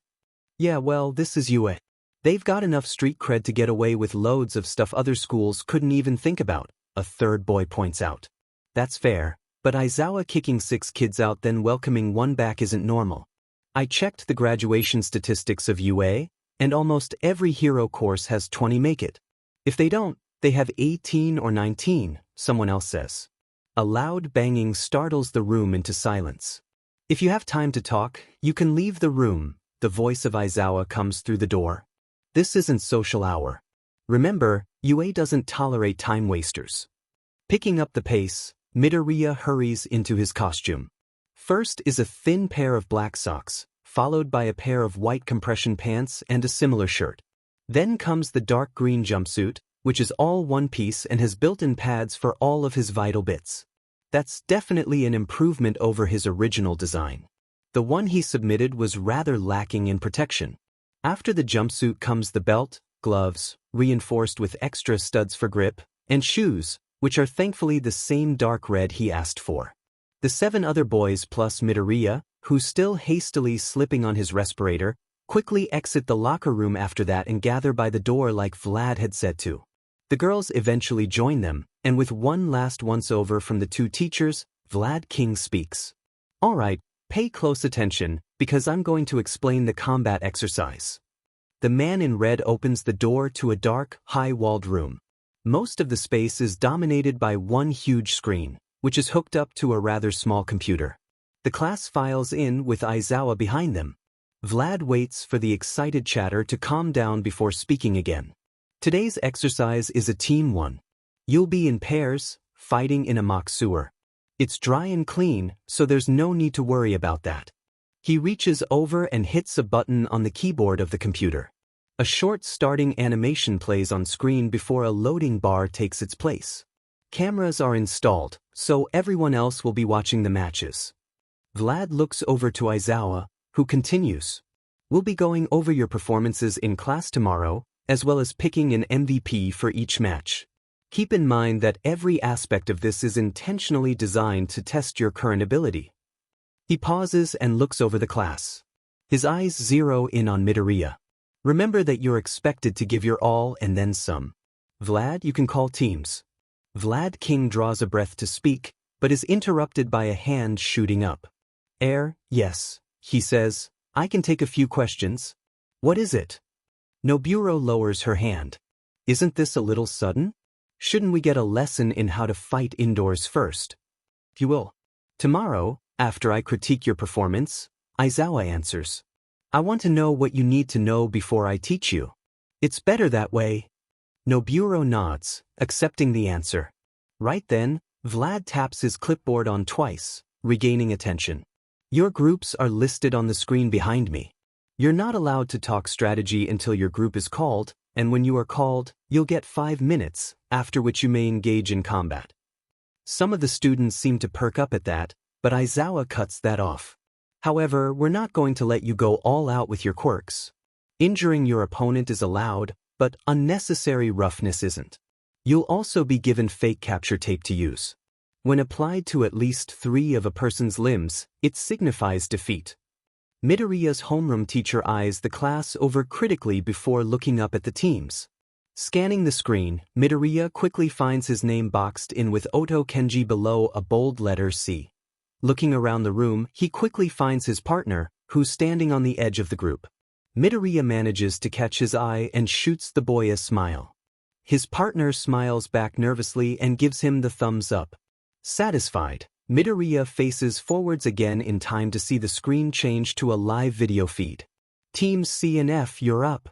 Yeah, well, this is UA. They've got enough street cred to get away with loads of stuff other schools couldn't even think about, a third boy points out. That's fair, but Aizawa kicking 6 kids out then welcoming 1 back isn't normal. I checked the graduation statistics of UA, and almost every hero course has 20 make it. If they don't, they have 18 or 19, someone else says. A loud banging startles the room into silence. If you have time to talk, you can leave the room, the voice of Aizawa comes through the door. This isn't social hour. Remember, UA doesn't tolerate time wasters. Picking up the pace, Midoriya hurries into his costume. First is a thin pair of black socks, followed by a pair of white compression pants and a similar shirt. Then comes the dark green jumpsuit, which is all one piece and has built-in pads for all of his vital bits. That's definitely an improvement over his original design. The one he submitted was rather lacking in protection. After the jumpsuit comes the belt, gloves, reinforced with extra studs for grip, and shoes, which are thankfully the same dark red he asked for. The 7 other boys plus Midoriya, who's still hastily slipping on his respirator, quickly exit the locker room after that and gather by the door like Vlad had said to. The girls eventually join them, and with one last once-over from the 2 teachers, Vlad King speaks. Alright, pay close attention, because I'm going to explain the combat exercise. The man in red opens the door to a dark, high-walled room. Most of the space is dominated by one huge screen, which is hooked up to a rather small computer. The class files in with Aizawa behind them. Vlad waits for the excited chatter to calm down before speaking again. Today's exercise is a team one. You'll be in pairs, fighting in a mock sewer. It's dry and clean, so there's no need to worry about that. He reaches over and hits a button on the keyboard of the computer. A short starting animation plays on screen before a loading bar takes its place. Cameras are installed, so everyone else will be watching the matches. Vlad looks over to Aizawa, who continues. We'll be going over your performances in class tomorrow, as well as picking an MVP for each match. Keep in mind that every aspect of this is intentionally designed to test your current ability. He pauses and looks over the class. His eyes zero in on Midoriya. Remember that you're expected to give your all and then some. Vlad, you can call teams. Vlad King draws a breath to speak, but is interrupted by a hand shooting up. Yes, he says, I can take a few questions. What is it? Noburo lowers her hand. Isn't this a little sudden? Shouldn't we get a lesson in how to fight indoors first? If you will. Tomorrow, after I critique your performance, Aizawa answers. I want to know what you need to know before I teach you. It's better that way. Noburo nods, accepting the answer. Right then, Vlad taps his clipboard on twice, regaining attention. Your groups are listed on the screen behind me. You're not allowed to talk strategy until your group is called, and when you are called, you'll get 5 minutes, after which you may engage in combat. Some of the students seem to perk up at that, but Aizawa cuts that off. However, we're not going to let you go all out with your quirks. Injuring your opponent is allowed, but unnecessary roughness isn't. You'll also be given fake capture tape to use. When applied to at least 3 of a person's limbs, it signifies defeat. Midoriya's homeroom teacher eyes the class over critically before looking up at the teams. Scanning the screen, Midoriya quickly finds his name boxed in with Oto Kenji below a bold letter C. Looking around the room, he quickly finds his partner, who's standing on the edge of the group. Midoriya manages to catch his eye and shoots the boy a smile. His partner smiles back nervously and gives him the thumbs up. Satisfied, Midoriya faces forwards again in time to see the screen change to a live video feed. Teams C and F, you're up.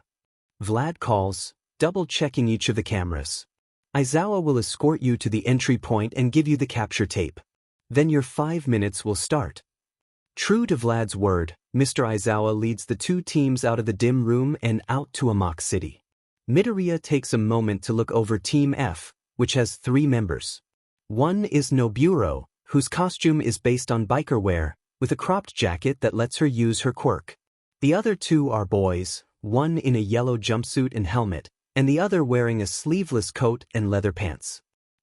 Vlad calls, double-checking each of the cameras. Aizawa will escort you to the entry point and give you the capture tape. Then your 5 minutes will start. True to Vlad's word, Mr. Aizawa leads the 2 teams out of the dim room and out to a mock city. Midoriya takes a moment to look over Team F, which has 3 members. One is Noburo, whose costume is based on biker wear, with a cropped jacket that lets her use her quirk. The other 2 are boys, one in a yellow jumpsuit and helmet, and the other wearing a sleeveless coat and leather pants.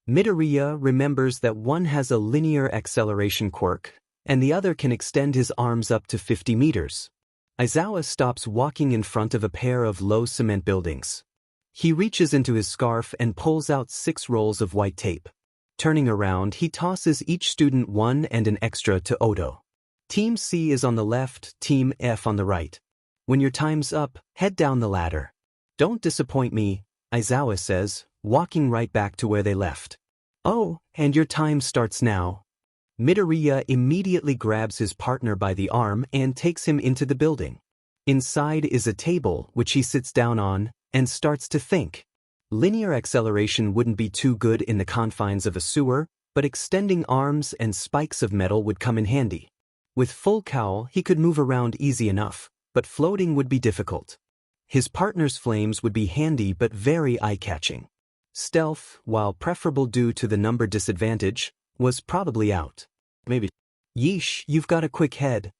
Midoriya remembers that one has a linear acceleration quirk, and the other can extend his arms up to 50 meters. Aizawa stops walking in front of a pair of low cement buildings. He reaches into his scarf and pulls out 6 rolls of white tape. Turning around, he tosses each student one and an extra to Oto. Team C is on the left, Team F on the right. When your time's up, head down the ladder. Don't disappoint me, Aizawa says, walking right back to where they left. Oh, and your time starts now. Midoriya immediately grabs his partner by the arm and takes him into the building. Inside is a table, which he sits down on, and starts to think. Linear acceleration wouldn't be too good in the confines of a sewer, but extending arms and spikes of metal would come in handy. With full cowl, he could move around easy enough, but floating would be difficult. His partner's flames would be handy but very eye-catching. Stealth, while preferable due to the number disadvantage, was probably out. Maybe. Yeesh, you've got a quick head.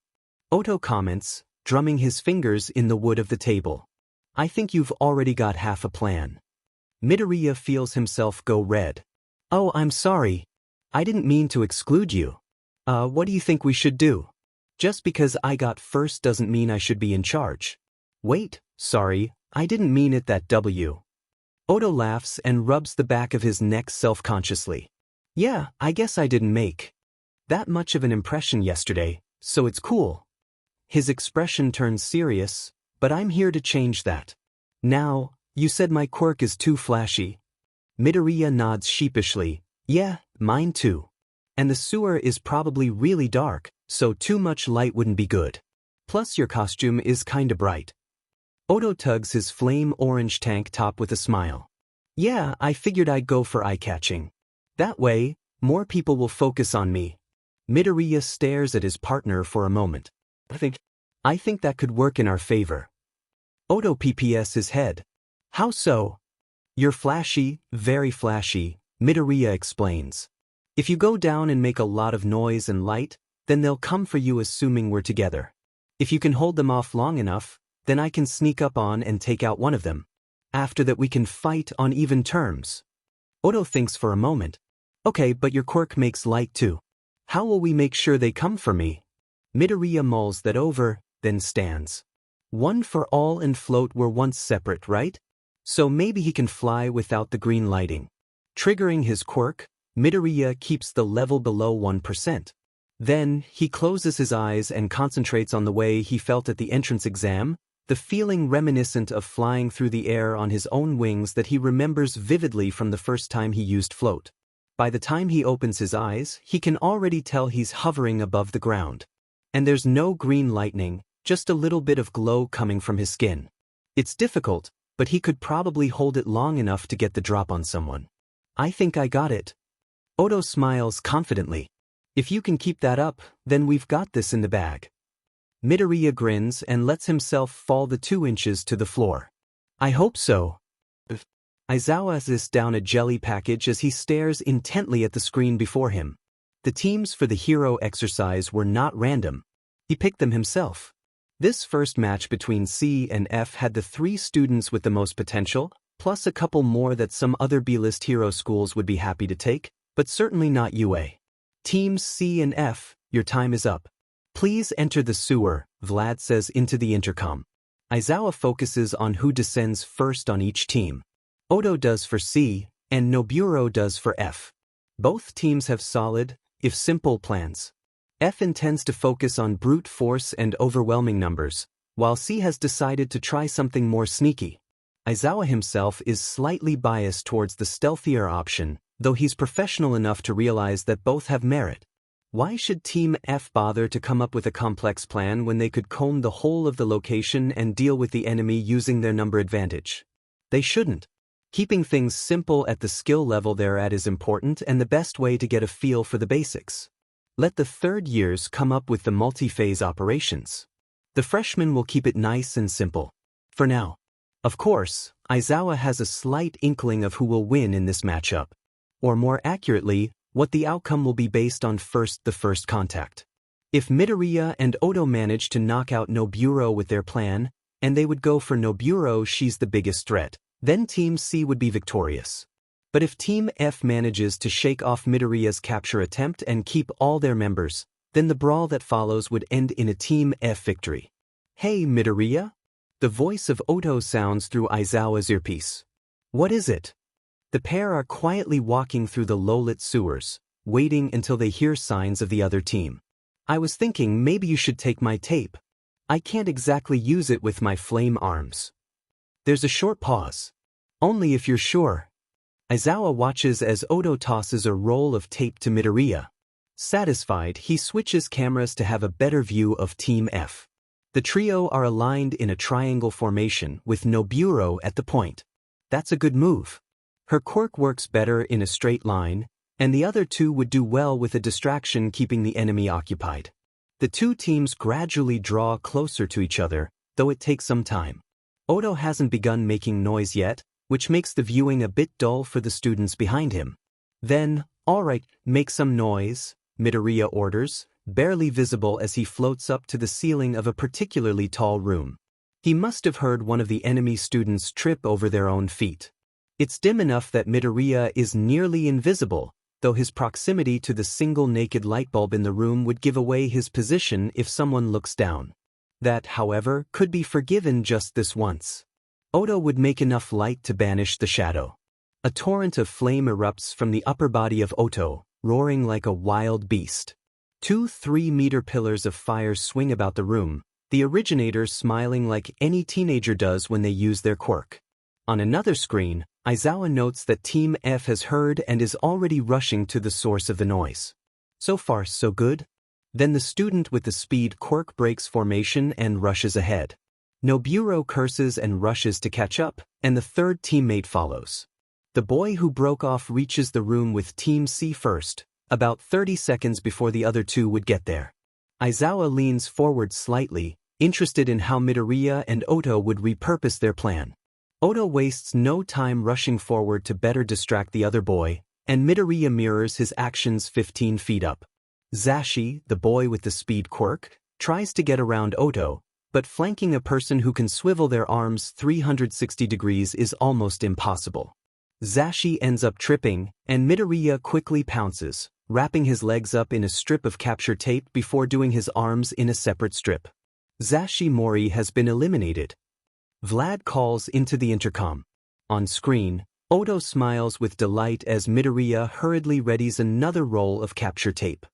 Oto comments, drumming his fingers in the wood of the table. I think you've already got half a plan. Midoriya feels himself go red. Oh, I'm sorry. I didn't mean to exclude you. What do you think we should do? Just because I got first doesn't mean I should be in charge. Wait, sorry, I didn't mean it that W. Oto laughs and rubs the back of his neck self-consciously. Yeah, I guess I didn't make that much of an impression yesterday, so it's cool. His expression turns serious, but I'm here to change that. Now, you said my quirk is too flashy. Midoriya nods sheepishly. Yeah, mine too. And the sewer is probably really dark, so too much light wouldn't be good. Plus your costume is kinda bright. Oto tugs his flame orange tank top with a smile. Yeah, I figured I'd go for eye-catching. That way, more people will focus on me. Midoriya stares at his partner for a moment. I think that could work in our favor. Oto PPS his head. How so? You're flashy, very flashy, Midoriya explains. If you go down and make a lot of noise and light, then they'll come for you assuming we're together. If you can hold them off long enough, then I can sneak up on and take out one of them. After that we can fight on even terms. Odo thinks for a moment. Okay, but your quirk makes light too. How will we make sure they come for me? Midoriya mulls that over, then stands. One for all and float were once separate, right? So maybe he can fly without the green lighting. Triggering his quirk, Midoriya keeps the level below 1%. Then, he closes his eyes and concentrates on the way he felt at the entrance exam, the feeling reminiscent of flying through the air on his own wings that he remembers vividly from the first time he used float. By the time he opens his eyes, he can already tell he's hovering above the ground. And there's no green lightning, just a little bit of glow coming from his skin. It's difficult, but he could probably hold it long enough to get the drop on someone. I think I got it. Odo smiles confidently. If you can keep that up, then we've got this in the bag. Midoriya grins and lets himself fall the 2 inches to the floor. I hope so. Aizawa sits down a jelly package as he stares intently at the screen before him. The teams for the hero exercise were not random. He picked them himself. This first match between C and F had the 3 students with the most potential, plus a couple more that some other B-list hero schools would be happy to take, but certainly not UA. Teams C and F, your time is up. Please enter the sewer, Vlad says into the intercom. Aizawa focuses on who descends first on each team. Odo does for C, and Noburo does for F. Both teams have solid, if simple, plans. F intends to focus on brute force and overwhelming numbers, while C has decided to try something more sneaky. Aizawa himself is slightly biased towards the stealthier option, though he's professional enough to realize that both have merit. Why should Team F bother to come up with a complex plan when they could comb the whole of the location and deal with the enemy using their number advantage? They shouldn't. Keeping things simple at the skill level they're at is important and the best way to get a feel for the basics. Let the third years come up with the multi-phase operations. The freshmen will keep it nice and simple. For now. Of course, Aizawa has a slight inkling of who will win in this matchup. Or more accurately, what the outcome will be based on the first contact. If Midoriya and Odo manage to knock out Noburo with their plan, and they would go for Noburo, she's the biggest threat, then Team C would be victorious. But if Team F manages to shake off Midoriya's capture attempt and keep all their members, then the brawl that follows would end in a Team F victory. Hey Midoriya? The voice of Odo sounds through Aizawa's earpiece. What is it? The pair are quietly walking through the low-lit sewers, waiting until they hear signs of the other team. I was thinking maybe you should take my tape. I can't exactly use it with my flame arms. There's a short pause. Only if you're sure. Aizawa watches as Odo tosses a roll of tape to Midoriya. Satisfied, he switches cameras to have a better view of Team F. The trio are aligned in a triangle formation with Noburo at the point. That's a good move. Her quirk works better in a straight line, and the other 2 would do well with a distraction keeping the enemy occupied. The 2 teams gradually draw closer to each other, though it takes some time. Odo hasn't begun making noise yet, which makes the viewing a bit dull for the students behind him. Then, alright, make some noise, Midoriya orders, barely visible as he floats up to the ceiling of a particularly tall room. He must have heard one of the enemy students trip over their own feet. It's dim enough that Midoriya is nearly invisible, though his proximity to the single naked light bulb in the room would give away his position if someone looks down. That, however, could be forgiven just this once. Odo would make enough light to banish the shadow. A torrent of flame erupts from the upper body of Odo, roaring like a wild beast. 2 3-meter pillars of fire swing about the room, the originator smiling like any teenager does when they use their quirk. On another screen, Aizawa notes that Team F has heard and is already rushing to the source of the noise. So far, so good. Then the student with the speed quirk breaks formation and rushes ahead. Noburo curses and rushes to catch up, and the third teammate follows. The boy who broke off reaches the room with Team C first, about 30 seconds before the other 2 would get there. Aizawa leans forward slightly, interested in how Midoriya and Odo would repurpose their plan. Odo wastes no time rushing forward to better distract the other boy, and Midoriya mirrors his actions 15 feet up. Zashi, the boy with the speed quirk, tries to get around Odo, but flanking a person who can swivel their arms 360 degrees is almost impossible. Zashi ends up tripping, and Midoriya quickly pounces, wrapping his legs up in a strip of capture tape before doing his arms in a separate strip. Zashi Mori has been eliminated. Vlad calls into the intercom. On screen, Oto smiles with delight as Midoriya hurriedly readies another roll of capture tape.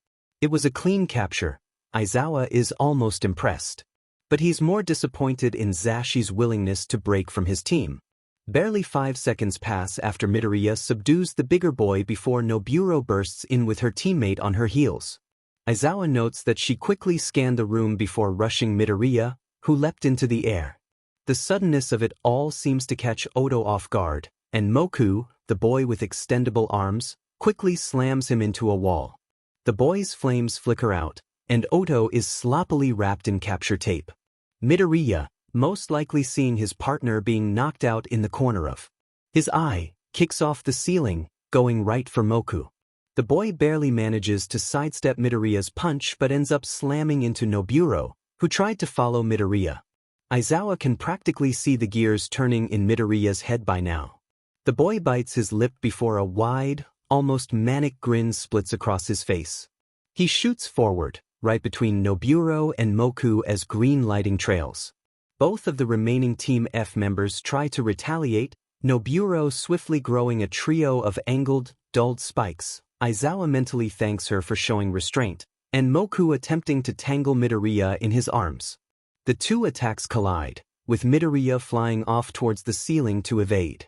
It was a clean capture. Aizawa is almost impressed. But he's more disappointed in Zashi's willingness to break from his team. Barely 5 seconds pass after Midoriya subdues the bigger boy before Noburo bursts in with her teammate on her heels. Aizawa notes that she quickly scanned the room before rushing Midoriya, who leapt into the air. The suddenness of it all seems to catch Oto off guard, and Moku, the boy with extendable arms, quickly slams him into a wall. The boy's flames flicker out, and Oto is sloppily wrapped in capture tape. Midoriya, most likely seeing his partner being knocked out in the corner of his eye, kicks off the ceiling, going right for Moku. The boy barely manages to sidestep Midoriya's punch but ends up slamming into Noburo, who tried to follow Midoriya. Aizawa can practically see the gears turning in Midoriya's head by now. The boy bites his lip before a wide, almost manic grin splits across his face. He shoots forward, right between Noburo and Moku as green lighting trails. Both of the remaining Team F members try to retaliate, Noburo swiftly growing a trio of angled, dulled spikes. Aizawa mentally thanks her for showing restraint, and Moku attempting to tangle Midoriya in his arms. The two attacks collide, with Midoriya flying off towards the ceiling to evade.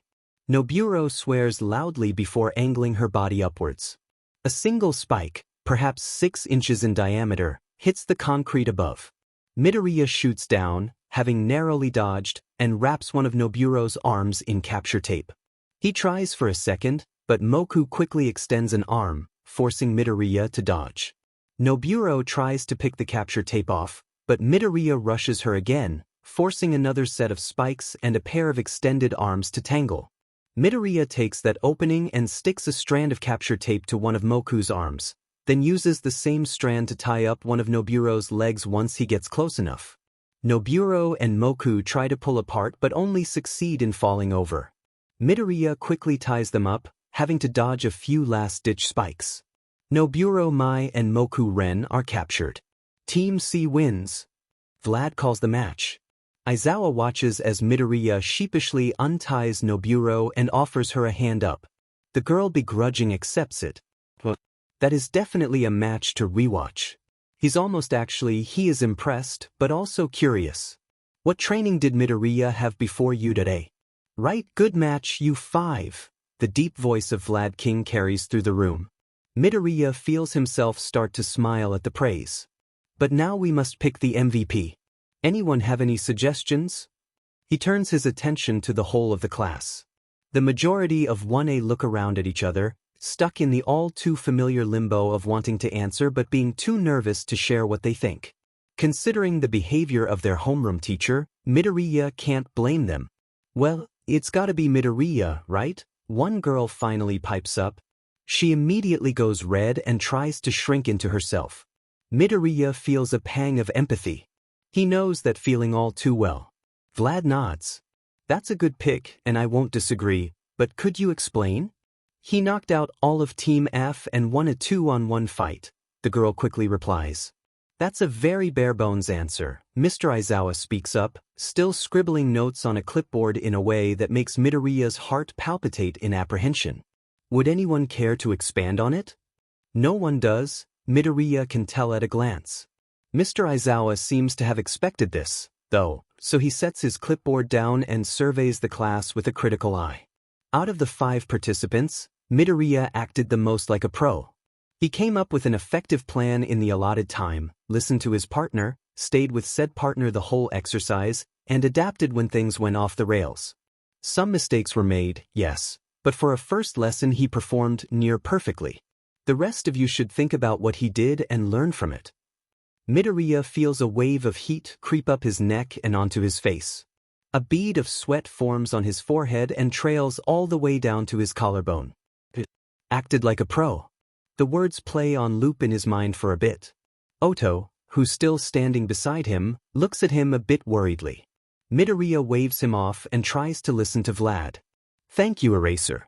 Noburo swears loudly before angling her body upwards. A single spike, perhaps 6 inches in diameter, hits the concrete above. Midoriya shoots down, having narrowly dodged, and wraps one of Noburo's arms in capture tape. He tries for a second, but Moku quickly extends an arm, forcing Midoriya to dodge. Noburo tries to pick the capture tape off, but Midoriya rushes her again, forcing another set of spikes and a pair of extended arms to tangle. Midoriya takes that opening and sticks a strand of capture tape to one of Moku's arms, then uses the same strand to tie up one of Noburo's legs once he gets close enough. Noburo and Moku try to pull apart but only succeed in falling over. Midoriya quickly ties them up, having to dodge a few last-ditch spikes. Noburo Mai and Moku Ren are captured. Team C wins. Vlad calls the match. Aizawa watches as Midoriya sheepishly unties Noburo and offers her a hand up. The girl begrudgingly accepts it. That is definitely a match to rewatch. He is impressed, but also curious. What training did Midoriya have before you today? Right, good match, you 5. The deep voice of Vlad King carries through the room. Midoriya feels himself start to smile at the praise. But now we must pick the MVP. Anyone have any suggestions? He turns his attention to the whole of the class. The majority of 1A look around at each other, stuck in the all-too-familiar limbo of wanting to answer but being too nervous to share what they think. Considering the behavior of their homeroom teacher, Midoriya can't blame them. Well, it's gotta be Midoriya, right? One girl finally pipes up. She immediately goes red and tries to shrink into herself. Midoriya feels a pang of empathy. He knows that feeling all too well. Vlad nods. That's a good pick, and I won't disagree, but could you explain? He knocked out all of Team F and won a 2-on-1 fight, the girl quickly replies. That's a very bare-bones answer. Mr. Aizawa speaks up, still scribbling notes on a clipboard in a way that makes Midoriya's heart palpitate in apprehension. Would anyone care to expand on it? No one does, Midoriya can tell at a glance. Mr. Aizawa seems to have expected this, though, so he sets his clipboard down and surveys the class with a critical eye. Out of the 5 participants, Midoriya acted the most like a pro. He came up with an effective plan in the allotted time, listened to his partner, stayed with said partner the whole exercise, and adapted when things went off the rails. Some mistakes were made, yes, but for a first lesson he performed near perfectly. The rest of you should think about what he did and learn from it. Midoriya feels a wave of heat creep up his neck and onto his face. A bead of sweat forms on his forehead and trails all the way down to his collarbone. Acted like a pro. The words play on loop in his mind for a bit. Oto, who's still standing beside him, looks at him a bit worriedly. Midoriya waves him off and tries to listen to Vlad. Thank you, Eraser.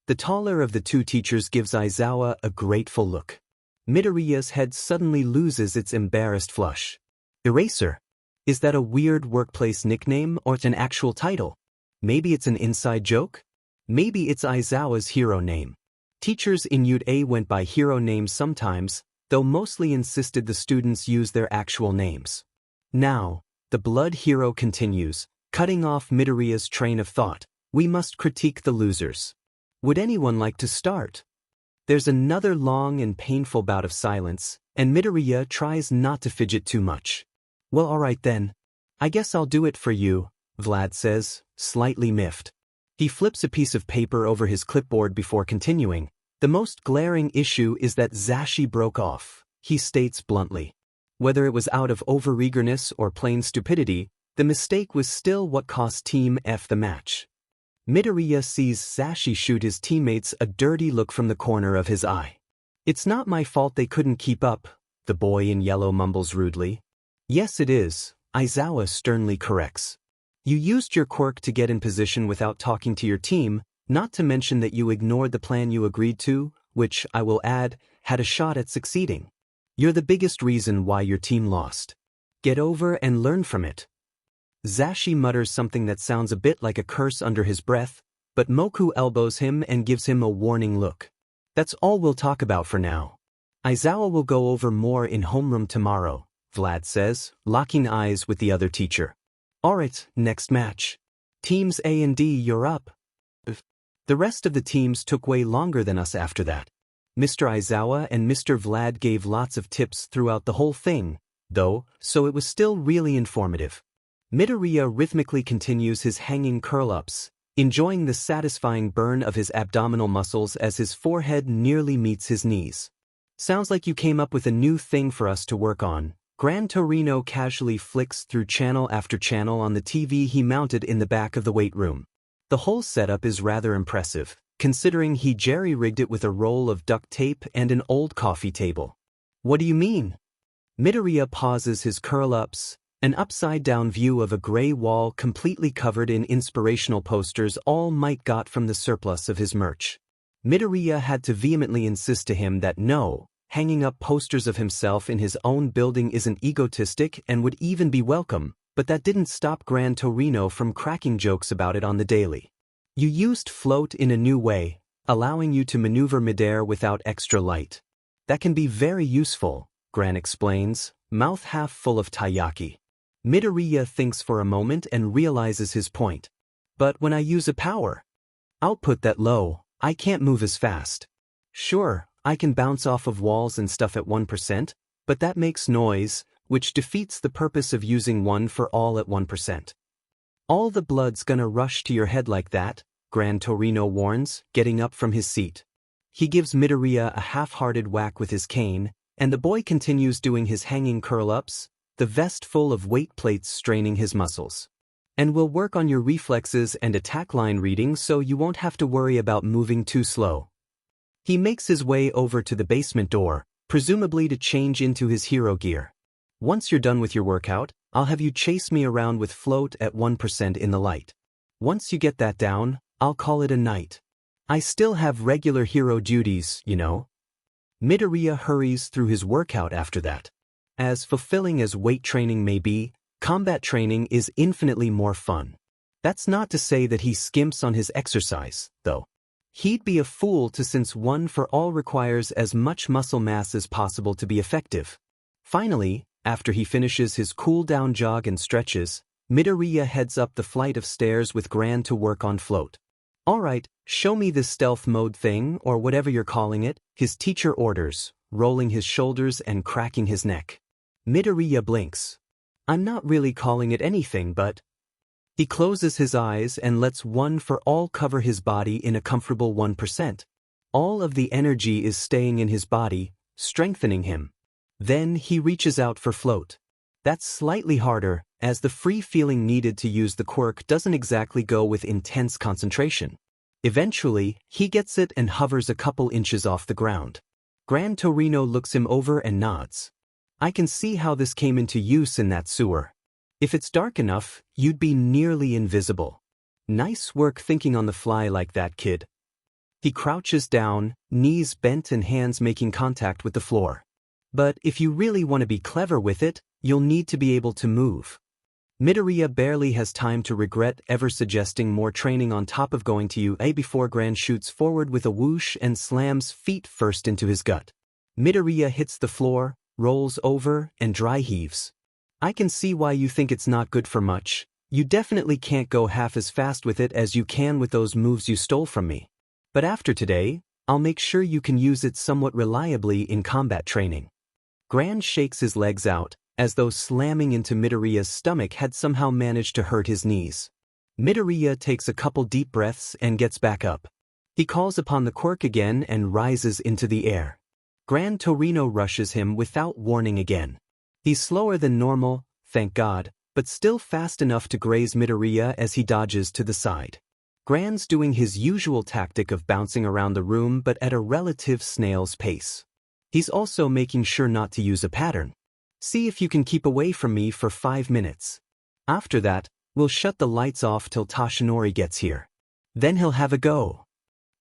The taller of the two teachers gives Aizawa a grateful look. Midoriya's head suddenly loses its embarrassed flush. Eraser? Is that a weird workplace nickname or an actual title? Maybe it's an inside joke? Maybe it's Aizawa's hero name. Teachers in Yud A went by hero names sometimes, though mostly insisted the students use their actual names. Now, the blood hero continues, cutting off Midoriya's train of thought. We must critique the losers. Would anyone like to start? There's another long and painful bout of silence, and Midoriya tries not to fidget too much. Well, alright then. I guess I'll do it for you, Vlad says, slightly miffed. He flips a piece of paper over his clipboard before continuing. The most glaring issue is that Zashi broke off, he states bluntly. Whether it was out of overeagerness or plain stupidity, the mistake was still what cost Team F the match. Midoriya sees Zashi shoot his teammates a dirty look from the corner of his eye. It's not my fault they couldn't keep up, the boy in yellow mumbles rudely. Yes it is, Aizawa sternly corrects. You used your quirk to get in position without talking to your team, not to mention that you ignored the plan you agreed to, which, I will add, had a shot at succeeding. You're the biggest reason why your team lost. Get over and learn from it. Zashi mutters something that sounds a bit like a curse under his breath, but Moku elbows him and gives him a warning look. That's all we'll talk about for now. Aizawa will go over more in homeroom tomorrow, Vlad says, locking eyes with the other teacher. Alright, next match. Teams A and D, you're up. The rest of the teams took way longer than us after that. Mr. Aizawa and Mr. Vlad gave lots of tips throughout the whole thing, though, so it was still really informative. Midoriya rhythmically continues his hanging curl-ups, enjoying the satisfying burn of his abdominal muscles as his forehead nearly meets his knees. Sounds like you came up with a new thing for us to work on. Gran Torino casually flicks through channel after channel on the TV he mounted in the back of the weight room. The whole setup is rather impressive, considering he jerry-rigged it with a roll of duct tape and an old coffee table. What do you mean? Midoriya pauses his curl-ups, an upside-down view of a gray wall completely covered in inspirational posters all Mike got from the surplus of his merch. Midoriya had to vehemently insist to him that no, hanging up posters of himself in his own building isn't egotistic and would even be welcome, but that didn't stop Gran Torino from cracking jokes about it on the daily. You used float in a new way, allowing you to maneuver midair without extra light. That can be very useful, Gran explains, mouth half full of taiyaki. Midoriya thinks for a moment and realizes his point. But when I use a power output that low, I can't move as fast. Sure, I can bounce off of walls and stuff at 1%, but that makes noise, which defeats the purpose of using one for all at 1%. All the blood's gonna rush to your head like that, Gran Torino warns, getting up from his seat. He gives Midoriya a half-hearted whack with his cane, and the boy continues doing his hanging curl-ups, the vest full of weight plates straining his muscles. And we'll work on your reflexes and attack line reading so you won't have to worry about moving too slow. He makes his way over to the basement door, presumably to change into his hero gear. Once you're done with your workout, I'll have you chase me around with float at 1% in the light. Once you get that down, I'll call it a night. I still have regular hero duties, you know. Midoriya hurries through his workout after that. As fulfilling as weight training may be, combat training is infinitely more fun. That's not to say that he skimps on his exercise, though. He'd be a fool to, since one for all requires as much muscle mass as possible to be effective. Finally, after he finishes his cool-down jog and stretches, Midoriya heads up the flight of stairs with Gran to work on float. Alright, show me this stealth mode thing, or whatever you're calling it, his teacher orders, rolling his shoulders and cracking his neck. Midoriya blinks. I'm not really calling it anything, but... He closes his eyes and lets one for all cover his body in a comfortable 1%. All of the energy is staying in his body, strengthening him. Then he reaches out for float. That's slightly harder, as the free feeling needed to use the quirk doesn't exactly go with intense concentration. Eventually, he gets it and hovers a couple inches off the ground. Gran Torino looks him over and nods. I can see how this came into use in that sewer. If it's dark enough, you'd be nearly invisible. Nice work thinking on the fly like that, kid. He crouches down, knees bent and hands making contact with the floor. But if you really want to be clever with it, you'll need to be able to move. Midoriya barely has time to regret ever suggesting more training on top of going to UA before Gran shoots forward with a whoosh and slams feet first into his gut. Midoriya hits the floor, rolls over, and dry heaves. I can see why you think it's not good for much. You definitely can't go half as fast with it as you can with those moves you stole from me. But after today, I'll make sure you can use it somewhat reliably in combat training. Gran shakes his legs out, as though slamming into Midoriya's stomach had somehow managed to hurt his knees. Midoriya takes a couple deep breaths and gets back up. He calls upon the quirk again and rises into the air. Gran Torino rushes him without warning again. He's slower than normal, thank God, but still fast enough to graze Midoriya as he dodges to the side. Gran's doing his usual tactic of bouncing around the room but at a relative snail's pace. He's also making sure not to use a pattern. See if you can keep away from me for 5 minutes. After that, we'll shut the lights off till Toshinori gets here. Then he'll have a go.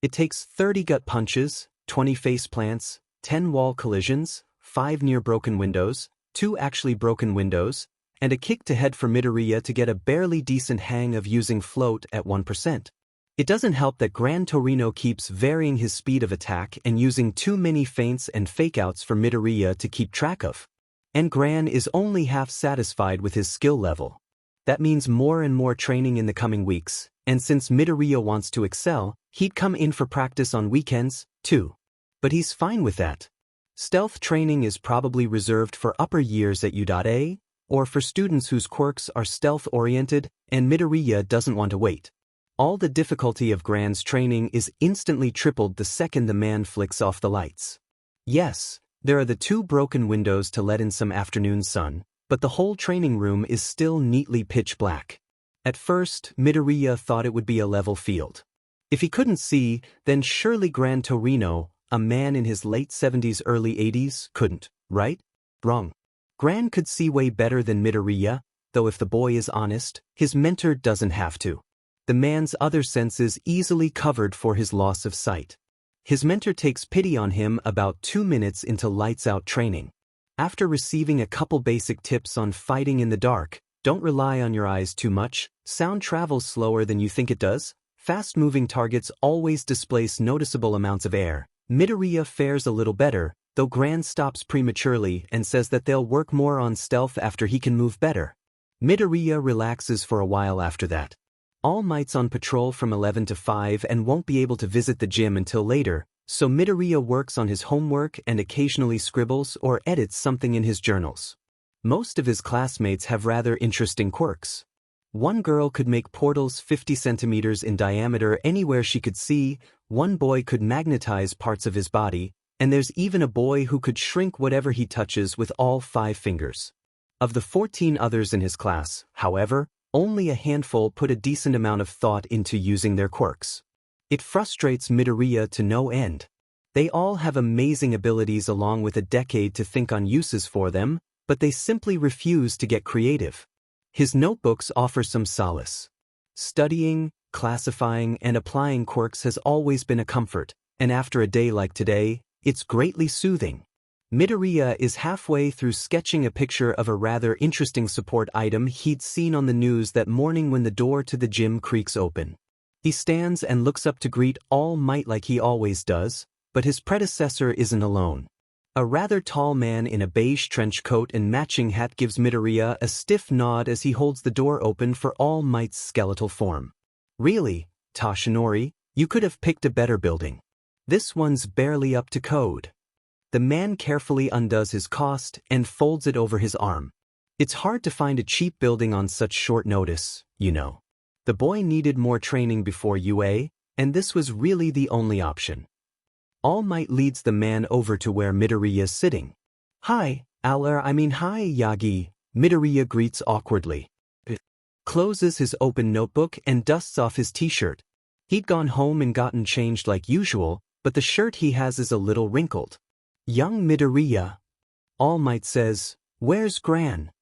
It takes 30 gut punches, 20 face plants, 10 wall collisions, 5 near broken windows, 2 actually broken windows, and a kick to head for Midoriya to get a barely decent hang of using float at 1%. It doesn't help that Gran Torino keeps varying his speed of attack and using too many feints and fakeouts for Midoriya to keep track of. And Gran is only half satisfied with his skill level. That means more and more training in the coming weeks, and since Midoriya wants to excel, he'd come in for practice on weekends, too. But he's fine with that. Stealth training is probably reserved for upper years at U.A, or for students whose quirks are stealth-oriented, and Midoriya doesn't want to wait. All the difficulty of Gran's training is instantly tripled the second the man flicks off the lights. Yes, there are the 2 broken windows to let in some afternoon sun, but the whole training room is still neatly pitch black. At first, Midoriya thought it would be a level field. If he couldn't see, then surely Gran Torino, a man in his late 70s early 80s, couldn't, right? Wrong. Gran could see way better than Midoriya, though if the boy is honest, his mentor doesn't have to. The man's other senses easily covered for his loss of sight. His mentor takes pity on him about 2 minutes into lights-out training. After receiving a couple basic tips on fighting in the dark, don't rely on your eyes too much, sound travels slower than you think it does, fast-moving targets always displace noticeable amounts of air. Midoriya fares a little better, though Gran stops prematurely and says that they'll work more on stealth after he can move better. Midoriya relaxes for a while after that. All Might's on patrol from 11 to 5 and won't be able to visit the gym until later, so Midoriya works on his homework and occasionally scribbles or edits something in his journals. Most of his classmates have rather interesting quirks. One girl could make portals 50 centimeters in diameter anywhere she could see, one boy could magnetize parts of his body, and there's even a boy who could shrink whatever he touches with all 5 fingers. Of the 14 others in his class, however, only a handful put a decent amount of thought into using their quirks. It frustrates Midoriya to no end. They all have amazing abilities along with a decade to think on uses for them, but they simply refuse to get creative. His notebooks offer some solace. Studying, classifying, and applying quirks has always been a comfort, and after a day like today, it's greatly soothing. Midoriya is halfway through sketching a picture of a rather interesting support item he'd seen on the news that morning when the door to the gym creaks open. He stands and looks up to greet All Might like he always does, but his predecessor isn't alone. A rather tall man in a beige trench coat and matching hat gives Midoriya a stiff nod as he holds the door open for All Might's skeletal form. Really, Toshinori, you could have picked a better building. This one's barely up to code. The man carefully undoes his cost and folds it over his arm. It's hard to find a cheap building on such short notice, you know. The boy needed more training before UA, and this was really the only option. All Might leads the man over to where Midoriya's sitting. Hi, hi Yagi, Midoriya greets awkwardly. Closes his open notebook and dusts off his t-shirt. He'd gone home and gotten changed like usual, but the shirt he has is a little wrinkled. Young Midoriya. All Might says, "Where's Gran?"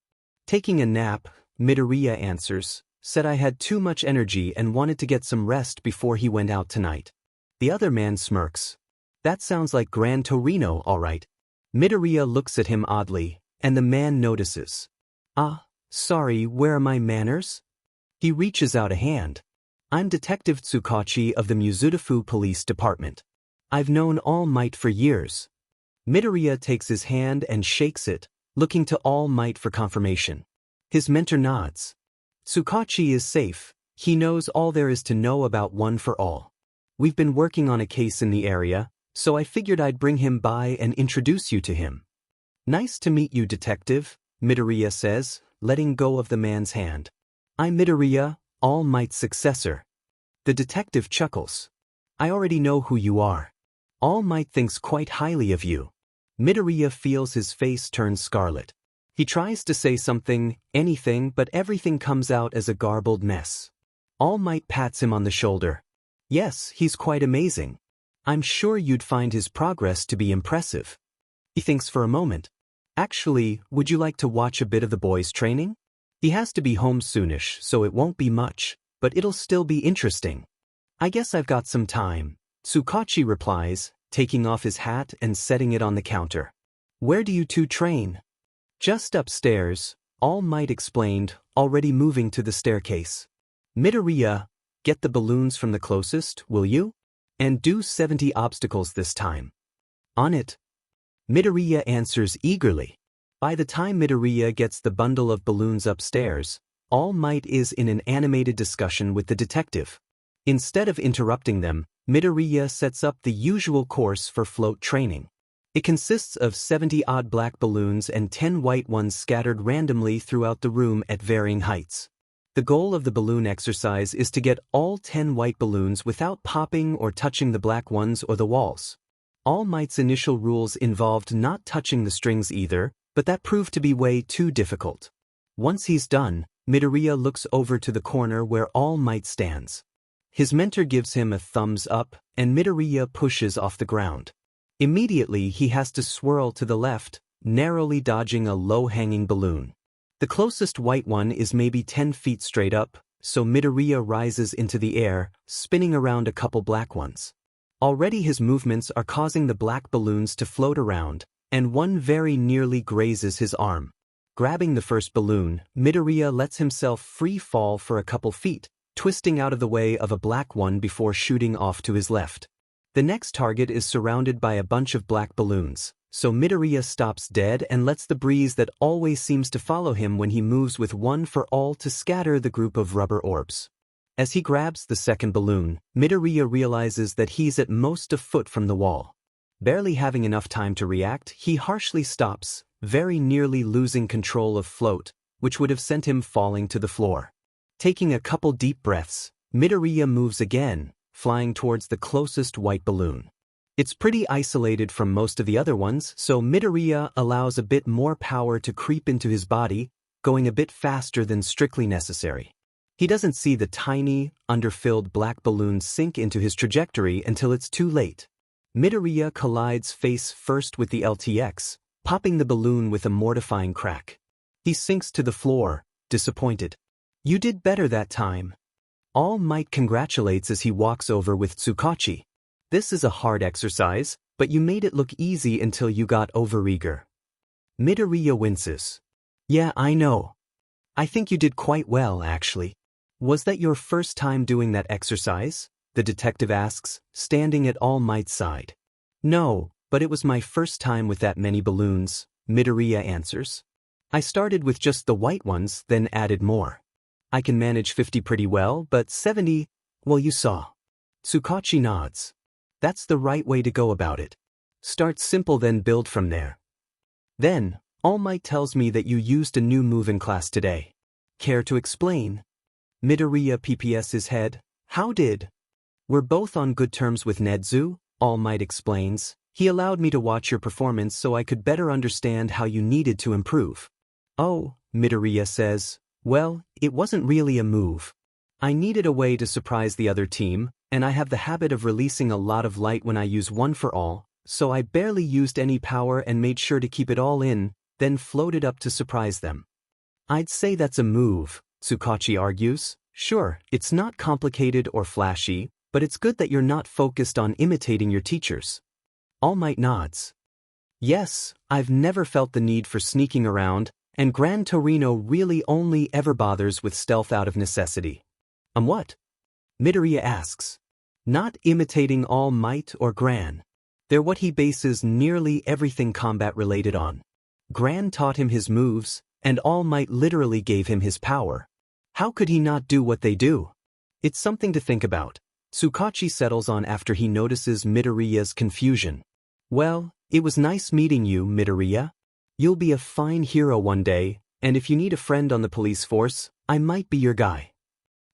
"Taking a nap," Midoriya answers, "said I had too much energy and wanted to get some rest before he went out tonight." The other man smirks. "That sounds like Gran Torino, all right." Midoriya looks at him oddly, and the man notices. "Ah, sorry, where are my manners?" He reaches out a hand. "I'm Detective Tsukachi of the Mizudafu Police Department. I've known All Might for years." Midoriya takes his hand and shakes it, looking to All Might for confirmation. His mentor nods. Tsukachi is safe. He knows all there is to know about One for All. We've been working on a case in the area, so I figured I'd bring him by and introduce you to him. "Nice to meet you, Detective," Midoriya says, letting go of the man's hand. "I'm Midoriya, All Might's successor." The detective chuckles. "I already know who you are. All Might thinks quite highly of you." Midoriya feels his face turn scarlet. He tries to say something, anything, but everything comes out as a garbled mess. All Might pats him on the shoulder. "Yes, he's quite amazing. I'm sure you'd find his progress to be impressive." He thinks for a moment. "Actually, would you like to watch a bit of the boy's training? He has to be home soonish, so it won't be much, but it'll still be interesting." "I guess I've got some time," Tsukachi replies, taking off his hat and setting it on the counter. "Where do you two train?" "Just upstairs," All Might explained, already moving to the staircase. "Midoriya, get the balloons from the closest, will you? And do 70 obstacles this time." "On it." Midoriya answers eagerly. By the time Midoriya gets the bundle of balloons upstairs, All Might is in an animated discussion with the detective. Instead of interrupting them, Midoriya sets up the usual course for float training. It consists of 70-odd black balloons and 10 white ones scattered randomly throughout the room at varying heights. The goal of the balloon exercise is to get all 10 white balloons without popping or touching the black ones or the walls. All Might's initial rules involved not touching the strings either, but that proved to be way too difficult. Once he's done, Midoriya looks over to the corner where All Might stands. His mentor gives him a thumbs up, and Midoriya pushes off the ground. Immediately he has to swirl to the left, narrowly dodging a low-hanging balloon. The closest white one is maybe 10 feet straight up, so Midoriya rises into the air, spinning around a couple black ones. Already his movements are causing the black balloons to float around, and one very nearly grazes his arm. Grabbing the first balloon, Midoriya lets himself free fall for a couple feet, twisting out of the way of a black one before shooting off to his left. The next target is surrounded by a bunch of black balloons, so Midoriya stops dead and lets the breeze that always seems to follow him when he moves with One for All to scatter the group of rubber orbs. As he grabs the second balloon, Midoriya realizes that he's at most a foot from the wall. Barely having enough time to react, he harshly stops, very nearly losing control of float, which would have sent him falling to the floor. Taking a couple deep breaths, Midoriya moves again, flying towards the closest white balloon. It's pretty isolated from most of the other ones, so Midoriya allows a bit more power to creep into his body, going a bit faster than strictly necessary. He doesn't see the tiny, underfilled black balloon sink into his trajectory until it's too late. Midoriya collides face first with the LTX, popping the balloon with a mortifying crack. He sinks to the floor, disappointed. "You did better that time." All Might congratulates as he walks over with Tsukachi. "This is a hard exercise, but you made it look easy until you got overeager." Midoriya winces. "Yeah, I know. I think you did quite well, actually." "Was that your first time doing that exercise?" the detective asks, standing at All Might's side. "No, but it was my first time with that many balloons," Midoriya answers. "I started with just the white ones, then added more. I can manage 50 pretty well, but 70, well, you saw." Tsukachi nods. "That's the right way to go about it. Start simple, then build from there." Then, All Might tells me that you used a new move in class today. Care to explain? Midoriya PPS his head. "How did?" "We're both on good terms with Nedzu," All Might explains. "He allowed me to watch your performance so I could better understand how you needed to improve." "Oh," Midoriya says. "Well, it wasn't really a move. I needed a way to surprise the other team, and I have the habit of releasing a lot of light when I use One for All, so I barely used any power and made sure to keep it all in, then floated up to surprise them. I'd say that's a move, Tsukachi argues. Sure, it's not complicated or flashy, but it's good that you're not focused on imitating your teachers. All Might nods. Yes, I've never felt the need for sneaking around, and Gran Torino really only ever bothers with stealth out of necessity. What? Midoriya asks. Not imitating All Might or Gran. They're what he bases nearly everything combat-related on. Gran taught him his moves, and All Might literally gave him his power. How could he not do what they do? It's something to think about. Tsukachi settles on after he notices Midoriya's confusion. Well, it was nice meeting you, Midoriya. You'll be a fine hero one day, and if you need a friend on the police force, I might be your guy.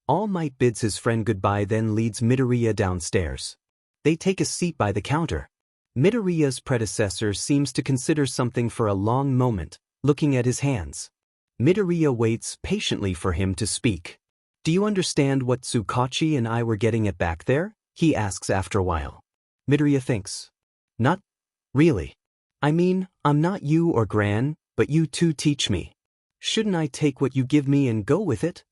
All Might bids his friend goodbye, then leads Midoriya downstairs. They take a seat by the counter. Midoriya's predecessor seems to consider something for a long moment, looking at his hands. Midoriya waits patiently for him to speak. Do you understand what Tsukachi and I were getting at back there? He asks after a while. Midoriya thinks. Not really. I mean, I'm not you or Gran, but you two teach me. Shouldn't I take what you give me and go with it?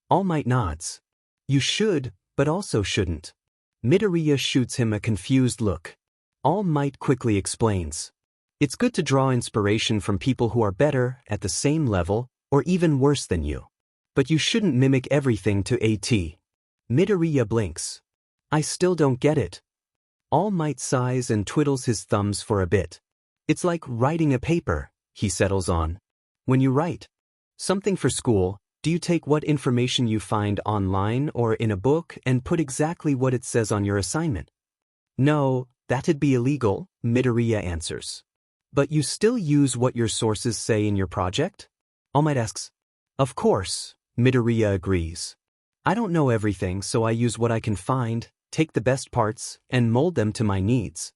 All Might nods. You should, but also shouldn't. Midoriya shoots him a confused look. All Might quickly explains. It's good to draw inspiration from people who are better, at the same level, or even worse than you. But you shouldn't mimic everything to AT. Midoriya blinks. I still don't get it. All Might sighs and twiddles his thumbs for a bit. It's like writing a paper, he settles on. When you write something for school, do you take what information you find online or in a book and put exactly what it says on your assignment? No, that'd be illegal, Midoriya answers. But you still use what your sources say in your project? All Might asks. Of course, Midoriya agrees. I don't know everything, so I use what I can find, take the best parts, and mold them to my needs.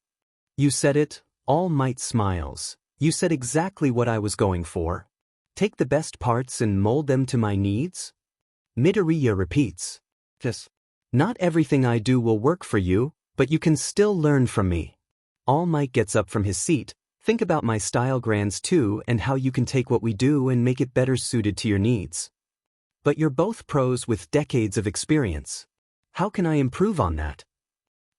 You said it, All Might smiles. You said exactly what I was going for. Take the best parts and mold them to my needs? Midoriya repeats. Yes. Not everything I do will work for you, but you can still learn from me. All Might gets up from his seat. Think about my style grants too and how you can take what we do and make it better suited to your needs. But you're both pros with decades of experience. How can I improve on that?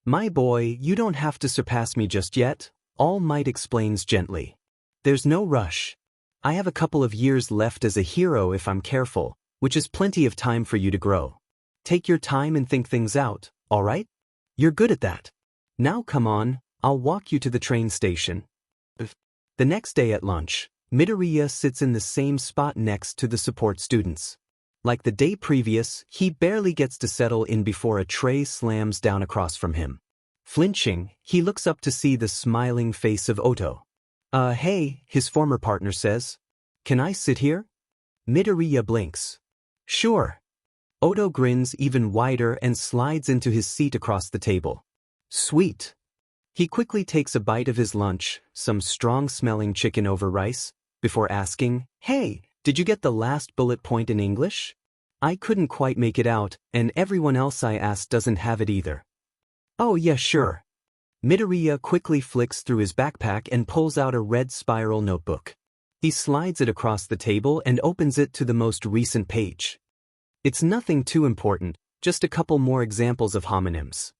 My boy, you don't have to surpass me just yet, All Might explains gently. There's no rush. I have a couple of years left as a hero if I'm careful, which is plenty of time for you to grow. Take your time and think things out, all right? You're good at that. Now come on, I'll walk you to the train station. The next day at lunch, Midoriya sits in the same spot next to the support students. Like the day previous, he barely gets to settle in before a tray slams down across from him. Flinching, he looks up to see the smiling face of Oto. Hey, his former partner says. Can I sit here? Midoriya blinks. Sure. Oto grins even wider and slides into his seat across the table. Sweet. He quickly takes a bite of his lunch, some strong-smelling chicken over rice, before asking, Hey, did you get the last bullet point in English? I couldn't quite make it out, and everyone else I asked doesn't have it either. Oh yeah, sure. Midoriya quickly flicks through his backpack and pulls out a red spiral notebook. He slides it across the table and opens it to the most recent page. It's nothing too important, just a couple more examples of homonyms.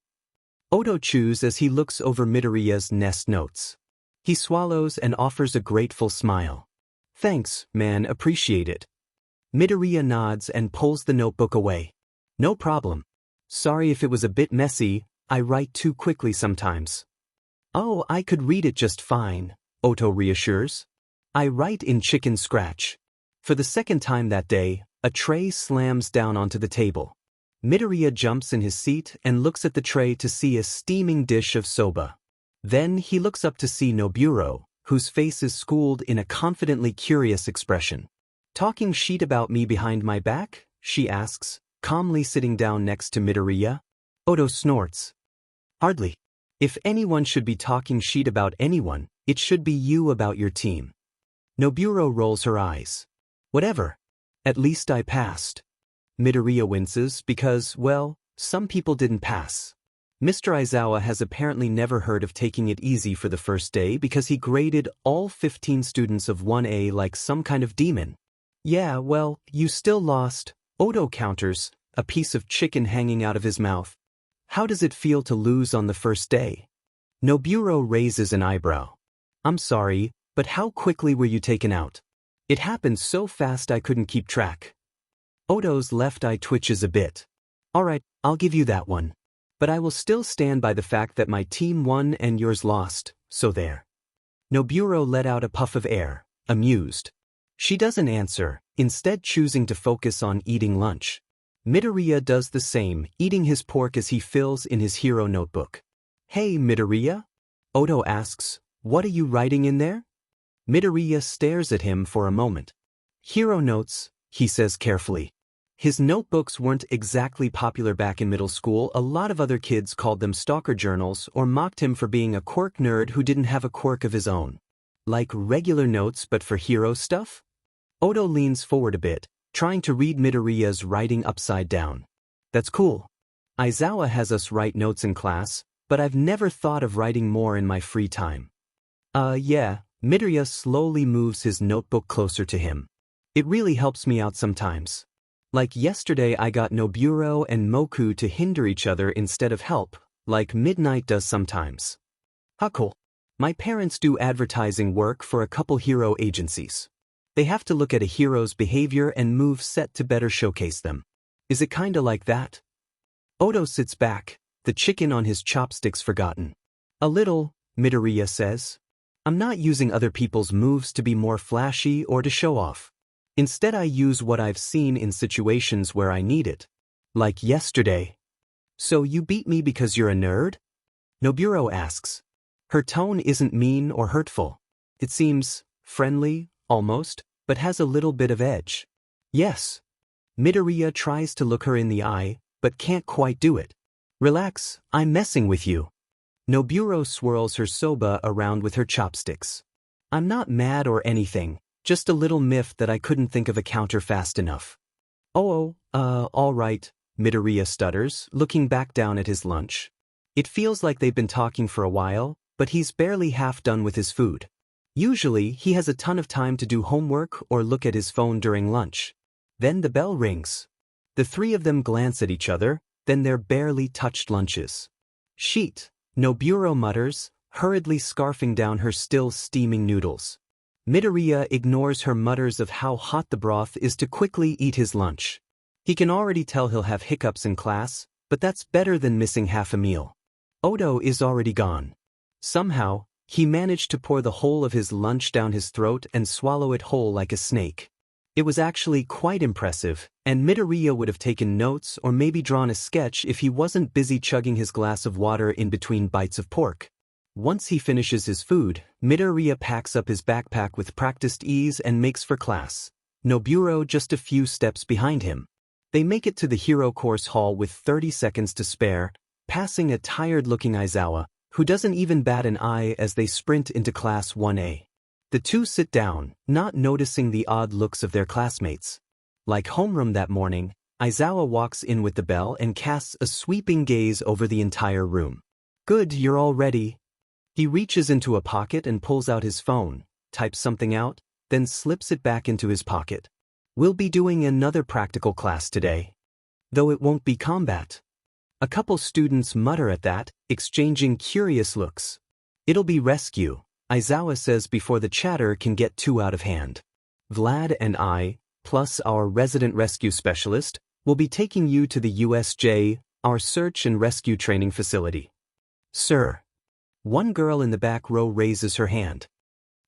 Oto chews as he looks over Midoriya's nest notes. He swallows and offers a grateful smile. Thanks, man, appreciate it. Midoriya nods and pulls the notebook away. No problem. Sorry if it was a bit messy, I write too quickly sometimes. Oh, I could read it just fine, Oto reassures. I write in chicken scratch. For the second time that day, a tray slams down onto the table. Midoriya jumps in his seat and looks at the tray to see a steaming dish of soba. Then he looks up to see Noburo, whose face is schooled in a confidently curious expression. Talking shit about me behind my back? She asks, calmly sitting down next to Midoriya. Oto snorts. Hardly. If anyone should be talking shit about anyone, it should be you about your team. Noburo rolls her eyes. Whatever. At least I passed. Midoriya winces because, well, some people didn't pass. Mr. Aizawa has apparently never heard of taking it easy for the first day because he graded all 15 students of 1A like some kind of demon. Yeah, well, you still lost, Odo counters, a piece of chicken hanging out of his mouth. How does it feel to lose on the first day? Noburo raises an eyebrow. I'm sorry, but how quickly were you taken out? It happened so fast I couldn't keep track. Odo's left eye twitches a bit. Alright, I'll give you that one. But I will still stand by the fact that my team won and yours lost, so there. Noburo let out a puff of air, amused. She doesn't answer, instead choosing to focus on eating lunch. Midoriya does the same, eating his pork as he fills in his hero notebook. Hey Midoriya? Odo asks, what are you writing in there? Midoriya stares at him for a moment. Hero notes, he says carefully. His notebooks weren't exactly popular back in middle school. A lot of other kids called them stalker journals or mocked him for being a quirk nerd who didn't have a quirk of his own. Like regular notes but for hero stuff? Odo leans forward a bit, trying to read Midoriya's writing upside down. That's cool. Aizawa has us write notes in class, but I've never thought of writing more in my free time. Yeah, Midoriya slowly moves his notebook closer to him. It really helps me out sometimes. Like yesterday I got Noburo and Moku to hinder each other instead of help, like Midnight does sometimes. How cool. My parents do advertising work for a couple hero agencies. They have to look at a hero's behavior and move set to better showcase them. Is it kinda like that? Odo sits back, the chicken on his chopsticks forgotten. A little, Midoriya says. I'm not using other people's moves to be more flashy or to show off. Instead I use what I've seen in situations where I need it. Like yesterday. So you beat me because you're a nerd? Noburo asks. Her tone isn't mean or hurtful. It seems friendly, almost, but has a little bit of edge. Yes. Midoriya tries to look her in the eye, but can't quite do it. Relax, I'm messing with you. Noburo swirls her soba around with her chopsticks. I'm not mad or anything. Just a little miffed that I couldn't think of a counter fast enough. All right, Midoriya stutters, looking back down at his lunch. It feels like they've been talking for a while, but he's barely half done with his food. Usually, he has a ton of time to do homework or look at his phone during lunch. Then the bell rings. The three of them glance at each other, then their barely touched lunches. Sheet, Noburo mutters, hurriedly scarfing down her still steaming noodles. Midoriya ignores her mutters of how hot the broth is to quickly eat his lunch. He can already tell he'll have hiccups in class, but that's better than missing half a meal. Odo is already gone. Somehow, he managed to pour the whole of his lunch down his throat and swallow it whole like a snake. It was actually quite impressive, and Midoriya would have taken notes or maybe drawn a sketch if he wasn't busy chugging his glass of water in between bites of pork. Once he finishes his food, Midoriya packs up his backpack with practiced ease and makes for class. Noburo just a few steps behind him. They make it to the hero course hall with 30 seconds to spare, passing a tired-looking Aizawa, who doesn't even bat an eye as they sprint into class 1A. The two sit down, not noticing the odd looks of their classmates. Like homeroom that morning, Aizawa walks in with the bell and casts a sweeping gaze over the entire room. Good, you're all ready. He reaches into a pocket and pulls out his phone, types something out, then slips it back into his pocket. We'll be doing another practical class today. Though it won't be combat. A couple students mutter at that, exchanging curious looks. It'll be rescue, Aizawa says before the chatter can get too out of hand. Vlad and I, plus our resident rescue specialist, will be taking you to the USJ, our search and rescue training facility. Sir. One girl in the back row raises her hand.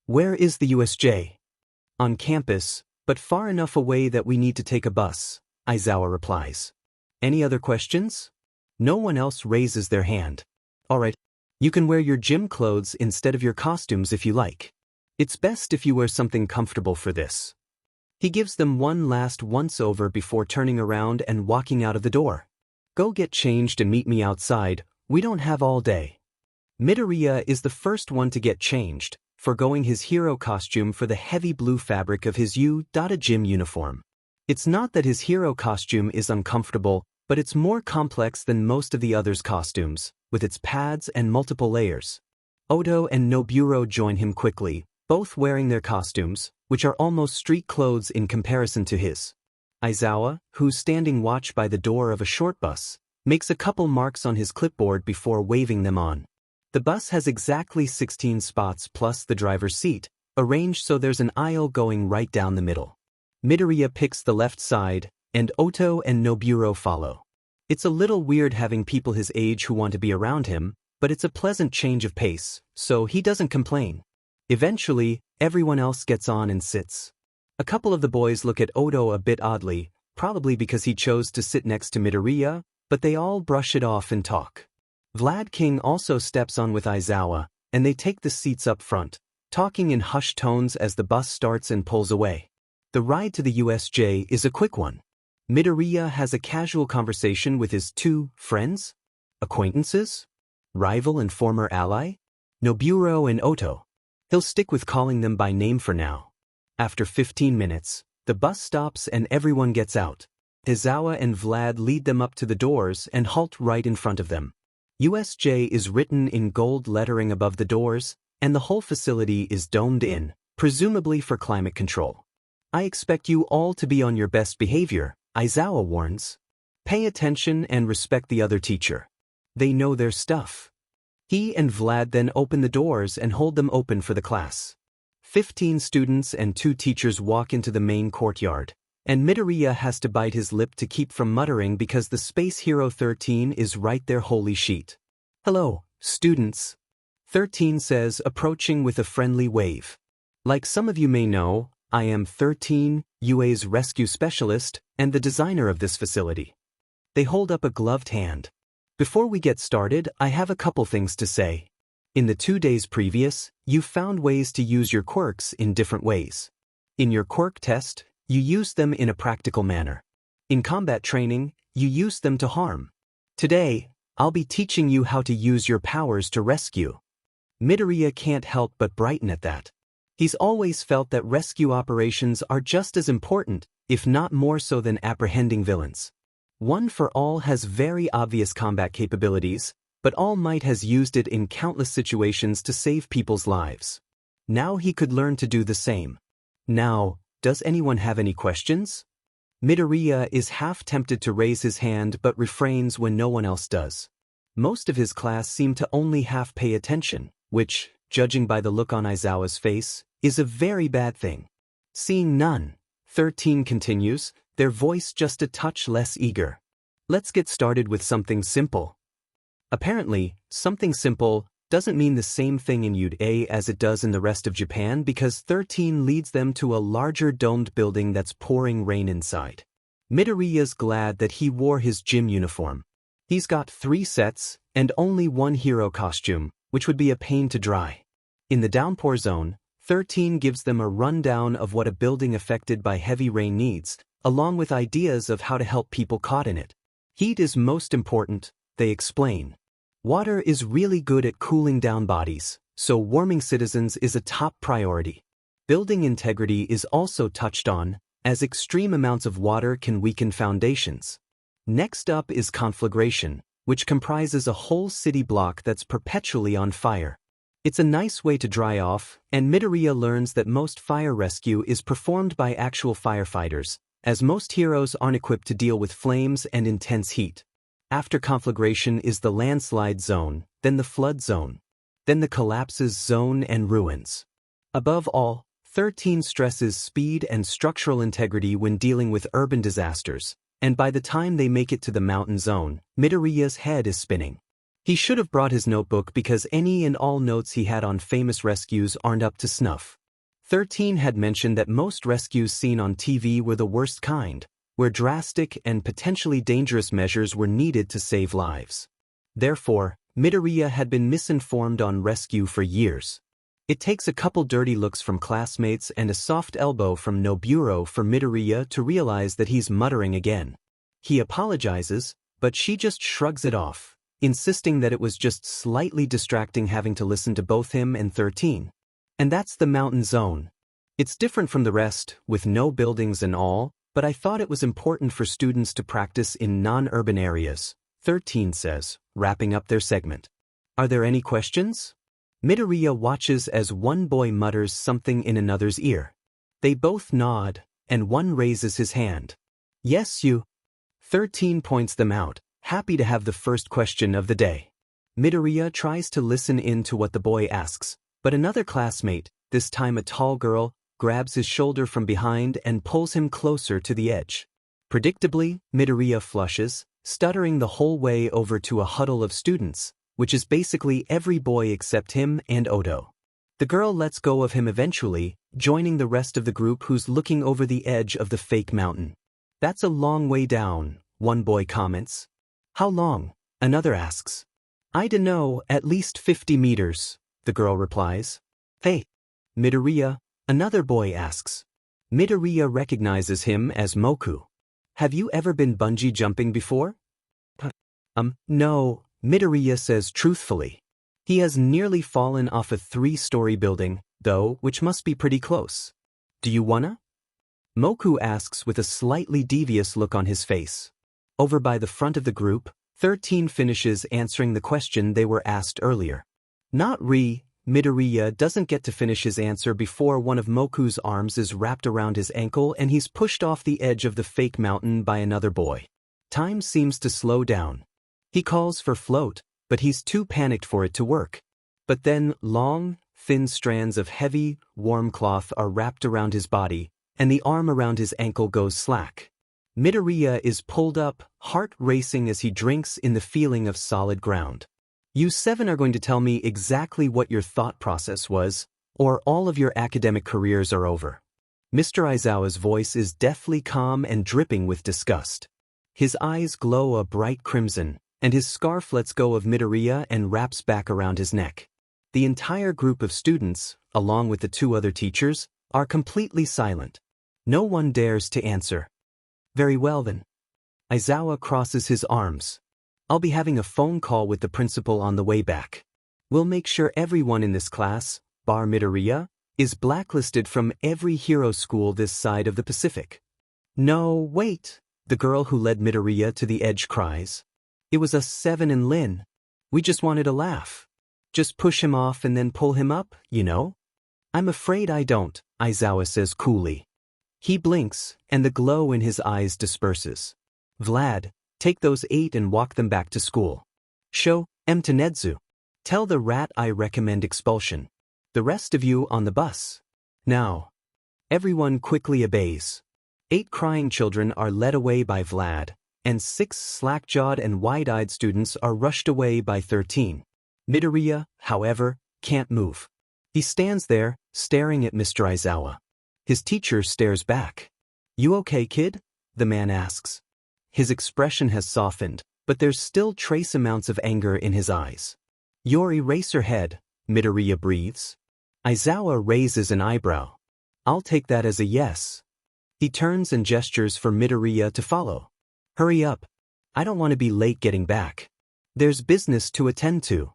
Where is the USJ? On campus, but far enough away that we need to take a bus, Aizawa replies. Any other questions? No one else raises their hand. Alright, you can wear your gym clothes instead of your costumes if you like. It's best if you wear something comfortable for this. He gives them one last once-over before turning around and walking out of the door. Go get changed and meet me outside, we don't have all day. Midoriya is the first one to get changed, forgoing his hero costume for the heavy blue fabric of his gym uniform. It's not that his hero costume is uncomfortable, but it's more complex than most of the others' costumes, with its pads and multiple layers. Oto and Noburo join him quickly, both wearing their costumes, which are almost street clothes in comparison to his. Aizawa, who's standing watch by the door of a short bus, makes a couple marks on his clipboard before waving them on. The bus has exactly 16 spots plus the driver's seat, arranged so there's an aisle going right down the middle. Midoriya picks the left side, and Oto and Noburo follow. It's a little weird having people his age who want to be around him, but it's a pleasant change of pace, so he doesn't complain. Eventually, everyone else gets on and sits. A couple of the boys look at Oto a bit oddly, probably because he chose to sit next to Midoriya, but they all brush it off and talk. Vlad King also steps on with Aizawa, and they take the seats up front, talking in hushed tones as the bus starts and pulls away. The ride to the USJ is a quick one. Midoriya has a casual conversation with his two friends? Acquaintances? Rival and former ally? Noburo and Oto. He'll stick with calling them by name for now. After 15 minutes, the bus stops and everyone gets out. Aizawa and Vlad lead them up to the doors and halt right in front of them. USJ is written in gold lettering above the doors, and the whole facility is domed in, presumably for climate control. I expect you all to be on your best behavior, Aizawa warns. Pay attention and respect the other teacher. They know their stuff. He and Vlad then open the doors and hold them open for the class. 15 students and 2 teachers walk into the main courtyard, and Midoriya has to bite his lip to keep from muttering because the Space Hero 13 is right there. Holy sheet. Hello, students. 13 says, approaching with a friendly wave. Like some of you may know, I am 13, UA's rescue specialist, and the designer of this facility. They hold up a gloved hand. Before we get started, I have a couple things to say. In the 2 days previous, you found ways to use your quirks in different ways. In your quirk test, you used them in a practical manner. In combat training, you used them to harm. Today, I'll be teaching you how to use your powers to rescue. Midoriya can't help but brighten at that. He's always felt that rescue operations are just as important, if not more so than apprehending villains. One for All has very obvious combat capabilities, but All Might has used it in countless situations to save people's lives. Now he could learn to do the same. Now, does anyone have any questions? Midoriya is half tempted to raise his hand but refrains when no one else does. Most of his class seem to only half pay attention, which, judging by the look on Aizawa's face, is a very bad thing. Seeing none, 13 continues, their voice just a touch less eager. Let's get started with something simple. Apparently, something simple doesn't mean the same thing in UA as it does in the rest of Japan because 13 leads them to a larger domed building that's pouring rain inside. Midoriya's glad that he wore his gym uniform. He's got 3 sets and only 1 hero costume, which would be a pain to dry. In the downpour zone, 13 gives them a rundown of what a building affected by heavy rain needs, along with ideas of how to help people caught in it. Heat is most important, they explain. Water is really good at cooling down bodies, so warming citizens is a top priority. Building integrity is also touched on, as extreme amounts of water can weaken foundations. Next up is conflagration, which comprises a whole city block that's perpetually on fire. It's a nice way to dry off, and Midoriya learns that most fire rescue is performed by actual firefighters, as most heroes aren't equipped to deal with flames and intense heat. After conflagration is the landslide zone, then the flood zone, then the collapses zone and ruins. Above all, 13 stresses speed and structural integrity when dealing with urban disasters, and by the time they make it to the mountain zone, Midoriya's head is spinning. He should have brought his notebook because any and all notes he had on famous rescues aren't up to snuff. 13 had mentioned that most rescues seen on TV were the worst kind, where drastic and potentially dangerous measures were needed to save lives. Therefore, Midoriya had been misinformed on rescue for years. It takes a couple dirty looks from classmates and a soft elbow from Noburo for Midoriya to realize that he's muttering again. He apologizes, but she just shrugs it off, insisting that it was just slightly distracting having to listen to both him and 13. And that's the mountain zone. It's different from the rest, with no buildings and all, but I thought it was important for students to practice in non-urban areas, 13 says, wrapping up their segment. Are there any questions? Midoriya watches as one boy mutters something in another's ear. They both nod, and one raises his hand. Yes, you. 13 points them out, happy to have the first question of the day. Midoriya tries to listen in to what the boy asks, but another classmate, this time a tall girl, grabs his shoulder from behind and pulls him closer to the edge. Predictably, Midoriya flushes, stuttering the whole way over to a huddle of students, which is basically every boy except him and Odo. The girl lets go of him eventually, joining the rest of the group who's looking over the edge of the fake mountain. That's a long way down, one boy comments. How long? Another asks. I dunno, at least 50 meters, the girl replies. Hey, Midoriya, another boy asks. Midoriya recognizes him as Moku. Have you ever been bungee jumping before? No, Midoriya says truthfully. He has nearly fallen off a 3-story building, though, which must be pretty close. Do you wanna? Moku asks with a slightly devious look on his face. Over by the front of the group, 13 finishes answering the question they were asked earlier. Midoriya doesn't get to finish his answer before one of Moku's arms is wrapped around his ankle and he's pushed off the edge of the fake mountain by another boy. Time seems to slow down. He calls for float, but he's too panicked for it to work. But then long, thin strands of heavy, warm cloth are wrapped around his body, and the arm around his ankle goes slack. Midoriya is pulled up, heart racing as he drinks in the feeling of solid ground. You 7 are going to tell me exactly what your thought process was, or all of your academic careers are over. Mr. Aizawa's voice is deathly calm and dripping with disgust. His eyes glow a bright crimson, and his scarf lets go of Midoriya and wraps back around his neck. The entire group of students, along with the 2 other teachers, are completely silent. No one dares to answer. Very well then. Aizawa crosses his arms. I'll be having a phone call with the principal on the way back. We'll make sure everyone in this class, bar Midoriya, is blacklisted from every hero school this side of the Pacific. No, wait, the girl who led Midoriya to the edge cries. It was us 7 and Lin. We just wanted a laugh. Just push him off and then pull him up, you know? I'm afraid I don't, Aizawa says coolly. He blinks, and the glow in his eyes disperses. Vlad, take those 8 and walk them back to school. Show M to Nedzu. Tell the rat I recommend expulsion. The rest of you on the bus. Now. Everyone quickly obeys. 8 crying children are led away by Vlad, and 6 slack-jawed and wide-eyed students are rushed away by 13. Midoriya, however, can't move. He stands there, staring at Mr. Aizawa. His teacher stares back. You okay, kid? The man asks. His expression has softened, but there's still trace amounts of anger in his eyes. Your Eraserhead, Midoriya breathes. Aizawa raises an eyebrow. I'll take that as a yes. He turns and gestures for Midoriya to follow. Hurry up. I don't want to be late getting back. There's business to attend to.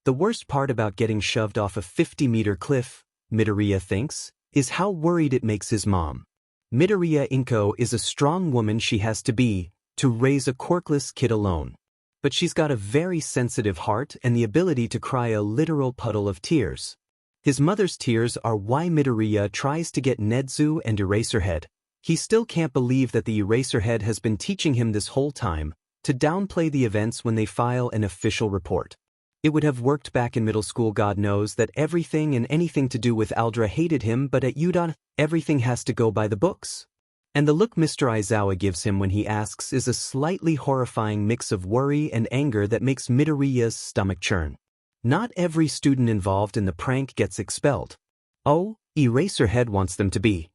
The worst part about getting shoved off a 50-meter cliff, Midoriya thinks, is how worried it makes his mom. Midoriya Inko is a strong woman she has to be, to raise a quirkless kid alone. But she's got a very sensitive heart and the ability to cry a literal puddle of tears. His mother's tears are why Midoriya tries to get Nedzu and Eraserhead. He still can't believe that the Eraserhead has been teaching him this whole time, to downplay the events when they file an official report. It would have worked back in middle school. God knows that everything and anything to do with Aldra hated him, but at Udon, everything has to go by the books. And the look Mr. Aizawa gives him when he asks is a slightly horrifying mix of worry and anger that makes Midoriya's stomach churn. Not every student involved in the prank gets expelled. Oh, Eraserhead wants them to be.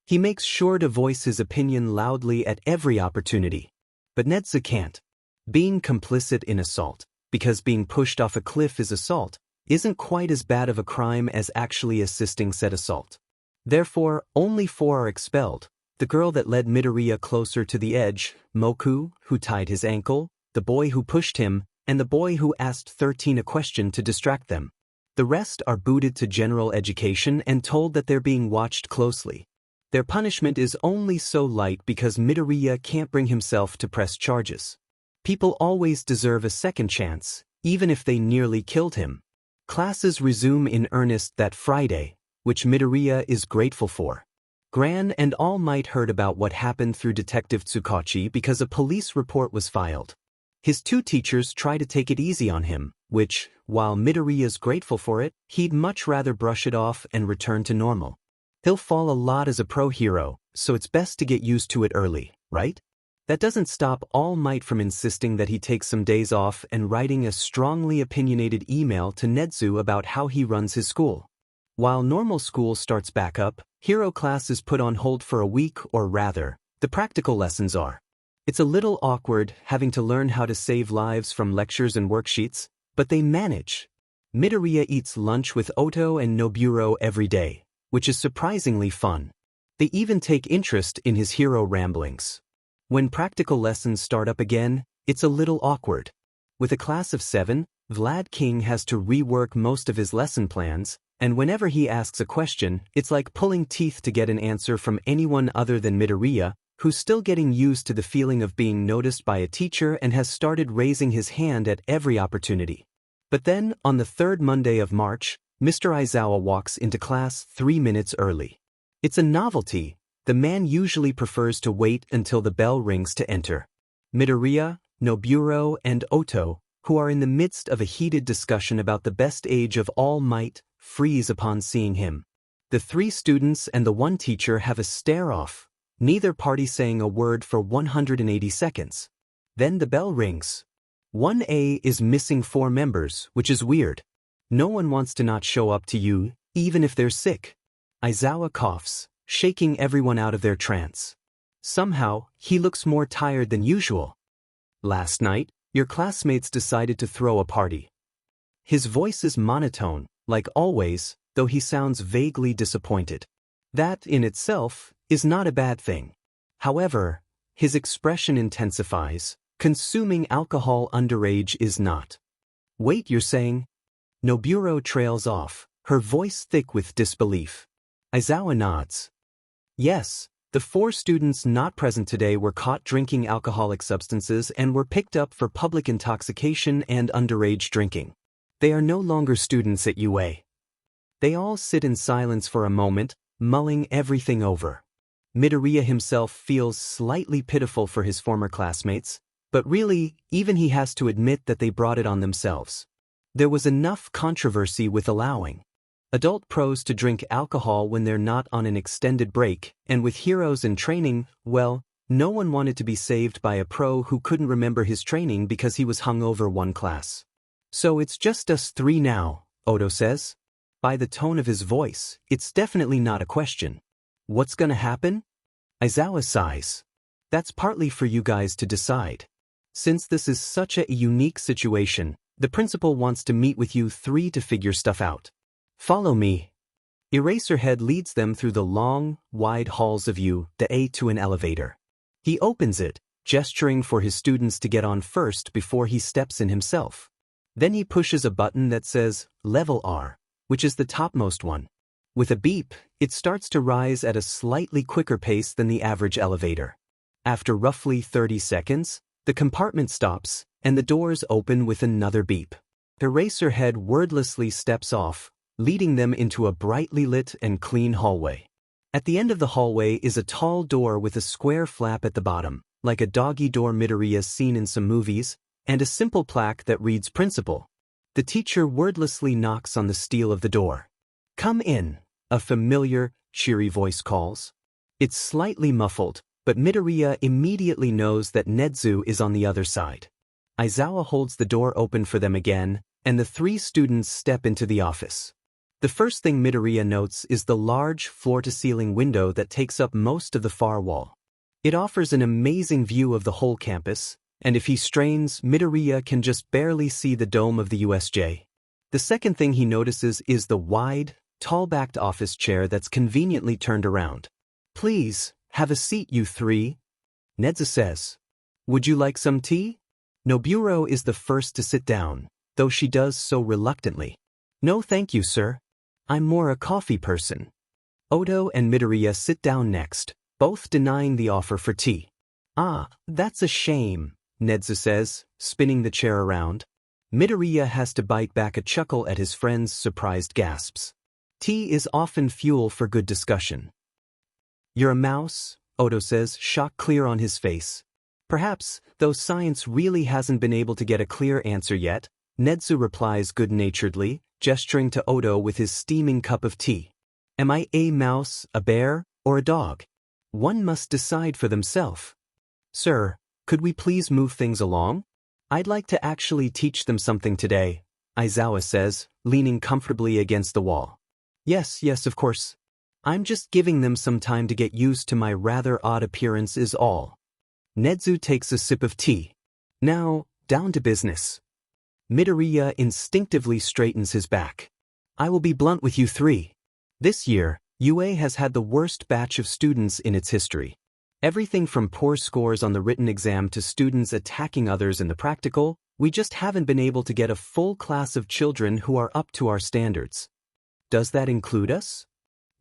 He makes sure to voice his opinion loudly at every opportunity. But Nedzu can't. Being complicit in assault, because being pushed off a cliff is assault, isn't quite as bad of a crime as actually assisting said assault. Therefore, only 4 are expelled. The girl that led Midoriya closer to the edge, Moku, who tied his ankle, the boy who pushed him, and the boy who asked 13 a question to distract them. The rest are booted to general education and told that they're being watched closely. Their punishment is only so light because Midoriya can't bring himself to press charges. People always deserve a second chance, even if they nearly killed him. Classes resume in earnest that Friday, which Midoriya is grateful for. Gran and All Might heard about what happened through Detective Tsukachi because a police report was filed. His two teachers try to take it easy on him, which, while Midoriya's grateful for it, he'd much rather brush it off and return to normal. He'll fall a lot as a pro hero, so it's best to get used to it early, right? That doesn't stop All Might from insisting that he take some days off and writing a strongly opinionated email to Nezu about how he runs his school. While normal school starts back up, hero class is put on hold for a week, or rather, the practical lessons are. It's a little awkward having to learn how to save lives from lectures and worksheets, but they manage. Midoriya eats lunch with Oto and Noburo every day, which is surprisingly fun. They even take interest in his hero ramblings. When practical lessons start up again, it's a little awkward. With a class of 7, Vlad King has to rework most of his lesson plans, and whenever he asks a question, it's like pulling teeth to get an answer from anyone other than Midoriya, who's still getting used to the feeling of being noticed by a teacher and has started raising his hand at every opportunity. But then, on the third Monday of March, Mr. Aizawa walks into class 3 minutes early. It's a novelty. The man usually prefers to wait until the bell rings to enter. Midoriya, Noburo, and Oto, who are in the midst of a heated discussion about the best age of All Might, freeze upon seeing him. The 3 students and the 1 teacher have a stare-off, neither party saying a word for 180 seconds. Then the bell rings. 1A is missing 4 members, which is weird. No one wants to not show up to you, even if they're sick. Aizawa coughs, shaking everyone out of their trance. Somehow, he looks more tired than usual. Last night, your classmates decided to throw a party. His voice is monotone, like always, though he sounds vaguely disappointed. That, in itself, is not a bad thing. However, his expression intensifies. Consuming alcohol underage is not. Wait, you're saying? Noburo trails off, her voice thick with disbelief. Aizawa nods. Yes, the 4 students not present today were caught drinking alcoholic substances and were picked up for public intoxication and underage drinking. They are no longer students at UA. They all sit in silence for a moment, mulling everything over. Midoriya himself feels slightly pitiful for his former classmates, but really, even he has to admit that they brought it on themselves. There was enough controversy with allowing adult pros to drink alcohol when they're not on an extended break, and with heroes in training, well, no one wanted to be saved by a pro who couldn't remember his training because he was hungover one class. So it's just us 3 now, Oto says. By the tone of his voice, it's definitely not a question. What's gonna happen? Aizawa sighs. That's partly for you guys to decide. Since this is such a unique situation, the principal wants to meet with you 3 to figure stuff out. Follow me. Eraserhead leads them through the long, wide halls of A to an elevator. He opens it, gesturing for his students to get on first before he steps in himself. Then he pushes a button that says, Level R, which is the topmost one. With a beep, it starts to rise at a slightly quicker pace than the average elevator. After roughly 30 seconds, the compartment stops, and the doors open with another beep. Eraserhead wordlessly steps off, leading them into a brightly lit and clean hallway. At the end of the hallway is a tall door with a square flap at the bottom, like a doggy door Midoriya seen in some movies, and a simple plaque that reads Principal. The teacher wordlessly knocks on the steel of the door. Come in, a familiar, cheery voice calls. It's slightly muffled, but Midoriya immediately knows that Nezu is on the other side. Aizawa holds the door open for them again, and the 3 students step into the office. The first thing Midoriya notes is the large floor-to-ceiling window that takes up most of the far wall. It offers an amazing view of the whole campus, and if he strains, Midoriya can just barely see the dome of the USJ. The second thing he notices is the wide, tall-backed office chair that's conveniently turned around. Please, have a seat, you 3, Nezu says. Would you like some tea? Noburo is the first to sit down, though she does so reluctantly. No thank you, sir. I'm more a coffee person. Oto and Midoriya sit down next, both denying the offer for tea. Ah, that's a shame, Nedzu says, spinning the chair around. Midoriya has to bite back a chuckle at his friend's surprised gasps. Tea is often fuel for good discussion. You're a mouse, Oto says, shock clear on his face. Perhaps, though science really hasn't been able to get a clear answer yet, Nedzu replies good-naturedly, gesturing to Oto with his steaming cup of tea. Am I a mouse, a bear, or a dog? One must decide for themselves. Sir, could we please move things along? I'd like to actually teach them something today, Aizawa says, leaning comfortably against the wall. Yes, of course. I'm just giving them some time to get used to my rather odd appearance is all. Nedzu takes a sip of tea. Now, down to business. Midoriya instinctively straightens his back. I will be blunt with you three. This year, UA has had the worst batch of students in its history. Everything from poor scores on the written exam to students attacking others in the practical, we just haven't been able to get a full class of children who are up to our standards. Does that include us?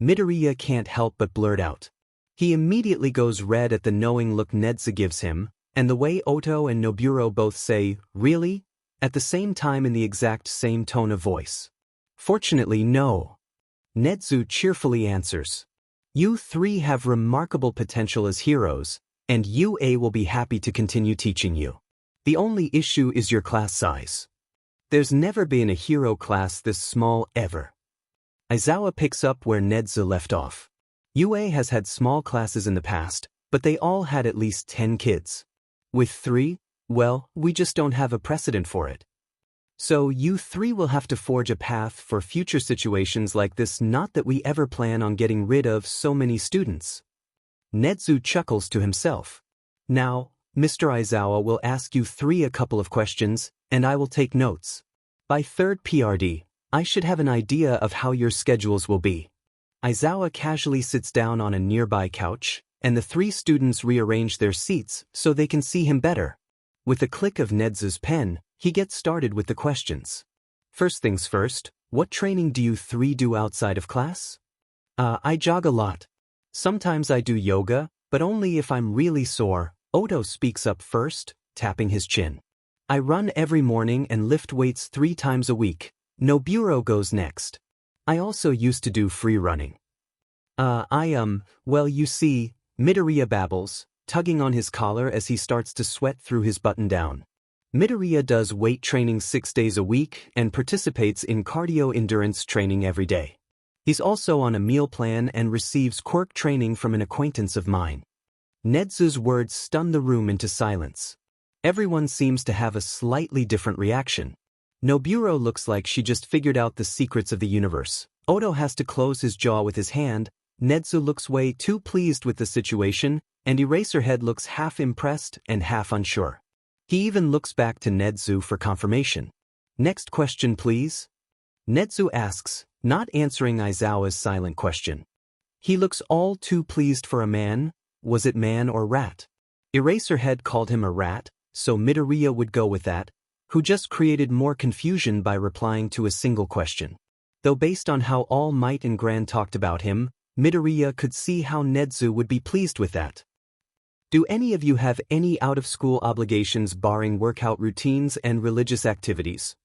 Midoriya can't help but blurt out. He immediately goes red at the knowing look Nedzu gives him, and the way Oto and Noburo both say, really? At the same time in the exact same tone of voice. Fortunately, no. Nedzu cheerfully answers. You three have remarkable potential as heroes, and UA will be happy to continue teaching you. The only issue is your class size. There's never been a hero class this small ever. Aizawa picks up where Nedzu left off. UA has had small classes in the past, but they all had at least 10 kids. With 3, well, we just don't have a precedent for it. So you three will have to forge a path for future situations like this, not that we ever plan on getting rid of so many students. Nedzu chuckles to himself. Now, Mr. Aizawa will ask you three a couple of questions, and I will take notes. By third PRD, I should have an idea of how your schedules will be. Aizawa casually sits down on a nearby couch, and the three students rearrange their seats so they can see him better. With a click of Nedzu's pen, he gets started with the questions. First things first, what training do you three do outside of class? I jog a lot. Sometimes I do yoga, but only if I'm really sore. Oto speaks up first, tapping his chin. I run every morning and lift weights 3 times a week. Noburo goes next. I also used to do free running. Well, you see, Midoriya babbles, tugging on his collar as he starts to sweat through his button-down. Midoriya does weight training 6 days a week and participates in cardio endurance training every day. He's also on a meal plan and receives quirk training from an acquaintance of mine. Nedzu's words stun the room into silence. Everyone seems to have a slightly different reaction. Noburo looks like she just figured out the secrets of the universe. Oto has to close his jaw with his hand. Nedzu looks way too pleased with the situation, and Eraserhead looks half impressed and half unsure. He even looks back to Nedzu for confirmation. Next question, please. Nedzu asks, not answering Aizawa's silent question. He looks all too pleased for a man. Was it man or rat? Eraserhead called him a rat, so Midoriya would go with that, who just created more confusion by replying to a single question. Though based on how All Might and Grand talked about him, Midoriya could see how Nedzu would be pleased with that. Do any of you have any out-of-school obligations barring workout routines and religious activities?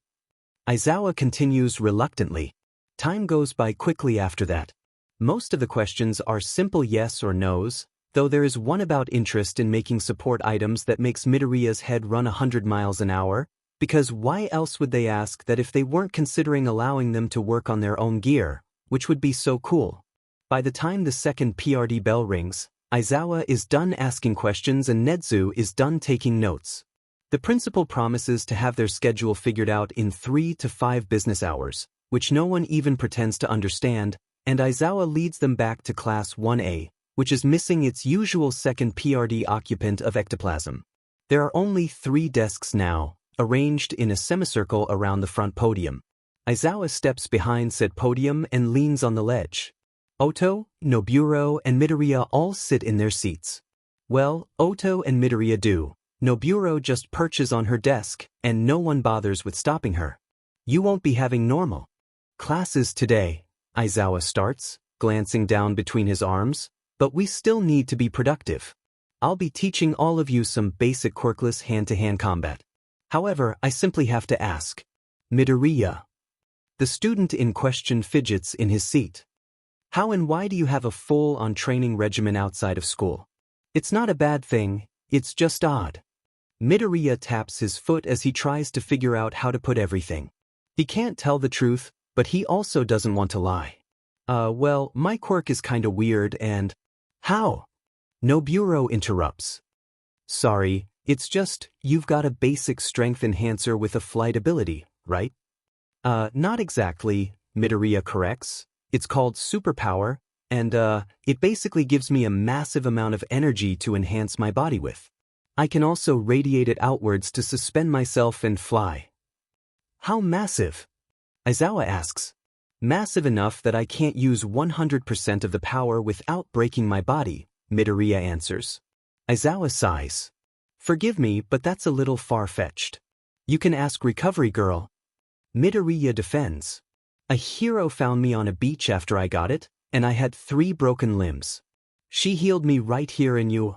Aizawa continues reluctantly. Time goes by quickly after that. Most of the questions are simple yes or no's, though there is one about interest in making support items that makes Midoriya's head run 100 miles an hour, because why else would they ask that if they weren't considering allowing them to work on their own gear, which would be so cool? By the time the second PRD bell rings, Aizawa is done asking questions and Nedzu is done taking notes. The principal promises to have their schedule figured out in 3 to 5 business hours, which no one even pretends to understand, and Aizawa leads them back to Class 1A, which is missing its usual second PRD occupant of ectoplasm. There are only 3 desks now, arranged in a semicircle around the front podium. Aizawa steps behind said podium and leans on the ledge. Oto, Noburo, and Midoriya all sit in their seats. Well, Oto and Midoriya do. Noburo just perches on her desk, and no one bothers with stopping her. You won't be having normal classes today, Aizawa starts, glancing down between his arms, but we still need to be productive. I'll be teaching all of you some basic quirkless hand-to-hand combat. However, I simply have to ask. Midoriya. The student in question fidgets in his seat. How and why do you have a full-on training regimen outside of school? It's not a bad thing, it's just odd. Midoriya taps his foot as he tries to figure out how to put everything. He can't tell the truth, but he also doesn't want to lie. Well, my quirk is kinda weird and… How? Noburo interrupts. Sorry, it's just, you've got a basic strength enhancer with a flight ability, right? Not exactly, Midoriya corrects. It's called superpower, and it basically gives me a massive amount of energy to enhance my body with. I can also radiate it outwards to suspend myself and fly. How massive? Aizawa asks. Massive enough that I can't use 100% of the power without breaking my body, Midoriya answers. Aizawa sighs. Forgive me, but that's a little far-fetched. You can ask Recovery Girl. Midoriya defends. A hero found me on a beach after I got it, and I had 3 broken limbs. She healed me right here in you.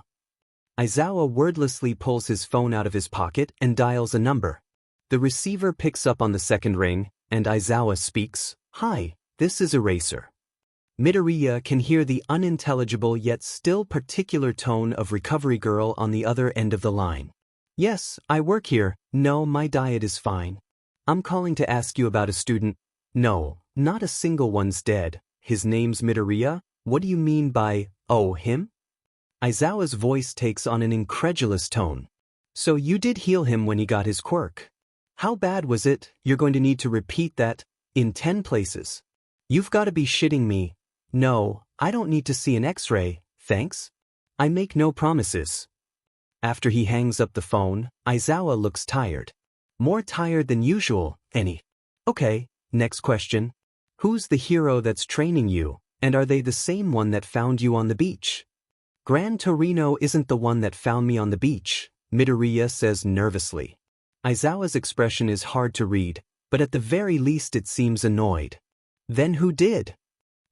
Aizawa wordlessly pulls his phone out of his pocket and dials a number. The receiver picks up on the second ring, and Aizawa speaks. Hi, this is Eraser. Midoriya can hear the unintelligible yet still particular tone of Recovery Girl on the other end of the line. Yes, I work here. No, my diet is fine. I'm calling to ask you about a student. No, not a single one's dead. His name's Midoriya? What do you mean by, oh, him? Aizawa's voice takes on an incredulous tone. So you did heal him when he got his quirk. How bad was it? You're going to need to repeat that in 10 places. You've got to be shitting me. No, I don't need to see an X-ray, thanks. I make no promises. After he hangs up the phone, Aizawa looks tired. More tired than usual, Okay, next question. Who's the hero that's training you, and are they the same one that found you on the beach? Gran Torino isn't the one that found me on the beach, Midoriya says nervously. Aizawa's expression is hard to read, but at the very least it seems annoyed. Then who did?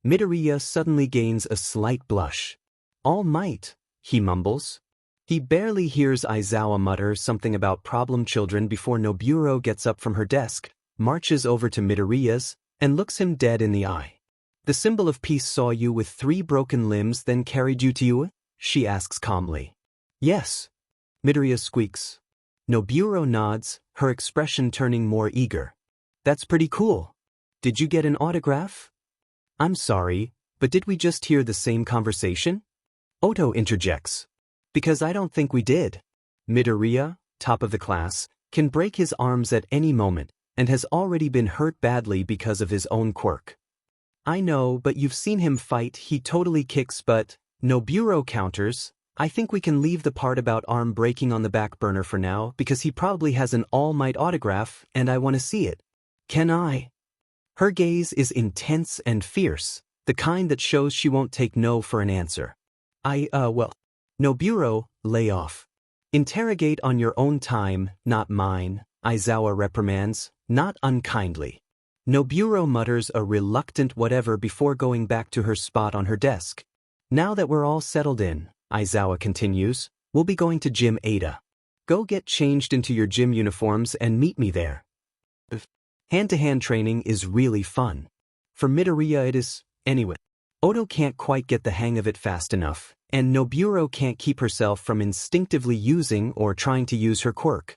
Midoriya suddenly gains a slight blush. All Might, he mumbles. He barely hears Aizawa mutter something about problem children before Noburo gets up from her desk, marches over to Midoriya's, and looks him dead in the eye. The symbol of peace saw you with 3 broken limbs then carried you to you? She asks calmly. Yes. Midoriya squeaks. Noburo nods, her expression turning more eager. That's pretty cool. Did you get an autograph? I'm sorry, but did we just hear the same conversation? Oto interjects. Because I don't think we did. Midoriya, top of the class, can break his arms at any moment, and has already been hurt badly because of his own quirk. I know, but you've seen him fight, he totally kicks but… Noburo counters, I think we can leave the part about arm breaking on the back burner for now because he probably has an All Might autograph and I want to see it. Can I? Her gaze is intense and fierce, the kind that shows she won't take no for an answer. Well. Noburo, lay off. Interrogate on your own time, not mine, Aizawa reprimands, not unkindly. Noburo mutters a reluctant whatever before going back to her spot on her desk. Now that we're all settled in, Aizawa continues, we'll be going to Gym Ada. Go get changed into your gym uniforms and meet me there. Hand-to-hand training is really fun. For Midoriya it is, anyway. Oto can't quite get the hang of it fast enough, and Noburo can't keep herself from instinctively using or trying to use her quirk.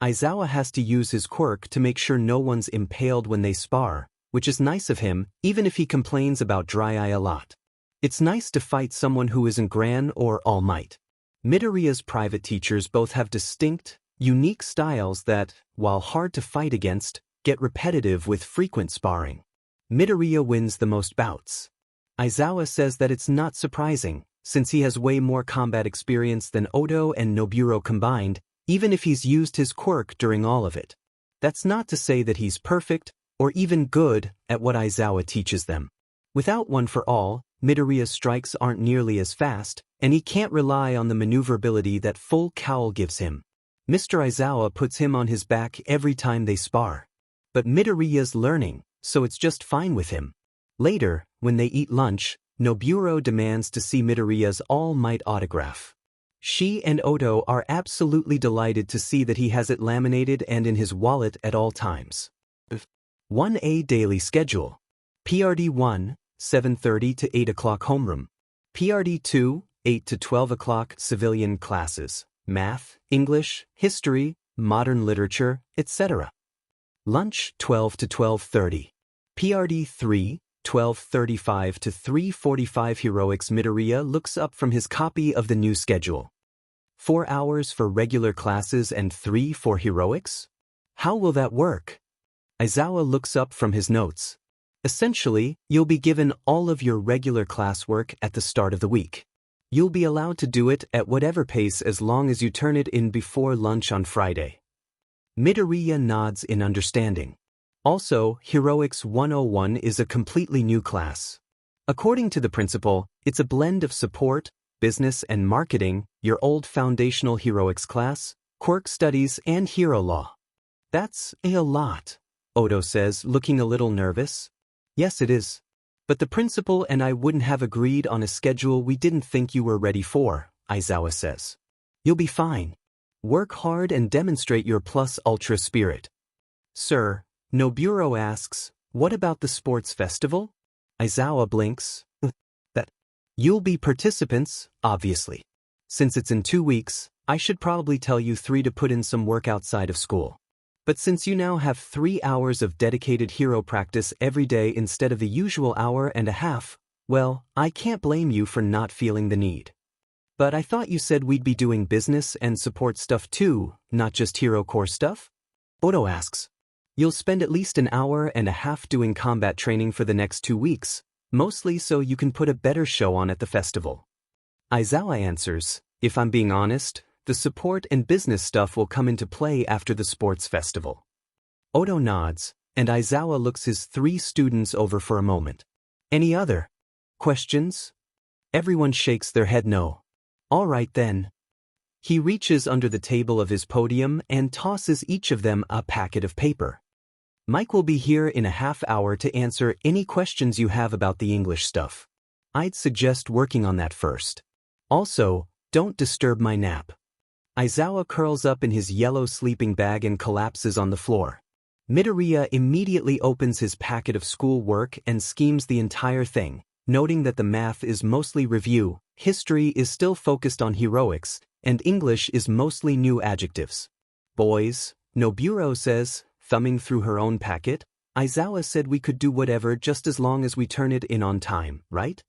Aizawa has to use his quirk to make sure no one's impaled when they spar, which is nice of him, even if he complains about dry eye a lot. It's nice to fight someone who isn't Gran or All Might. Midoriya's private teachers both have distinct, unique styles that, while hard to fight against, get repetitive with frequent sparring. Midoriya wins the most bouts. Aizawa says that it's not surprising, since he has way more combat experience than Oto and Noburo combined, even if he's used his quirk during all of it. That's not to say that he's perfect, or even good, at what Aizawa teaches them. Without One for All, Midoriya's strikes aren't nearly as fast, and he can't rely on the maneuverability that Full Cowl gives him. Mr. Aizawa puts him on his back every time they spar. But Midoriya's learning, so it's just fine with him. Later, when they eat lunch, Noburo demands to see Midoriya's All Might autograph. She and Oto are absolutely delighted to see that he has it laminated and in his wallet at all times. 1A Daily Schedule. PRD 1, 7:30 to 8 o'clock homeroom. PRD 2, 8 to 12 o'clock civilian classes, math, English, history, modern literature, etc. Lunch 12 to 12:30. PRD 3, 12:35 to 3:45 Heroics. Midoriya looks up from his copy of the new schedule. 4 hours for regular classes and 3 for heroics? How will that work? Aizawa looks up from his notes. Essentially, you'll be given all of your regular classwork at the start of the week. You'll be allowed to do it at whatever pace as long as you turn it in before lunch on Friday. Midoriya nods in understanding. Also, Heroics 101 is a completely new class. According to the principal, it's a blend of support, business and marketing, your old foundational heroics class, quirk studies, and hero law. That's a lot, Oto says, looking a little nervous. Yes, it is. But the principal and I wouldn't have agreed on a schedule we didn't think you were ready for, Aizawa says. You'll be fine. Work hard and demonstrate your plus ultra spirit. Sir, Noburo asks, what about the sports festival? Aizawa blinks. That. You'll be participants, obviously. Since it's in 2 weeks, I should probably tell you 3 to put in some work outside of school. But since you now have 3 hours of dedicated hero practice every day instead of the usual hour and a half, well, I can't blame you for not feeling the need. But I thought you said we'd be doing business and support stuff too, not just hero core stuff? Oto asks. You'll spend at least an hour and a half doing combat training for the next 2 weeks, mostly so you can put a better show on at the festival. Aizawa answers, if I'm being honest, the support and business stuff will come into play after the sports festival. Oto nods, and Aizawa looks his 3 students over for a moment. Any other questions? Everyone shakes their head no. All right then. He reaches under the table of his podium and tosses each of them a packet of paper. Mike will be here in a half hour to answer any questions you have about the English stuff. I'd suggest working on that first. Also, don't disturb my nap. Aizawa curls up in his yellow sleeping bag and collapses on the floor. Midoriya immediately opens his packet of school work and schemes the entire thing, noting that the math is mostly review, history is still focused on heroics, and English is mostly new adjectives. Boys, Noburo says, thumbing through her own packet, Aizawa said we could do whatever just as long as we turn it in on time, right?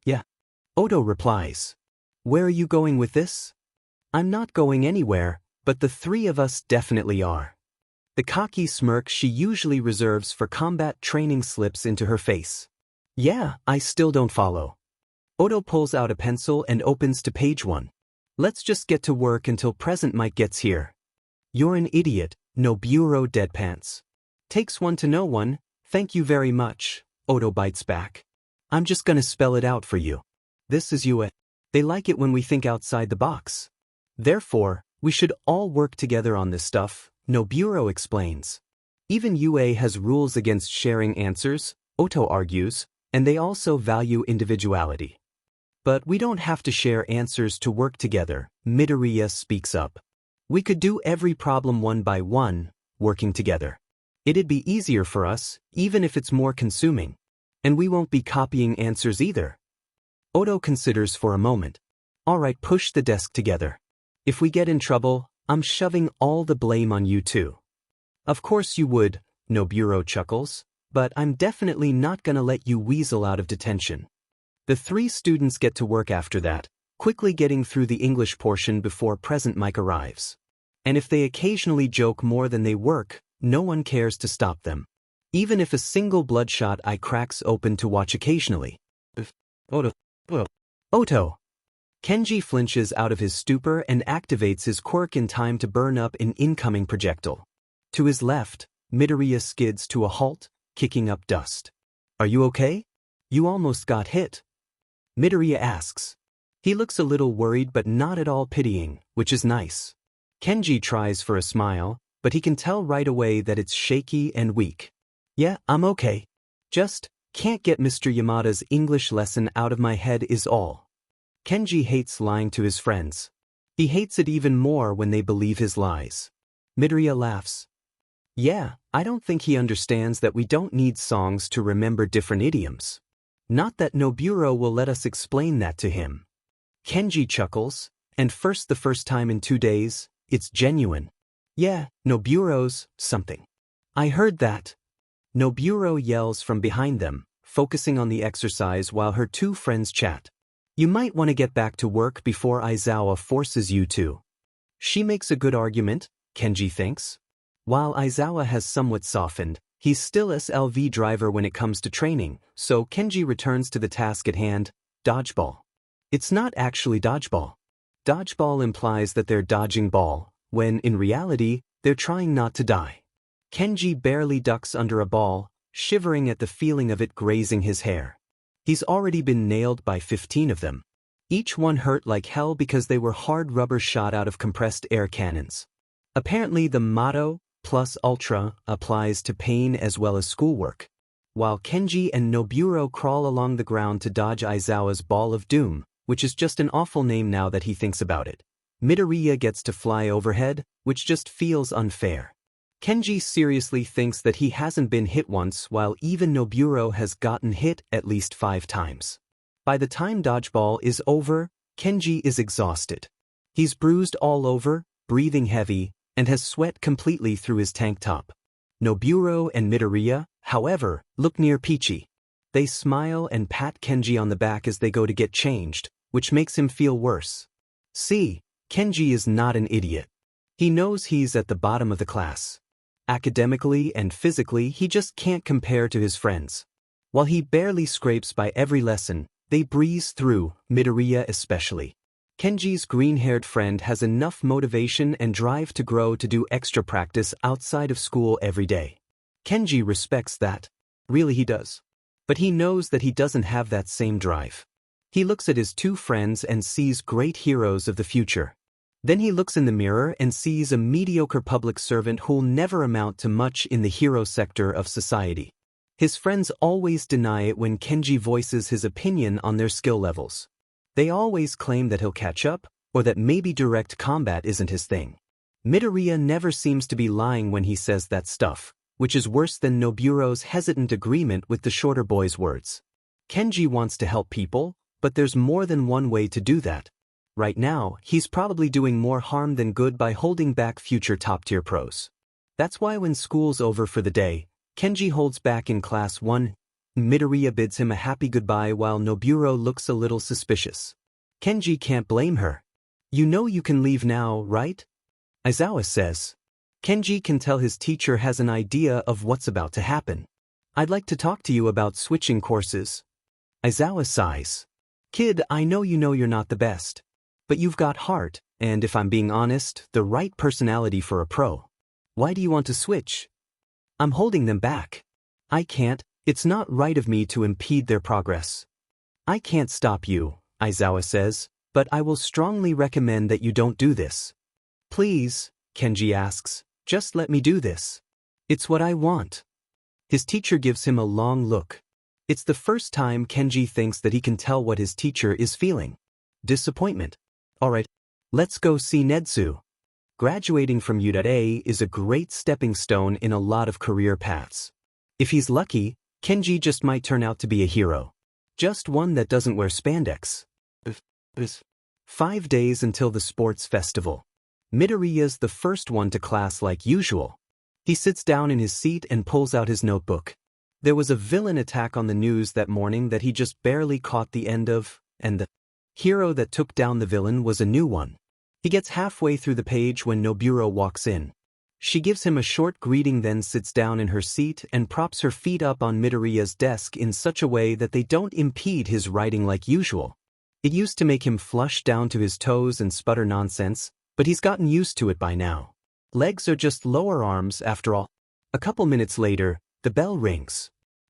Yeah. Oto replies. Where are you going with this? I'm not going anywhere, but the 3 of us definitely are. The cocky smirk she usually reserves for combat training slips into her face. Yeah, I still don't follow. Oto pulls out a pencil and opens to page 1. Let's just get to work until Present Mike gets here. You're an idiot, Noburo deadpants. Takes one to know one, thank you very much, Oto bites back. I'm just gonna spell it out for you. This is UA. They like it when we think outside the box. Therefore, we should all work together on this stuff, Noburo explains. Even UA has rules against sharing answers, Oto argues, and they also value individuality. But we don't have to share answers to work together, Midoriya speaks up. We could do every problem one by one, working together. It'd be easier for us, even if it's more consuming. And we won't be copying answers either. Oto considers for a moment. All right, push the desk together. If we get in trouble, I'm shoving all the blame on you too. Of course you would, Noburo chuckles, but I'm definitely not gonna let you weasel out of detention. The 3 students get to work after that, quickly getting through the English portion before Present Mike arrives. And if they occasionally joke more than they work, no one cares to stop them. Even if a single bloodshot eye cracks open to watch occasionally. Oto. Kenji flinches out of his stupor and activates his quirk in time to burn up an incoming projectile. To his left, Midoriya skids to a halt, kicking up dust. Are you okay? You almost got hit. Midoriya asks. He looks a little worried but not at all pitying, which is nice. Kenji tries for a smile, but he can tell right away that it's shaky and weak. Yeah, I'm okay. Just can't get Mr. Yamada's English lesson out of my head is all. Kenji hates lying to his friends. He hates it even more when they believe his lies. Midoriya laughs. Yeah, I don't think he understands that we don't need songs to remember different idioms. Not that Nobuo will let us explain that to him. Kenji chuckles, and the first time in 2 days, it's genuine. Yeah, Nobuo's something. I heard that. Nobuo yells from behind them, focusing on the exercise while her two friends chat. You might want to get back to work before Aizawa forces you to. She makes a good argument, Kenji thinks. While Aizawa has somewhat softened, he's still SLV driver when it comes to training, so Kenji returns to the task at hand, dodgeball. It's not actually dodgeball. Dodgeball implies that they're dodging ball, when in reality, they're trying not to die. Kenji barely ducks under a ball, shivering at the feeling of it grazing his hair. He's already been nailed by 15 of them. Each one hurt like hell because they were hard rubber shot out of compressed air cannons. Apparently the motto, plus ultra, applies to pain as well as schoolwork. While Kenji and Nobuo crawl along the ground to dodge Aizawa's ball of doom, which is just an awful name now that he thinks about it. Midoriya gets to fly overhead, which just feels unfair. Kenji seriously thinks that he hasn't been hit once while even Nobuo has gotten hit at least 5 times. By the time dodgeball is over, Kenji is exhausted. He's bruised all over, breathing heavy, and has sweat completely through his tank top. Nobuo and Midoriya, however, look near peachy. They smile and pat Kenji on the back as they go to get changed, which makes him feel worse. See, Kenji is not an idiot. He knows he's at the bottom of the class. Academically and physically, he just can't compare to his friends. While he barely scrapes by every lesson, they breeze through, Midoriya especially. Kenji's green-haired friend has enough motivation and drive to grow to do extra practice outside of school every day. Kenji respects that. Really he does. But he knows that he doesn't have that same drive. He looks at his two friends and sees great heroes of the future. Then he looks in the mirror and sees a mediocre public servant who'll never amount to much in the hero sector of society. His friends always deny it when Kenji voices his opinion on their skill levels. They always claim that he'll catch up, or that maybe direct combat isn't his thing. Midoriya never seems to be lying when he says that stuff, which is worse than Nobuo's hesitant agreement with the shorter boy's words. Kenji wants to help people, but there's more than one way to do that. Right now, he's probably doing more harm than good by holding back future top-tier pros. That's why when school's over for the day, Kenji holds back in class 1. Midoriya bids him a happy goodbye while Nobuo looks a little suspicious. Kenji can't blame her. You know you can leave now, right? Aizawa says. Kenji can tell his teacher has an idea of what's about to happen. I'd like to talk to you about switching courses. Aizawa sighs. Kid, I know you're not the best. But you've got heart, and if I'm being honest, the right personality for a pro. Why do you want to switch? I'm holding them back. I can't, it's not right of me to impede their progress. I can't stop you, Aizawa says, but I will strongly recommend that you don't do this. Please, Kenji asks, just let me do this. It's what I want. His teacher gives him a long look. It's the first time Kenji thinks that he can tell what his teacher is feeling. Disappointment. Alright, let's go see Netsu. Graduating from U.A is a great stepping stone in a lot of career paths. If he's lucky, Kenji just might turn out to be a hero. Just one that doesn't wear spandex. 5 days until the sports festival. Midoriya's the first one to class like usual. He sits down in his seat and pulls out his notebook. There was a villain attack on the news that morning that he just barely caught the end of, and the hero that took down the villain was a new one. He gets halfway through the page when Nobuo walks in. She gives him a short greeting, then sits down in her seat and props her feet up on Midoriya's desk in such a way that they don't impede his writing like usual. It used to make him flush down to his toes and sputter nonsense, but he's gotten used to it by now. Legs are just lower arms after all. A couple minutes later, the bell rings.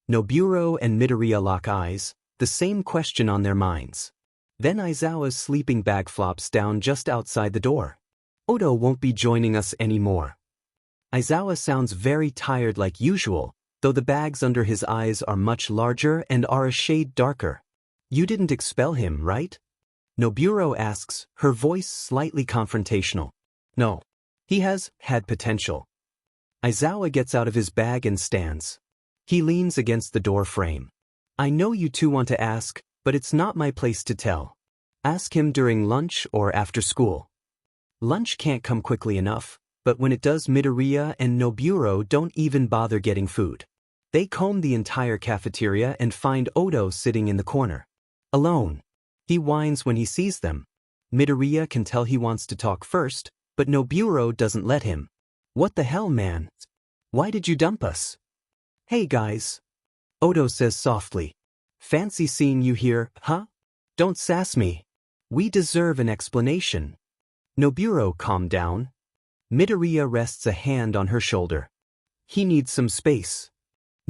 Nobuo and Midoriya lock eyes, the same question on their minds. Then Aizawa's sleeping bag flops down just outside the door. Odo won't be joining us anymore. Aizawa sounds very tired like usual, though the bags under his eyes are much larger and are a shade darker. You didn't expel him, right? Noburo asks, her voice slightly confrontational. No. He has had potential. Aizawa gets out of his bag and stands. He leans against the door frame. I know you two want to ask, but it's not my place to tell. Ask him during lunch or after school. Lunch can't come quickly enough, but when it does, Midoriya and Noburo don't even bother getting food. They comb the entire cafeteria and find Odo sitting in the corner. Alone. He whines when he sees them. Midoriya can tell he wants to talk first, but Noburo doesn't let him. What the hell, man? Why did you dump us? Hey guys. Odo says softly. Fancy seeing you here, huh? Don't sass me. We deserve an explanation. Noburo, calm down. Midoriya rests a hand on her shoulder. He needs some space.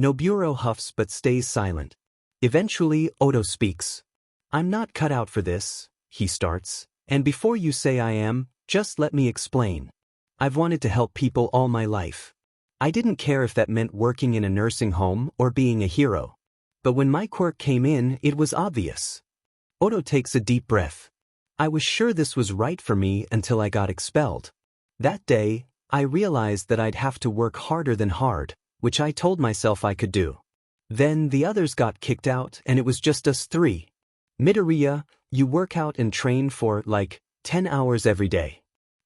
Noburo huffs but stays silent. Eventually, Odo speaks. I'm not cut out for this, he starts, and before you say I am, just let me explain. I've wanted to help people all my life. I didn't care if that meant working in a nursing home or being a hero. But when my quirk came in, it was obvious. Odo takes a deep breath. I was sure this was right for me until I got expelled. That day, I realized that I'd have to work harder than hard, which I told myself I could do. Then the others got kicked out and it was just us three. Midoriya, you work out and train for, 10 hours every day.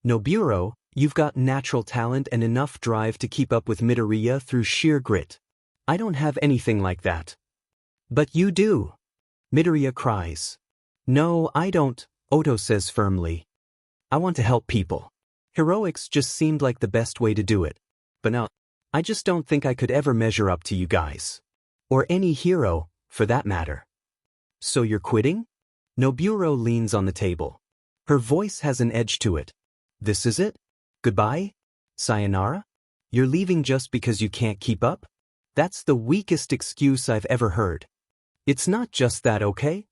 Noburo, you've got natural talent and enough drive to keep up with Midoriya through sheer grit. I don't have anything like that. But you do. Midoriya cries. No, I don't, Odo says firmly. I want to help people. Heroics just seemed like the best way to do it. But now, I just don't think I could ever measure up to you guys. Or any hero, for that matter. So you're quitting? Noburo leans on the table. Her voice has an edge to it. This is it? Goodbye? Sayonara? You're leaving just because you can't keep up? That's the weakest excuse I've ever heard. It's not just that, okay?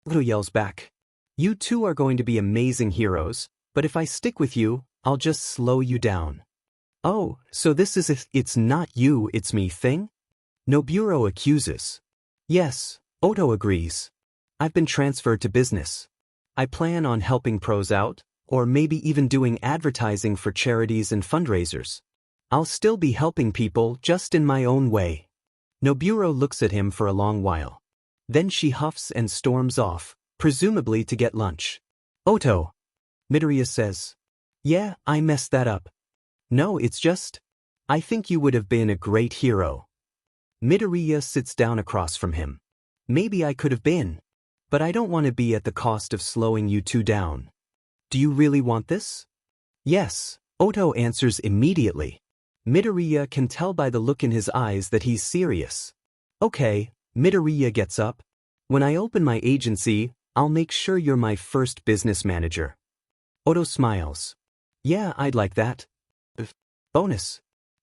Odo yells back. You two are going to be amazing heroes, but if I stick with you, I'll just slow you down. Oh, so this is it's not you, it's me thing? Noburo accuses. Yes, Odo agrees. I've been transferred to business. I plan on helping pros out, or maybe even doing advertising for charities and fundraisers. I'll still be helping people, just in my own way. Noburo looks at him for a long while. Then she huffs and storms off, presumably to get lunch. Oto. Midoriya says. Yeah, I messed that up. No, it's just. I think you would have been a great hero. Midoriya sits down across from him. Maybe I could have been. But I don't want to be at the cost of slowing you two down. Do you really want this? Yes, Oto answers immediately. Midoriya can tell by the look in his eyes that he's serious. Okay, Midoriya gets up. When I open my agency, I'll make sure you're my first business manager. Oto smiles. Yeah, I'd like that. Bonus.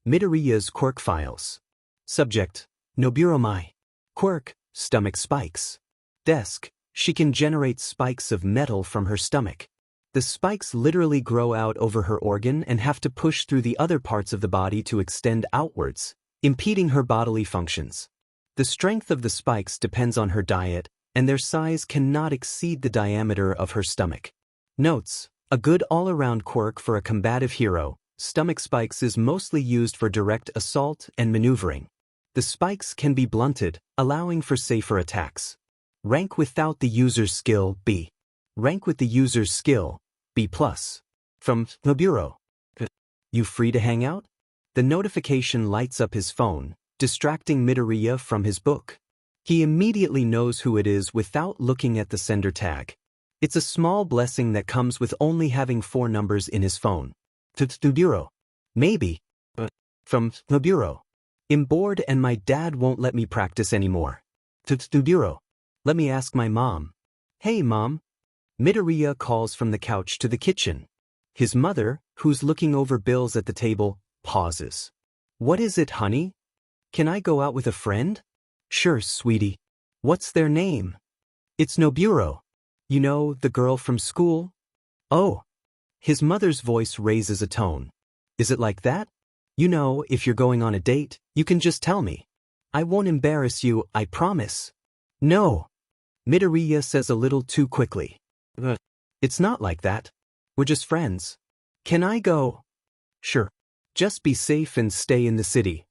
Midoriya's quirk files. Subject. Noburo my. Quirk, stomach spikes. Desk. She can generate spikes of metal from her stomach. The spikes literally grow out over her organ and have to push through the other parts of the body to extend outwards, impeding her bodily functions. The strength of the spikes depends on her diet, and their size cannot exceed the diameter of her stomach. Notes: a good all-around quirk for a combative hero, stomach spikes is mostly used for direct assault and maneuvering. The spikes can be blunted, allowing for safer attacks. Rank without the user's skill, B. Rank with the user's skill, B+. From Noburo. You free to hang out? The notification lights up his phone, distracting Midoriya from his book. He immediately knows who it is without looking at the sender tag. It's a small blessing that comes with only having 4 numbers in his phone. Noburo. Maybe. From Noburo. I'm bored and my dad won't let me practice anymore. Noburo. Let me ask my mom. Hey mom. Midoriya calls from the couch to the kitchen. His mother, who's looking over bills at the table, pauses. What is it, honey? Can I go out with a friend? Sure, sweetie. What's their name? It's Noburo. You know, the girl from school? Oh. His mother's voice raises a tone. Is it like that? You know, if you're going on a date, you can just tell me. I won't embarrass you, I promise. No. Midoriya says a little too quickly. It's not like that. We're just friends. Can I go? Sure. Just be safe and stay in the city.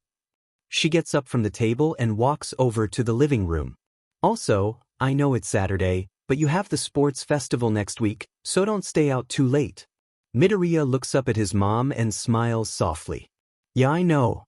She gets up from the table and walks over to the living room. Also, I know it's Saturday, but you have the sports festival next week, so don't stay out too late. Midoriya looks up at his mom and smiles softly. Yeah, I know.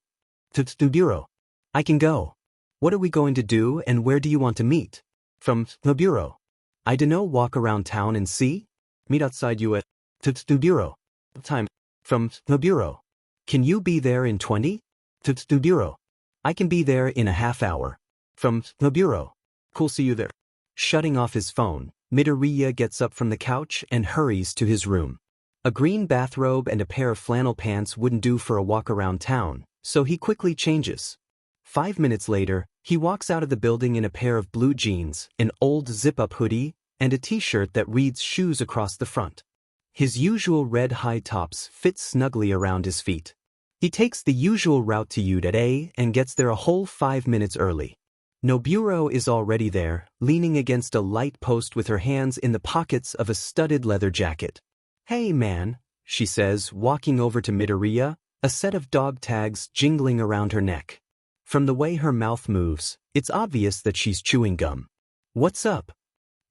To bureau. I can go. What are we going to do and where do you want to meet? From the bureau. I dunno, walk around town and see? Meet outside you at the bureau. Time. From the bureau. Can you be there in 20? The bureau. I can be there in a half hour. From the bureau. Cool, see you there. Shutting off his phone, Midoriya gets up from the couch and hurries to his room. A green bathrobe and a pair of flannel pants wouldn't do for a walk around town, so he quickly changes. 5 minutes later, he walks out of the building in a pair of blue jeans, an old zip-up hoodie, and a t-shirt that reads shoes across the front. His usual red high tops fit snugly around his feet. He takes the usual route to UA and gets there a whole 5 minutes early. Noburo is already there, leaning against a light post with her hands in the pockets of a studded leather jacket. Hey man, she says, walking over to Midoriya, a set of dog tags jingling around her neck. From the way her mouth moves, it's obvious that she's chewing gum. What's up?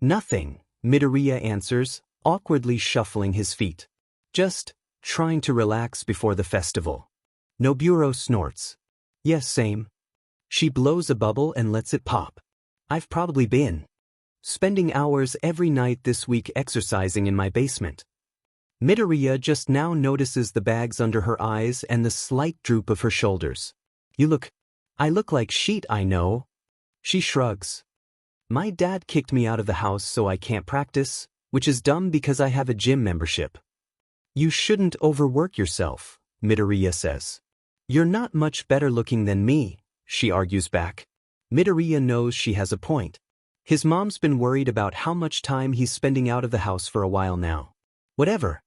Nothing, Midoriya answers, awkwardly shuffling his feet. Just trying to relax before the festival. Noburo snorts. Yes, same. She blows a bubble and lets it pop. I've probably been spending hours every night this week exercising in my basement. Midoriya just now notices the bags under her eyes and the slight droop of her shoulders. I look like shit, I know. She shrugs. My dad kicked me out of the house so I can't practice, which is dumb because I have a gym membership. You shouldn't overwork yourself, Midoriya says. You're not much better looking than me, she argues back. Midoriya knows she has a point. His mom's been worried about how much time he's spending out of the house for a while now. Whatever.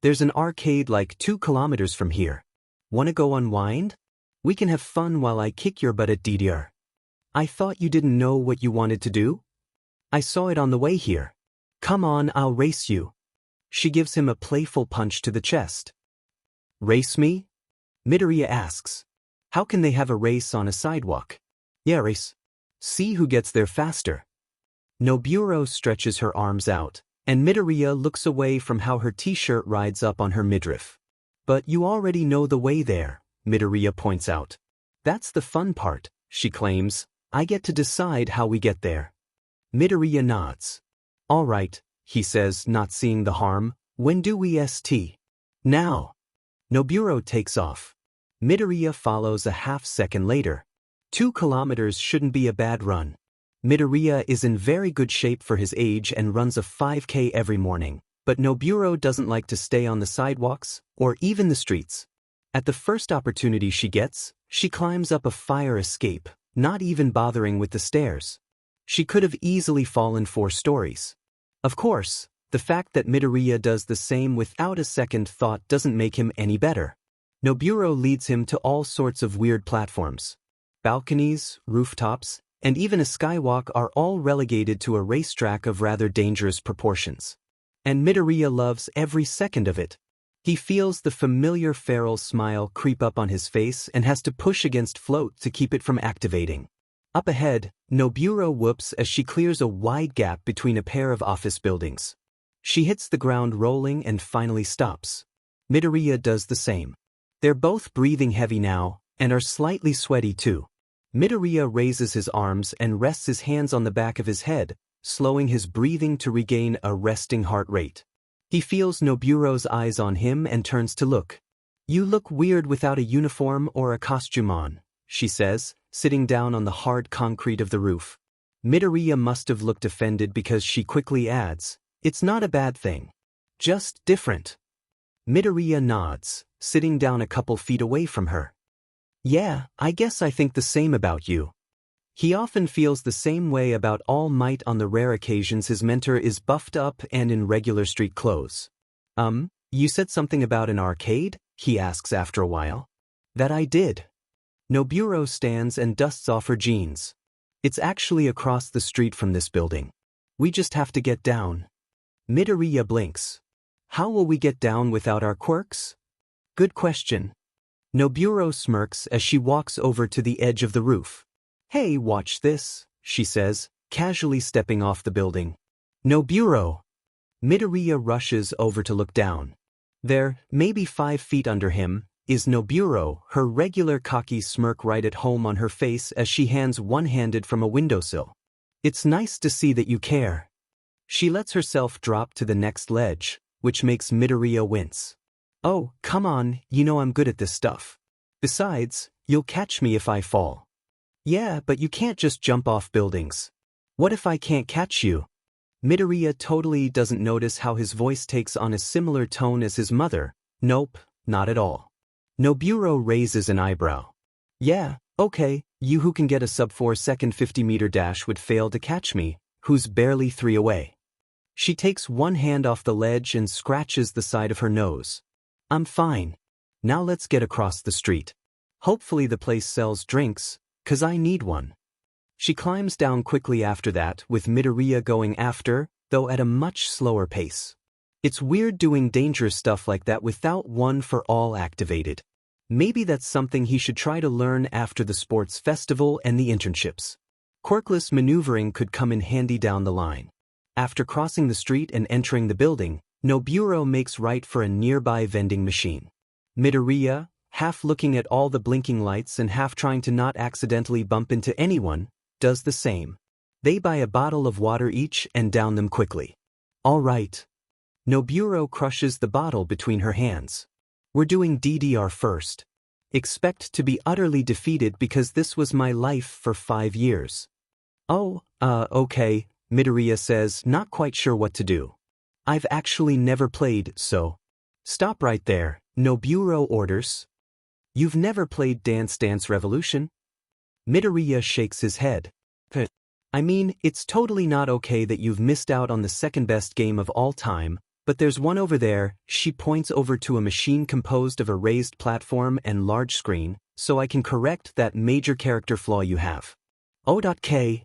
There's an arcade like 2 kilometers from here. Wanna go unwind? We can have fun while I kick your butt at DDR. I thought you didn't know what you wanted to do? I saw it on the way here. Come on, I'll race you. She gives him a playful punch to the chest. Race me? Midoriya asks. How can they have a race on a sidewalk? Yeah, race. See who gets there faster. Noburo stretches her arms out, and Midoriya looks away from how her t-shirt rides up on her midriff. But you already know the way there, Midoriya points out. That's the fun part, she claims. I get to decide how we get there. Midoriya nods. All right, he says, not seeing the harm. When do we st? Now. Noburo takes off. Midoriya follows a half-second later. 2 kilometers shouldn't be a bad run. Midoriya is in very good shape for his age and runs a 5K every morning, but Noburo doesn't like to stay on the sidewalks or even the streets. At the first opportunity she gets, she climbs up a fire escape, not even bothering with the stairs. She could have easily fallen 4 stories. Of course, the fact that Midoriya does the same without a second thought doesn't make him any better. Noburo leads him to all sorts of weird platforms. Balconies, rooftops, and even a skywalk are all relegated to a racetrack of rather dangerous proportions. And Midoriya loves every second of it. He feels the familiar feral smile creep up on his face and has to push against float to keep it from activating. Up ahead, Noburo whoops as she clears a wide gap between a pair of office buildings. She hits the ground rolling and finally stops. Midoriya does the same. They're both breathing heavy now, and are slightly sweaty too. Midoriya raises his arms and rests his hands on the back of his head, slowing his breathing to regain a resting heart rate. He feels Noburo's eyes on him and turns to look. You look weird without a uniform or a costume on, she says, sitting down on the hard concrete of the roof. Midoriya must have looked offended because she quickly adds, it's not a bad thing. Just different. Midoriya nods, sitting down a couple feet away from her. Yeah, I guess I think the same about you. He often feels the same way about All Might on the rare occasions his mentor is buffed up and in regular street clothes. You said something about an arcade? He asks after a while. That I did. Noburo stands and dusts off her jeans. It's actually across the street from this building. We just have to get down. Midoriya blinks. How will we get down without our quirks? Good question. Noburo smirks as she walks over to the edge of the roof. Hey, watch this, she says, casually stepping off the building. Noburo! Midoriya rushes over to look down. There, maybe 5 feet under him, is Noburo, her regular cocky smirk right at home on her face as she hands one-handed from a windowsill. It's nice to see that you care. She lets herself drop to the next ledge, which makes Midoriya wince. Oh, come on, you know I'm good at this stuff. Besides, you'll catch me if I fall. Yeah, but you can't just jump off buildings. What if I can't catch you? Midoriya totally doesn't notice how his voice takes on a similar tone as his mother. Nope, not at all. Noburo raises an eyebrow. Yeah, okay, you who can get a sub-4-second 50-meter dash would fail to catch me, who's barely 3 away. She takes one hand off the ledge and scratches the side of her nose. I'm fine. Now let's get across the street. Hopefully the place sells drinks, 'cause I need one. She climbs down quickly after that, with Midoriya going after, though at a much slower pace. It's weird doing dangerous stuff like that without one for all activated. Maybe that's something he should try to learn after the sports festival and the internships. Quirkless maneuvering could come in handy down the line. After crossing the street and entering the building, Noburo makes right for a nearby vending machine. Midoriya, half looking at all the blinking lights and half trying to not accidentally bump into anyone, does the same. They buy a bottle of water each and down them quickly. All right. Noburo crushes the bottle between her hands. We're doing DDR first. Expect to be utterly defeated because this was my life for 5 years. Oh, okay, Midoriya says, not quite sure what to do. I've actually never played, so. Stop right there, Noburo orders. You've never played Dance Dance Revolution? Midoriya shakes his head. I mean, it's totally not okay that you've missed out on the second best game of all time, but there's one over there. She points over to a machine composed of a raised platform and large screen, so I can correct that major character flaw you have. O.K.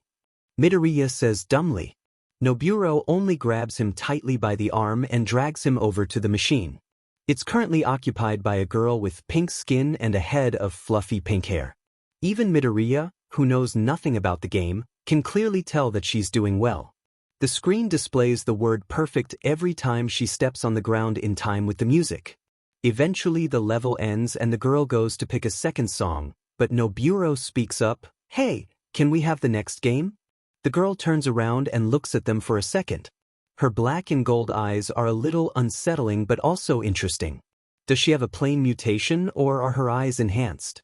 Midoriya says dumbly. Noburo only grabs him tightly by the arm and drags him over to the machine. It's currently occupied by a girl with pink skin and a head of fluffy pink hair. Even Midoriya, who knows nothing about the game, can clearly tell that she's doing well. The screen displays the word perfect every time she steps on the ground in time with the music. Eventually the level ends and the girl goes to pick a second song, but Noburo speaks up, "Hey, can we have the next game?" The girl turns around and looks at them for a second. Her black and gold eyes are a little unsettling but also interesting. Does she have a plain mutation or are her eyes enhanced?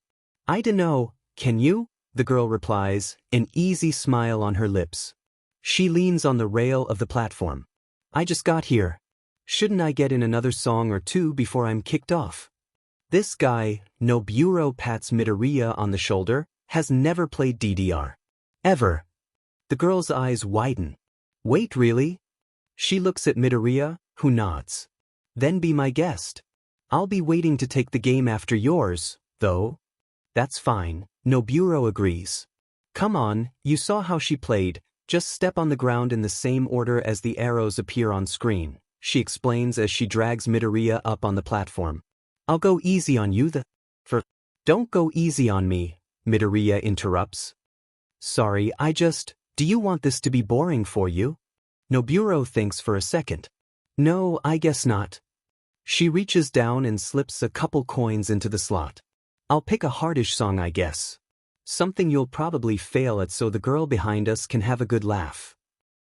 I dunno, can you? The girl replies, an easy smile on her lips. She leans on the rail of the platform. I just got here. Shouldn't I get in another song or two before I'm kicked off? This guy, Noburo pats Midoriya on the shoulder, has never played DDR. Ever. The girl's eyes widen. Wait, really? She looks at Midoriya, who nods. Then be my guest. I'll be waiting to take the game after yours, though. That's fine, Noburo agrees. Come on, you saw how she played, just step on the ground in the same order as the arrows appear on screen, she explains as she drags Midoriya up on the platform. I'll go easy on you Don't go easy on me, Midoriya interrupts. Sorry, do you want this to be boring for you? Noburo thinks for a second. No, I guess not. She reaches down and slips a couple coins into the slot. I'll pick a hardish song, I guess. Something you'll probably fail at so the girl behind us can have a good laugh.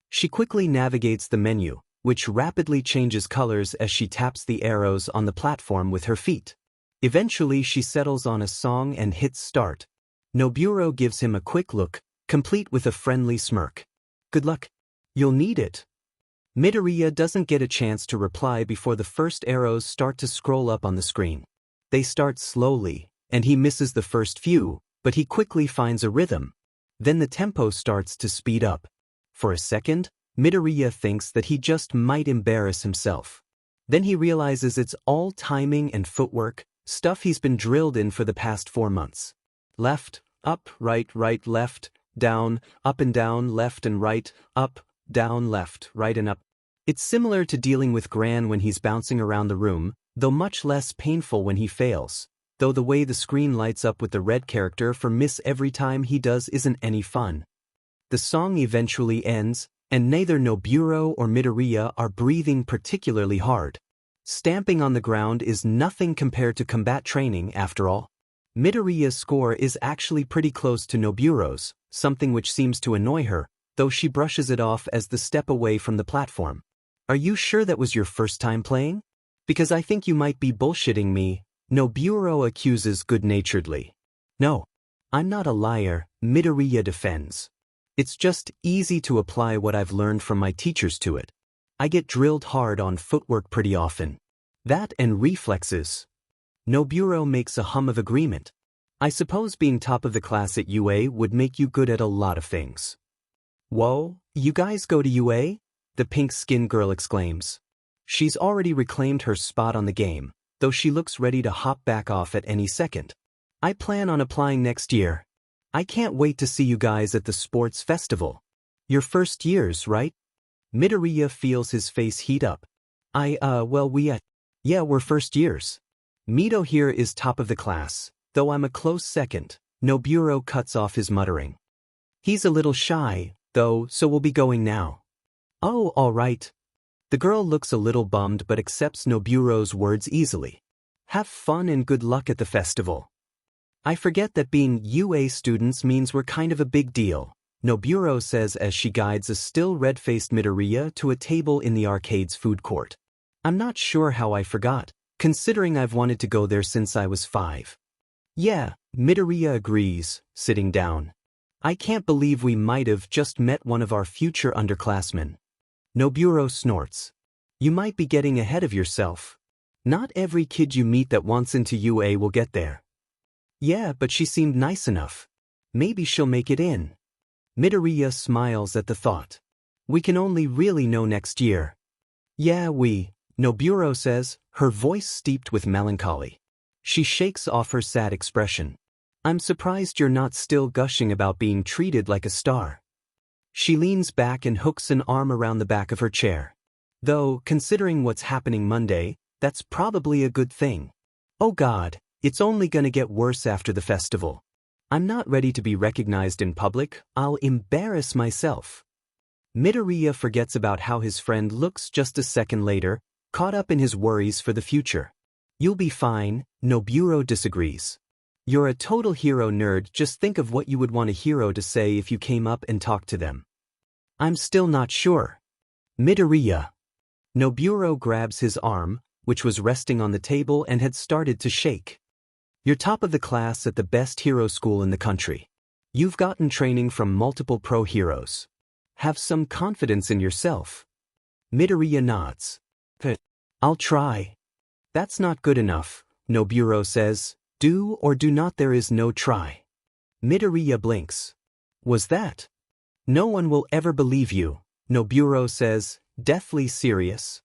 She quickly navigates the menu, which rapidly changes colors as she taps the arrows on the platform with her feet. Eventually she settles on a song and hits start. Noburo gives him a quick look, complete with a friendly smirk. Good luck. You'll need it. Midoriya doesn't get a chance to reply before the first arrows start to scroll up on the screen. They start slowly, and he misses the first few, but he quickly finds a rhythm. Then the tempo starts to speed up. For a second, Midoriya thinks that he just might embarrass himself. Then he realizes it's all timing and footwork, stuff he's been drilled in for the past 4 months. Left, up, right, left, down, up and down, left and right, up, down, left, right and up. It's similar to dealing with Gran when he's bouncing around the room, though much less painful when he fails, though the way the screen lights up with the red character for miss every time he does isn't any fun. The song eventually ends, and neither Noburo or Midoriya are breathing particularly hard. Stamping on the ground is nothing compared to combat training after all. Midoriya's score is actually pretty close to Noburo's, something which seems to annoy her, though she brushes it off as the step away from the platform. Are you sure that was your first time playing? Because I think you might be bullshitting me, Noburo accuses good-naturedly. No, I'm not a liar, Midoriya defends. It's just easy to apply what I've learned from my teachers to it. I get drilled hard on footwork pretty often. That and reflexes. Noburo makes a hum of agreement. I suppose being top of the class at UA would make you good at a lot of things. Whoa, you guys go to UA? The pink-skinned girl exclaims. She's already reclaimed her spot on the game, though she looks ready to hop back off at any second. I plan on applying next year. I can't wait to see you guys at the sports festival. Your first years, right? Midoriya feels his face heat up. Yeah, we're first years. Mido here is top of the class, though I'm a close second, Noburo cuts off his muttering. He's a little shy, though, so we'll be going now. Oh, all right. The girl looks a little bummed but accepts Noburo's words easily. Have fun and good luck at the festival. I forget that being UA students means we're kind of a big deal, Noburo says as she guides a still red-faced Midoriya to a table in the arcade's food court. I'm not sure how I forgot, considering I've wanted to go there since I was 5. Yeah, Midoriya agrees, sitting down. I can't believe we might have just met one of our future underclassmen. Noburo snorts. You might be getting ahead of yourself. Not every kid you meet that wants into UA will get there. Yeah, but she seemed nice enough. Maybe she'll make it in. Midoriya smiles at the thought. We can only really know next year. Yeah, Noburo says, her voice steeped with melancholy. She shakes off her sad expression. I'm surprised you're not still gushing about being treated like a star. She leans back and hooks an arm around the back of her chair. Though, considering what's happening Monday, that's probably a good thing. Oh God, it's only gonna get worse after the festival. I'm not ready to be recognized in public, I'll embarrass myself. Midoriya forgets about how his friend looks just a second later, caught up in his worries for the future. You'll be fine, Noburo disagrees. You're a total hero nerd, just think of what you would want a hero to say if you came up and talked to them. I'm still not sure. Midoriya. Noburo grabs his arm, which was resting on the table and had started to shake. You're top of the class at the best hero school in the country. You've gotten training from multiple pro heroes. Have some confidence in yourself. Midoriya nods. I'll try. That's not good enough, Noburo says. Do or do not, there is no try. Midoriya blinks. Was that? No one will ever believe you, Noburo says, deathly serious.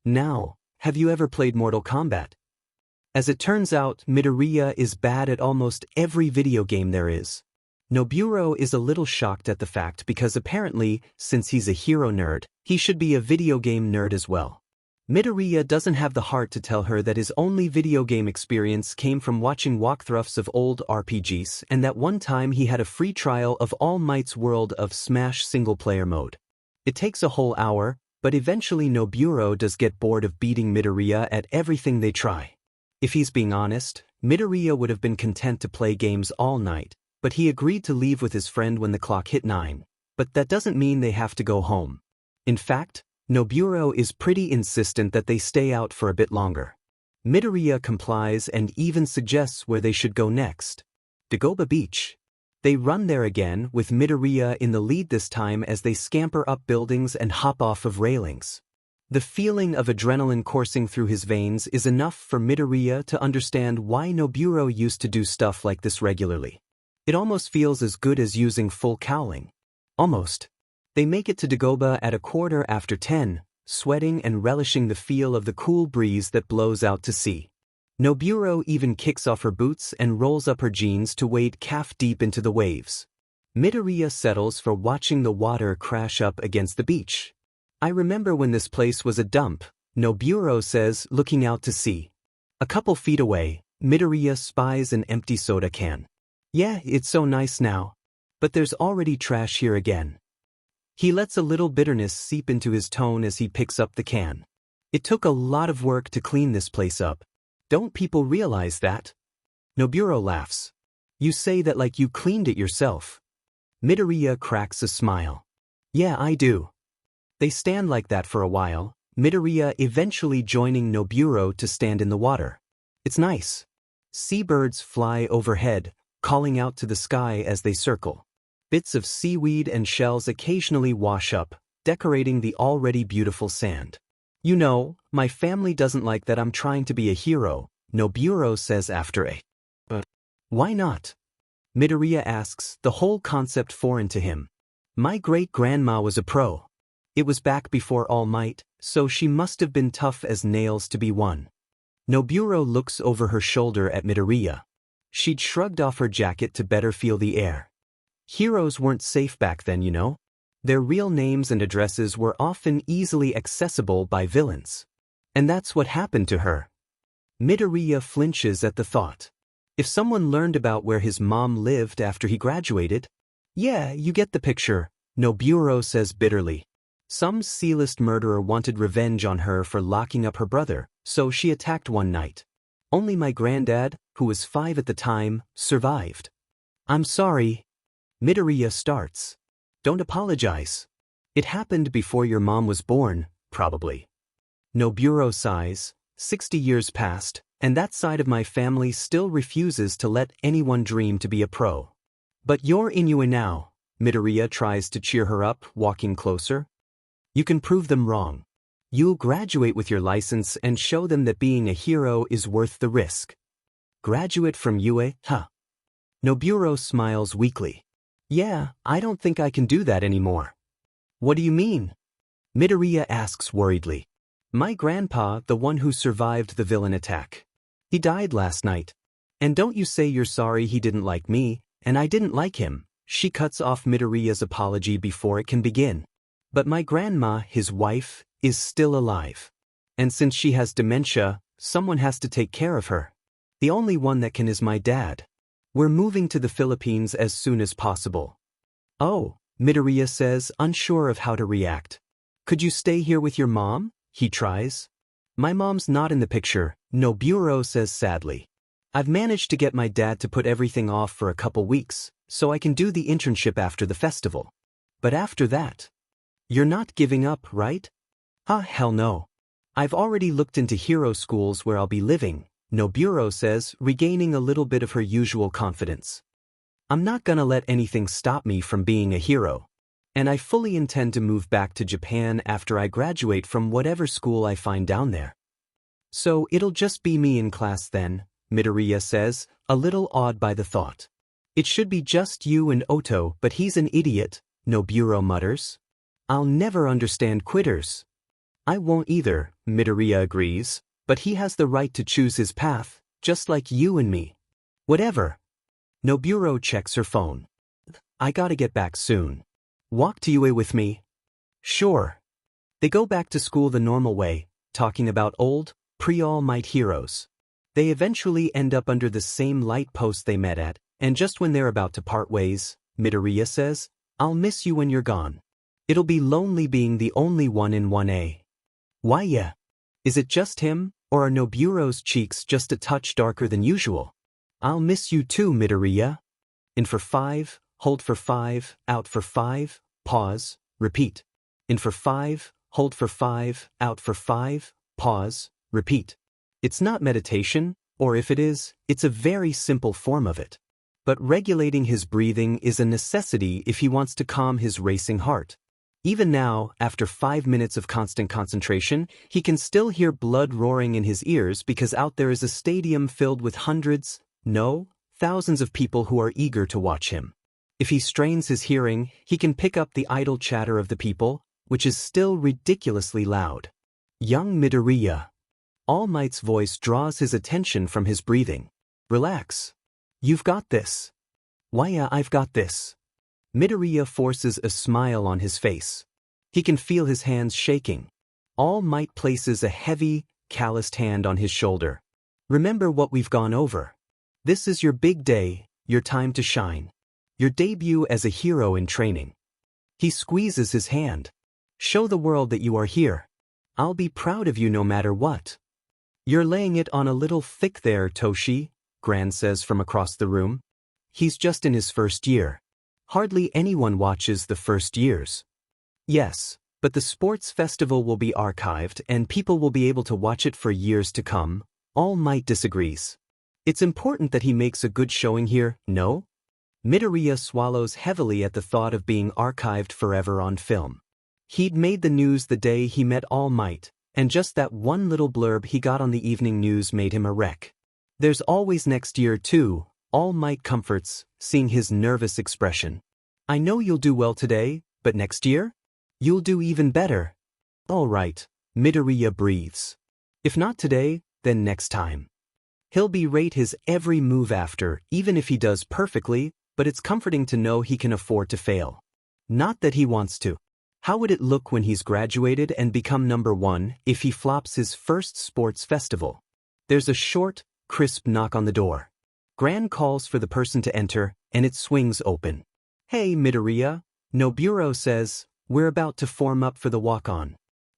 Now, have you ever played Mortal Kombat? As it turns out, Midoriya is bad at almost every video game there is. Noburo is a little shocked at the fact because apparently, since he's a hero nerd, he should be a video game nerd as well. Midoriya doesn't have the heart to tell her that his only video game experience came from watching walkthroughs of old RPGs and that one time he had a free trial of All Might's World of Smash single-player mode. It takes a whole hour, but eventually Noburo does get bored of beating Midoriya at everything they try. If he's being honest, Midoriya would have been content to play games all night, but he agreed to leave with his friend when the clock hit 9. But that doesn't mean they have to go home. In fact, Noburo is pretty insistent that they stay out for a bit longer. Midoriya complies and even suggests where they should go next. Dagoba Beach. They run there again, with Midoriya in the lead this time as they scamper up buildings and hop off of railings. The feeling of adrenaline coursing through his veins is enough for Midoriya to understand why Noburo used to do stuff like this regularly. It almost feels as good as using full cowling. Almost. They make it to Dagoba at 10:15, sweating and relishing the feel of the cool breeze that blows out to sea. Noburo even kicks off her boots and rolls up her jeans to wade calf-deep into the waves. Midoriya settles for watching the water crash up against the beach. I remember when this place was a dump, Nobuo says, looking out to sea. A couple feet away, Midoriya spies an empty soda can. Yeah, it's so nice now. But there's already trash here again. He lets a little bitterness seep into his tone as he picks up the can. It took a lot of work to clean this place up. Don't people realize that? Nobuo laughs. You say that like you cleaned it yourself. Midoriya cracks a smile. Yeah, I do. They stand like that for a while, Midoriya eventually joining Nobuo to stand in the water. It's nice. Seabirds fly overhead, calling out to the sky as they circle. Bits of seaweed and shells occasionally wash up, decorating the already beautiful sand. You know, my family doesn't like that I'm trying to be a hero, Nobuo says after a. But why not? Midoriya asks, the whole concept foreign to him. My great-grandma was a pro. It was back before All Might, so she must have been tough as nails to be one. Nobuo looks over her shoulder at Midoriya. She'd shrugged off her jacket to better feel the air. Heroes weren't safe back then, you know. Their real names and addresses were often easily accessible by villains. And that's what happened to her. Midoriya flinches at the thought. If someone learned about where his mom lived after he graduated? Yeah, you get the picture, Nobuo says bitterly. Some C-list murderer wanted revenge on her for locking up her brother, so she attacked one night. Only my granddad, who was 5 at the time, survived. I'm sorry. Midoriya starts. Don't apologize. It happened before your mom was born, probably. Nobuo sighs. 60 years passed, and that side of my family still refuses to let anyone dream to be a pro. But you're Inoue now, Midoriya tries to cheer her up, walking closer. You can prove them wrong. You'll graduate with your license and show them that being a hero is worth the risk. Graduate from UA, huh? Nobuo smiles weakly. Yeah, I don't think I can do that anymore. What do you mean? Midoriya asks worriedly. My grandpa, the one who survived the villain attack. He died last night. And don't you say you're sorry he didn't like me, and I didn't like him. She cuts off Midoriya's apology before it can begin. But my grandma, his wife, is still alive. And since she has dementia, someone has to take care of her. The only one that can is my dad. We're moving to the Philippines as soon as possible. Oh, Midoriya says, unsure of how to react. Could you stay here with your mom? He tries. My mom's not in the picture, Nobuo says sadly. I've managed to get my dad to put everything off for a couple weeks, so I can do the internship after the festival. But after that, you're not giving up, right? Hell no. I've already looked into hero schools where I'll be living, Nobuo says, regaining a little bit of her usual confidence. I'm not gonna let anything stop me from being a hero. And I fully intend to move back to Japan after I graduate from whatever school I find down there. So it'll just be me in class then, Midoriya says, a little awed by the thought. It should be just you and Oto, but he's an idiot, Nobuo mutters. I'll never understand quitters. I won't either, Midoriya agrees, but he has the right to choose his path, just like you and me. Whatever. Nobuo checks her phone. I gotta get back soon. Walk to UA with me? Sure. They go back to school the normal way, talking about old, pre-All Might heroes. They eventually end up under the same light post they met at, and just when they're about to part ways, Midoriya says, I'll miss you when you're gone. It'll be lonely being the only one in 1A. Why yeah? Is it just him, or are Nobuo's cheeks just a touch darker than usual? I'll miss you too, Midoriya. In for 5, hold for 5, out for 5, pause, repeat. In for 5, hold for 5, out for 5, pause, repeat. It's not meditation, or if it is, it's a very simple form of it. But regulating his breathing is a necessity if he wants to calm his racing heart. Even now, after 5 minutes of constant concentration, he can still hear blood roaring in his ears because out there is a stadium filled with hundreds, no, thousands of people who are eager to watch him. If he strains his hearing, he can pick up the idle chatter of the people, which is still ridiculously loud. Young Midoriya. All Might's voice draws his attention from his breathing. Relax. You've got this. Why, I've got this. Midoriya forces a smile on his face. He can feel his hands shaking. All Might places a heavy, calloused hand on his shoulder. Remember what we've gone over. This is your big day, your time to shine. Your debut as a hero in training. He squeezes his hand. Show the world that you are here. I'll be proud of you no matter what. You're laying it on a little thick there, Toshi, Gran says from across the room. He's just in his first year. Hardly anyone watches the first years. Yes, but the sports festival will be archived and people will be able to watch it for years to come. All Might disagrees. It's important that he makes a good showing here, no? Midoriya swallows heavily at the thought of being archived forever on film. He'd made the news the day he met All Might, and just that one little blurb he got on the evening news made him a wreck. There's always next year too, All Might comforts, seeing his nervous expression. I know you'll do well today, but next year? You'll do even better. All right, Midoriya breathes. If not today, then next time. He'll berate his every move after, even if he does perfectly, but it's comforting to know he can afford to fail. Not that he wants to. How would it look when he's graduated and become number one if he flops his first sports festival? There's a short, crisp knock on the door. Gran calls for the person to enter, and it swings open. Hey, Midoriya, Noburo says, we're about to form up for the walk-on.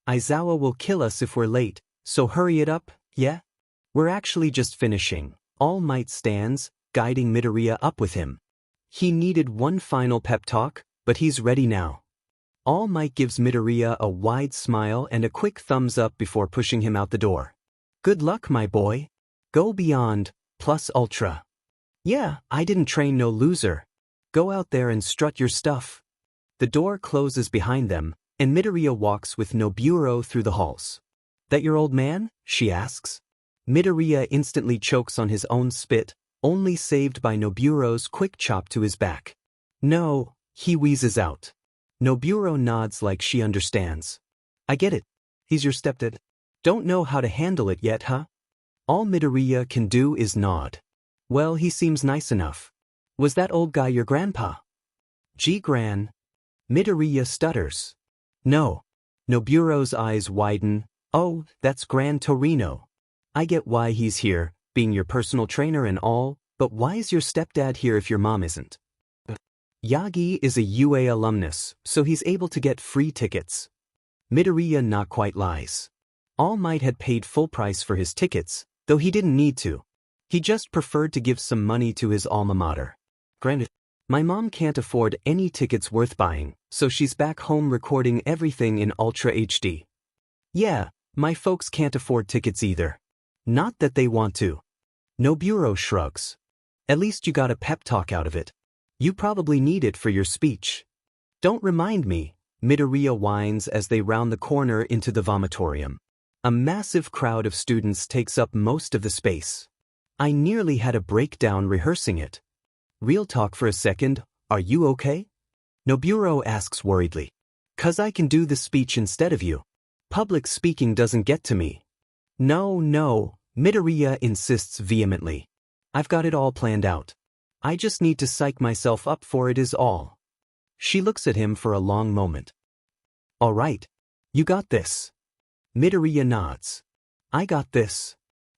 Aizawa will kill us if we're late, so hurry it up, yeah? We're actually just finishing. All Might stands, guiding Midoriya up with him. He needed one final pep talk, but he's ready now. All Might gives Midoriya a wide smile and a quick thumbs up before pushing him out the door. Good luck, my boy. Go beyond, plus ultra. Yeah, I didn't train no loser. Go out there and strut your stuff. The door closes behind them, and Midoriya walks with Noburo through the halls. That your old man? She asks. Midoriya instantly chokes on his own spit, only saved by Noburo's quick chop to his back. No, he wheezes out. Noburo nods like she understands. I get it. He's your stepdad. Don't know how to handle it yet, huh? All Midoriya can do is nod. Well, he seems nice enough. Was that old guy your grandpa? Gran. Midoriya stutters. No. Noburo's eyes widen. Oh, that's Gran Torino. I get why he's here, being your personal trainer and all, but why is your stepdad here if your mom isn't? Yagi is a UA alumnus, so he's able to get free tickets. Midoriya not quite lies. All Might had paid full price for his tickets, though he didn't need to. He just preferred to give some money to his alma mater. Granted, my mom can't afford any tickets worth buying, so she's back home recording everything in Ultra HD. Yeah, my folks can't afford tickets either. Not that they want to. Noburo shrugs. At least you got a pep talk out of it. You probably need it for your speech. Don't remind me, Midoriya whines as they round the corner into the vomitorium. A massive crowd of students takes up most of the space. I nearly had a breakdown rehearsing it. Real talk for a second, are you okay? Noburo asks worriedly. 'Cause I can do the speech instead of you. Public speaking doesn't get to me. No, Midoriya insists vehemently. I've got it all planned out. I just need to psych myself up for it is all. She looks at him for a long moment. All right, you got this. Midoriya nods. I got this.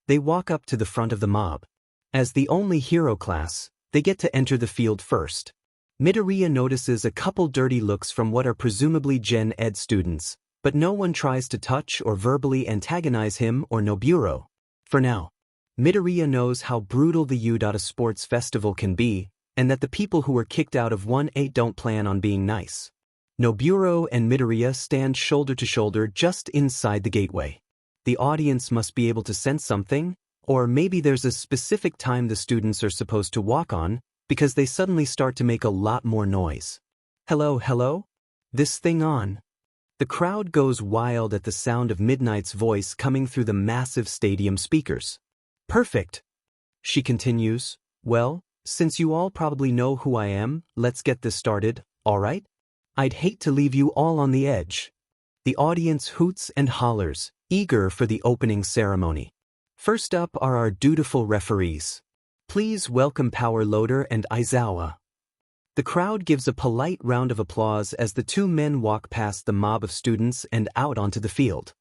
They walk up to the front of the mob. As the only hero class, they get to enter the field first. Midoriya notices a couple dirty looks from what are presumably Gen Ed students, but no one tries to touch or verbally antagonize him or Noburo. For now. Midoriya knows how brutal the U. Sports Festival can be, and that the people who were kicked out of 1A don't plan on being nice. Noburo and Midoriya stand shoulder to shoulder just inside the gateway. The audience must be able to sense something, or maybe there's a specific time the students are supposed to walk on, because they suddenly start to make a lot more noise. Hello? This thing on? The crowd goes wild at the sound of Midnight's voice coming through the massive stadium speakers. Perfect. She continues, well, since you all probably know who I am, let's get this started, all right? I'd hate to leave you all on the edge. The audience hoots and hollers, eager for the opening ceremony. First up are our dutiful referees. Please welcome Power Loader and Aizawa. The crowd gives a polite round of applause as the two men walk past the mob of students and out onto the field.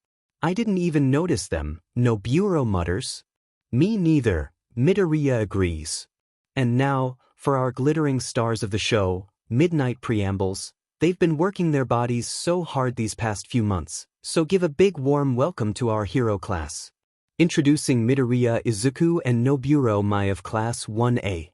I didn't even notice them, Nobuo mutters. Me neither, Midoriya agrees. And now, for our glittering stars of the show, Midnight Preambles. They've been working their bodies so hard these past few months, so give a big warm welcome to our hero class. Introducing Midoriya, Izuku and Nobuo Mai of Class 1A.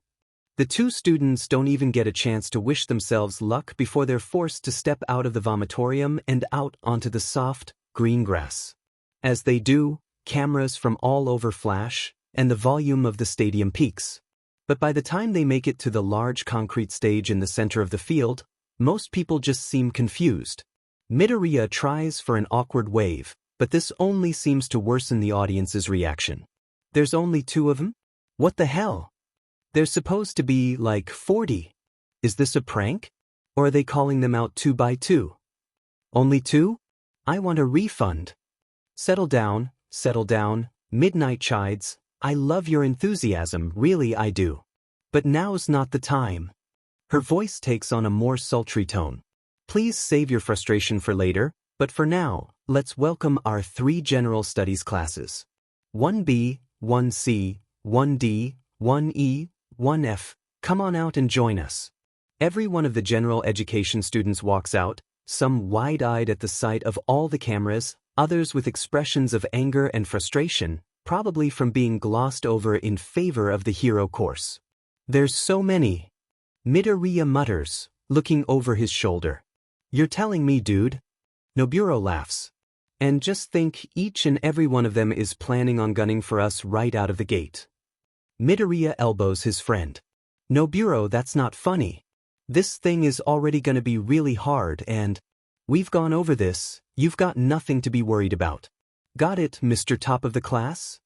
The two students don't even get a chance to wish themselves luck before they're forced to step out of the vomitorium and out onto the soft, green grass. As they do, cameras from all over flash, and the volume of the stadium peaks. But by the time they make it to the large concrete stage in the center of the field, most people just seem confused. Midoriya tries for an awkward wave, but this only seems to worsen the audience's reaction. There's only 2 of them? What the hell? There's supposed to be like 40. Is this a prank? Or are they calling them out 2 by 2? Only 2? I want a refund. Settle down, Midnight chides. I love your enthusiasm, really I do. But now's not the time. Her voice takes on a more sultry tone. Please save your frustration for later, but for now, let's welcome our 3 general studies classes. 1B, 1C, 1D, 1E, 1F, come on out and join us. Every one of the general education students walks out, some wide-eyed at the sight of all the cameras, others with expressions of anger and frustration, probably from being glossed over in favor of the hero course. There's so many. Midoriya mutters, looking over his shoulder. You're telling me, dude? Nobuo laughs. And just think, each and every one of them is planning on gunning for us right out of the gate. Midoriya elbows his friend. Nobuo, that's not funny. This thing is already gonna be really hard and we've gone over this, you've got nothing to be worried about. Got it, Mr. Top of the Class?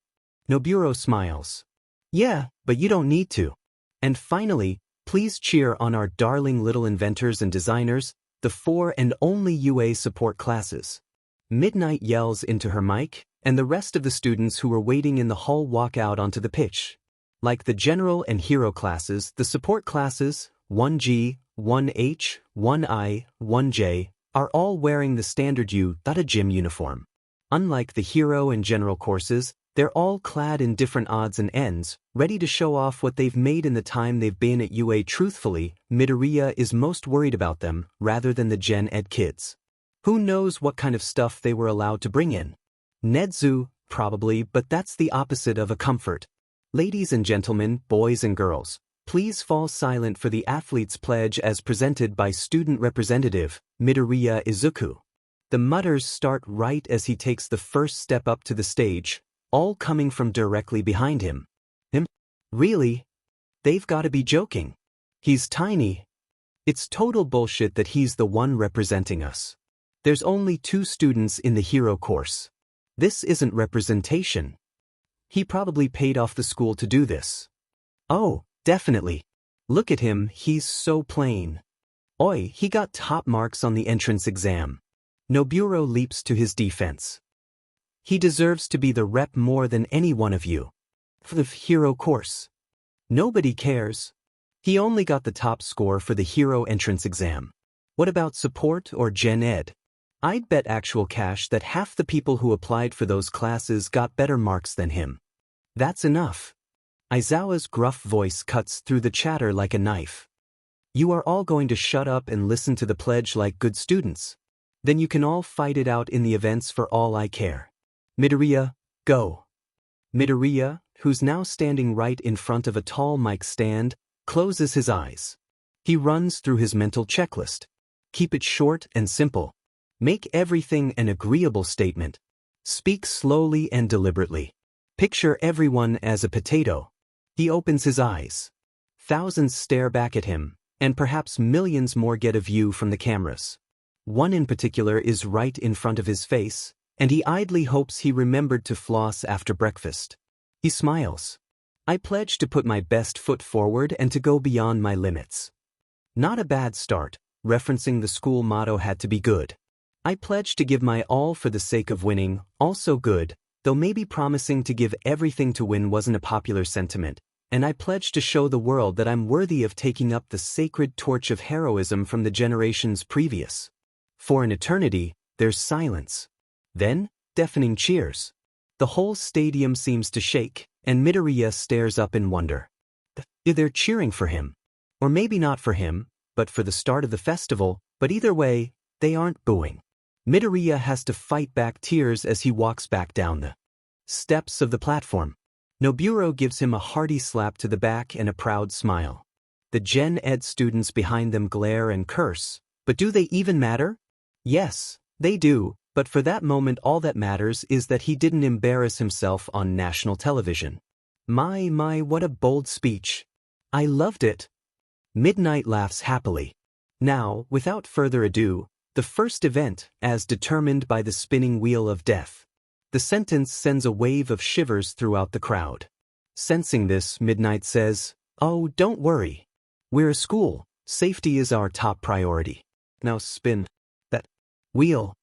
Nobuo smiles. Yeah, but you don't need to. And finally, please cheer on our darling little inventors and designers, the 4 and only UA support classes. Midnight yells into her mic, and the rest of the students who were waiting in the hall walk out onto the pitch. Like the general and hero classes, the support classes, 1G, 1H, 1I, 1J, are all wearing the standard gym uniform. Unlike the hero and general courses, they're all clad in different odds and ends, ready to show off what they've made in the time they've been at UA. Truthfully, Midoriya is most worried about them, rather than the Gen Ed kids. Who knows what kind of stuff they were allowed to bring in? Nedzu, probably, but that's the opposite of a comfort. Ladies and gentlemen, boys and girls, please fall silent for the athlete's pledge as presented by student representative, Midoriya Izuku. The mutters start right as he takes the first step up to the stage, all coming from directly behind him. Really? They've got to be joking. He's tiny. It's total bullshit that he's the one representing us. There's only 2 students in the hero course. This isn't representation. He probably paid off the school to do this. Oh, definitely. Look at him, he's so plain. Oi, he got top marks on the entrance exam. Nobuo leaps to his defense. He deserves to be the rep more than any one of you. For the hero course. Nobody cares. He only got the top score for the hero entrance exam. What about support or Gen Ed? I'd bet actual cash that half the people who applied for those classes got better marks than him. That's enough. Aizawa's gruff voice cuts through the chatter like a knife. You are all going to shut up and listen to the pledge like good students. Then you can all fight it out in the events for all I care. Midoriya, go. Midoriya, who's now standing right in front of a tall mic stand, closes his eyes. He runs through his mental checklist. Keep it short and simple. Make everything an agreeable statement. Speak slowly and deliberately. Picture everyone as a potato. He opens his eyes. Thousands stare back at him, and perhaps millions more get a view from the cameras. One in particular is right in front of his face, and he idly hopes he remembered to floss after breakfast. He smiles. I pledge to put my best foot forward and to go beyond my limits. Not a bad start, referencing the school motto had to be good. I pledge to give my all for the sake of winning, also good, though maybe promising to give everything to win wasn't a popular sentiment, and I pledge to show the world that I'm worthy of taking up the sacred torch of heroism from the generations previous. For an eternity, there's silence. Then, deafening cheers. The whole stadium seems to shake, and Midoriya stares up in wonder. They're cheering for him. Or maybe not for him, but for the start of the festival, but either way, they aren't booing. Midoriya has to fight back tears as he walks back down the steps of the platform. Nobunaga gives him a hearty slap to the back and a proud smile. The Gen Ed students behind them glare and curse, but do they even matter? Yes, they do, but for that moment all that matters is that he didn't embarrass himself on national television. My, what a bold speech. I loved it. Midnight laughs happily. Now, without further ado, the first event, as determined by the spinning wheel of death. The sentence sends a wave of shivers throughout the crowd. Sensing this, Midnight says, "Oh, don't worry. We're a school. Safety is our top priority. Now spin that wheel."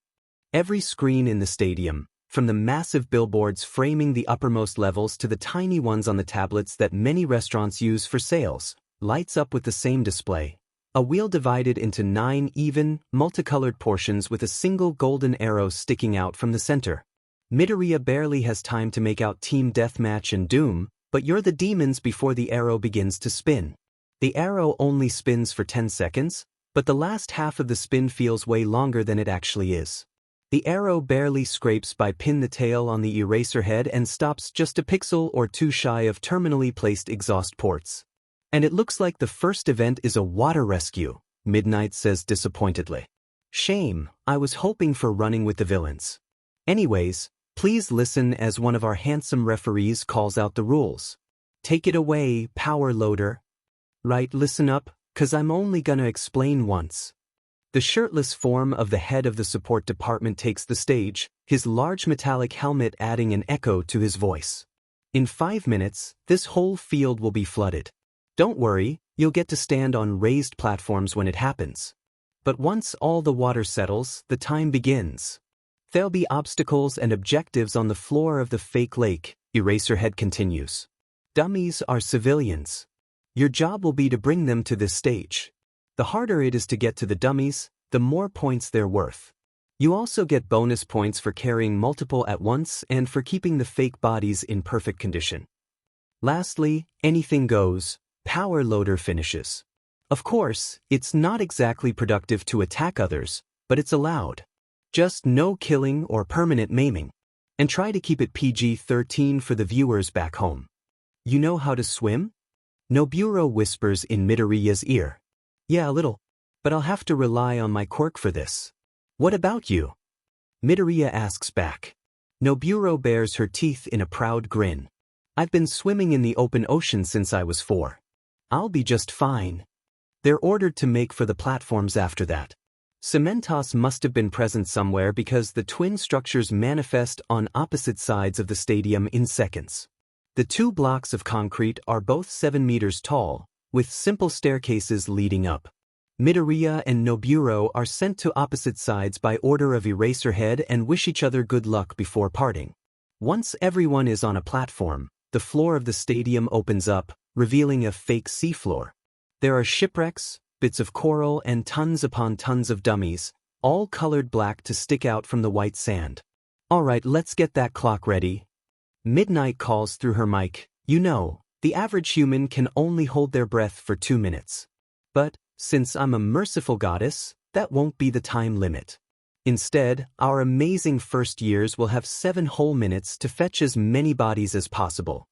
Every screen in the stadium, from the massive billboards framing the uppermost levels to the tiny ones on the tablets that many restaurants use for sales, lights up with the same display. A wheel divided into 9 even, multicolored portions with a single golden arrow sticking out from the center. Midoriya barely has time to make out Team Deathmatch and Doom, but you're the demons before the arrow begins to spin. The arrow only spins for 10 seconds, but the last half of the spin feels way longer than it actually is. The arrow barely scrapes by pin the tail on the eraser head and stops just a pixel or two shy of terminally placed exhaust ports. And it looks like the first event is a water rescue, Midnight says disappointedly. Shame, I was hoping for running with the villains. Anyways, please listen as one of our handsome referees calls out the rules. Take it away, power loader. Right, listen up, 'cause I'm only gonna explain once. The shirtless form of the head of the support department takes the stage, his large metallic helmet adding an echo to his voice. In 5 minutes, this whole field will be flooded. Don't worry, you'll get to stand on raised platforms when it happens. But once all the water settles, the time begins. There'll be obstacles and objectives on the floor of the fake lake, Eraserhead continues. Dummies are civilians. Your job will be to bring them to this stage. The harder it is to get to the dummies, the more points they're worth. You also get bonus points for carrying multiple at once and for keeping the fake bodies in perfect condition. Lastly, anything goes, power loader finishes. Of course, it's not exactly productive to attack others, but it's allowed. Just no killing or permanent maiming. And try to keep it PG-13 for the viewers back home. You know how to swim? Nobunaga whispers in Midoriya's ear. Yeah, a little. But I'll have to rely on my quirk for this. What about you? Midoriya asks back. Nobunaga bares her teeth in a proud grin. I've been swimming in the open ocean since I was 4. I'll be just fine. They're ordered to make for the platforms after that. Cementos must have been present somewhere because the twin structures manifest on opposite sides of the stadium in seconds. The 2 blocks of concrete are both 7 meters tall, with simple staircases leading up. Midoriya and Nobunaga are sent to opposite sides by order of Eraserhead and wish each other good luck before parting. Once everyone is on a platform, the floor of the stadium opens up, revealing a fake seafloor. There are shipwrecks, bits of coral and tons upon tons of dummies, all colored black to stick out from the white sand. Alright, let's get that clock ready. Midnight calls through her mic. You know, the average human can only hold their breath for 2 minutes. But, since I'm a merciful goddess, that won't be the time limit. Instead, our amazing first years will have 7 whole minutes to fetch as many bodies as possible.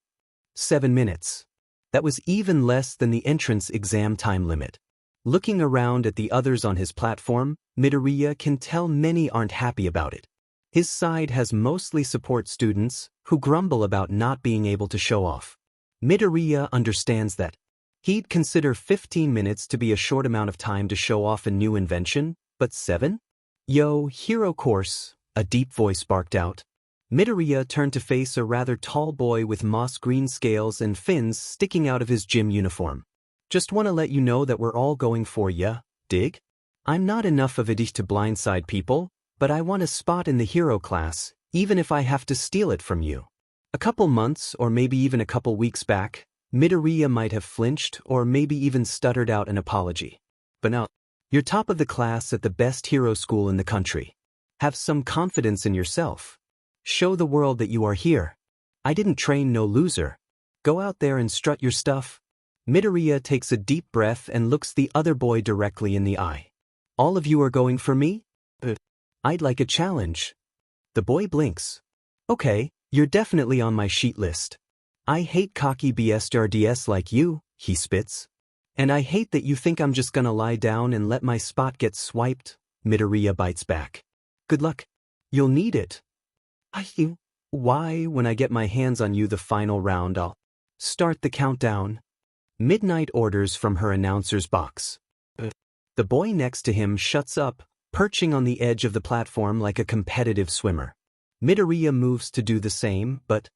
7 minutes. That was even less than the entrance exam time limit. Looking around at the others on his platform, Midoriya can tell many aren't happy about it. His side has mostly support students, who grumble about not being able to show off. Midoriya understands that. He'd consider 15 minutes to be a short amount of time to show off a new invention, but 7? Yo, hero course, a deep voice barked out. Midoriya turned to face a rather tall boy with moss green scales and fins sticking out of his gym uniform. Just wanna let you know that we're all going for ya, dig? I'm not enough of a dick to blindside people, but I want a spot in the hero class, even if I have to steal it from you. A couple months or maybe even a couple weeks back, Midoriya might have flinched or maybe even stuttered out an apology. But now, you're top of the class at the best hero school in the country. Have some confidence in yourself. Show the world that you are here. I didn't train no loser. Go out there and strut your stuff. Midoriya takes a deep breath and looks the other boy directly in the eye. All of you are going for me? I'd like a challenge. The boy blinks. Okay, you're definitely on my sheet list. I hate cocky BSRDS like you, he spits. And I hate that you think I'm just gonna lie down and let my spot get swiped, Midoriya bites back. Good luck. You'll need it. Why, when I get my hands on you the final round I'll start the countdown. Midnight orders from her announcer's box. The boy next to him shuts up, perching on the edge of the platform like a competitive swimmer. Midoriya moves to do the same, but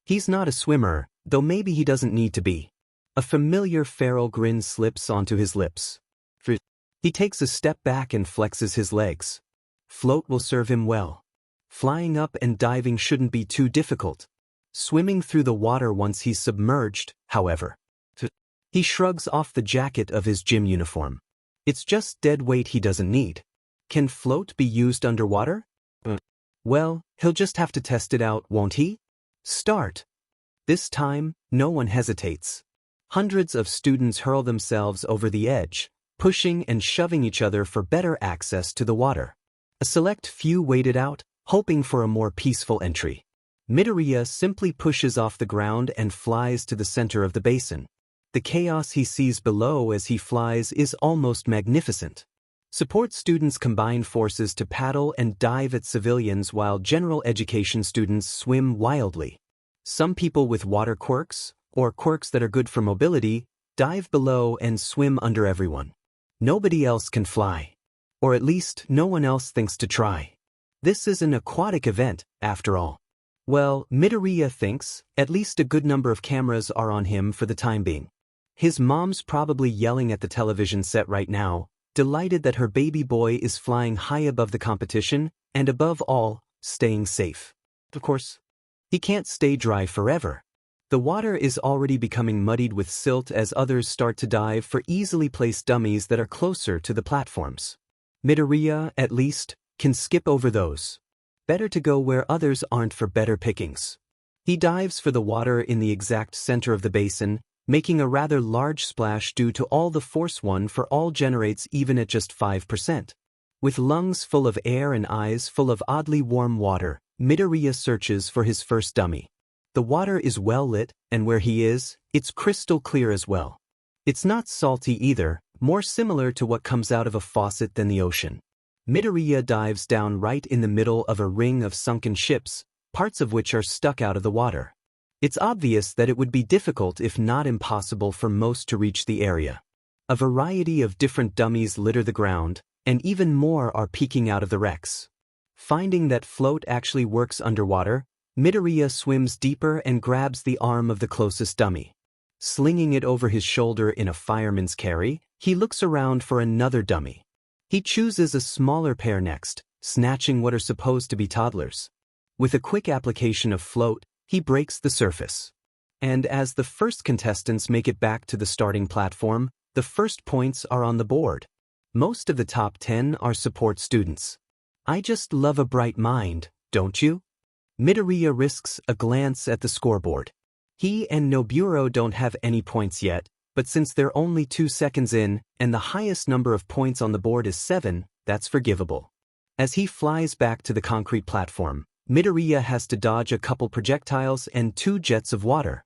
he's not a swimmer, though maybe he doesn't need to be. A familiar feral grin slips onto his lips. He takes a step back and flexes his legs. Float will serve him well. Flying up and diving shouldn't be too difficult. Swimming through the water once he's submerged, however. He shrugs off the jacket of his gym uniform. It's just dead weight he doesn't need. Can float be used underwater? Well, he'll just have to test it out, won't he? Start. This time, no one hesitates. Hundreds of students hurl themselves over the edge, pushing and shoving each other for better access to the water. A select few waited out, hoping for a more peaceful entry. Midoriya simply pushes off the ground and flies to the center of the basin. The chaos he sees below as he flies is almost magnificent. Support students combine forces to paddle and dive at civilians while general education students swim wildly. Some people with water quirks, or quirks that are good for mobility, dive below and swim under everyone. Nobody else can fly. Or at least no one else thinks to try. This is an aquatic event, after all. Well, Midoriya thinks, at least a good number of cameras are on him for the time being. His mom's probably yelling at the television set right now, delighted that her baby boy is flying high above the competition, and above all, staying safe. Of course, he can't stay dry forever. The water is already becoming muddied with silt as others start to dive for easily placed dummies that are closer to the platforms. Midoriya, at least, can skip over those. Better to go where others aren't for better pickings. He dives for the water in the exact center of the basin, making a rather large splash due to all the force one for all generates even at just 5%. With lungs full of air and eyes full of oddly warm water, Midoriya searches for his first dummy. The water is well lit, and where he is, it's crystal clear as well. It's not salty either, more similar to what comes out of a faucet than the ocean. Midoriya dives down right in the middle of a ring of sunken ships, parts of which are stuck out of the water. It's obvious that it would be difficult if not impossible for most to reach the area. A variety of different dummies litter the ground, and even more are peeking out of the wrecks. Finding that float actually works underwater, Midoriya swims deeper and grabs the arm of the closest dummy. Slinging it over his shoulder in a fireman's carry, he looks around for another dummy. He chooses a smaller pair next, snatching what are supposed to be toddlers. With a quick application of float, he breaks the surface. And as the first contestants make it back to the starting platform, the first points are on the board. Most of the top 10 are support students. I just love a bright mind, don't you? Midoriya risks a glance at the scoreboard. He and Noburo don't have any points yet, but since they're only 2 seconds in, and the highest number of points on the board is 7, that's forgivable. As he flies back to the concrete platform, Midoriya has to dodge a couple projectiles and 2 jets of water.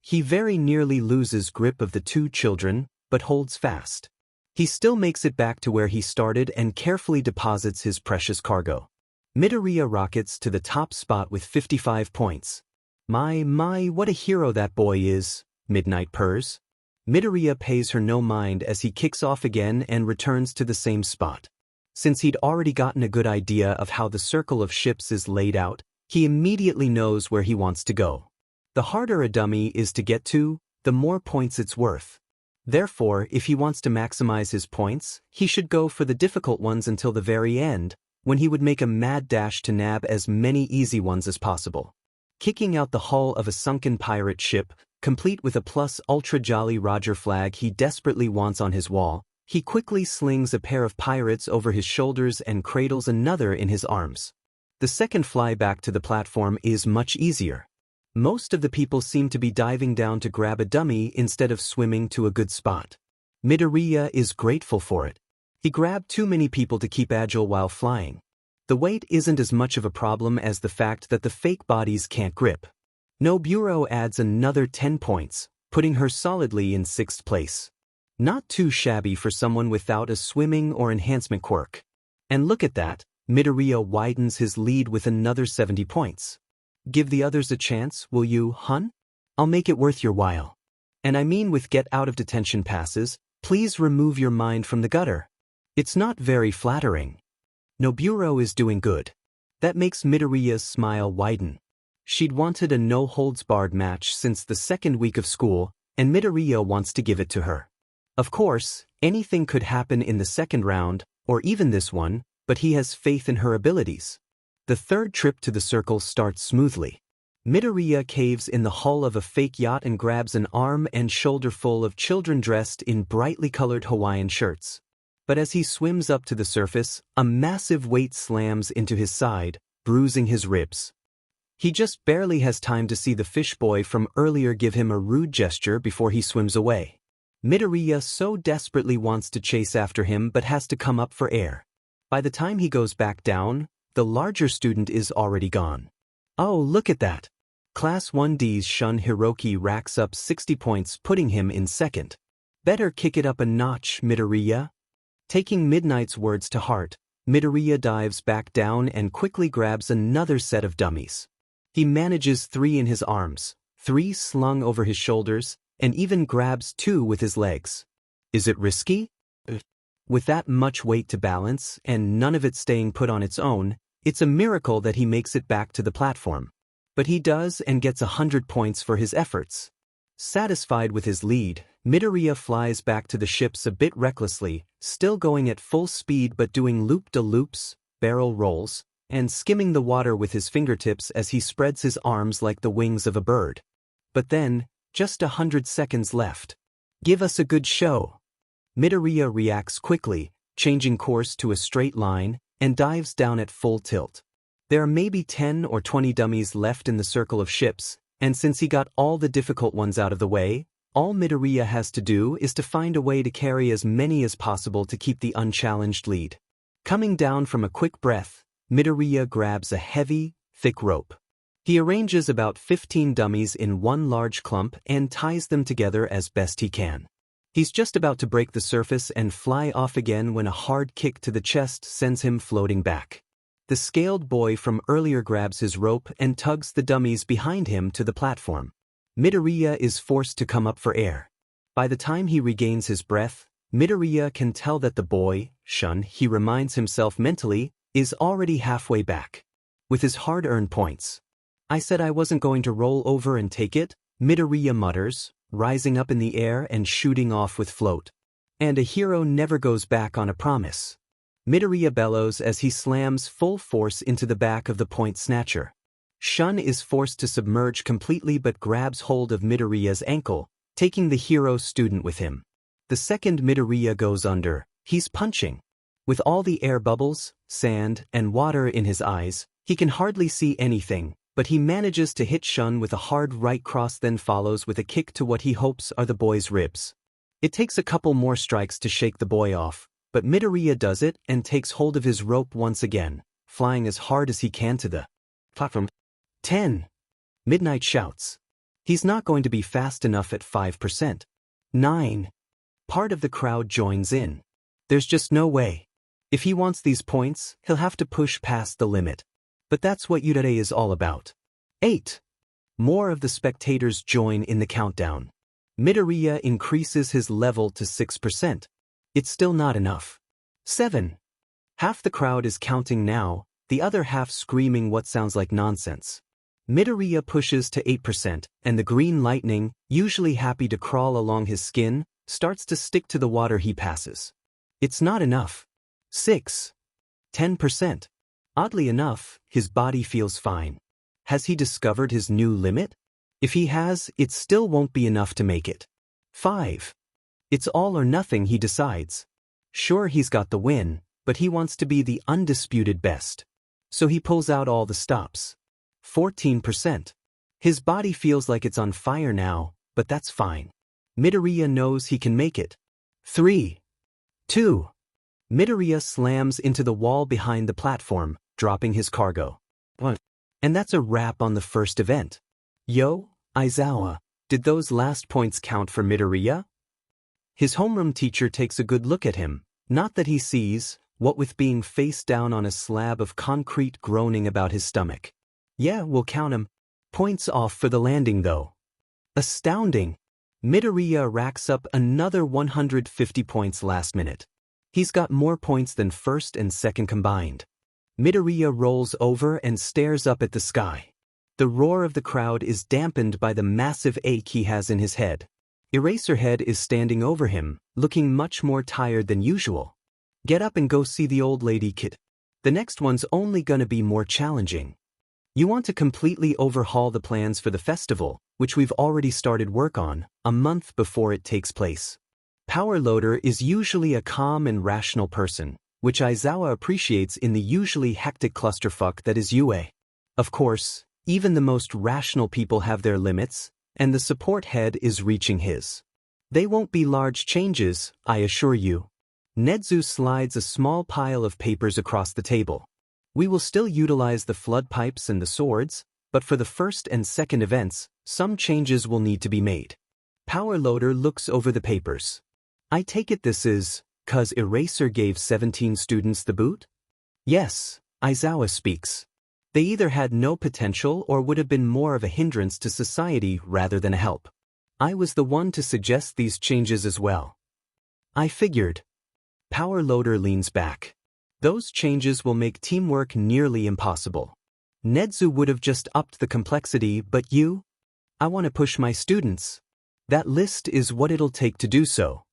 He very nearly loses grip of the 2 children, but holds fast. He still makes it back to where he started and carefully deposits his precious cargo. Midoriya rockets to the top spot with 55 points. My, what a hero that boy is, Midnight purrs. Midoriya pays her no mind as he kicks off again and returns to the same spot. Since he'd already gotten a good idea of how the circle of ships is laid out, he immediately knows where he wants to go. The harder a dummy is to get to, the more points it's worth. Therefore, if he wants to maximize his points, he should go for the difficult ones until the very end, when he would make a mad dash to nab as many easy ones as possible. Kicking out the hull of a sunken pirate ship, complete with a plus ultra jolly Roger flag he desperately wants on his wall. He quickly slings a pair of pirates over his shoulders and cradles another in his arms. The second fly back to the platform is much easier. Most of the people seem to be diving down to grab a dummy instead of swimming to a good spot. Midoriya is grateful for it. He grabbed too many people to keep agile while flying. The weight isn't as much of a problem as the fact that the fake bodies can't grip. Noburo adds another 10 points, putting her solidly in 6th place. Not too shabby for someone without a swimming or enhancement quirk. And look at that, Midoriya widens his lead with another 70 points. Give the others a chance, will you, hun? I'll make it worth your while. And I mean with get out of detention passes, please remove your mind from the gutter. It's not very flattering. Noburo is doing good. That makes Midoriya's smile widen. She'd wanted a no-holds-barred match since the second week of school, and Midoriya wants to give it to her. Of course, anything could happen in the second round, or even this one, but he has faith in her abilities. The third trip to the circle starts smoothly. Midoriya caves in the hull of a fake yacht and grabs an arm and shoulder full of children dressed in brightly colored Hawaiian shirts. But as he swims up to the surface, a massive weight slams into his side, bruising his ribs. He just barely has time to see the fish boy from earlier give him a rude gesture before he swims away. Midoriya so desperately wants to chase after him but has to come up for air. By the time he goes back down, the larger student is already gone. Oh, look at that! Class 1D's Shun Hiroki racks up 60 points, putting him in 2nd. Better kick it up a notch, Midoriya. Taking Midnight's words to heart, Midoriya dives back down and quickly grabs another set of dummies. He manages 3 in his arms, 3 slung over his shoulders, and even grabs 2 with his legs. Is it risky? With that much weight to balance, and none of it staying put on its own, it's a miracle that he makes it back to the platform. But he does and gets 100 points for his efforts. Satisfied with his lead, Midoriya flies back to the ships a bit recklessly, still going at full speed but doing loop-de-loops, barrel rolls, and skimming the water with his fingertips as he spreads his arms like the wings of a bird. But then, just 100 seconds left. Give us a good show. Midoriya reacts quickly, changing course to a straight line, and dives down at full tilt. There are maybe 10 or 20 dummies left in the circle of ships, and since he got all the difficult ones out of the way, all Midoriya has to do is to find a way to carry as many as possible to keep the unchallenged lead. Coming down from a quick breath, Midoriya grabs a heavy, thick rope. He arranges about 15 dummies in one large clump and ties them together as best he can. He's just about to break the surface and fly off again when a hard kick to the chest sends him floating back. The scaled boy from earlier grabs his rope and tugs the dummies behind him to the platform. Midoriya is forced to come up for air. By the time he regains his breath, Midoriya can tell that the boy, Shun, he reminds himself mentally, is already halfway back. With his hard-earned points. I said I wasn't going to roll over and take it, Midoriya mutters, rising up in the air and shooting off with float. And a hero never goes back on a promise. Midoriya bellows as he slams full force into the back of the point snatcher. Shun is forced to submerge completely but grabs hold of Midoriya's ankle, taking the hero student with him. The second Midoriya goes under, he's punching. With all the air bubbles, sand, and water in his eyes, he can hardly see anything, but he manages to hit Shun with a hard right cross, then follows with a kick to what he hopes are the boy's ribs. It takes a couple more strikes to shake the boy off, but Midoriya does it and takes hold of his rope once again, flying as hard as he can to the platform. 10. Midnight shouts. He's not going to be fast enough at 5%. 9. Part of the crowd joins in. There's just no way. If he wants these points, he'll have to push past the limit. But that's what Yurei is all about. 8. More of the spectators join in the countdown. Midoriya increases his level to 6%. It's still not enough. 7. Half the crowd is counting now, the other half screaming what sounds like nonsense. Midoriya pushes to 8%, and the green lightning, usually happy to crawl along his skin, starts to stick to the water he passes. It's not enough. 6. 10%. Oddly enough, his body feels fine. Has he discovered his new limit? If he has, it still won't be enough to make it. 5. It's all or nothing, he decides. Sure, he's got the win, but he wants to be the undisputed best. So he pulls out all the stops. 14%. His body feels like it's on fire now, but that's fine. Midoriya knows he can make it. 3. 2. Midoriya slams into the wall behind the platform, dropping his cargo. 1. And that's a wrap on the first event. Yo, Aizawa, did those last points count for Midoriya? His homeroom teacher takes a good look at him, not that he sees, what with being face down on a slab of concrete groaning about his stomach. Yeah, we'll count him. Points off for the landing though. Astounding. Midoriya racks up another 150 points last minute. He's got more points than first and second combined. Midoriya rolls over and stares up at the sky. The roar of the crowd is dampened by the massive ache he has in his head. Eraserhead is standing over him, looking much more tired than usual. Get up and go see the old lady, kid. The next one's only gonna be more challenging. You want to completely overhaul the plans for the festival, which we've already started work on, a month before it takes place. Power Loader is usually a calm and rational person, which Aizawa appreciates in the usually hectic clusterfuck that is UA. Of course, even the most rational people have their limits, and the support head is reaching his. They won't be large changes, I assure you. Nedzu slides a small pile of papers across the table. We will still utilize the flood pipes and the swords, but for the first and second events, some changes will need to be made. Power Loader looks over the papers. I take it this is, 'cause Eraser gave 17 students the boot? Yes, Aizawa speaks. They either had no potential or would have been more of a hindrance to society rather than a help. I was the one to suggest these changes as well. I figured. Power Loader leans back. Those changes will make teamwork nearly impossible. Nedzu would have just upped the complexity, but you? I want to push my students. That list is what it'll take to do so.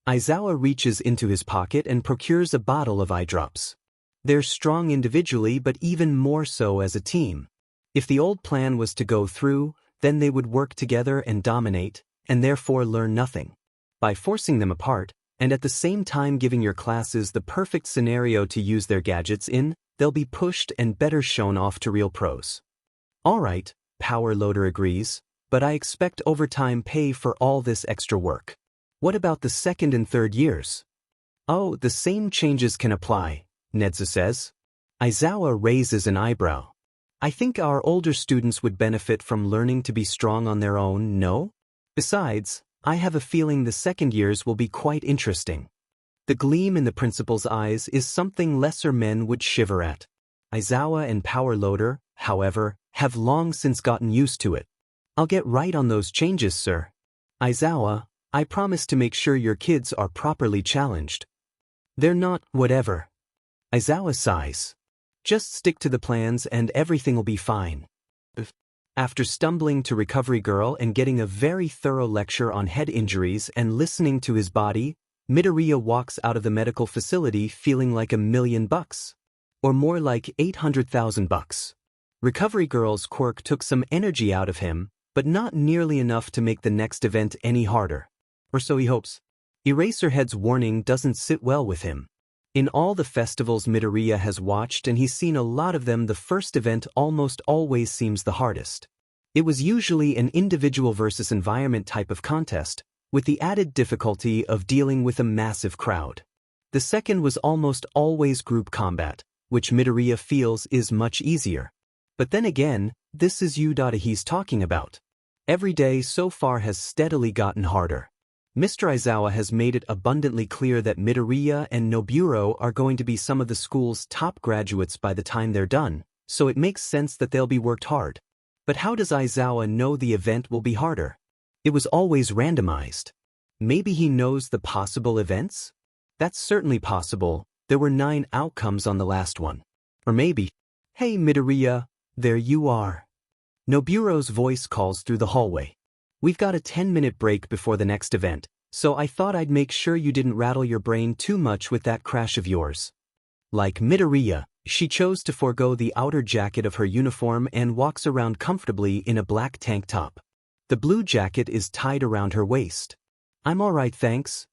Aizawa reaches into his pocket and procures a bottle of eye drops. They're strong individually, but even more so as a team. If the old plan was to go through, then they would work together and dominate, and therefore learn nothing. By forcing them apart, and at the same time giving your classes the perfect scenario to use their gadgets in, they'll be pushed and better shown off to real pros. Alright, Power Loader agrees, but I expect overtime pay for all this extra work. What about the second and third years? Oh, the same changes can apply, Nedzu says. Aizawa raises an eyebrow. I think our older students would benefit from learning to be strong on their own, no? Besides, I have a feeling the second years will be quite interesting. The gleam in the principal's eyes is something lesser men would shiver at. Aizawa and Power Loader, however, have long since gotten used to it. I'll get right on those changes, sir. Aizawa, I promise to make sure your kids are properly challenged. They're not, whatever. Aizawa sighs. Just stick to the plans and everything will be fine. After stumbling to Recovery Girl and getting a very thorough lecture on head injuries and listening to his body, Midoriya walks out of the medical facility feeling like $1,000,000. Or more like $800,000. Recovery Girl's quirk took some energy out of him, but not nearly enough to make the next event any harder. Or so he hopes. Eraserhead's warning doesn't sit well with him. In all the festivals Midoriya has watched and he's seen a lot of them, the first event almost always seems the hardest. It was usually an individual versus environment type of contest, with the added difficulty of dealing with a massive crowd. The second was almost always group combat, which Midoriya feels is much easier. But then again, this is he's talking about. Every day so far has steadily gotten harder. Mr. Aizawa has made it abundantly clear that Midoriya and Noburo are going to be some of the school's top graduates by the time they're done, so it makes sense that they'll be worked hard. But how does Aizawa know the event will be harder? It was always randomized. Maybe he knows the possible events? That's certainly possible. There were 9 outcomes on the last one. Or maybe, hey Midoriya, there you are. Noburo's voice calls through the hallway. We've got a 10-minute break before the next event, so I thought I'd make sure you didn't rattle your brain too much with that crash of yours. Like Midoriya, She chose to forego the outer jacket of her uniform and walks around comfortably in a black tank top. The blue jacket is tied around her waist. I'm alright, thanks.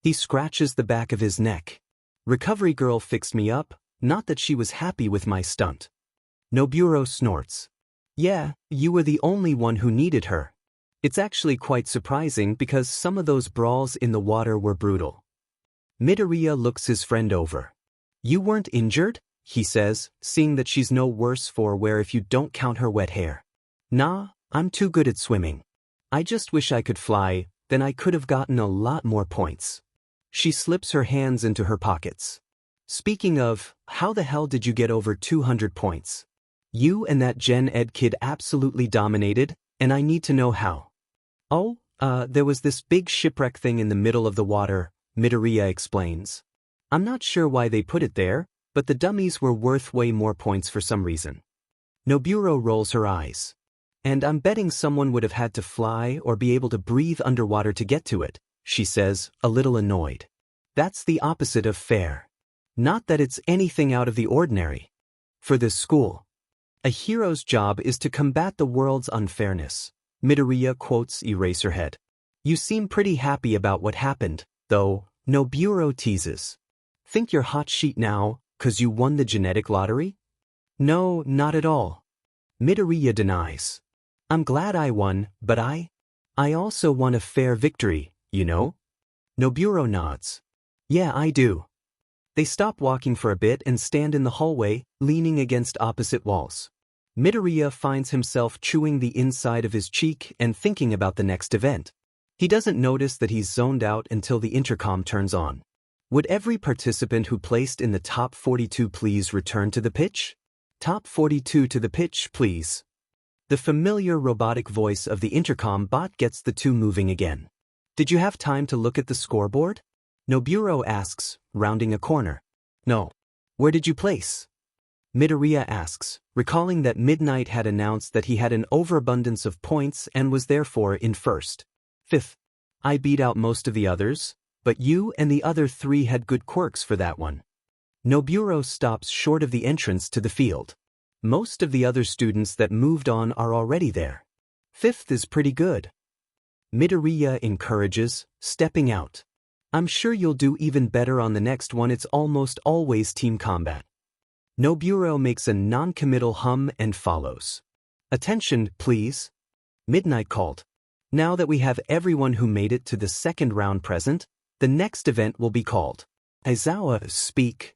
He scratches the back of his neck. Recovery girl fixed me up, not that she was happy with my stunt. Nobuo snorts. Yeah, you were the only one who needed her. It's actually quite surprising because some of those brawls in the water were brutal. Midoriya looks his friend over. You weren't injured? He says, seeing that she's no worse for wear if you don't count her wet hair. Nah, I'm too good at swimming. I just wish I could fly, then I could have gotten a lot more points. She slips her hands into her pockets. Speaking of, how the hell did you get over 200 points? You and that Gen Ed kid absolutely dominated, and I need to know how. Oh, there was this big shipwreck thing in the middle of the water, Midoriya explains. I'm not sure why they put it there, but the dummies were worth way more points for some reason. Nobuo rolls her eyes. And I'm betting someone would have had to fly or be able to breathe underwater to get to it, she says, a little annoyed. That's the opposite of fair. Not that it's anything out of the ordinary. For this school, a hero's job is to combat the world's unfairness. Midoriya quotes Eraserhead. You seem pretty happy about what happened, though, Nobuo teases. Think you're hot sheet now, 'cause you won the genetic lottery? No, not at all. Midoriya denies. I'm glad I won, but I also won a fair victory, you know? Nobuo nods. Yeah, I do. They stop walking for a bit and stand in the hallway, leaning against opposite walls. Midoriya finds himself chewing the inside of his cheek and thinking about the next event. He doesn't notice that he's zoned out until the intercom turns on. Would every participant who placed in the top 42 please return to the pitch? Top 42 to the pitch, please. The familiar robotic voice of the intercom bot gets the two moving again. Did you have time to look at the scoreboard? Nobuo asks, rounding a corner. No. Where did you place? Midoriya asks, recalling that Midnight had announced that he had an overabundance of points and was therefore in first. Fifth. I beat out most of the others, but you and the other three had good quirks for that one. Nobuo stops short of the entrance to the field. Most of the other students that moved on are already there. Fifth is pretty good. Midoriya encourages, stepping out. I'm sure you'll do even better on the next one. It's almost always team combat. Nobuo makes a non-committal hum and follows. Attention, please. Midnight called. Now that we have everyone who made it to the second round present, the next event will be called. Aizawa, speak.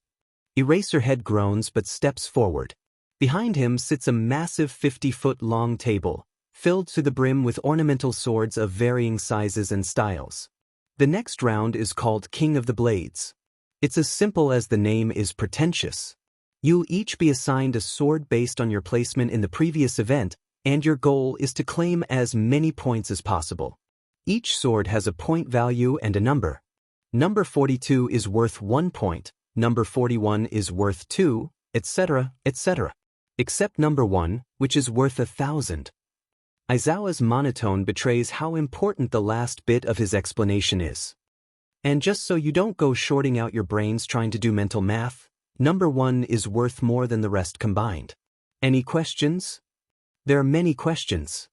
Eraserhead groans but steps forward. Behind him sits a massive 50-foot-long table, filled to the brim with ornamental swords of varying sizes and styles. The next round is called King of the Blades. It's as simple as the name is pretentious. You'll each be assigned a sword based on your placement in the previous event, and your goal is to claim as many points as possible. Each sword has a point value and a number. Number 42 is worth 1 point, number 41 is worth 2, etc., etc. Except number 1, which is worth 1,000. Aizawa's monotone betrays how important the last bit of his explanation is. And just so you don't go shorting out your brains trying to do mental math, number 1 is worth more than the rest combined. Any questions? There are many questions.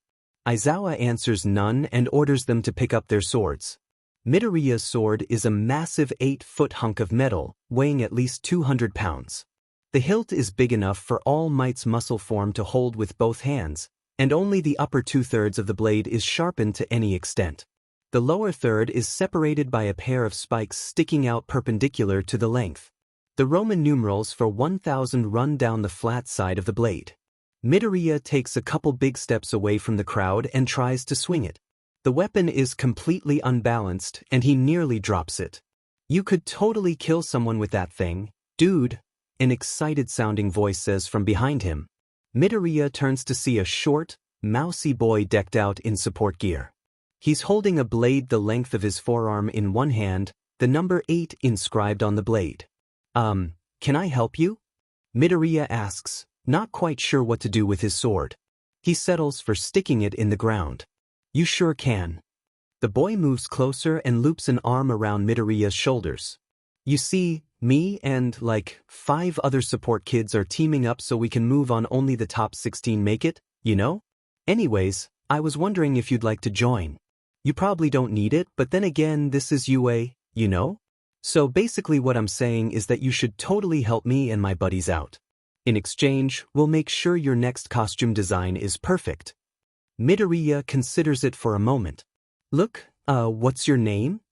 Aizawa answers none and orders them to pick up their swords. Midoriya's sword is a massive 8-foot hunk of metal, weighing at least 200 pounds. The hilt is big enough for All Might's muscle form to hold with both hands, and only the upper 2/3 of the blade is sharpened to any extent. The lower third is separated by a pair of spikes sticking out perpendicular to the length. The Roman numerals for 1000 run down the flat side of the blade. Midoriya takes a couple big steps away from the crowd and tries to swing it. The weapon is completely unbalanced and he nearly drops it. You could totally kill someone with that thing, dude, an excited-sounding voice says from behind him. Midoriya turns to see a short, mousy boy decked out in support gear. He's holding a blade the length of his forearm in one hand, the number 8 inscribed on the blade. Can I help you? Midoriya asks, not quite sure what to do with his sword. He settles for sticking it in the ground. You sure can. The boy moves closer and loops an arm around Midoriya's shoulders. You see, me and, like, 5 other support kids are teaming up so we can move on only the top 16 make it, you know? Anyways, I was wondering if you'd like to join. You probably don't need it, but then again, this is UA, you know? So basically what I'm saying is that you should totally help me and my buddies out. In exchange, we'll make sure your next costume design is perfect. Midoriya considers it for a moment. Look, what's your name?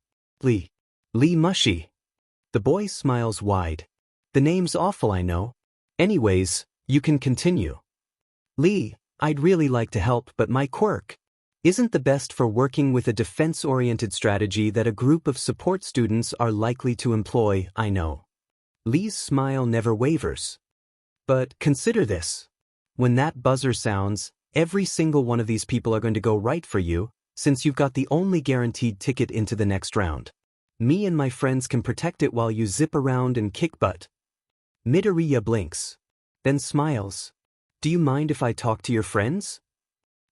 Lee. Lee Mushy. The boy smiles wide. The name's awful, I know. Anyways, you can continue. Lee, I'd really like to help, but my quirk isn't the best for working with a defense-oriented strategy that a group of support students are likely to employ, I know. Lee's smile never wavers. But consider this. When that buzzer sounds, every single one of these people are going to go right for you, since you've got the only guaranteed ticket into the next round. Me and my friends can protect it while you zip around and kick butt. Midoriya blinks. Then smiles. Do you mind if I talk to your friends?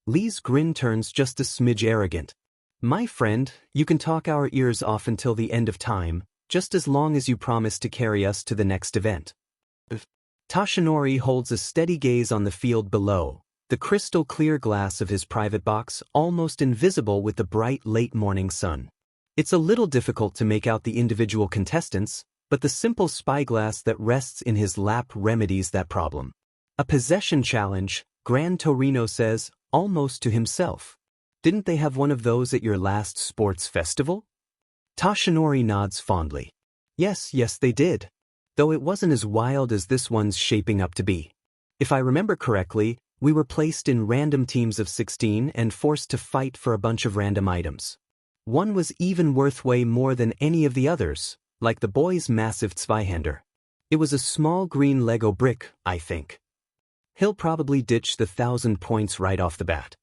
Lee's grin turns just a smidge arrogant. My friend, you can talk our ears off until the end of time, just as long as you promise to carry us to the next event. Tashinori holds a steady gaze on the field below, the crystal clear glass of his private box almost invisible with the bright late morning sun. It's a little difficult to make out the individual contestants, but the simple spyglass that rests in his lap remedies that problem. A possession challenge, Gran Torino says, almost to himself. Didn't they have one of those at your last sports festival? Tashinori nods fondly. Yes, they did. Though it wasn't as wild as this one's shaping up to be. If I remember correctly, we were placed in random teams of 16 and forced to fight for a bunch of random items. One was even worth way more than any of the others, like the boy's massive Zweihander. It was a small green Lego brick, I think. He'll probably ditch the 1,000 points right off the bat.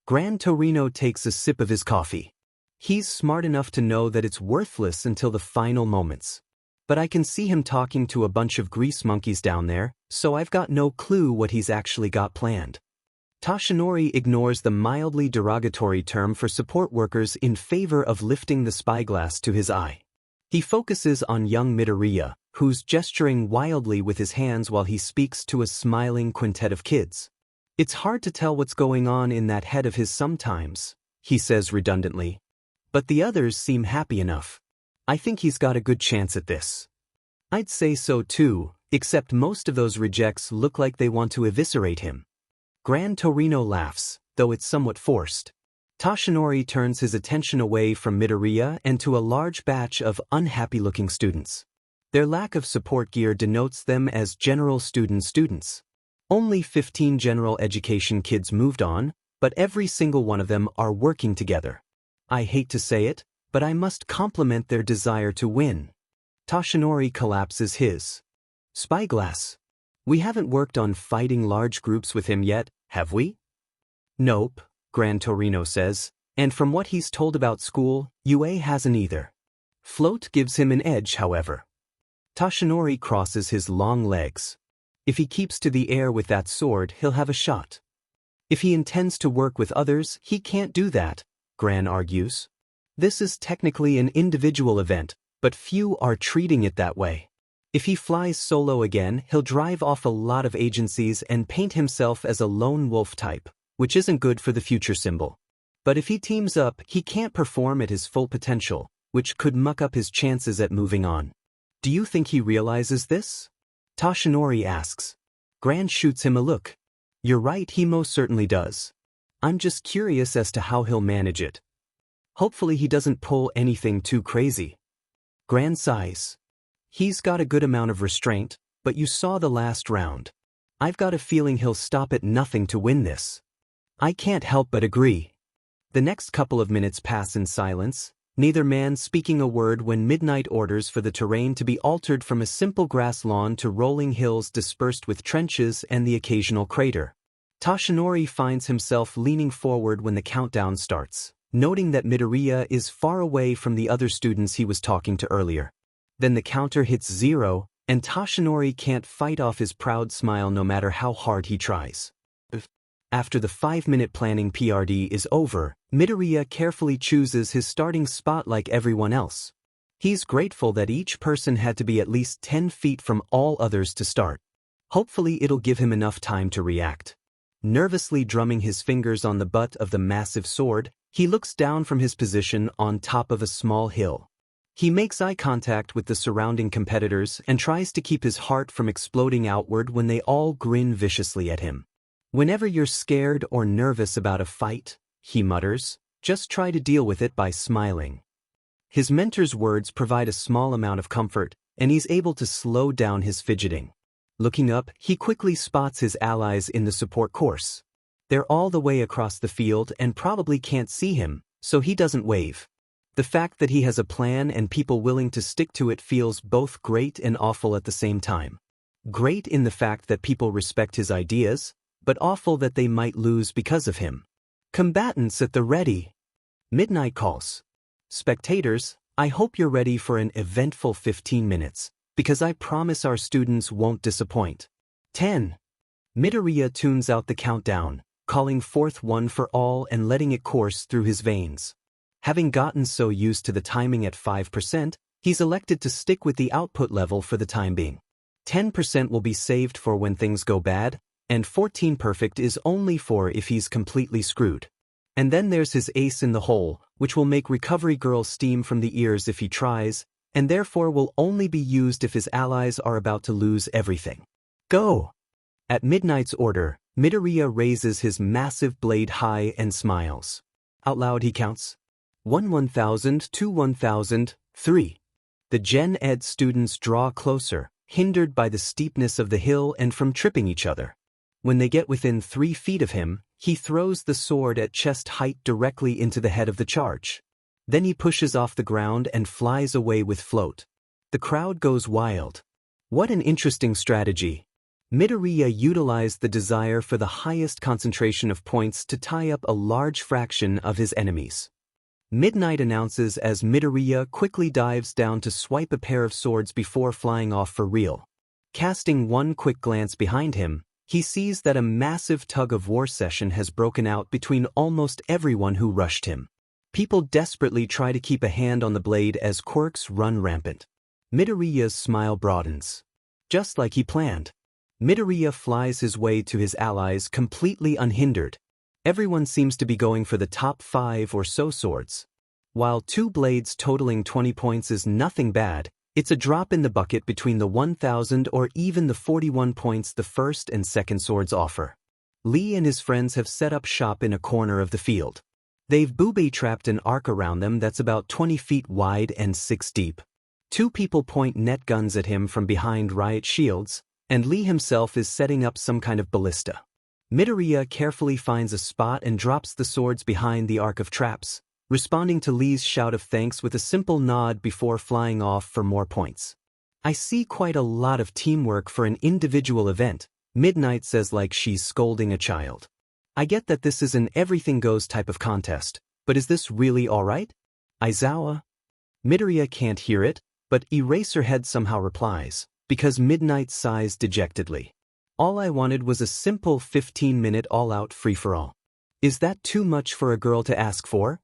Gran Torino takes a sip of his coffee. He's smart enough to know that it's worthless until the final moments. But I can see him talking to a bunch of grease monkeys down there, so I've got no clue what he's actually got planned. Tashinori ignores the mildly derogatory term for support workers in favor of lifting the spyglass to his eye. He focuses on young Midoriya, who's gesturing wildly with his hands while he speaks to a smiling quintet of kids. It's hard to tell what's going on in that head of his sometimes, he says redundantly. But the others seem happy enough. I think he's got a good chance at this. I'd say so too, except most of those rejects look like they want to eviscerate him. Gran Torino laughs, though it's somewhat forced. Tashinori turns his attention away from Midoriya and to a large batch of unhappy-looking students. Their lack of support gear denotes them as general students. Only 15 general education kids moved on, but every single one of them are working together. I hate to say it, but I must compliment their desire to win. Tashinori collapses his spyglass. We haven't worked on fighting large groups with him yet, have we? Nope, Gran Torino says, and from what he's told about school, UA hasn't either. Float gives him an edge, however. Tashinori crosses his long legs. If he keeps to the air with that sword, he'll have a shot. If he intends to work with others, he can't do that, Gran argues. This is technically an individual event, but few are treating it that way. If he flies solo again, he'll drive off a lot of agencies and paint himself as a lone wolf type, which isn't good for the future symbol. But if he teams up, he can't perform at his full potential, which could muck up his chances at moving on. Do you think he realizes this? Tashinori asks. Gran shoots him a look. You're right, he most certainly does. I'm just curious as to how he'll manage it. Hopefully he doesn't pull anything too crazy. Gran sighs. He's got a good amount of restraint, but you saw the last round. I've got a feeling he'll stop at nothing to win this. I can't help but agree. The next couple of minutes pass in silence, neither man speaking a word when midnight orders for the terrain to be altered from a simple grass lawn to rolling hills dispersed with trenches and the occasional crater. Tashinori finds himself leaning forward when the countdown starts, noting that Midoriya is far away from the other students he was talking to earlier. Then the counter hits 0, and Tashinori can't fight off his proud smile no matter how hard he tries. After the 5-minute planning PRD is over, Midoriya carefully chooses his starting spot like everyone else. He's grateful that each person had to be at least 10 feet from all others to start. Hopefully it'll give him enough time to react. Nervously drumming his fingers on the butt of the massive sword, he looks down from his position on top of a small hill. He makes eye contact with the surrounding competitors and tries to keep his heart from exploding outward when they all grin viciously at him. Whenever you're scared or nervous about a fight, he mutters, just try to deal with it by smiling. His mentor's words provide a small amount of comfort, and he's able to slow down his fidgeting. Looking up, he quickly spots his allies in the support course. They're all the way across the field and probably can't see him, so he doesn't wave. The fact that he has a plan and people willing to stick to it feels both great and awful at the same time. Great in the fact that people respect his ideas, but awful that they might lose because of him. Combatants at the ready. Midnight calls. Spectators, I hope you're ready for an eventful 15 minutes, because I promise our students won't disappoint. 10. Midoriya tunes out the countdown, calling forth one for all and letting it course through his veins. Having gotten so used to the timing at 5%, he's elected to stick with the output level for the time being. 10% will be saved for when things go bad, and 14 perfect is only for if he's completely screwed. And then there's his ace in the hole, which will make Recovery Girl steam from the ears if he tries, and therefore will only be used if his allies are about to lose everything. Go! At Midnight's order, Midoriya raises his massive blade high and smiles. Out loud he counts. 1,000, 2, 1,000, 3. The Gen Ed students draw closer, hindered by the steepness of the hill and from tripping each other. When they get within 3 feet of him, he throws the sword at chest height directly into the head of the charge. Then he pushes off the ground and flies away with float. The crowd goes wild. What an interesting strategy. Midoriya utilized the desire for the highest concentration of points to tie up a large fraction of his enemies. Midnight announces as Midoriya quickly dives down to swipe a pair of swords before flying off for real. Casting one quick glance behind him, he sees that a massive tug-of-war session has broken out between almost everyone who rushed him. People desperately try to keep a hand on the blade as quirks run rampant. Midoriya's smile broadens. Just like he planned. Midoriya flies his way to his allies completely unhindered. Everyone seems to be going for the top 5 or so swords. While 2 blades totaling 20 points is nothing bad, it's a drop in the bucket between the 1,000 or even the 41 points the first and second swords offer. Lee and his friends have set up shop in a corner of the field. They've booby-trapped an arc around them that's about 20 feet wide and 6 deep. 2 people point net guns at him from behind riot shields, and Lee himself is setting up some kind of ballista. Midoriya carefully finds a spot and drops the swords behind the arc of traps, responding to Lee's shout of thanks with a simple nod before flying off for more points. I see quite a lot of teamwork for an individual event, Midnight says like she's scolding a child. I get that this is an everything-goes type of contest, but is this really alright? Aizawa? Midoriya can't hear it, but Eraserhead somehow replies, because Midnight sighs dejectedly. All I wanted was a simple 15-minute all-out free-for-all. Is that too much for a girl to ask for?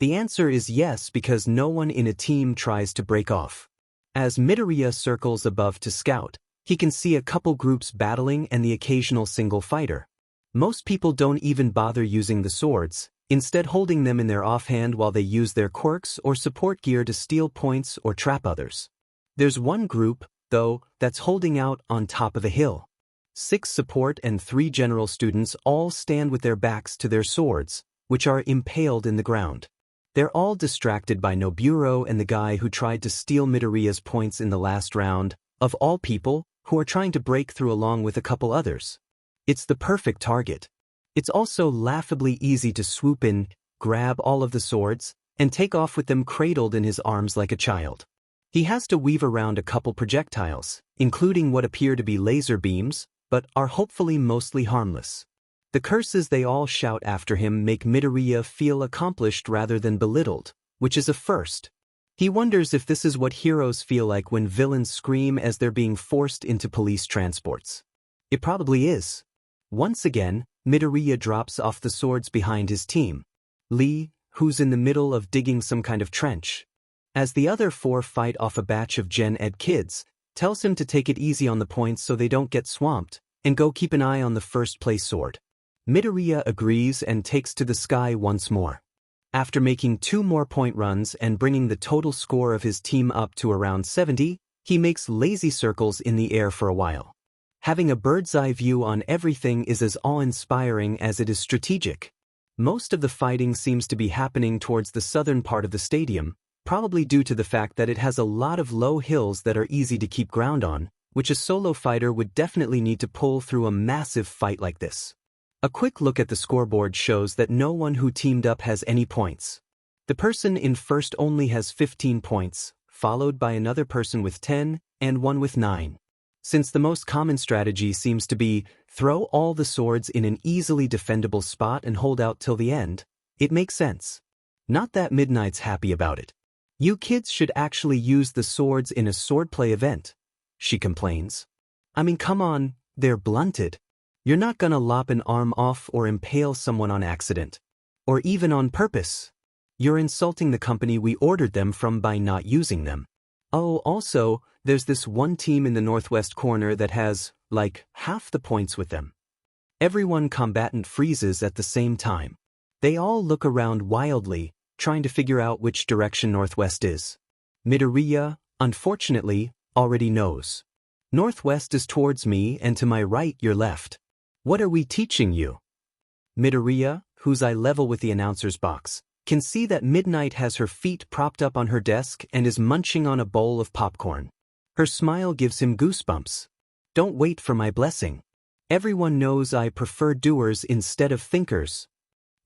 The answer is yes, because no one in a team tries to break off. As Midoriya circles above to scout, he can see a couple groups battling and the occasional single fighter. Most people don't even bother using the swords, instead holding them in their offhand while they use their quirks or support gear to steal points or trap others. There's one group, though, that's holding out on top of a hill. 6 support and 3 general students all stand with their backs to their swords, which are impaled in the ground. They're all distracted by Nobuo and the guy who tried to steal Midoriya's points in the last round, of all people, who are trying to break through along with a couple others. It's the perfect target. It's also laughably easy to swoop in, grab all of the swords, and take off with them cradled in his arms like a child. He has to weave around a couple projectiles, including what appear to be laser beams, but are hopefully mostly harmless. The curses they all shout after him make Midoriya feel accomplished rather than belittled, which is a first. He wonders if this is what heroes feel like when villains scream as they're being forced into police transports. It probably is. Once again, Midoriya drops off the swords behind his team. Lee, who's in the middle of digging some kind of trench. As the other four fight off a batch of Gen Ed kids, tells him to take it easy on the points so they don't get swamped, and go keep an eye on the first place sword. Midoriya agrees and takes to the sky once more. After making 2 more point runs and bringing the total score of his team up to around 70, he makes lazy circles in the air for a while. Having a bird's-eye view on everything is as awe-inspiring as it is strategic. Most of the fighting seems to be happening towards the southern part of the stadium, probably due to the fact that it has a lot of low hills that are easy to keep ground on, which a solo fighter would definitely need to pull through a massive fight like this. A quick look at the scoreboard shows that no one who teamed up has any points. The person in first only has 15 points, followed by another person with 10, and one with 9. Since the most common strategy seems to be, throw all the swords in an easily defendable spot and hold out till the end, it makes sense. Not that Midnight's happy about it. You kids should actually use the swords in a swordplay event, she complains. I mean, come on, they're blunted. You're not gonna lop an arm off or impale someone on accident. Or even on purpose. You're insulting the company we ordered them from by not using them. Oh, also, there's this one team in the northwest corner that has, like, half the points with them. Everyone combatant freezes at the same time. They all look around wildly, trying to figure out which direction northwest is. Midoriya, unfortunately, already knows. Northwest is towards me and to my right your left. What are we teaching you? Midoriya, whose eye level with the announcer's box, can see that Midnight has her feet propped up on her desk and is munching on a bowl of popcorn. Her smile gives him goosebumps. Don't wait for my blessing. Everyone knows I prefer doers instead of thinkers.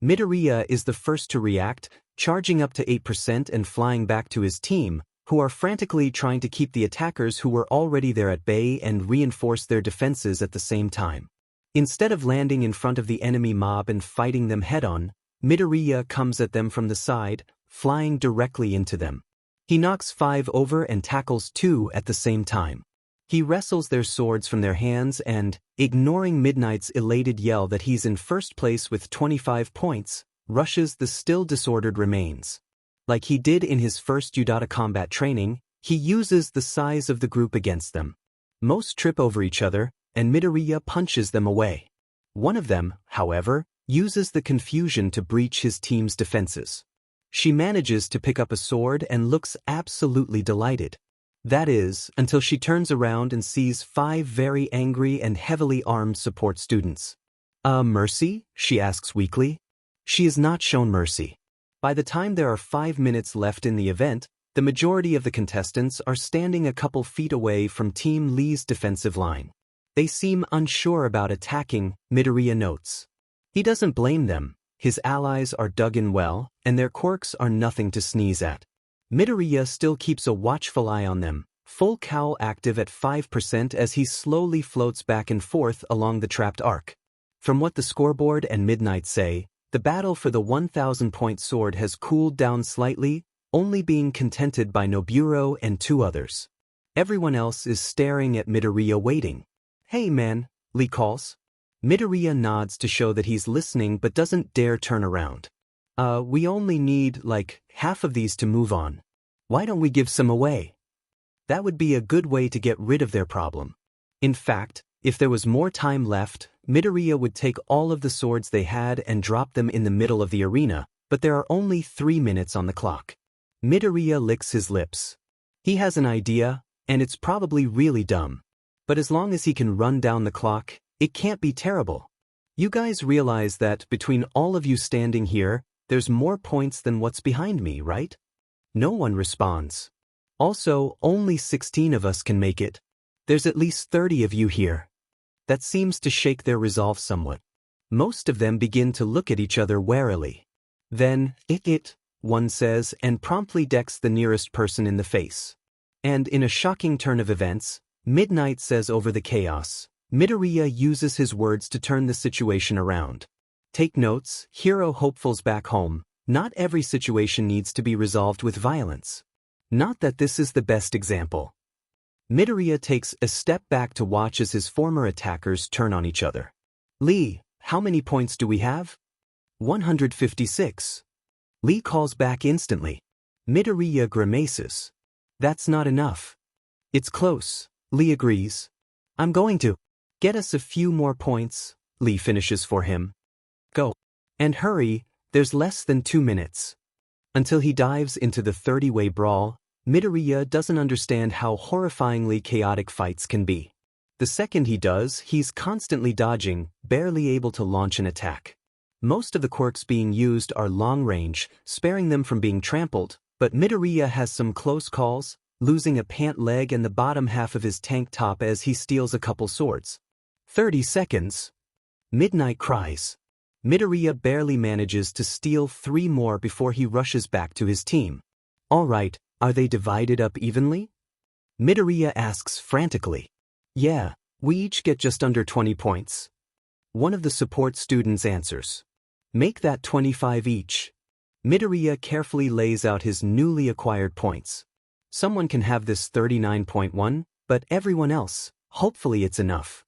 Midoriya is the first to react, charging up to 8% and flying back to his team, who are frantically trying to keep the attackers who were already there at bay and reinforce their defenses at the same time. Instead of landing in front of the enemy mob and fighting them head-on, Midoriya comes at them from the side, flying directly into them. He knocks 5 over and tackles 2 at the same time. He wrestles their swords from their hands and, ignoring Midnight's elated yell that he's in first place with 25 points, rushes the still disordered remains. Like he did in his first Yudata combat training, he uses the size of the group against them. Most trip over each other, and Midoriya punches them away. One of them, however, uses the confusion to breach his team's defenses. She manages to pick up a sword and looks absolutely delighted. That is, until she turns around and sees 5 very angry and heavily armed support students. Mercy? She asks weakly. She is not shown mercy. By the time there are 5 minutes left in the event, the majority of the contestants are standing a couple feet away from Team Lee's defensive line. They seem unsure about attacking, Midoriya notes. He doesn't blame them. His allies are dug in well, and their quirks are nothing to sneeze at. Midoriya still keeps a watchful eye on them, full cowl active at 5% as he slowly floats back and forth along the trapped arc. From what the scoreboard and Midnight say, the battle for the 1,000-point sword has cooled down slightly, only being contented by Noburo and 2 others. Everyone else is staring at Midoriya waiting. Hey man, Lee calls. Midoriya nods to show that he's listening but doesn't dare turn around. We only need, like, half of these to move on. Why don't we give some away? That would be a good way to get rid of their problem. In fact, if there was more time left, Midoriya would take all of the swords they had and drop them in the middle of the arena, but there are only 3 minutes on the clock. Midoriya licks his lips. He has an idea, and it's probably really dumb. But as long as he can run down the clock, it can't be terrible. You guys realize that between all of you standing here, there's more points than what's behind me, right? No one responds. Also, only 16 of us can make it. There's at least 30 of you here. That seems to shake their resolve somewhat. Most of them begin to look at each other warily. Then, one says and promptly decks the nearest person in the face. And in a shocking turn of events, Midnight says over the chaos, Midoriya uses his words to turn the situation around. Take notes, hero hopefuls back home, not every situation needs to be resolved with violence. Not that this is the best example. Midoriya takes a step back to watch as his former attackers turn on each other. Lee, how many points do we have? 156. Lee calls back instantly. Midoriya grimaces. That's not enough. It's close, Lee agrees. I'm going to get us a few more points, Lee finishes for him. Go. And hurry, there's less than 2 minutes. Until he dives into the 30-way brawl, Midoriya doesn't understand how horrifyingly chaotic fights can be. The second he does, he's constantly dodging, barely able to launch an attack. Most of the quirks being used are long-range, sparing them from being trampled, but Midoriya has some close calls, losing a pant leg and the bottom half of his tank top as he steals a couple swords. 30 seconds. Midnight cries. Midoriya barely manages to steal 3 more before he rushes back to his team. All right, are they divided up evenly? Midoriya asks frantically. Yeah, we each get just under 20 points. One of the support students answers. Make that 25 each. Midoriya carefully lays out his newly acquired points. Someone can have this 39.1, but everyone else, hopefully it's enough.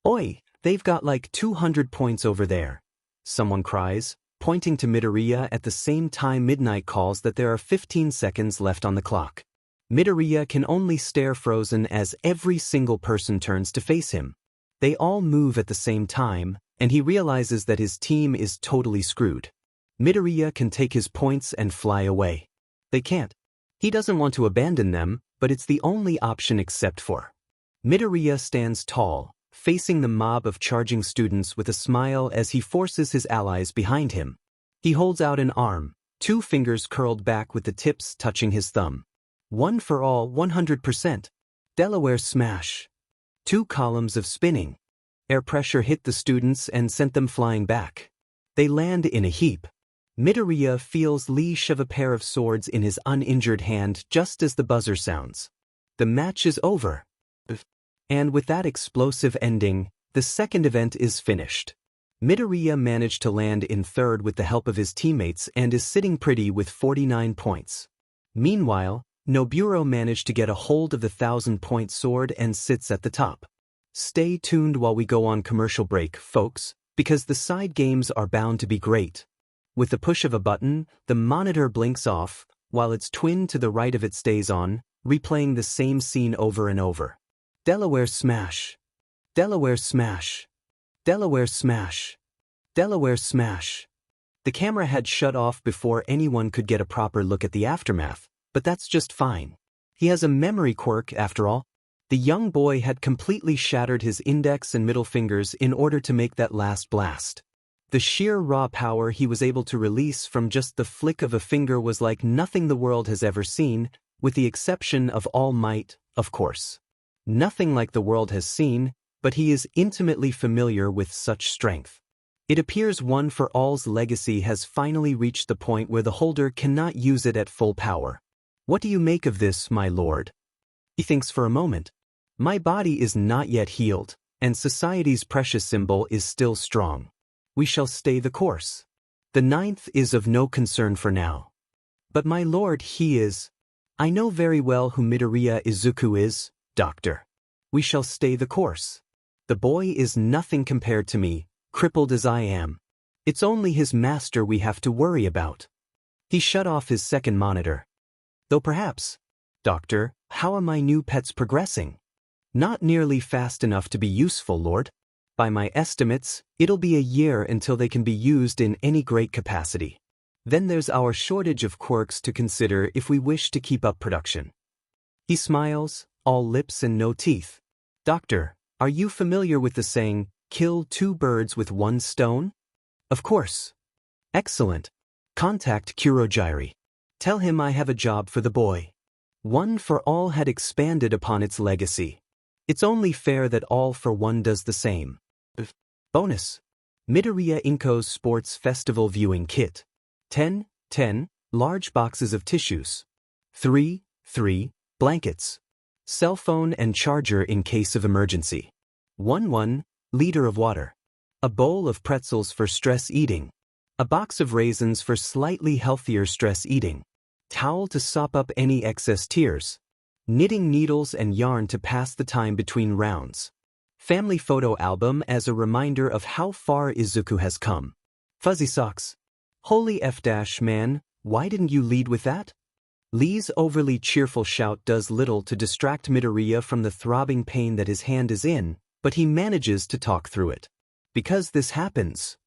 Oi, they've got like 200 points over there. Someone cries, pointing to Midoriya at the same time Midnight calls that there are 15 seconds left on the clock. Midoriya can only stare frozen as every single person turns to face him. They all move at the same time, and he realizes that his team is totally screwed. Midoriya can take his points and fly away. They can't. He doesn't want to abandon them, but it's the only option except for. Midoriya stands tall, facing the mob of charging students with a smile as he forces his allies behind him. He holds out an arm, 2 fingers curled back with the tips touching his thumb. One for all, 100%. Delaware smash. 2 columns of spinning. Air pressure hit the students and sent them flying back. They land in a heap. Midoriya feels Lee shove a pair of swords in his uninjured hand just as the buzzer sounds. The match is over. And with that explosive ending, the second event is finished. Midoriya managed to land in third with the help of his teammates and is sitting pretty with 49 points. Meanwhile, Noburo managed to get a hold of the 1,000-point sword and sits at the top. Stay tuned while we go on commercial break, folks, because the side games are bound to be great. With the push of a button, the monitor blinks off, while its twin to the right of it stays on, replaying the same scene over and over. Delaware smash. Delaware smash. Delaware smash. Delaware smash. The camera had shut off before anyone could get a proper look at the aftermath, but that's just fine. He has a memory quirk, after all. The young boy had completely shattered his index and middle fingers in order to make that last blast. The sheer raw power he was able to release from just the flick of a finger was like nothing the world has ever seen, with the exception of All Might, of course. Nothing like the world has seen, but he is intimately familiar with such strength. It appears One for All's legacy has finally reached the point where the holder cannot use it at full power. What do you make of this, my lord? He thinks for a moment. My body is not yet healed, and society's precious symbol is still strong. We shall stay the course. The 9th is of no concern for now. But my lord, he is. I know very well who Midoriya Izuku is, doctor. We shall stay the course. The boy is nothing compared to me, crippled as I am. It's only his master we have to worry about. He shut off his second monitor. Though perhaps, doctor, how are my new pets progressing? Not nearly fast enough to be useful, lord. By my estimates, it'll be a year until they can be used in any great capacity. Then there's our shortage of quirks to consider if we wish to keep up production. He smiles, all lips and no teeth. Doctor, are you familiar with the saying, kill 2 birds with 1 stone? Of course. Excellent. Contact Kurogiri. Tell him I have a job for the boy. One for All had expanded upon its legacy. It's only fair that All for One does the same. Bonus. Midoriya Inko's Sports Festival Viewing Kit. 10 large boxes of tissues. 3 blankets. Cell phone and charger in case of emergency. 1 liter of water. A bowl of pretzels for stress eating. A box of raisins for slightly healthier stress eating. Towel to sop up any excess tears. Knitting needles and yarn to pass the time between rounds. Family photo album as a reminder of how far Izuku has come. Fuzzy socks. Holy F-man, why didn't you lead with that? Lee's overly cheerful shout does little to distract Midoriya from the throbbing pain that his hand is in, but he manages to talk through it. Because this happens.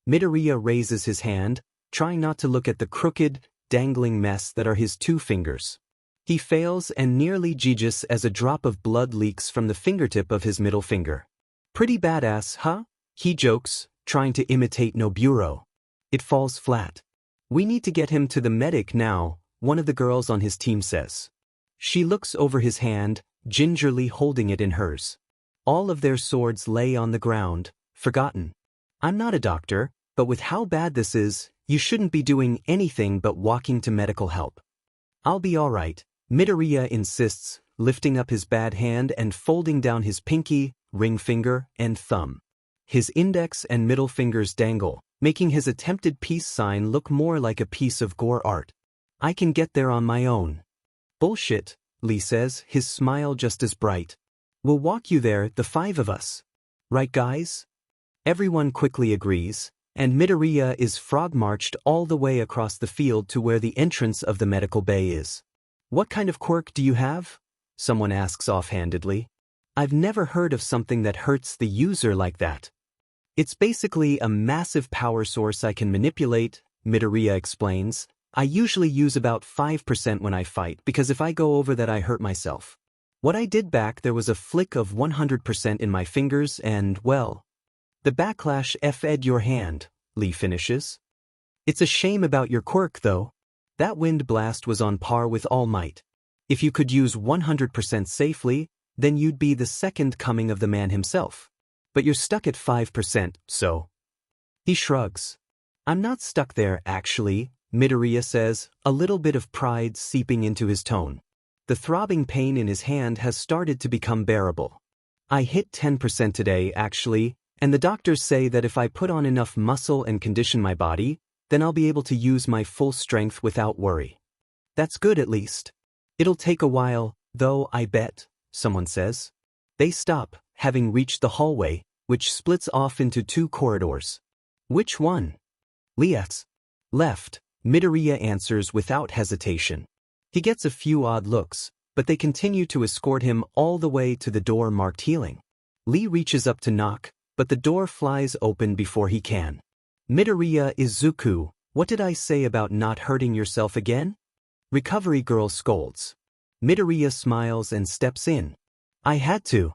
Midoriya raises his hand, trying not to look at the crooked, dangling mess that are his 2 fingers. He fails and nearly GGs as a drop of blood leaks from the fingertip of his middle finger. Pretty badass, huh? He jokes, trying to imitate Noburo. It falls flat. We need to get him to the medic now, one of the girls on his team says. She looks over his hand, gingerly holding it in hers. All of their swords lay on the ground, forgotten. I'm not a doctor, but with how bad this is, you shouldn't be doing anything but walking to medical help. I'll be alright, Midoriya insists, lifting up his bad hand and folding down his pinky, ring finger, and thumb. His index and middle fingers dangle, making his attempted peace sign look more like a piece of gore art. I can get there on my own. Bullshit, Lee says, his smile just as bright. We'll walk you there, the 5 of us. Right, guys? Everyone quickly agrees, and Midoriya is frog-marched all the way across the field to where the entrance of the medical bay is. What kind of quirk do you have? Someone asks offhandedly. I've never heard of something that hurts the user like that. It's basically a massive power source I can manipulate, Midoriya explains. I usually use about 5% when I fight because if I go over that I hurt myself. What I did back there was a flick of 100% in my fingers and, well, the backlash F'd your hand, Lee finishes. It's a shame about your quirk though. That wind blast was on par with All Might. If you could use 100% safely, then you'd be the second coming of the man himself. But you're stuck at 5%, so. He shrugs. I'm not stuck there, actually, Midoriya says, a little bit of pride seeping into his tone. The throbbing pain in his hand has started to become bearable. I hit 10% today, actually, and the doctors say that if I put on enough muscle and condition my body, then I'll be able to use my full strength without worry. That's good at least. It'll take a while, though, I bet, someone says. They stop, having reached the hallway, which splits off into 2 corridors. Which one? Leah's. Left, Midoriya answers without hesitation. He gets a few odd looks, but they continue to escort him all the way to the door marked healing. Lee reaches up to knock, but the door flies open before he can. Midoriya Izuku, what did I say about not hurting yourself again? Recovery girl scolds. Midoriya smiles and steps in. I had to.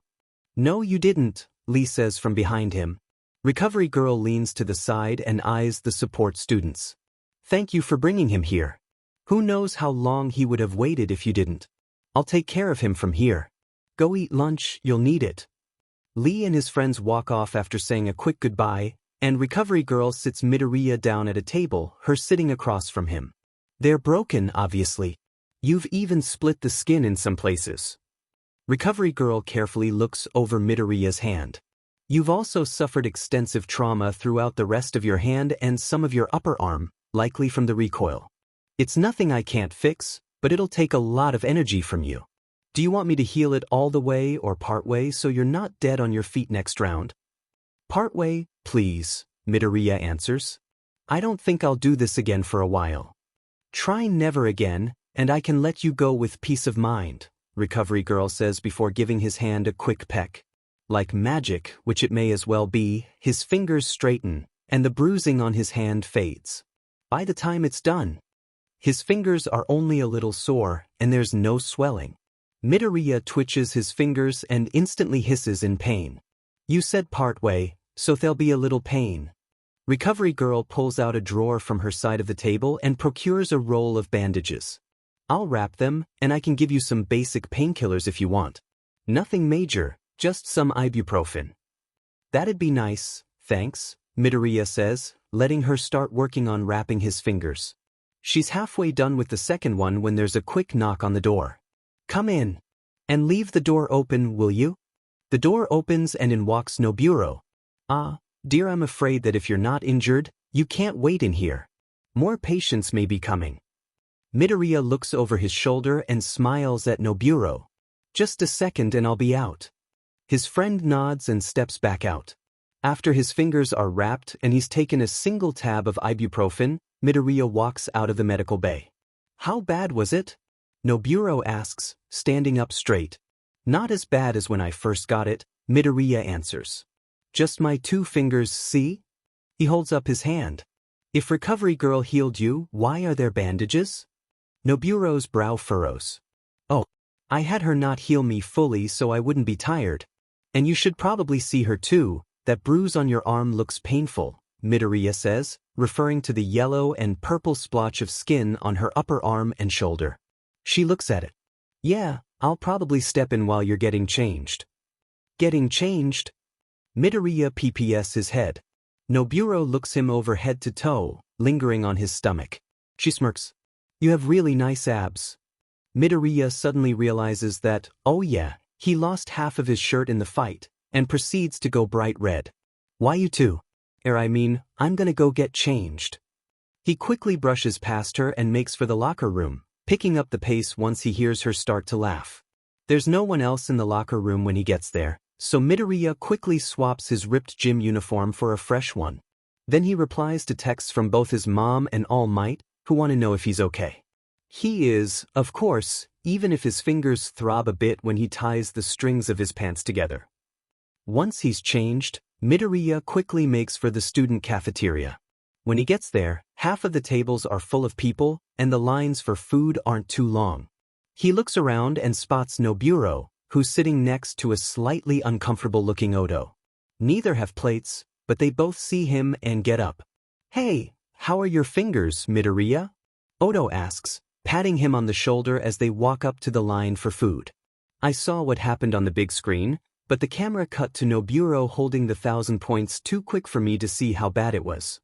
No, you didn't, Lee says from behind him. Recovery girl leans to the side and eyes the support students. Thank you for bringing him here. Who knows how long he would have waited if you didn't. I'll take care of him from here. Go eat lunch, you'll need it. Lee and his friends walk off after saying a quick goodbye, and Recovery Girl sits Midoriya down at a table, her sitting across from him. They're broken, obviously. You've even split the skin in some places. Recovery Girl carefully looks over Midoriya's hand. You've also suffered extensive trauma throughout the rest of your hand and some of your upper arm, likely from the recoil. It's nothing I can't fix, but it'll take a lot of energy from you. Do you want me to heal it all the way or part way so you're not dead on your feet next round? Part way, please, Midoriya answers. I don't think I'll do this again for a while. Try never again, and I can let you go with peace of mind, Recovery Girl says before giving his hand a quick peck. Like magic, which it may as well be, his fingers straighten, and the bruising on his hand fades. By the time it's done, his fingers are only a little sore, and there's no swelling. Midoriya twitches his fingers and instantly hisses in pain. You said part way, so there'll be a little pain. Recovery Girl pulls out a drawer from her side of the table and procures a roll of bandages. I'll wrap them, and I can give you some basic painkillers if you want. Nothing major, just some ibuprofen. That'd be nice, thanks, Midoriya says, letting her start working on wrapping his fingers. She's halfway done with the second one when there's a quick knock on the door. Come in. And leave the door open, will you? The door opens and in walks Noburo. Ah, dear, I'm afraid that if you're not injured, you can't wait in here. More patients may be coming. Midoriya looks over his shoulder and smiles at Noburo. Just a second and I'll be out. His friend nods and steps back out. After his fingers are wrapped and he's taken a single tab of ibuprofen, Midoriya walks out of the medical bay. How bad was it? Noburo asks, standing up straight. Not as bad as when I first got it, Midoriya answers. Just my 2 fingers, see? He holds up his hand. If Recovery Girl healed you, why are there bandages? Noburo's brow furrows. Oh, I had her not heal me fully so I wouldn't be tired. And you should probably see her too. That bruise on your arm looks painful, Midoriya says, referring to the yellow and purple splotch of skin on her upper arm and shoulder. She looks at it. Yeah, I'll probably step in while you're getting changed. Getting changed? Midoriya PPS his head. Noburo looks him over head to toe, lingering on his stomach. She smirks. You have really nice abs. Midoriya suddenly realizes that, oh yeah, he lost half of his shirt in the fight, and proceeds to go bright red. Why you two? I'm gonna go get changed. He quickly brushes past her and makes for the locker room, picking up the pace once he hears her start to laugh. There's no one else in the locker room when he gets there, so Midoriya quickly swaps his ripped gym uniform for a fresh one. Then he replies to texts from both his mom and All Might, who want to know if he's okay. He is, of course, even if his fingers throb a bit when he ties the strings of his pants together. Once he's changed, Midoriya quickly makes for the student cafeteria. When he gets there, half of the tables are full of people, and the lines for food aren't too long. He looks around and spots Noburo, who's sitting next to a slightly uncomfortable-looking Odo. Neither have plates, but they both see him and get up. Hey, how are your fingers, Midoriya? Odo asks, patting him on the shoulder as they walk up to the line for food. I saw what happened on the big screen, but the camera cut to Noburo holding the 1,000 points too quick for me to see how bad it was.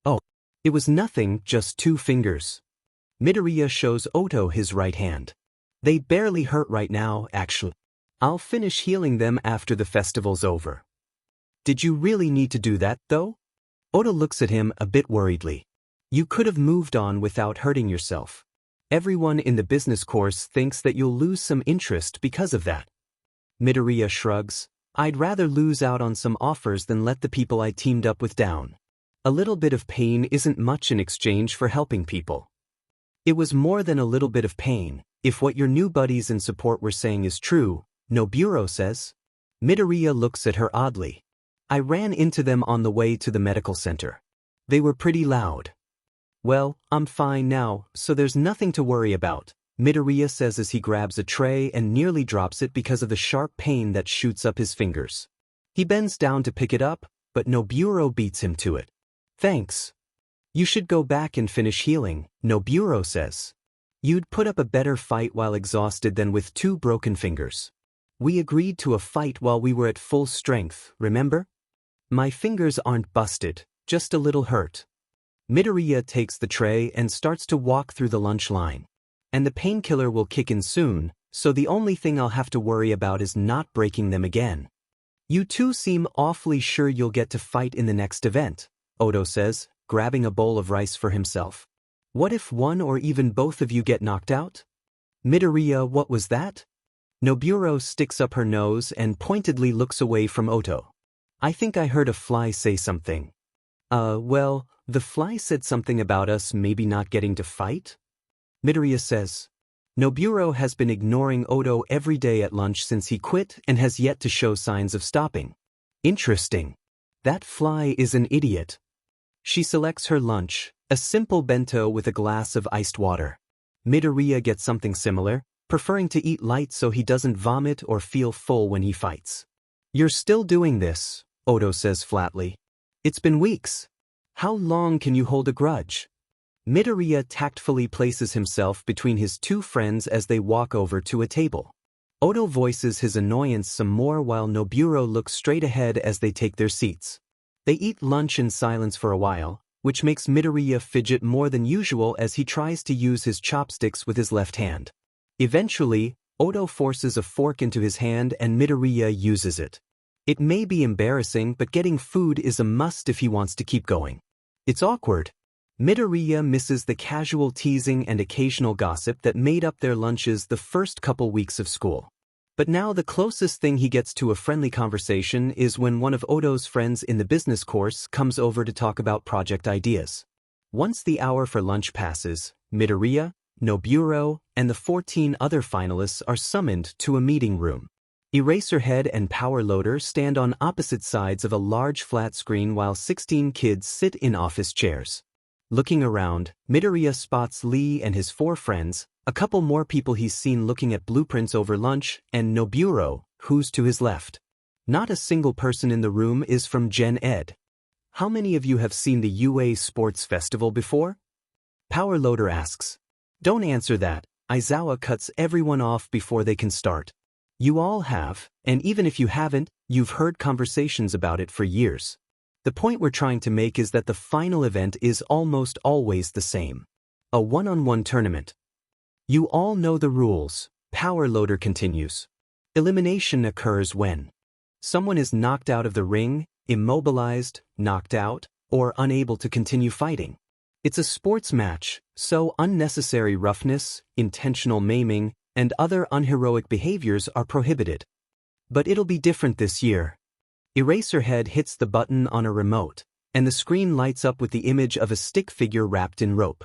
Oh, it was nothing, just 2 fingers. Midoriya shows Odo his right hand. They barely hurt right now, actually. I'll finish healing them after the festival's over. Did you really need to do that, though? Odo looks at him a bit worriedly. You could have moved on without hurting yourself. Everyone in the business course thinks that you'll lose some interest because of that. Midoriya shrugs. I'd rather lose out on some offers than let the people I teamed up with down. A little bit of pain isn't much in exchange for helping people. It was more than a little bit of pain, if what your new buddies in support were saying is true, Noburo says. Midoriya looks at her oddly. I ran into them on the way to the medical center. They were pretty loud. Well, I'm fine now, so there's nothing to worry about, Midoriya says as he grabs a tray and nearly drops it because of the sharp pain that shoots up his fingers. He bends down to pick it up, but Noburo beats him to it. Thanks. You should go back and finish healing, Noburo says. You'd put up a better fight while exhausted than with 2 broken fingers. We agreed to a fight while we were at full strength, remember? My fingers aren't busted, just a little hurt. Midoriya takes the tray and starts to walk through the lunch line. And the painkiller will kick in soon, so the only thing I'll have to worry about is not breaking them again. You two seem awfully sure you'll get to fight in the next event, Odo says, grabbing a bowl of rice for himself. What if one or even both of you get knocked out? Midoriya, what was that? Noburo sticks up her nose and pointedly looks away from Odo. I think I heard a fly say something. Well, the fly said something about us maybe not getting to fight? Midoriya says. Noburo has been ignoring Odo every day at lunch since he quit and has yet to show signs of stopping. Interesting. That fly is an idiot. She selects her lunch, a simple bento with a glass of iced water. Midoriya gets something similar, preferring to eat light so he doesn't vomit or feel full when he fights. You're still doing this, Odo says flatly. It's been weeks. How long can you hold a grudge? Midoriya tactfully places himself between his 2 friends as they walk over to a table. Odo voices his annoyance some more while Noburo looks straight ahead as they take their seats. They eat lunch in silence for a while, which makes Midoriya fidget more than usual as he tries to use his chopsticks with his left hand. Eventually, Odo forces a fork into his hand and Midoriya uses it. It may be embarrassing, but getting food is a must if he wants to keep going. It's awkward. Midoriya misses the casual teasing and occasional gossip that made up their lunches the first couple weeks of school. But now the closest thing he gets to a friendly conversation is when one of Odo's friends in the business course comes over to talk about project ideas. Once the hour for lunch passes, Midoriya, Noburo, and the 14 other finalists are summoned to a meeting room. Eraserhead and Power Loader stand on opposite sides of a large flat screen while 16 kids sit in office chairs. Looking around, Midoriya spots Lee and his 4 friends, a couple more people he's seen looking at blueprints over lunch, and Noburo, who's to his left. Not a single person in the room is from Gen Ed. How many of you have seen the UA Sports Festival before? Power Loader asks. Don't answer that, Aizawa cuts everyone off before they can start. You all have, and even if you haven't, you've heard conversations about it for years. The point we're trying to make is that the final event is almost always the same. A one-on-one tournament. You all know the rules, Power Loader continues. Elimination occurs when someone is knocked out of the ring, immobilized, knocked out, or unable to continue fighting. It's a sports match, so unnecessary roughness, intentional maiming, and other unheroic behaviors are prohibited. But it'll be different this year. Eraserhead hits the button on a remote, and the screen lights up with the image of a stick figure wrapped in rope.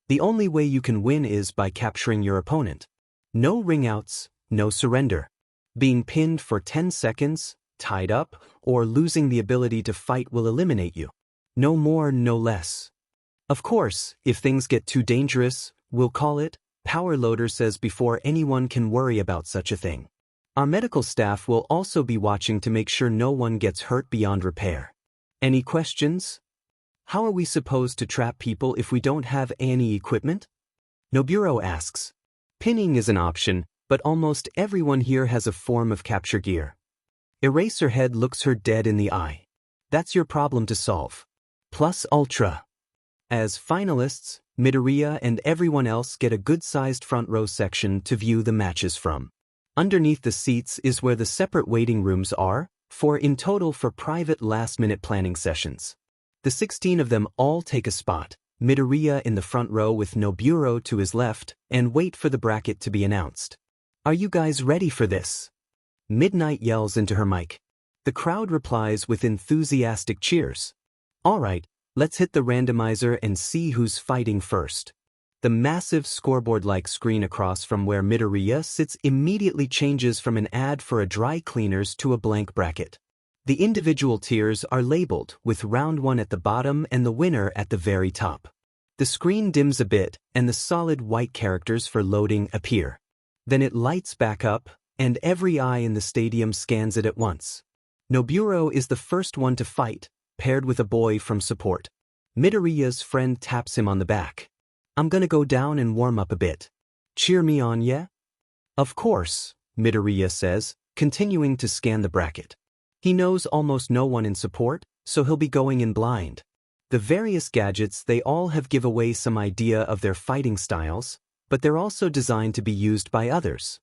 The only way you can win is by capturing your opponent. No ring-outs, no surrender. Being pinned for 10 seconds, tied up, or losing the ability to fight will eliminate you. No more, no less. Of course, if things get too dangerous, we'll call it, Power Loader says before anyone can worry about such a thing. Our medical staff will also be watching to make sure no one gets hurt beyond repair. Any questions? How are we supposed to trap people if we don't have any equipment? Noburo asks. Pinning is an option, but almost everyone here has a form of capture gear. Eraserhead looks her dead in the eye. That's your problem to solve. Plus Ultra. As finalists, Midoriya and everyone else get a good-sized front row section to view the matches from. Underneath the seats is where the separate waiting rooms are, 4 in total for private last-minute planning sessions. The 16 of them all take a spot, Midoriya in the front row with Noburo to his left, and wait for the bracket to be announced. Are you guys ready for this? Midnight yells into her mic. The crowd replies with enthusiastic cheers. All right, let's hit the randomizer and see who's fighting first. The massive scoreboard-like screen across from where Midoriya sits immediately changes from an ad for a dry cleaners to a blank bracket. The individual tiers are labeled, with round 1 at the bottom and the winner at the very top. The screen dims a bit, and the solid white characters for loading appear. Then it lights back up, and every eye in the stadium scans it at once. Noburo is the first one to fight, paired with a boy from support. Midoriya's friend taps him on the back. I'm gonna go down and warm up a bit. Cheer me on, yeah? Of course, Midoriya says, continuing to scan the bracket. He knows almost no one in support, so he'll be going in blind. The various gadgets they all have give away some idea of their fighting styles, but they're also designed to be used by others.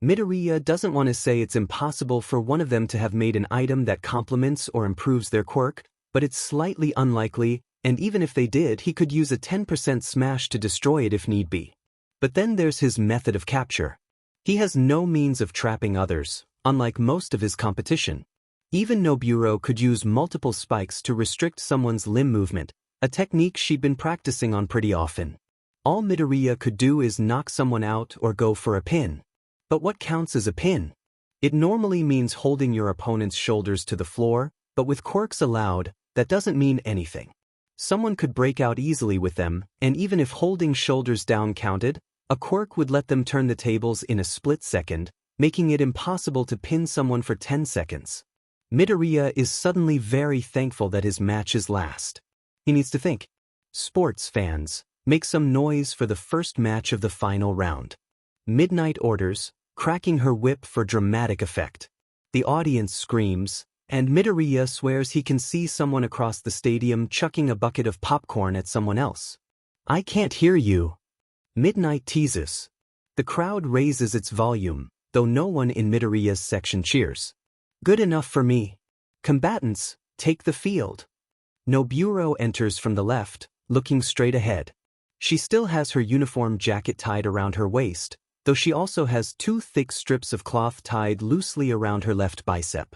Midoriya doesn't want to say it's impossible for one of them to have made an item that complements or improves their quirk, but it's slightly unlikely, and even if they did, he could use a 10% smash to destroy it if need be. But then there's his method of capture. He has no means of trapping others, unlike most of his competition. Even Noburo could use multiple spikes to restrict someone's limb movement, a technique she'd been practicing on pretty often. All Midoriya could do is knock someone out or go for a pin. But what counts as a pin? It normally means holding your opponent's shoulders to the floor, but with quirks allowed, that doesn't mean anything. Someone could break out easily with them, and even if holding shoulders down counted, a quirk would let them turn the tables in a split second, making it impossible to pin someone for 10 seconds. Midoriya is suddenly very thankful that his match is last. He needs to think. Sports fans, make some noise for the first match of the final round. Midnight orders, cracking her whip for dramatic effect. The audience screams, and Midoriya swears he can see someone across the stadium chucking a bucket of popcorn at someone else. I can't hear you. Midnight teases. The crowd raises its volume, though no one in Midoriya's section cheers. Good enough for me. Combatants, take the field. Noburo enters from the left, looking straight ahead. She still has her uniform jacket tied around her waist, though she also has 2 thick strips of cloth tied loosely around her left bicep.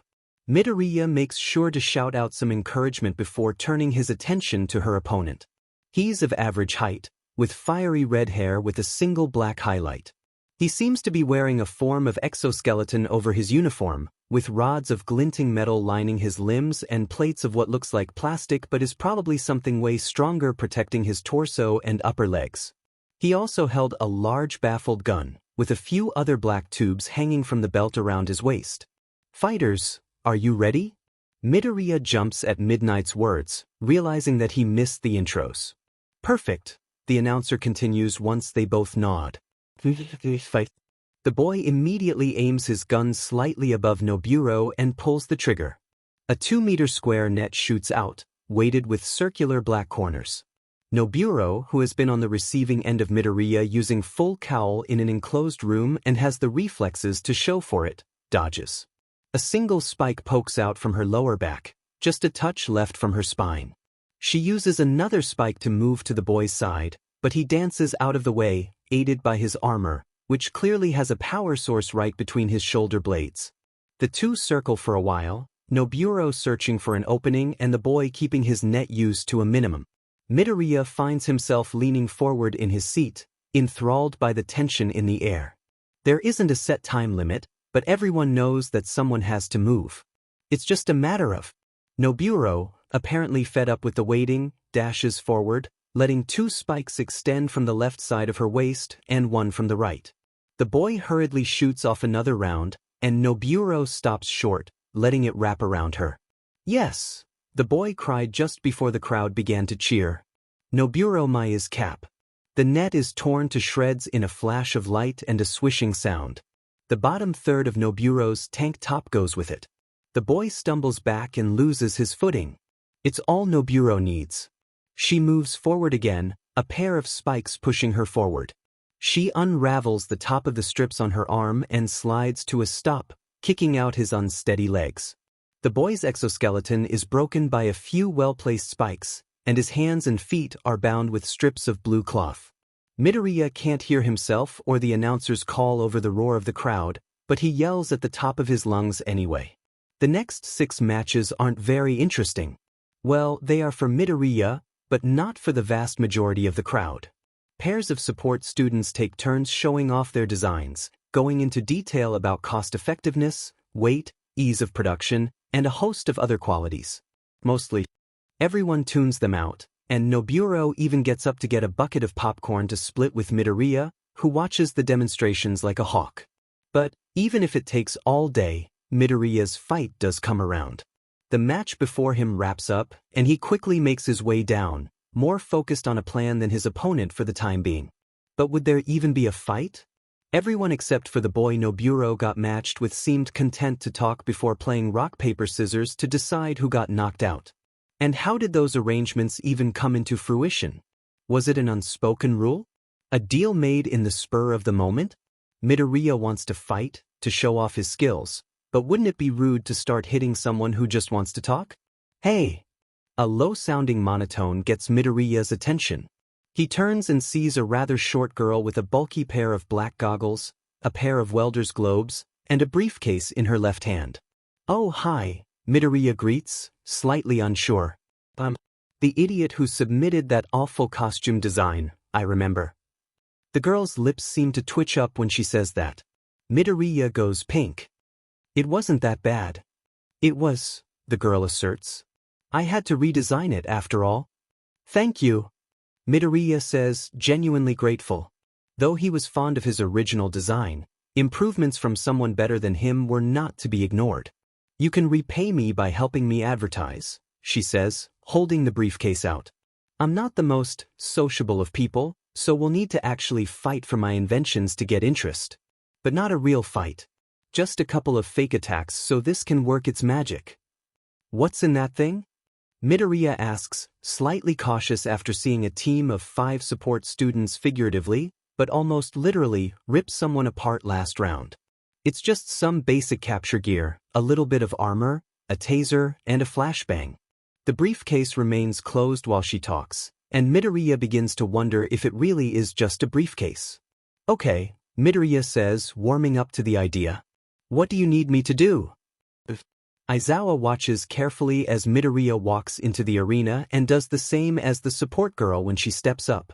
Midoriya makes sure to shout out some encouragement before turning his attention to her opponent. He's of average height, with fiery red hair with a single black highlight. He seems to be wearing a form of exoskeleton over his uniform, with rods of glinting metal lining his limbs and plates of what looks like plastic but is probably something way stronger protecting his torso and upper legs. He also held a large baffled gun, with a few other black tubes hanging from the belt around his waist. "Fighters, are you ready?" Midoriya jumps at Midnight's words, realizing that he missed the intros. "Perfect," the announcer continues once they both nod. "Fight." The boy immediately aims his gun slightly above Noburo and pulls the trigger. A 2-meter square net shoots out, weighted with circular black corners. Noburo, who has been on the receiving end of Midoriya using full cowl in an enclosed room and has the reflexes to show for it, dodges. A single spike pokes out from her lower back, just a touch left from her spine. She uses another spike to move to the boy's side, but he dances out of the way, aided by his armor, which clearly has a power source right between his shoulder blades. The two circle for a while, Noburo searching for an opening and the boy keeping his net use to a minimum. Midoriya finds himself leaning forward in his seat, enthralled by the tension in the air. There isn't a set time limit, but everyone knows that someone has to move. It's just a matter of. Noburo, apparently fed up with the waiting, dashes forward, letting 2 spikes extend from the left side of her waist and one from the right. The boy hurriedly shoots off another round, and Noburo stops short, letting it wrap around her. "Yes!" the boy cried just before the crowd began to cheer. Noburo Maya's cap. The net is torn to shreds in a flash of light and a swishing sound. The bottom third of Noburo's tank top goes with it. The boy stumbles back and loses his footing. It's all Noburo needs. She moves forward again, a pair of spikes pushing her forward. She unravels the top of the strips on her arm and slides to a stop, kicking out his unsteady legs. The boy's exoskeleton is broken by a few well-placed spikes, and his hands and feet are bound with strips of blue cloth. Midoriya can't hear himself or the announcer's call over the roar of the crowd, but he yells at the top of his lungs anyway. The next 6 matches aren't very interesting. Well, they are for Midoriya, but not for the vast majority of the crowd. Pairs of support students take turns showing off their designs, going into detail about cost-effectiveness, weight, ease of production, and a host of other qualities. Mostly, everyone tunes them out, and Noburo even gets up to get a bucket of popcorn to split with Midoriya, who watches the demonstrations like a hawk. But, even if it takes all day, Midoriya's fight does come around. The match before him wraps up, and he quickly makes his way down, more focused on a plan than his opponent for the time being. But would there even be a fight? Everyone except for the boy Noburo got matched with seemed content to talk before playing rock paper scissors to decide who got knocked out. And how did those arrangements even come into fruition? Was it an unspoken rule? A deal made in the spur of the moment? Midoriya wants to fight, to show off his skills, but wouldn't it be rude to start hitting someone who just wants to talk? "Hey!" A low-sounding monotone gets Midoriya's attention. He turns and sees a rather short girl with a bulky pair of black goggles, a pair of welder's globes, and a briefcase in her left hand. "Oh, hi," Midoriya greets, slightly unsure. The idiot who submitted that awful costume design, I remember." The girl's lips seem to twitch up when she says that. Midoriya goes pink. "It wasn't that bad." "It was," the girl asserts. "I had to redesign it after all." "Thank you," Midoriya says, genuinely grateful. Though he was fond of his original design, improvements from someone better than him were not to be ignored. "You can repay me by helping me advertise," she says, holding the briefcase out. "I'm not the most sociable of people, so we'll need to actually fight for my inventions to get interest. But not a real fight. Just a couple of fake attacks so this can work its magic." "What's in that thing?" Midoriya asks, slightly cautious after seeing a team of 5 support students figuratively, but almost literally, rip someone apart last round. "It's just some basic capture gear, a little bit of armor, a taser, and a flashbang." The briefcase remains closed while she talks, and Midoriya begins to wonder if it really is just a briefcase. "Okay," Midoriya says, warming up to the idea. "What do you need me to do?" Aizawa watches carefully as Midoriya walks into the arena and does the same as the support girl when she steps up.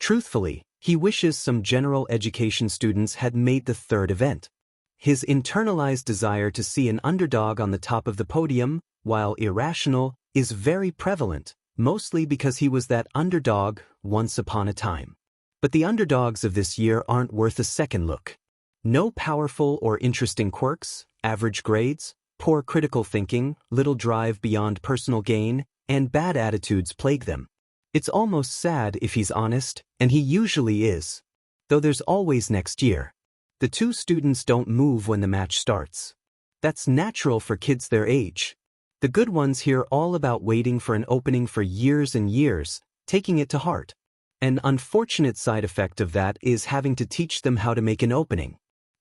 Truthfully, he wishes some general education students had made the third event. His internalized desire to see an underdog on the top of the podium, while irrational, is very prevalent, mostly because he was that underdog once upon a time. But the underdogs of this year aren't worth a second look. No powerful or interesting quirks, average grades, poor critical thinking, little drive beyond personal gain, and bad attitudes plague them. It's almost sad if he's honest, and he usually is. Though there's always next year. The two students don't move when the match starts. That's natural for kids their age. The good ones hear all about waiting for an opening for years and years, taking it to heart. An unfortunate side effect of that is having to teach them how to make an opening.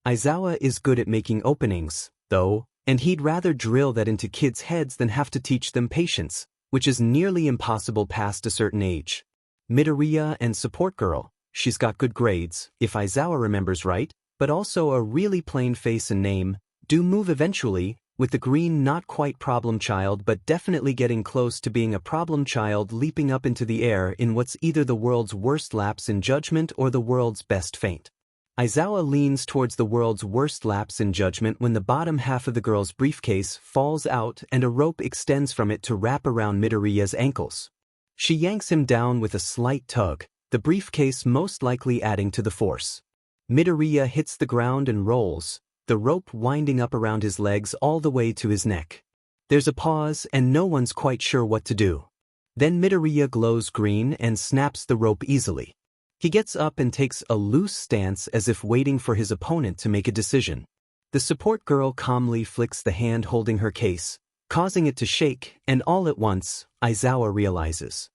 Aizawa is good at making openings, though, and he'd rather drill that into kids' heads than have to teach them patience, which is nearly impossible past a certain age. Midoriya and support girl, she's got good grades, if Aizawa remembers right, but also a really plain face and name, do move eventually, with the green not quite problem child but definitely getting close to being a problem child leaping up into the air in what's either the world's worst lapse in judgment or the world's best feint. Aizawa leans towards the world's worst lapse in judgment when the bottom half of the girl's briefcase falls out and a rope extends from it to wrap around Midoriya's ankles. She yanks him down with a slight tug, the briefcase most likely adding to the force. Midoriya hits the ground and rolls, the rope winding up around his legs all the way to his neck. There's a pause and no one's quite sure what to do. Then Midoriya glows green and snaps the rope easily. He gets up and takes a loose stance as if waiting for his opponent to make a decision. The support girl calmly flicks the hand holding her case, causing it to shake, and all at once, Aizawa realizes.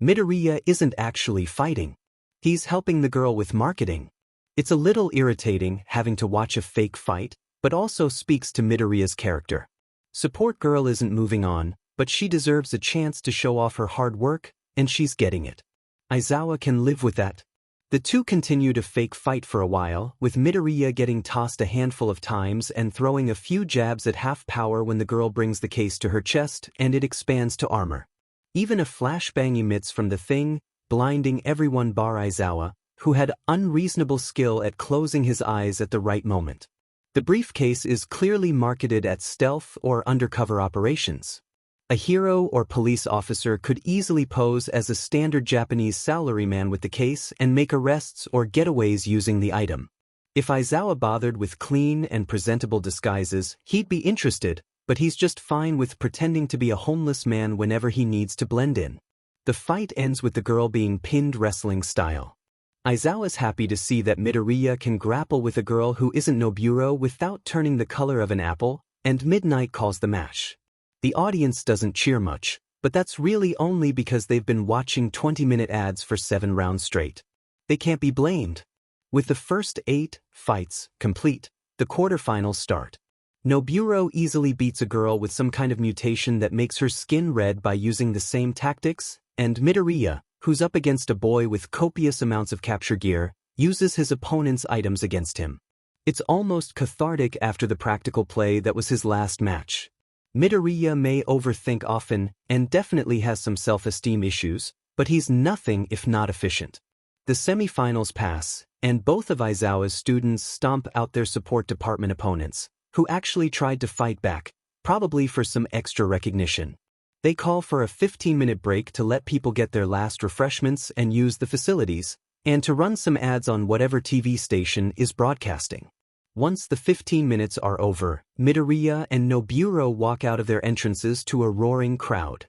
Midoriya isn't actually fighting. He's helping the girl with marketing. It's a little irritating having to watch a fake fight, but also speaks to Midoriya's character. Support girl isn't moving on, but she deserves a chance to show off her hard work, and she's getting it. Aizawa can live with that. The two continue to fake fight for a while, with Midoriya getting tossed a handful of times and throwing a few jabs at half power when the girl brings the case to her chest and it expands to armor. Even a flashbang emits from the thing, blinding everyone bar Aizawa, who had unreasonable skill at closing his eyes at the right moment. The briefcase is clearly marketed at stealth or undercover operations. A hero or police officer could easily pose as a standard Japanese salaryman with the case and make arrests or getaways using the item. If Aizawa bothered with clean and presentable disguises, he'd be interested, but he's just fine with pretending to be a homeless man whenever he needs to blend in. The fight ends with the girl being pinned wrestling style. Aizawa's happy to see that Midoriya can grapple with a girl who isn't Noburo without turning the color of an apple, and Midnight calls the match. The audience doesn't cheer much, but that's really only because they've been watching 20-minute ads for 7 rounds straight. They can't be blamed. With the first 8 fights complete, the quarterfinals start. Noburo easily beats a girl with some kind of mutation that makes her skin red by using the same tactics, and Midoriya, who's up against a boy with copious amounts of capture gear, uses his opponent's items against him. It's almost cathartic after the practical play that was his last match. Midoriya may overthink often and definitely has some self-esteem issues, but he's nothing if not efficient. The semifinals pass, and both of Aizawa's students stomp out their support department opponents, who actually tried to fight back, probably for some extra recognition. They call for a 15-minute break to let people get their last refreshments and use the facilities, and to run some ads on whatever TV station is broadcasting. Once the 15 minutes are over, Midoriya and Noburo walk out of their entrances to a roaring crowd.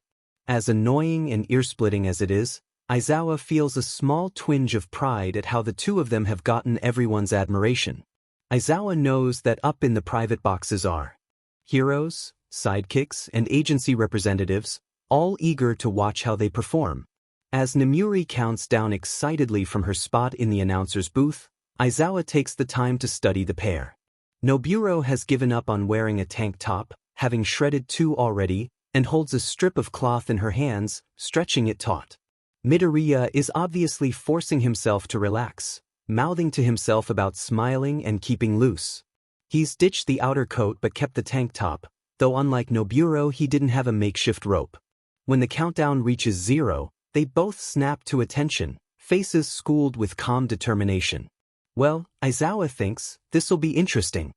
As annoying and ear-splitting as it is, Aizawa feels a small twinge of pride at how the two of them have gotten everyone's admiration. Aizawa knows that up in the private boxes are heroes, sidekicks, and agency representatives, all eager to watch how they perform. As Nemuri counts down excitedly from her spot in the announcer's booth, Aizawa takes the time to study the pair. Noburo has given up on wearing a tank top, having shredded 2 already, and holds a strip of cloth in her hands, stretching it taut. Midoriya is obviously forcing himself to relax, mouthing to himself about smiling and keeping loose. He's ditched the outer coat but kept the tank top, though unlike Noburo he didn't have a makeshift rope. When the countdown reaches 0, they both snap to attention, faces schooled with calm determination. Well, Aizawa thinks, this'll be interesting.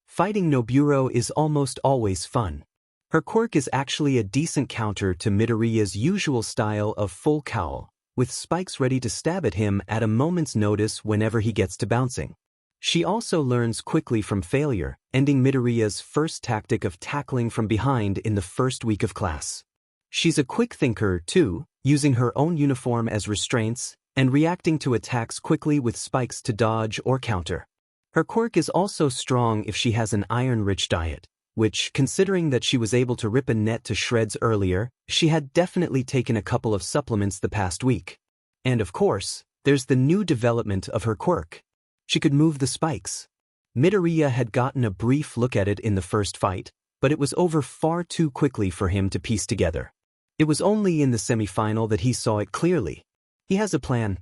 Fighting Noburo is almost always fun. Her quirk is actually a decent counter to Midoriya's usual style of full cowl, with spikes ready to stab at him at a moment's notice whenever he gets to bouncing. She also learns quickly from failure, ending Midoriya's first tactic of tackling from behind in the first week of class. She's a quick thinker, too, using her own uniform as restraints and reacting to attacks quickly with spikes to dodge or counter. Her quirk is also strong if she has an iron-rich diet, which, considering that she was able to rip a net to shreds earlier, she had definitely taken a couple of supplements the past week. And of course, there's the new development of her quirk. She could move the spikes. Midoriya had gotten a brief look at it in the first fight, but it was over far too quickly for him to piece together. It was only in the semi-final that he saw it clearly. He has a plan.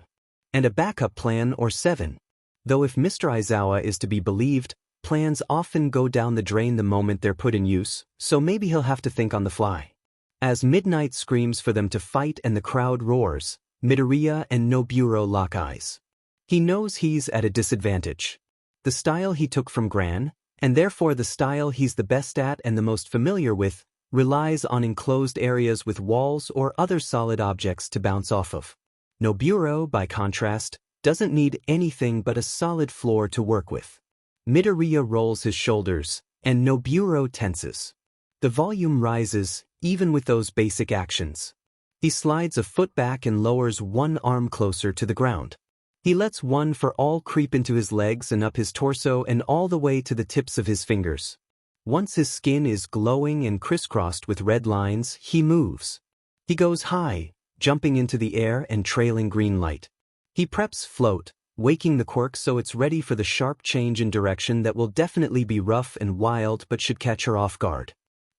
And a backup plan or 7. Though if Mr. Aizawa is to be believed, plans often go down the drain the moment they're put in use, so maybe he'll have to think on the fly. As Midnight screams for them to fight and the crowd roars, Midoriya and Noburo lock eyes. He knows he's at a disadvantage. The style he took from Gran, and therefore the style he's the best at and the most familiar with, relies on enclosed areas with walls or other solid objects to bounce off of. Noburo, by contrast, doesn't need anything but a solid floor to work with. Midoriya rolls his shoulders, and Noburo tenses. The volume rises, even with those basic actions. He slides a foot back and lowers one arm closer to the ground. He lets one for all creep into his legs and up his torso and all the way to the tips of his fingers. Once his skin is glowing and crisscrossed with red lines, he moves. He goes high, jumping into the air and trailing green light. He preps float, waking the quirk so it's ready for the sharp change in direction that will definitely be rough and wild but should catch her off guard.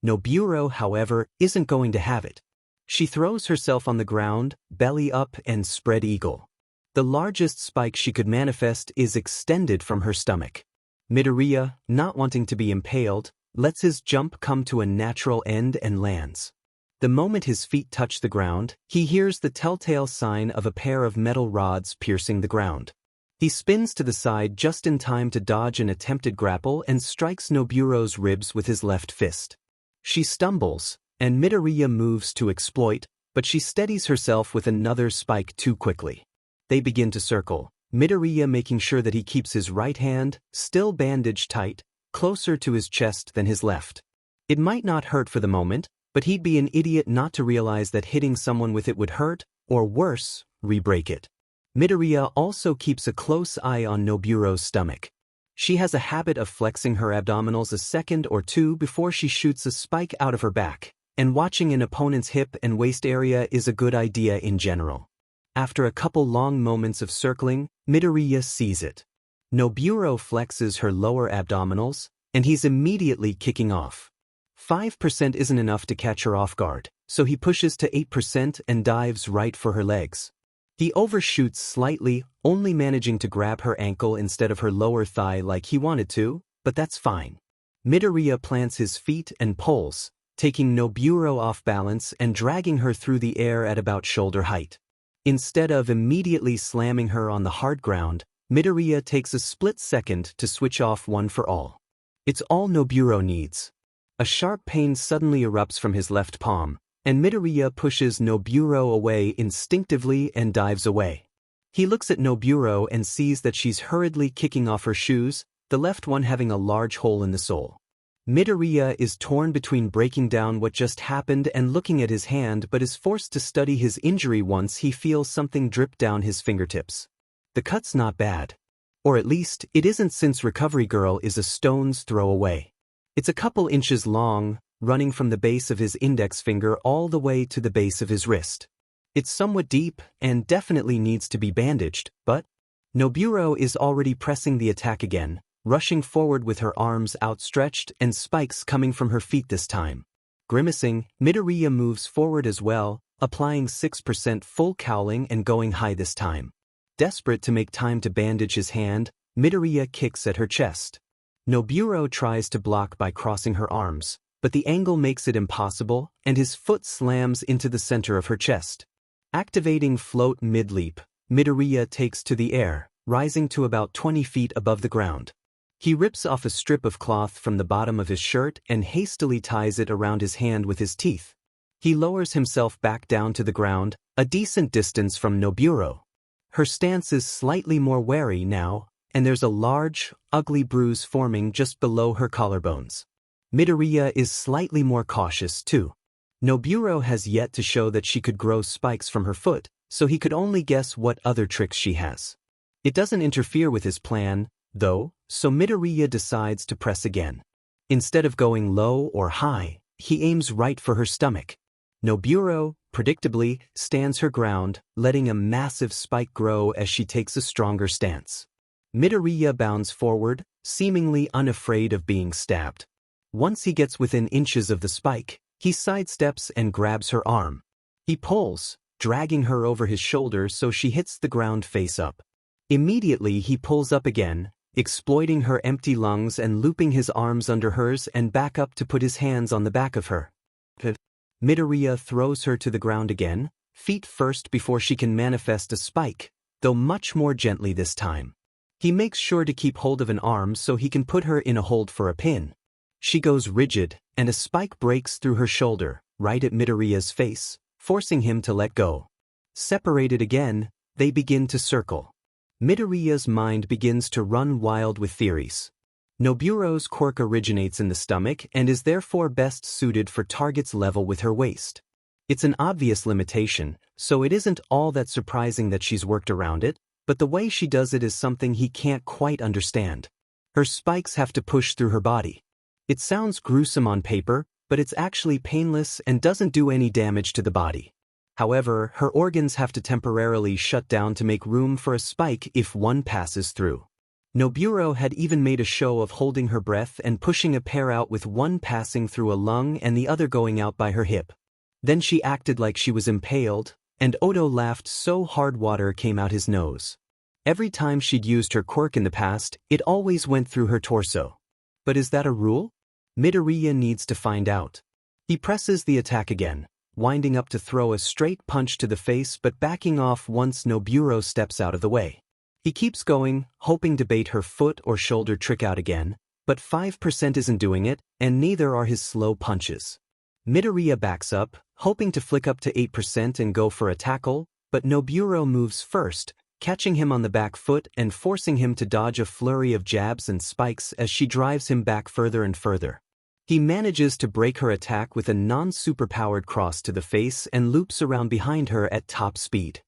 Noburo, however, isn't going to have it. She throws herself on the ground, belly up and spread eagle. The largest spike she could manifest is extended from her stomach. Midoriya, not wanting to be impaled, lets his jump come to a natural end and lands. The moment his feet touch the ground, he hears the telltale sign of a pair of metal rods piercing the ground. He spins to the side just in time to dodge an attempted grapple and strikes Noburo's ribs with his left fist. She stumbles, and Midoriya moves to exploit, but she steadies herself with another spike too quickly. They begin to circle, Midoriya making sure that he keeps his right hand, still bandaged tight, closer to his chest than his left. It might not hurt for the moment, but he'd be an idiot not to realize that hitting someone with it would hurt, or worse, re-break it. Midoriya also keeps a close eye on Noburo's stomach. She has a habit of flexing her abdominals a second or two before she shoots a spike out of her back, and watching an opponent's hip and waist area is a good idea in general. After a couple long moments of circling, Midoriya sees it. Noburo flexes her lower abdominals, and he's immediately kicking off. 5% isn't enough to catch her off guard, so he pushes to 8% and dives right for her legs. He overshoots slightly, only managing to grab her ankle instead of her lower thigh like he wanted to, but that's fine. Midoriya plants his feet and pulls, taking Noburo off balance and dragging her through the air at about shoulder height. Instead of immediately slamming her on the hard ground, Midoriya takes a split second to switch off one for all. It's all Noburo needs. A sharp pain suddenly erupts from his left palm, and Midoriya pushes Noburo away instinctively and dives away. He looks at Noburo and sees that she's hurriedly kicking off her shoes, the left one having a large hole in the sole. Midoriya is torn between breaking down what just happened and looking at his hand but is forced to study his injury once he feels something drip down his fingertips. The cut's not bad. Or at least, it isn't since Recovery Girl is a stone's throw away. It's a couple inches long, running from the base of his index finger all the way to the base of his wrist. It's somewhat deep and definitely needs to be bandaged, but Noburo is already pressing the attack again, rushing forward with her arms outstretched and spikes coming from her feet this time. Grimacing, Midoriya moves forward as well, applying 6% full cowling and going high this time. Desperate to make time to bandage his hand, Midoriya kicks at her chest. Noburo tries to block by crossing her arms, but the angle makes it impossible, and his foot slams into the center of her chest. Activating float mid-leap, Midoriya takes to the air, rising to about 20 feet above the ground. He rips off a strip of cloth from the bottom of his shirt and hastily ties it around his hand with his teeth. He lowers himself back down to the ground, a decent distance from Noburo. Her stance is slightly more wary now, and there's a large, ugly bruise forming just below her collarbones. Midoriya is slightly more cautious too. Noburo has yet to show that she could grow spikes from her foot, so he could only guess what other tricks she has. It doesn't interfere with his plan, though, so Midoriya decides to press again. Instead of going low or high, he aims right for her stomach. Noburo, predictably, stands her ground, letting a massive spike grow as she takes a stronger stance. Midoriya bounds forward, seemingly unafraid of being stabbed. Once he gets within inches of the spike, he sidesteps and grabs her arm. He pulls, dragging her over his shoulder so she hits the ground face up. Immediately he pulls up again, exploiting her empty lungs and looping his arms under hers and back up to put his hands on the back of her. Midoriya throws her to the ground again, feet first before she can manifest a spike, though much more gently this time. He makes sure to keep hold of an arm so he can put her in a hold for a pin. She goes rigid, and a spike breaks through her shoulder, right at Midoriya's face, forcing him to let go. Separated again, they begin to circle. Midoriya's mind begins to run wild with theories. Noburo's quirk originates in the stomach and is therefore best suited for targets level with her waist. It's an obvious limitation, so it isn't all that surprising that she's worked around it, but the way she does it is something he can't quite understand. Her spikes have to push through her body. It sounds gruesome on paper, but it's actually painless and doesn't do any damage to the body. However, her organs have to temporarily shut down to make room for a spike if one passes through. Noburo had even made a show of holding her breath and pushing a pair out with one passing through a lung and the other going out by her hip. Then she acted like she was impaled, and Odo laughed so hard water came out his nose. Every time she'd used her quirk in the past, it always went through her torso. But is that a rule? Midoriya needs to find out. He presses the attack again, winding up to throw a straight punch to the face but backing off once Noburo steps out of the way. He keeps going, hoping to bait her foot or shoulder trick out again, but 5% isn't doing it, and neither are his slow punches. Midoriya backs up, hoping to flick up to 8% and go for a tackle, but Noburo moves first, catching him on the back foot and forcing him to dodge a flurry of jabs and spikes as she drives him back further and further. He manages to break her attack with a non-superpowered cross to the face and loops around behind her at top speed.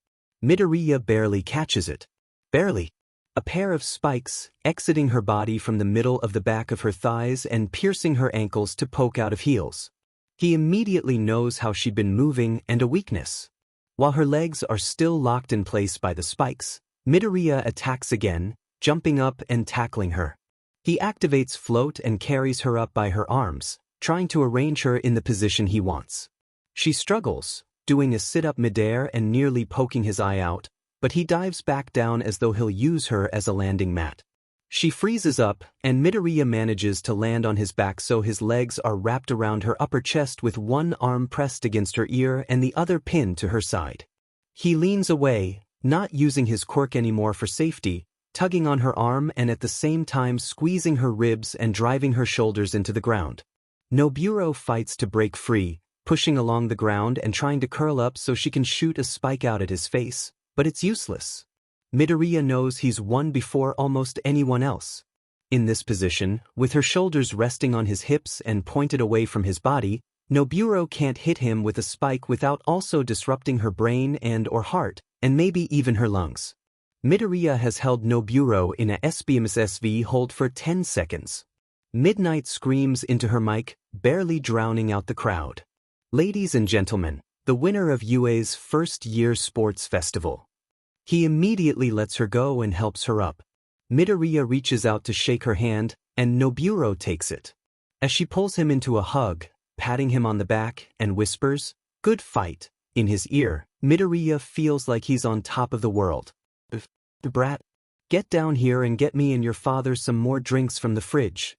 Midoriya barely catches it. Barely. A pair of spikes, exiting her body from the middle of the back of her thighs and piercing her ankles to poke out of heels. He immediately knows how she'd been moving and a weakness. While her legs are still locked in place by the spikes, Midoriya attacks again, jumping up and tackling her. He activates float and carries her up by her arms, trying to arrange her in the position he wants. She struggles, doing a sit-up midair and nearly poking his eye out, but he dives back down as though he'll use her as a landing mat. She freezes up, and Midoriya manages to land on his back so his legs are wrapped around her upper chest with one arm pressed against her ear and the other pinned to her side. He leans away, not using his quirk anymore for safety, tugging on her arm and at the same time squeezing her ribs and driving her shoulders into the ground. Noburo fights to break free, pushing along the ground and trying to curl up so she can shoot a spike out at his face, but it's useless. Midoriya knows he's won before almost anyone else. In this position, with her shoulders resting on his hips and pointed away from his body, Noburo can't hit him with a spike without also disrupting her brain and/or heart, and maybe even her lungs. Midoriya has held Noburo in a SBMSSV hold for 10 seconds. Midnight screams into her mic, barely drowning out the crowd. Ladies and gentlemen, the winner of UA's first-year sports festival. He immediately lets her go and helps her up. Midoriya reaches out to shake her hand, and Noburo takes it. As she pulls him into a hug, patting him on the back, and whispers, "Good fight," in his ear, Midoriya feels like he's on top of the world. "Brat, get down here and get me and your father some more drinks from the fridge.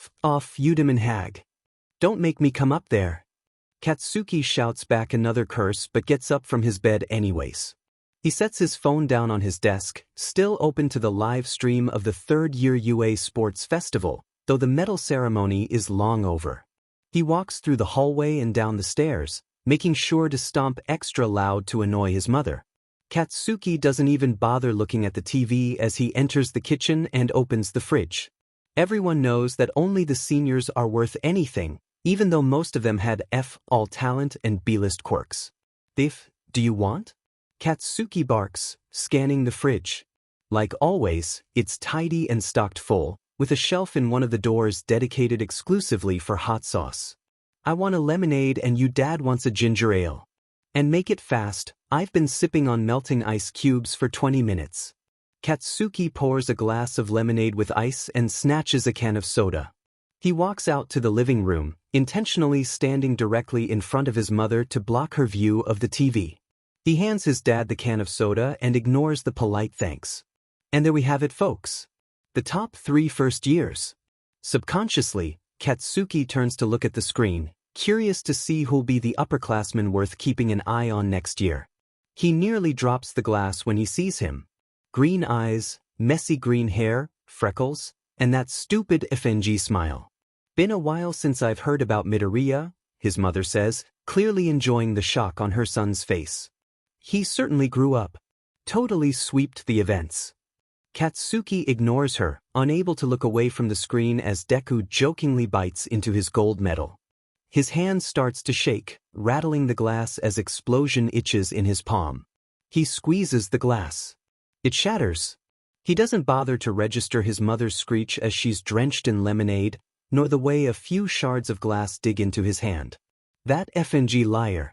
F off, you demon hag. Don't make me come up there." Katsuki shouts back another curse but gets up from his bed anyways. He sets his phone down on his desk, still open to the live stream of the third-year UA Sports Festival, though the medal ceremony is long over. He walks through the hallway and down the stairs, making sure to stomp extra loud to annoy his mother. Katsuki doesn't even bother looking at the TV as he enters the kitchen and opens the fridge. Everyone knows that only the seniors are worth anything, even though most of them had F-all talent and B-list quirks. "If, do you want?" Katsuki barks, scanning the fridge. Like always, it's tidy and stocked full, with a shelf in one of the doors dedicated exclusively for hot sauce. "I want a lemonade and you dad wants a ginger ale. And make it fast, I've been sipping on melting ice cubes for 20 minutes. Katsuki pours a glass of lemonade with ice and snatches a can of soda. He walks out to the living room, intentionally standing directly in front of his mother to block her view of the TV. He hands his dad the can of soda and ignores the polite thanks. And there we have it, folks. The top 3 first years. Subconsciously, Katsuki turns to look at the screen, curious to see who'll be the upperclassman worth keeping an eye on next year. He nearly drops the glass when he sees him. Green eyes, messy green hair, freckles, and that stupid FNG smile. "Been a while since I've heard about Midoriya," his mother says, clearly enjoying the shock on her son's face. He certainly grew up. Totally swept the events. Katsuki ignores her, unable to look away from the screen as Deku jokingly bites into his gold medal. His hand starts to shake, rattling the glass as explosion itches in his palm. He squeezes the glass. It shatters. He doesn't bother to register his mother's screech as she's drenched in lemonade, nor the way a few shards of glass dig into his hand. That FNG liar.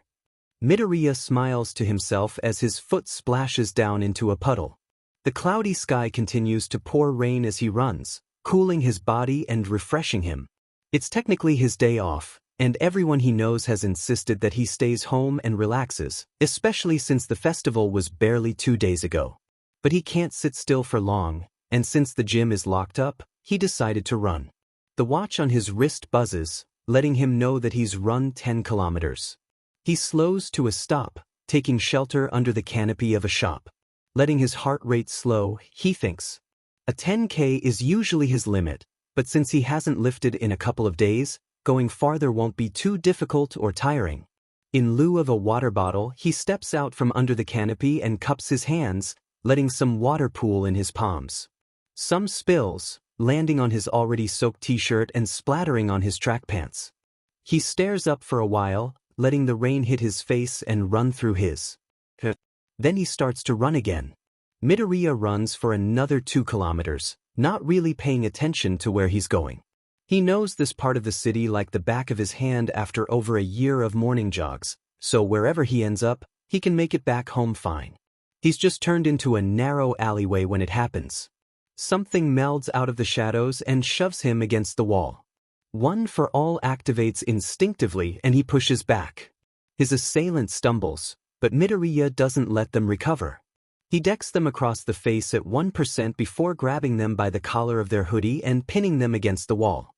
Midoriya smiles to himself as his foot splashes down into a puddle. The cloudy sky continues to pour rain as he runs, cooling his body and refreshing him. It's technically his day off, and everyone he knows has insisted that he stays home and relaxes, especially since the festival was barely 2 days ago. But he can't sit still for long, and since the gym is locked up, he decided to run. The watch on his wrist buzzes, letting him know that he's run 10 kilometers. He slows to a stop, taking shelter under the canopy of a shop. Letting his heart rate slow, he thinks. A 10K is usually his limit, but since he hasn't lifted in a couple of days, going farther won't be too difficult or tiring. In lieu of a water bottle, he steps out from under the canopy and cups his hands, letting some water pool in his palms. Some spills, landing on his already soaked t-shirt and splattering on his track pants. He stares up for a while, letting the rain hit his face and run through his. Then he starts to run again. Midoriya runs for another 2 kilometers, not really paying attention to where he's going. He knows this part of the city like the back of his hand after over a year of morning jogs, so wherever he ends up, he can make it back home fine. He's just turned into a narrow alleyway when it happens. Something melds out of the shadows and shoves him against the wall. One for All activates instinctively and he pushes back. His assailant stumbles, but Midoriya doesn't let them recover. He decks them across the face at 1% before grabbing them by the collar of their hoodie and pinning them against the wall.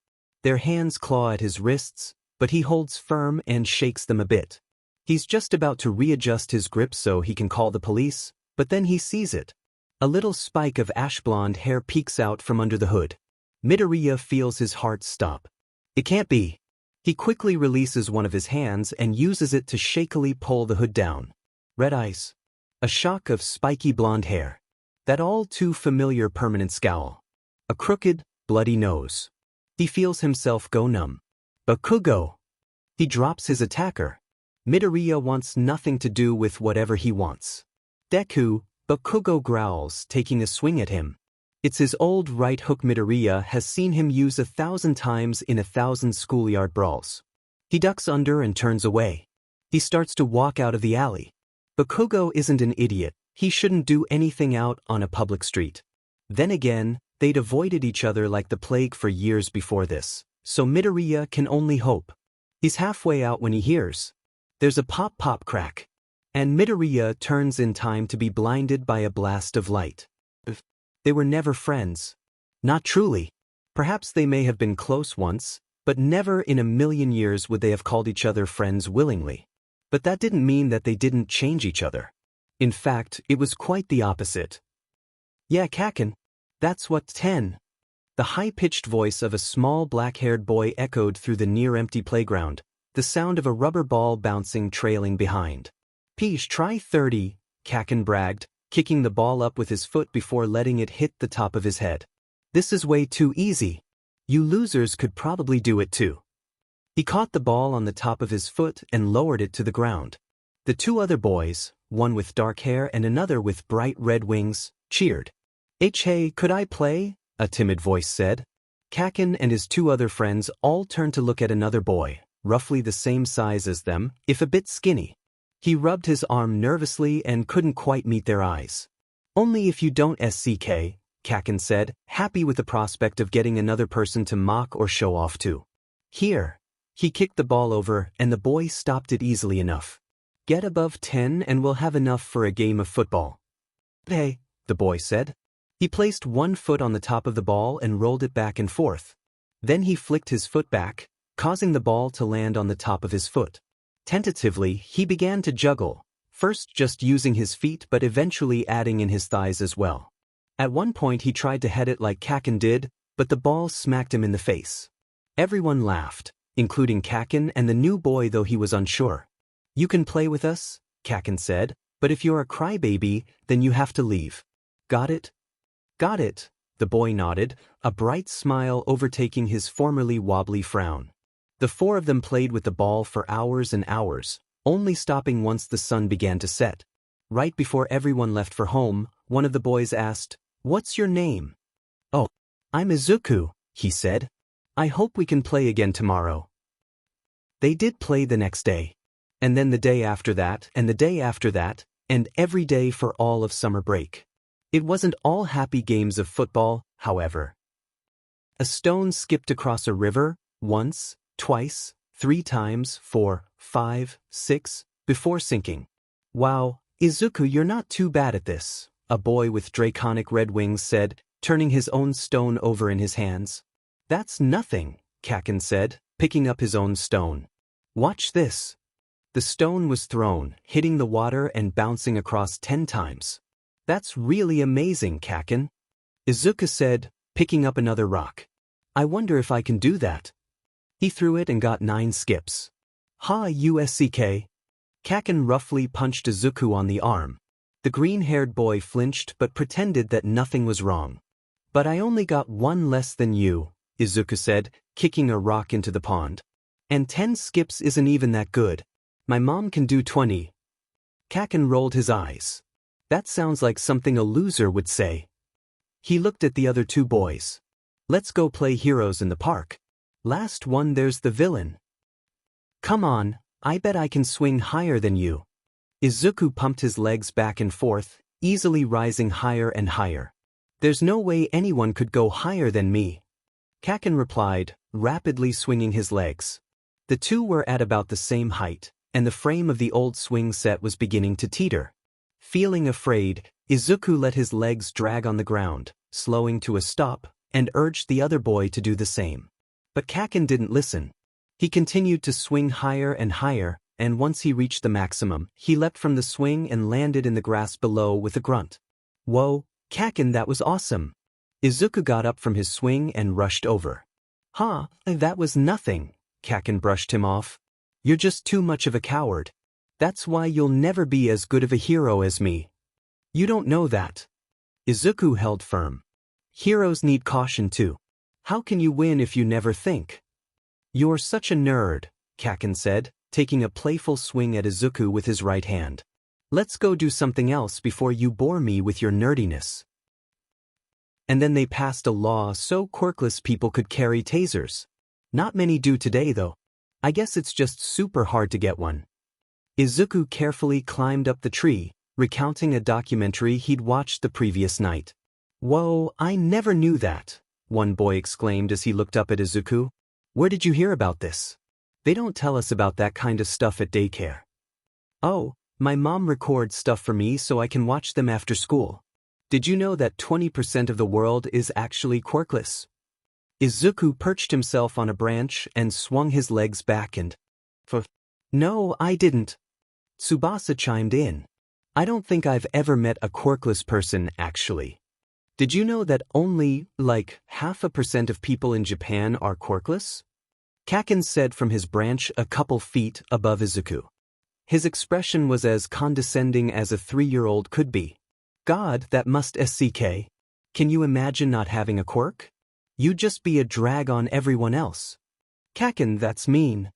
Their hands claw at his wrists, but he holds firm and shakes them a bit. He's just about to readjust his grip so he can call the police, but then he sees it. A little spike of ash blonde hair peeks out from under the hood. Midoriya feels his heart stop. It can't be. He quickly releases one of his hands and uses it to shakily pull the hood down. Red eyes. A shock of spiky blonde hair. That all too familiar permanent scowl. A crooked, bloody nose. He feels himself go numb. Bakugo. He drops his attacker. Midoriya wants nothing to do with whatever he wants. Deku, Bakugo growls, taking a swing at him. It's his old right hook Midoriya has seen him use 1,000 times in 1,000 schoolyard brawls. He ducks under and turns away. He starts to walk out of the alley. Bakugo isn't an idiot, he shouldn't do anything out on a public street. Then again, they'd avoided each other like the plague for years before this, so Midoriya can only hope. He's halfway out when he hears. There's a pop crack. And Midoriya turns in time to be blinded by a blast of light. They were never friends. Not truly. Perhaps they may have been close once, but never in a million years would they have called each other friends willingly. But that didn't mean that they didn't change each other. In fact, it was quite the opposite. Yeah, Kaken. That's what 10. The high-pitched voice of a small black-haired boy echoed through the near-empty playground, the sound of a rubber ball bouncing trailing behind. Peesh, try 30, Kaken bragged, kicking the ball up with his foot before letting it hit the top of his head. This is way too easy. You losers could probably do it too. He caught the ball on the top of his foot and lowered it to the ground. The two other boys, one with dark hair and another with bright red wings, cheered. Hey, could I play? A timid voice said. Kaken and his two other friends all turned to look at another boy, roughly the same size as them, if a bit skinny. He rubbed his arm nervously and couldn't quite meet their eyes. Only if you don't SCK, Kaken said, happy with the prospect of getting another person to mock or show off to. Here. He kicked the ball over and the boy stopped it easily enough. Get above 10 and we'll have enough for a game of football. Hey, the boy said. He placed one foot on the top of the ball and rolled it back and forth. Then he flicked his foot back, causing the ball to land on the top of his foot. Tentatively, he began to juggle, first just using his feet but eventually adding in his thighs as well. At one point he tried to head it like Kaken did, but the ball smacked him in the face. Everyone laughed, including Kaken and the new boy, though he was unsure. You can play with us, Kaken said, but if you're a crybaby, then you have to leave. Got it? Got it, the boy nodded, a bright smile overtaking his formerly wobbly frown. The four of them played with the ball for hours and hours, only stopping once the sun began to set. Right before everyone left for home, one of the boys asked, "What's your name?" "Oh, I'm Izuku," he said. "I hope we can play again tomorrow." They did play the next day. And then the day after that, and the day after that, and every day for all of summer break. It wasn't all happy games of football, however. A stone skipped across a river, once, twice, 3 times, 4, 5, 6, before sinking. Wow, Izuku, you're not too bad at this, a boy with draconic red wings said, turning his own stone over in his hands. That's nothing, Kaken said, picking up his own stone. Watch this. The stone was thrown, hitting the water and bouncing across 10 times. That's really amazing, Kaken, Izuku said, picking up another rock. I wonder if I can do that. He threw it and got 9 skips. Ha, USCK. Kaken roughly punched Izuku on the arm. The green-haired boy flinched but pretended that nothing was wrong. But I only got 1 less than you, Izuku said, kicking a rock into the pond. And 10 skips isn't even that good. My mom can do 20. Kaken rolled his eyes. That sounds like something a loser would say. He looked at the other 2 boys. Let's go play heroes in the park. Last one, there's the villain. Come on, I bet I can swing higher than you. Izuku pumped his legs back and forth, easily rising higher and higher. There's no way anyone could go higher than me. Kaken replied, rapidly swinging his legs. The two were at about the same height, and the frame of the old swing set was beginning to teeter. Feeling afraid, Izuku let his legs drag on the ground, slowing to a stop, and urged the other boy to do the same. But Kaken didn't listen. He continued to swing higher and higher, and once he reached the maximum, he leapt from the swing and landed in the grass below with a grunt. Whoa, Kaken, that was awesome. Izuku got up from his swing and rushed over. Ha, that was nothing, Kaken brushed him off. You're just too much of a coward. That's why you'll never be as good of a hero as me. You don't know that. Izuku held firm. Heroes need caution too. How can you win if you never think? You're such a nerd, Kaken said, taking a playful swing at Izuku with his right hand. Let's go do something else before you bore me with your nerdiness. And then they passed a law so quirkless people could carry tasers. Not many do today though. I guess it's just super hard to get one. Izuku carefully climbed up the tree, recounting a documentary he'd watched the previous night. Whoa, I never knew that, one boy exclaimed as he looked up at Izuku. Where did you hear about this? They don't tell us about that kind of stuff at daycare. Oh, my mom records stuff for me so I can watch them after school. Did you know that 20% of the world is actually quirkless? Izuku perched himself on a branch and swung his legs back and... No, I didn't. Tsubasa chimed in. I don't think I've ever met a quirkless person actually. Did you know that only, like, 0.5% of people in Japan are quirkless? Kaken said from his branch a couple feet above Izuku. His expression was as condescending as a 3-year-old could be. God, that must SCK. Can you imagine not having a quirk? You'd just be a drag on everyone else. Kaken, that's mean.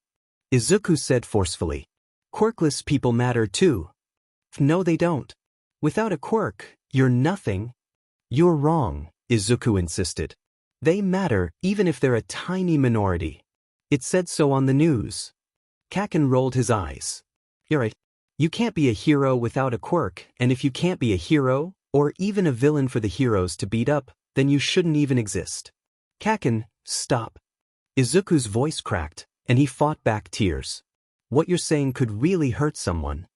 Izuku said forcefully. Quirkless people matter too. No, they don't. Without a quirk, you're nothing. You're wrong, Izuku insisted. They matter even if they're a tiny minority. It said so on the news. Kaken rolled his eyes. You're right. You can't be a hero without a quirk, and if you can't be a hero, or even a villain for the heroes to beat up, then you shouldn't even exist. Kaken, stop. Izuku's voice cracked, and he fought back tears. What you're saying could really hurt someone.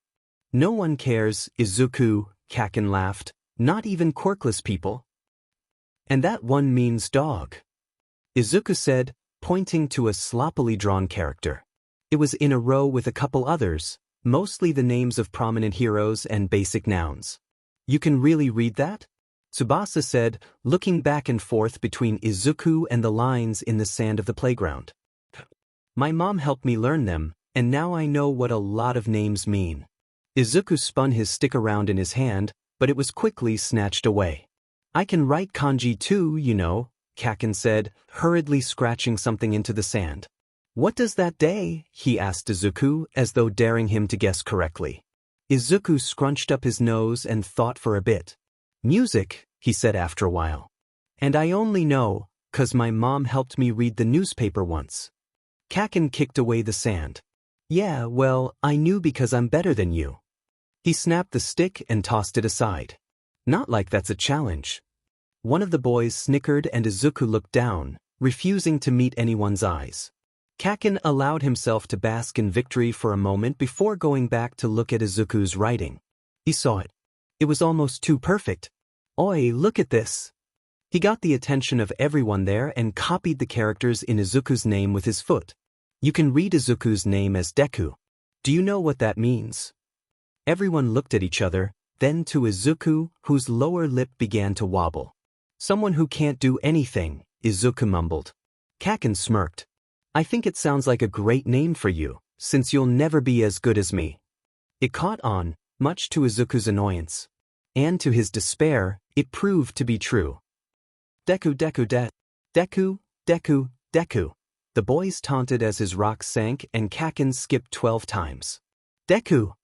No one cares, Izuku, Kaken laughed, not even quirkless people. And that one means dog. Izuku said, pointing to a sloppily drawn character. It was in a row with a couple others, mostly the names of prominent heroes and basic nouns. You can really read that? Tsubasa said, looking back and forth between Izuku and the lines in the sand of the playground. My mom helped me learn them, and now I know what a lot of names mean. Izuku spun his stick around in his hand, but it was quickly snatched away. I can write kanji too, you know, Kaken said, hurriedly scratching something into the sand. What does that day? He asked Izuku, as though daring him to guess correctly. Izuku scrunched up his nose and thought for a bit. Music, he said after a while. And I only know, 'cause my mom helped me read the newspaper once. Kaken kicked away the sand. Yeah, well, I knew because I'm better than you. He snapped the stick and tossed it aside. Not like that's a challenge. One of the boys snickered and Izuku looked down, refusing to meet anyone's eyes. Kaken allowed himself to bask in victory for a moment before going back to look at Izuku's writing. He saw it. It was almost too perfect. Oi, look at this. He got the attention of everyone there and copied the characters in Izuku's name with his foot. You can read Izuku's name as Deku. Do you know what that means? Everyone looked at each other, then to Izuku, whose lower lip began to wobble. Someone who can't do anything, Izuku mumbled. Kaken smirked. I think it sounds like a great name for you, since you'll never be as good as me. It caught on, much to Izuku's annoyance. And to his despair, it proved to be true. Deku, Deku, Deku, Deku, Deku. The boys taunted as his rock sank and Kaken skipped 12 times. Deku!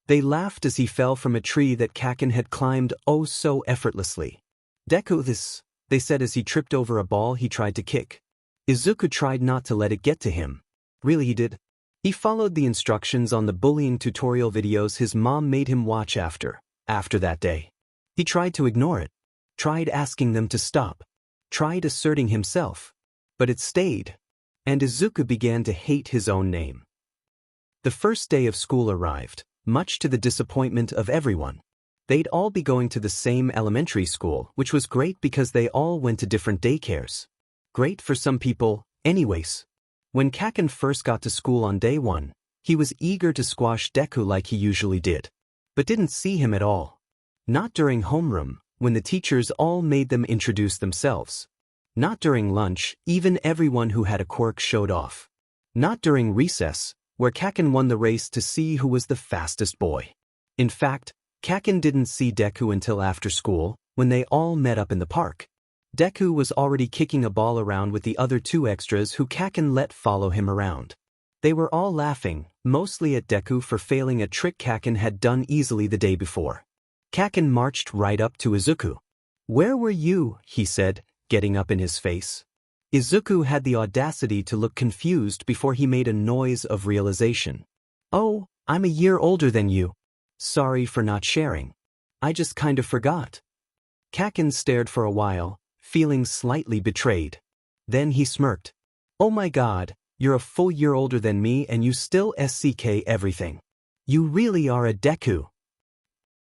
They laughed as he fell from a tree that Kaken had climbed oh so effortlessly. Deku this, they said as he tripped over a ball he tried to kick. Izuku tried not to let it get to him. Really he did. He followed the instructions on the bullying tutorial videos his mom made him watch after that day. He tried to ignore it. Tried asking them to stop. Tried asserting himself. But it stayed. And Izuku began to hate his own name. The first day of school arrived, much to the disappointment of everyone. They'd all be going to the same elementary school, which was great because they all went to different daycares. Great for some people, anyways. When Kaken first got to school on day 1, he was eager to squash Deku like he usually did. But didn't see him at all. Not during homeroom, when the teachers all made them introduce themselves. Not during lunch, even everyone who had a quirk showed off. Not during recess, where Kaken won the race to see who was the fastest boy. In fact, Kaken didn't see Deku until after school, when they all met up in the park. Deku was already kicking a ball around with the other 2 extras who Kaken let follow him around. They were all laughing, mostly at Deku for failing a trick Kaken had done easily the day before. Kaken marched right up to Izuku. Where were you? He said, getting up in his face. Izuku had the audacity to look confused before he made a noise of realization. Oh, I'm a year older than you. Sorry for not sharing. I just kind of forgot. Kaken stared for a while, feeling slightly betrayed. Then he smirked. Oh my god, you're a full year older than me and you still SCK everything. You really are a Deku.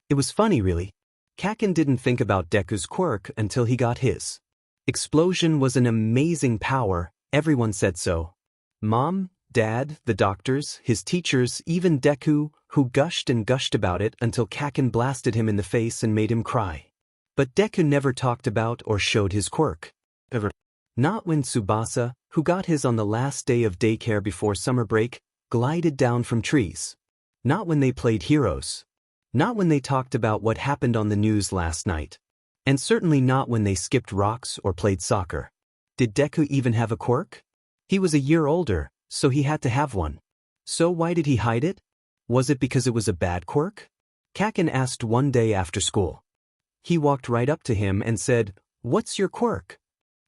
It was funny really. Kaken didn't think about Deku's quirk until he got his. Explosion was an amazing power, everyone said so. Mom, Dad, the doctors, his teachers, even Deku, who gushed and gushed about it until Kakin blasted him in the face and made him cry. But Deku never talked about or showed his quirk. Ever. Not when Tsubasa, who got his on the last day of daycare before summer break, glided down from trees. Not when they played heroes. Not when they talked about what happened on the news last night. And certainly not when they skipped rocks or played soccer. Did Deku even have a quirk? He was a year older, so he had to have one. So why did he hide it? Was it because it was a bad quirk? Kakin asked one day after school. He walked right up to him and said, "What's your quirk?"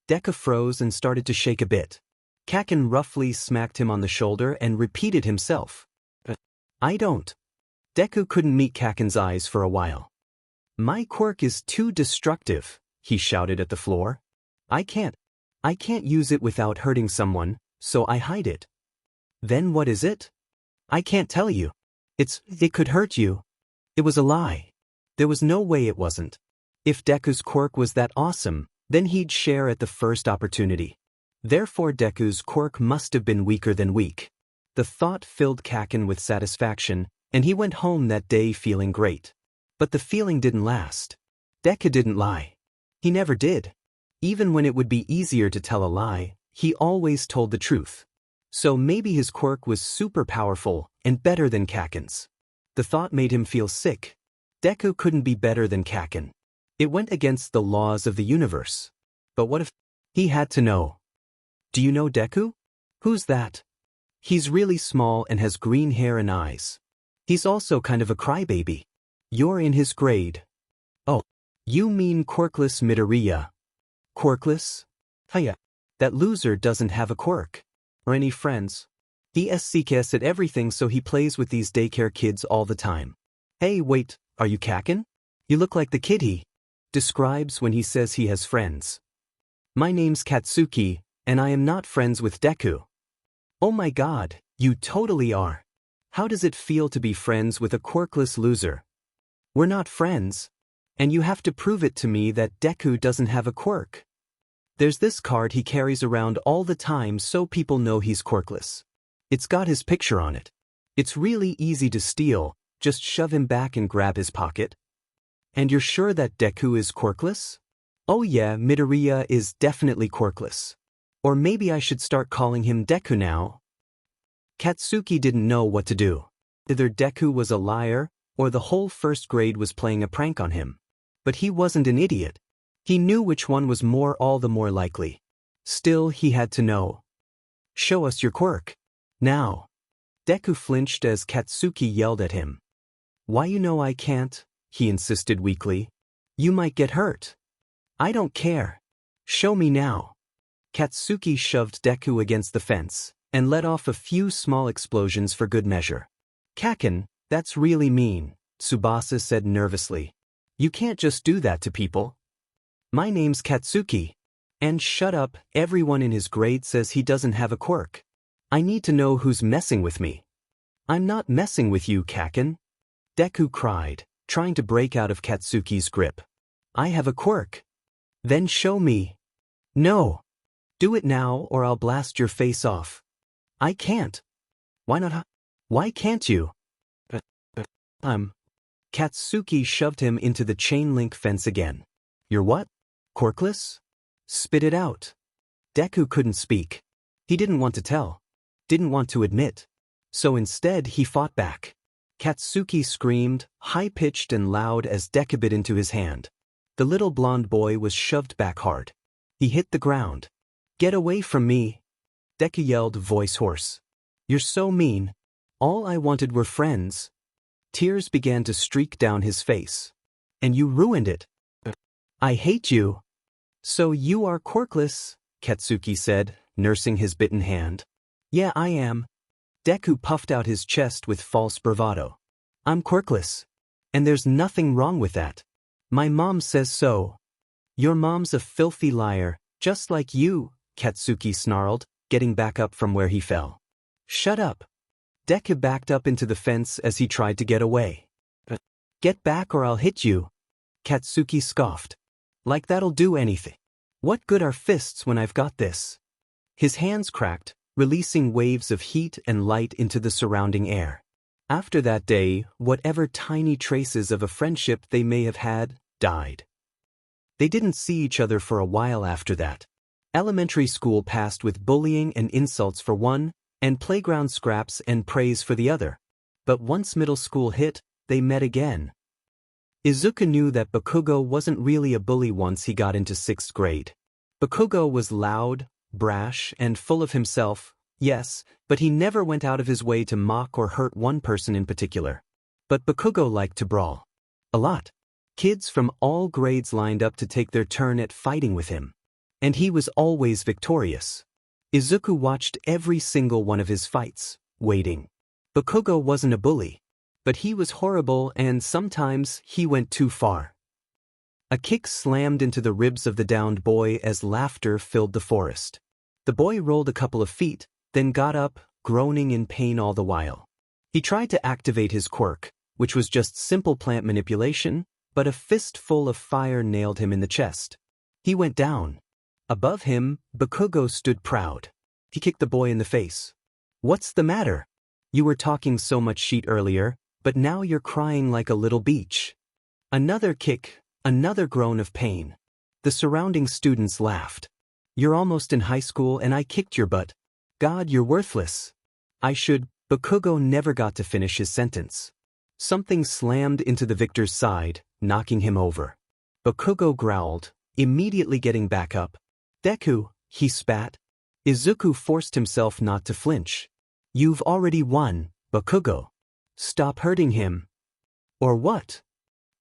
Deku froze and started to shake a bit. Kakin roughly smacked him on the shoulder and repeated himself. "I don't." Deku couldn't meet Kakin's eyes for a while. "My quirk is too destructive," he shouted at the floor. I can't use it without hurting someone, so I hide it." "Then what is it?" "I can't tell you. It could hurt you." It was a lie. There was no way it wasn't. If Deku's quirk was that awesome, then he'd share at the first opportunity. Therefore Deku's quirk must have been weaker than weak. The thought filled Kakin with satisfaction, and he went home that day feeling great. But the feeling didn't last. Deku didn't lie. He never did. Even when it would be easier to tell a lie, he always told the truth. So maybe his quirk was super powerful and better than Kakin's. The thought made him feel sick. Deku couldn't be better than Kakin. It went against the laws of the universe. But what if he had to know? "Do you know Deku?" "Who's that?" "He's really small and has green hair and eyes. He's also kind of a crybaby." "You're in his grade." "Oh, you mean quirkless Midoriya." "Quirkless? Hiya. That loser doesn't have a quirk. Or any friends. He SCKS at everything, so he plays with these daycare kids all the time." "Hey, wait, are you Kakin? You look like the kid he describes when he says he has friends." "My name's Katsuki, and I am not friends with Deku." "Oh my god, you totally are. How does it feel to be friends with a quirkless loser?" "We're not friends. And you have to prove it to me that Deku doesn't have a quirk. There's this card he carries around all the time so people know he's quirkless. It's got his picture on it. It's really easy to steal, just shove him back and grab his pocket." "And you're sure that Deku is quirkless?" "Oh yeah, Midoriya is definitely quirkless. Or maybe I should start calling him Deku now." Katsuki didn't know what to do. Either Deku was a liar, or the whole first grade was playing a prank on him. But he wasn't an idiot. He knew which one was all the more likely. Still, he had to know. "Show us your quirk. Now." Deku flinched as Katsuki yelled at him. "Why you know I can't?" he insisted weakly. "You might get hurt." "I don't care. Show me now." Katsuki shoved Deku against the fence and let off a few small explosions for good measure. "Kakin, that's really mean," Tsubasa said nervously. "You can't just do that to people." "My name's Katsuki." "And shut up, everyone in his grade says he doesn't have a quirk. I need to know who's messing with me." "I'm not messing with you, Kakin." Deku cried, trying to break out of Katsuki's grip. "I have a quirk." "Then show me." "No. Do it now or I'll blast your face off." "I can't." "Why not? Why can't you?" Katsuki shoved him into the chain-link fence again. "You're what? Quirkless? Spit it out." Deku couldn't speak. He didn't want to tell. Didn't want to admit. So instead he fought back. Katsuki screamed, high-pitched and loud as Deku bit into his hand. The little blonde boy was shoved back hard. He hit the ground. "Get away from me!" Deku yelled, voice hoarse. "You're so mean. All I wanted were friends." Tears began to streak down his face. "And you ruined it." "I hate you." "So you are quirkless," Katsuki said, nursing his bitten hand. "Yeah, I am." Deku puffed out his chest with false bravado. "I'm quirkless. And there's nothing wrong with that. My mom says so." "Your mom's a filthy liar, just like you," Katsuki snarled, getting back up from where he fell. "Shut up." Deku backed up into the fence as he tried to get away. "Get back or I'll hit you." Katsuki scoffed. "Like that'll do anything. What good are fists when I've got this?" His hands cracked, releasing waves of heat and light into the surrounding air. After that day, whatever tiny traces of a friendship they may have had, died. They didn't see each other for a while after that. Elementary school passed with bullying and insults for one, and playground scraps and praise for the other. But once middle school hit, they met again. Izuku knew that Bakugo wasn't really a bully once he got into 6th grade. Bakugo was loud, brash, and full of himself, yes, but he never went out of his way to mock or hurt one person in particular. But Bakugo liked to brawl. A lot. Kids from all grades lined up to take their turn at fighting with him. And he was always victorious. Izuku watched every single one of his fights, waiting. Bakugo wasn't a bully. But he was horrible, and sometimes he went too far. A kick slammed into the ribs of the downed boy as laughter filled the forest. The boy rolled a couple of feet, then got up, groaning in pain all the while. He tried to activate his quirk, which was just simple plant manipulation, but a fistful of fire nailed him in the chest. He went down. Above him, Bakugo stood proud. He kicked the boy in the face. "What's the matter? You were talking so much shit earlier, but now you're crying like a little beach." Another kick, another groan of pain. The surrounding students laughed. "You're almost in high school and I kicked your butt. God, you're worthless." Bakugo never got to finish his sentence. Something slammed into the victor's side, knocking him over. Bakugo growled, immediately getting back up. "Deku," he spat. Izuku forced himself not to flinch. "You've already won, Bakugo. Stop hurting him." "Or what?"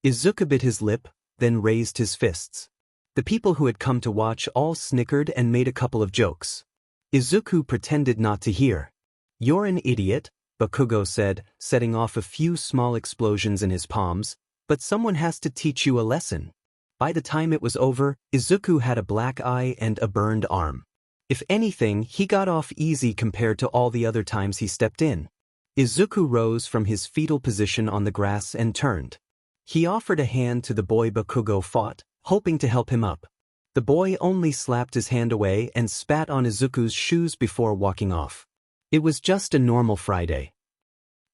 Izuku bit his lip, then raised his fists. The people who had come to watch all snickered and made a couple of jokes. Izuku pretended not to hear. "You're an idiot," Bakugo said, setting off a few small explosions in his palms, "but someone has to teach you a lesson." By the time it was over, Izuku had a black eye and a burned arm. If anything, he got off easy compared to all the other times he stepped in. Izuku rose from his fetal position on the grass and turned. He offered a hand to the boy Bakugo fought, hoping to help him up. The boy only slapped his hand away and spat on Izuku's shoes before walking off. It was just a normal Friday.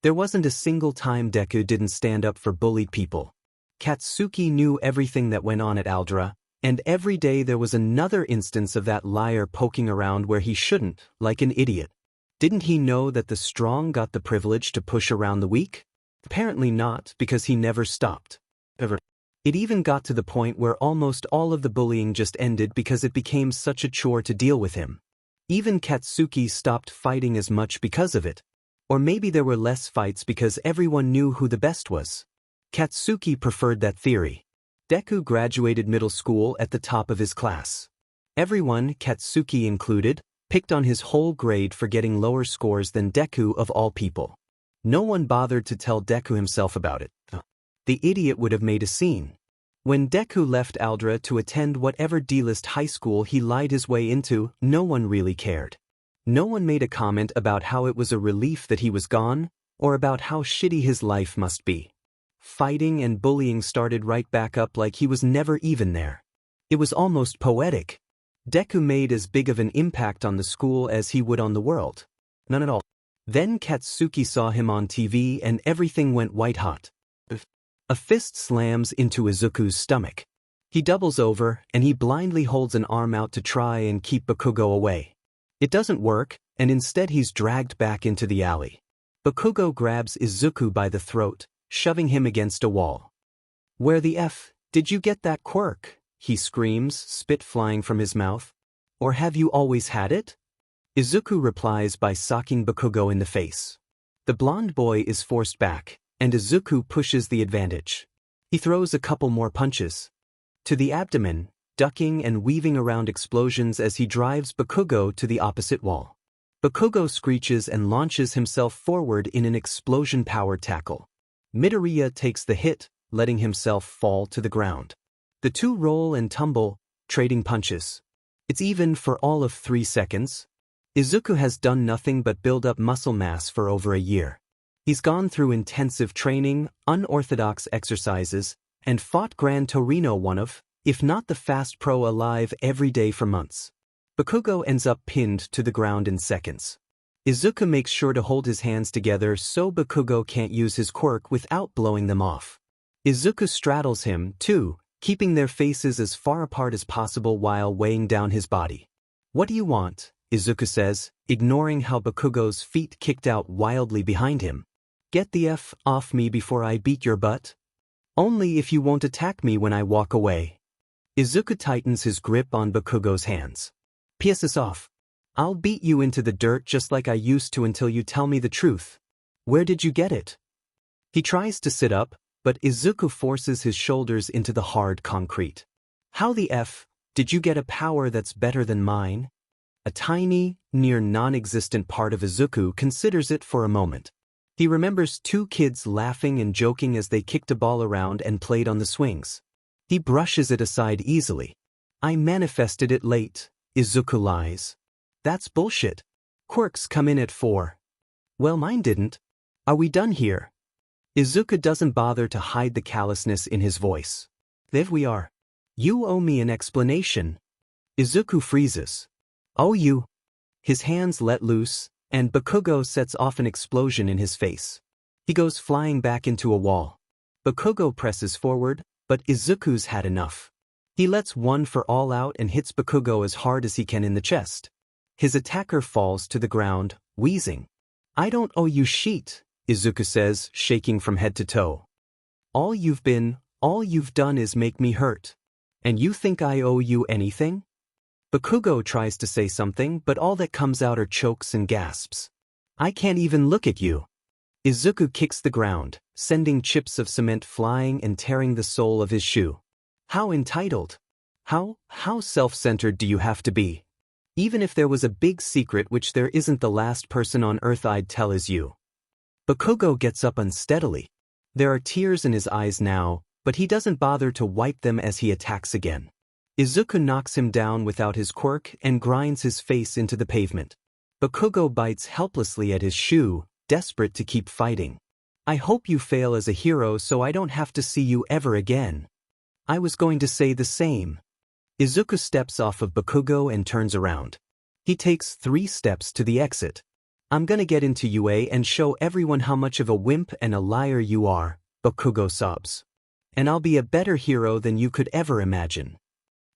There wasn't a single time Deku didn't stand up for bullied people. Katsuki knew everything that went on at Aldera, and every day there was another instance of that liar poking around where he shouldn't, like an idiot. Didn't he know that the strong got the privilege to push around the weak? Apparently not, because he never stopped. Ever. It even got to the point where almost all of the bullying just ended because it became such a chore to deal with him. Even Katsuki stopped fighting as much because of it. Or maybe there were less fights because everyone knew who the best was. Katsuki preferred that theory. Deku graduated middle school at the top of his class. Everyone, Katsuki included, picked on his whole grade for getting lower scores than Deku of all people. No one bothered to tell Deku himself about it. The idiot would have made a scene. When Deku left Aldera to attend whatever D-list high school he lied his way into, no one really cared. No one made a comment about how it was a relief that he was gone, or about how shitty his life must be. Fighting and bullying started right back up like he was never even there. It was almost poetic. Deku made as big of an impact on the school as he would on the world. None at all. Then Katsuki saw him on TV and everything went white hot. A fist slams into Izuku's stomach. He doubles over and he blindly holds an arm out to try and keep Bakugo away. It doesn't work, and instead he's dragged back into the alley. Bakugo grabs Izuku by the throat, shoving him against a wall. "Where the F did you get that quirk?" he screams, spit flying from his mouth. "Or have you always had it?" Izuku replies by socking Bakugo in the face. The blonde boy is forced back, and Izuku pushes the advantage. He throws a couple more punches. To the abdomen, ducking and weaving around explosions as he drives Bakugo to the opposite wall. Bakugo screeches and launches himself forward in an explosion-powered tackle. Midoriya takes the hit, letting himself fall to the ground. The two roll and tumble, trading punches. It's even for all of 3 seconds. Izuku has done nothing but build up muscle mass for over a year. He's gone through intensive training, unorthodox exercises, and fought Gran Torino, one of, if not the fast pro alive, every day for months. Bakugo ends up pinned to the ground in seconds. Izuku makes sure to hold his hands together so Bakugo can't use his quirk without blowing them off. Izuku straddles him, too, keeping their faces as far apart as possible while weighing down his body. "What do you want?" Izuku says, ignoring how Bakugo's feet kicked out wildly behind him. "Get the F off me before I beat your butt? Only if you won't attack me when I walk away." Izuku tightens his grip on Bakugo's hands. "Piss us off. I'll beat you into the dirt just like I used to until you tell me the truth. Where did you get it?" He tries to sit up, but Izuku forces his shoulders into the hard concrete. "How the F did you get a power that's better than mine?" A tiny, near non-existent part of Izuku considers it for a moment. He remembers two kids laughing and joking as they kicked a ball around and played on the swings. He brushes it aside easily. "I manifested it late," Izuku lies. "That's bullshit. Quirks come in at 4. "Well, mine didn't. Are we done here?" Izuku doesn't bother to hide the callousness in his voice. "There we are. You owe me an explanation." Izuku freezes. "Oh, you." His hands let loose, and Bakugo sets off an explosion in his face. He goes flying back into a wall. Bakugo presses forward, but Izuku's had enough. He lets one for all out and hits Bakugo as hard as he can in the chest. His attacker falls to the ground, wheezing. "I don't owe you shit," Izuku says, shaking from head to toe. All you've done is make me hurt. And you think I owe you anything?" Bakugo tries to say something, but all that comes out are chokes and gasps. "I can't even look at you." Izuku kicks the ground, sending chips of cement flying and tearing the sole of his shoe. "How entitled? How self-centered do you have to be? Even if there was a big secret which there isn't, the last person on Earth I'd tell is you." Bakugo gets up unsteadily. There are tears in his eyes now, but he doesn't bother to wipe them as he attacks again. Izuku knocks him down without his quirk and grinds his face into the pavement. Bakugo bites helplessly at his shoe, desperate to keep fighting. "I hope you fail as a hero so I don't have to see you ever again." "I was going to say the same." Izuku steps off of Bakugo and turns around. He takes 3 steps to the exit. "I'm gonna get into UA and show everyone how much of a wimp and a liar you are," Bakugo sobs. "And I'll be a better hero than you could ever imagine."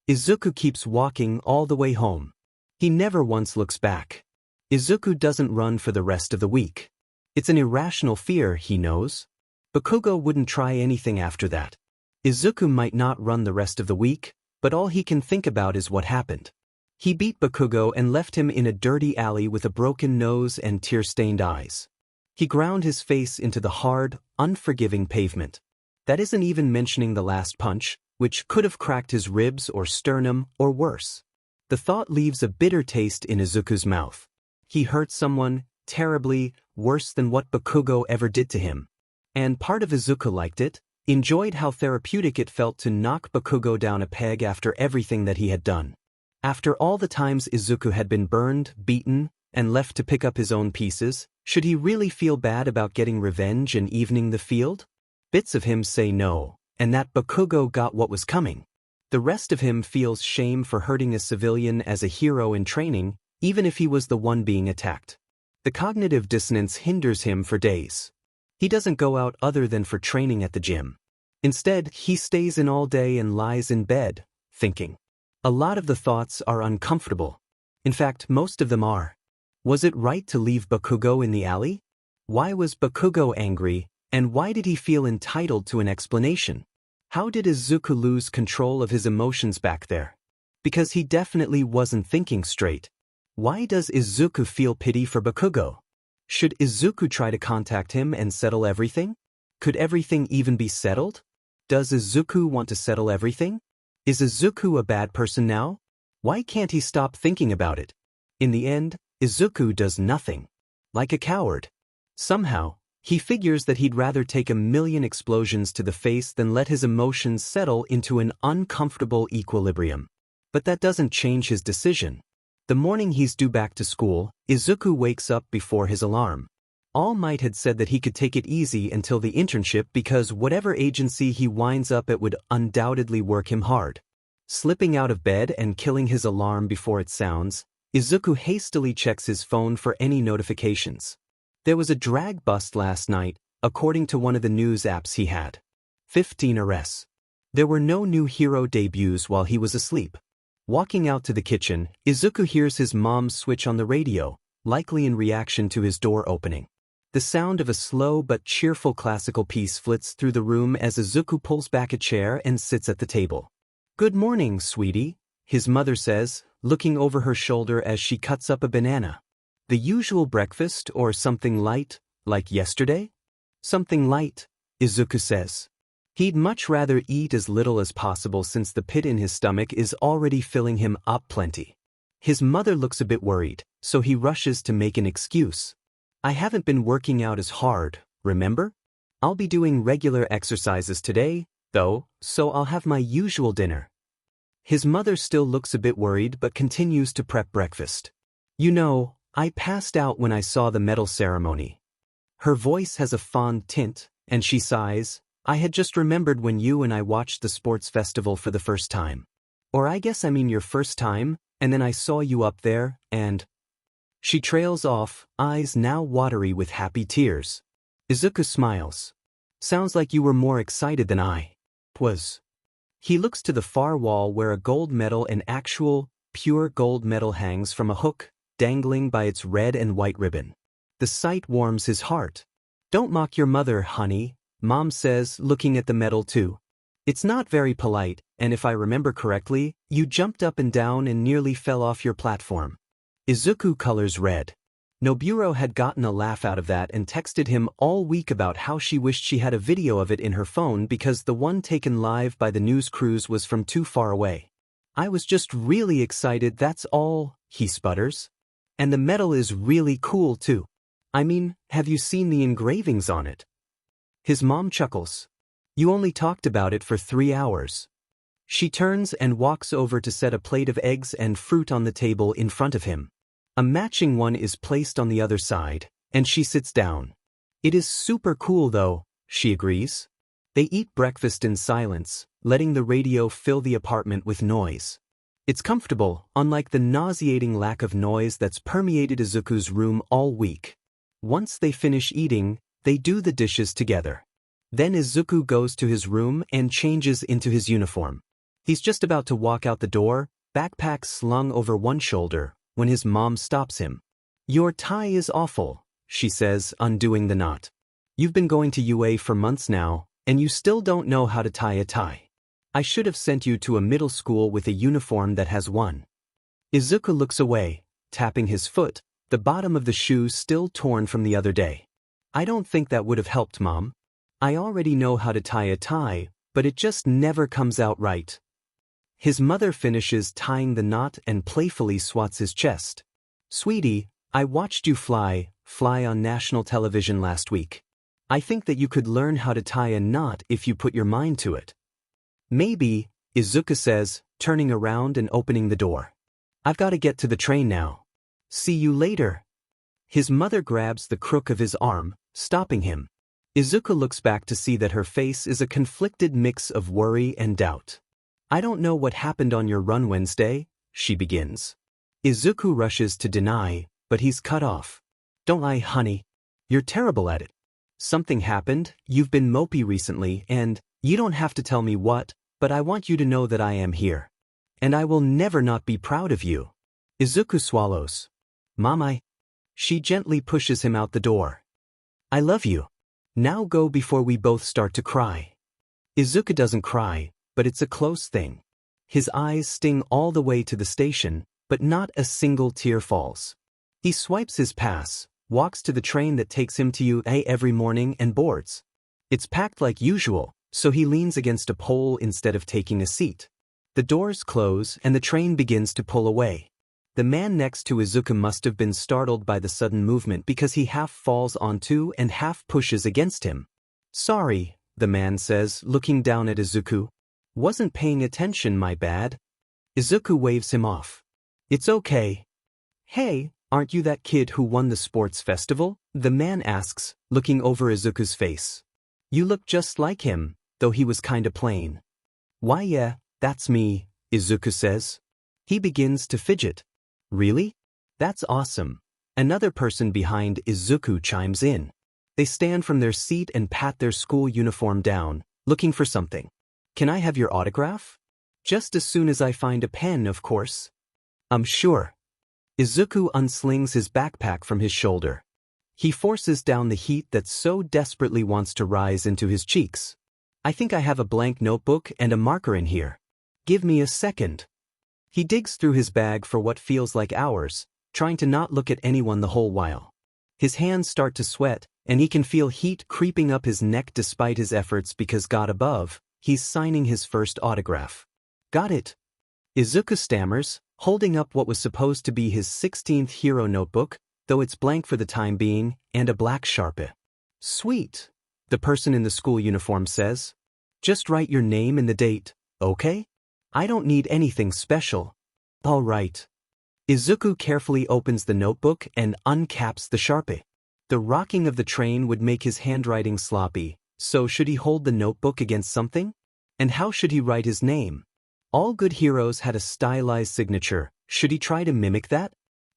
Izuku keeps walking all the way home. He never once looks back. Izuku doesn't run for the rest of the week. It's an irrational fear, he knows. Bakugo wouldn't try anything after that. Izuku might not run the rest of the week, but all he can think about is what happened. He beat Bakugo and left him in a dirty alley with a broken nose and tear-stained eyes. He ground his face into the hard, unforgiving pavement. That isn't even mentioning the last punch, which could have cracked his ribs or sternum, or worse. The thought leaves a bitter taste in Izuku's mouth. He hurt someone, terribly, worse than what Bakugo ever did to him. And part of Izuku liked it, enjoyed how therapeutic it felt to knock Bakugo down a peg after everything that he had done. After all the times Izuku had been burned, beaten, and left to pick up his own pieces, should he really feel bad about getting revenge and evening the field? Bits of him say no, and that Bakugo got what was coming. The rest of him feels shame for hurting a civilian as a hero in training, even if he was the one being attacked. The cognitive dissonance hinders him for days. He doesn't go out other than for training at the gym. Instead, he stays in all day and lies in bed, thinking. A lot of the thoughts are uncomfortable. In fact, most of them are. Was it right to leave Bakugo in the alley? Why was Bakugo angry, and why did he feel entitled to an explanation? How did Izuku lose control of his emotions back there? Because he definitely wasn't thinking straight. Why does Izuku feel pity for Bakugo? Should Izuku try to contact him and settle everything? Could everything even be settled? Does Izuku want to settle everything? Is Izuku a bad person now? Why can't he stop thinking about it? In the end, Izuku does nothing. Like a coward. Somehow, he figures that he'd rather take 1,000,000 explosions to the face than let his emotions settle into an uncomfortable equilibrium. But that doesn't change his decision. The morning he's due back to school, Izuku wakes up before his alarm. All Might had said that he could take it easy until the internship because whatever agency he winds up at would undoubtedly work him hard. Slipping out of bed and killing his alarm before it sounds, Izuku hastily checks his phone for any notifications. There was a drag bust last night, according to one of the news apps he had. 15 arrests. There were no new hero debuts while he was asleep. Walking out to the kitchen, Izuku hears his mom switch on the radio, likely in reaction to his door opening. The sound of a slow but cheerful classical piece flits through the room as Izuku pulls back a chair and sits at the table. "Good morning, sweetie," his mother says, looking over her shoulder as she cuts up a banana. "The usual breakfast or something light, like yesterday?" "Something light," Izuku says. He'd much rather eat as little as possible since the pit in his stomach is already filling him up plenty. His mother looks a bit worried, so he rushes to make an excuse. "I haven't been working out as hard, remember? I'll be doing regular exercises today, though, so I'll have my usual dinner." His mother still looks a bit worried but continues to prep breakfast. "You know, I passed out when I saw the medal ceremony." Her voice has a fond tint, and she sighs, "I had just remembered when you and I watched the sports festival for the first time. Or I guess I mean your first time, and then I saw you up there, and—" She trails off, eyes now watery with happy tears. Izuku smiles. "Sounds like you were more excited than I was." He looks to the far wall where a gold medal, an actual, pure gold medal, hangs from a hook, dangling by its red and white ribbon. The sight warms his heart. "Don't mock your mother, honey," Mom says, looking at the medal too. "It's not very polite, and if I remember correctly, you jumped up and down and nearly fell off your platform." Izuku colors red. Noburo had gotten a laugh out of that and texted him all week about how she wished she had a video of it in her phone because the one taken live by the news crews was from too far away. "I was just really excited, that's all," he sputters. "And the medal is really cool too. I mean, have you seen the engravings on it?" His mom chuckles. "You only talked about it for 3 hours." She turns and walks over to set a plate of eggs and fruit on the table in front of him. A matching one is placed on the other side, and she sits down. "It is super cool though," she agrees. They eat breakfast in silence, letting the radio fill the apartment with noise. It's comfortable, unlike the nauseating lack of noise that's permeated Izuku's room all week. Once they finish eating, they do the dishes together. Then Izuku goes to his room and changes into his uniform. He's just about to walk out the door, backpack slung over one shoulder, when his mom stops him. "Your tie is awful," she says, undoing the knot. "You've been going to UA for months now, and you still don't know how to tie a tie. I should have sent you to a middle school with a uniform that has one." Izuku looks away, tapping his foot, the bottom of the shoe still torn from the other day. "I don't think that would have helped, Mom. I already know how to tie a tie, but it just never comes out right." His mother finishes tying the knot and playfully swats his chest. "Sweetie, I watched you fly on national television last week. I think that you could learn how to tie a knot if you put your mind to it." "Maybe," Izuku says, turning around and opening the door. "I've got to get to the train now. See you later." His mother grabs the crook of his arm, stopping him. Izuku looks back to see that her face is a conflicted mix of worry and doubt. "I don't know what happened on your run Wednesday," she begins. Izuku rushes to deny, but he's cut off. "Don't lie, honey. You're terrible at it. Something happened, you've been mopey recently, and you don't have to tell me what, but I want you to know that I am here. And I will never not be proud of you." Izuku swallows. "Mom, She gently pushes him out the door. "I love you. Now go before we both start to cry." Izuku doesn't cry, but it's a close thing. His eyes sting all the way to the station, but not a single tear falls. He swipes his pass, walks to the train that takes him to UA every morning and boards. It's packed like usual, so he leans against a pole instead of taking a seat. The doors close and the train begins to pull away. The man next to Izuku must have been startled by the sudden movement because he half falls onto and half pushes against him. "Sorry," the man says, looking down at Izuku. "Wasn't paying attention, my bad." Izuku waves him off. "It's okay." "Hey, aren't you that kid who won the sports festival?" the man asks, looking over Izuku's face. "You look just like him, though he was kinda plain." "Why yeah, that's me," Izuku says. He begins to fidget. Really? That's awesome. Another person behind Izuku chimes in. They stand from their seat and pat their school uniform down, looking for something. Can I have your autograph? Just as soon as I find a pen, of course. Sure. Izuku unslings his backpack from his shoulder. He forces down the heat that so desperately wants to rise into his cheeks. I think I have a blank notebook and a marker in here. Give me a second. He digs through his bag for what feels like hours, trying to not look at anyone the whole while. His hands start to sweat, and he can feel heat creeping up his neck despite his efforts because God above, he's signing his first autograph. Got it. Izuku stammers, holding up what was supposed to be his 16th hero notebook, though it's blank for the time being, and a black Sharpie. Sweet, the person in the school uniform says. Just write your name and the date, okay? I don't need anything special. All right. Izuku carefully opens the notebook and uncaps the Sharpie. The rocking of the train would make his handwriting sloppy, so should he hold the notebook against something? And how should he write his name? All good heroes had a stylized signature. Should he try to mimic that?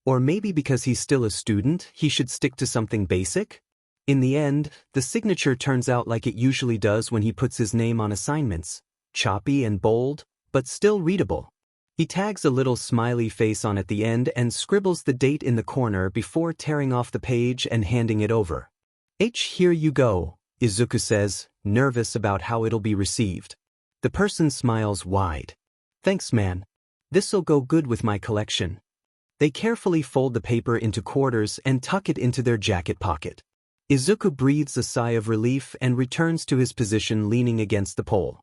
Or maybe because he's still a student, he should stick to something basic? In the end, the signature turns out like it usually does when he puts his name on assignments. Choppy and bold, but still readable. He tags a little smiley face on at the end and scribbles the date in the corner before tearing off the page and handing it over. Here you go, Izuku says, nervous about how it'll be received. The person smiles wide. Thanks, man. This'll go good with my collection. They carefully fold the paper into quarters and tuck it into their jacket pocket. Izuku breathes a sigh of relief and returns to his position leaning against the pole.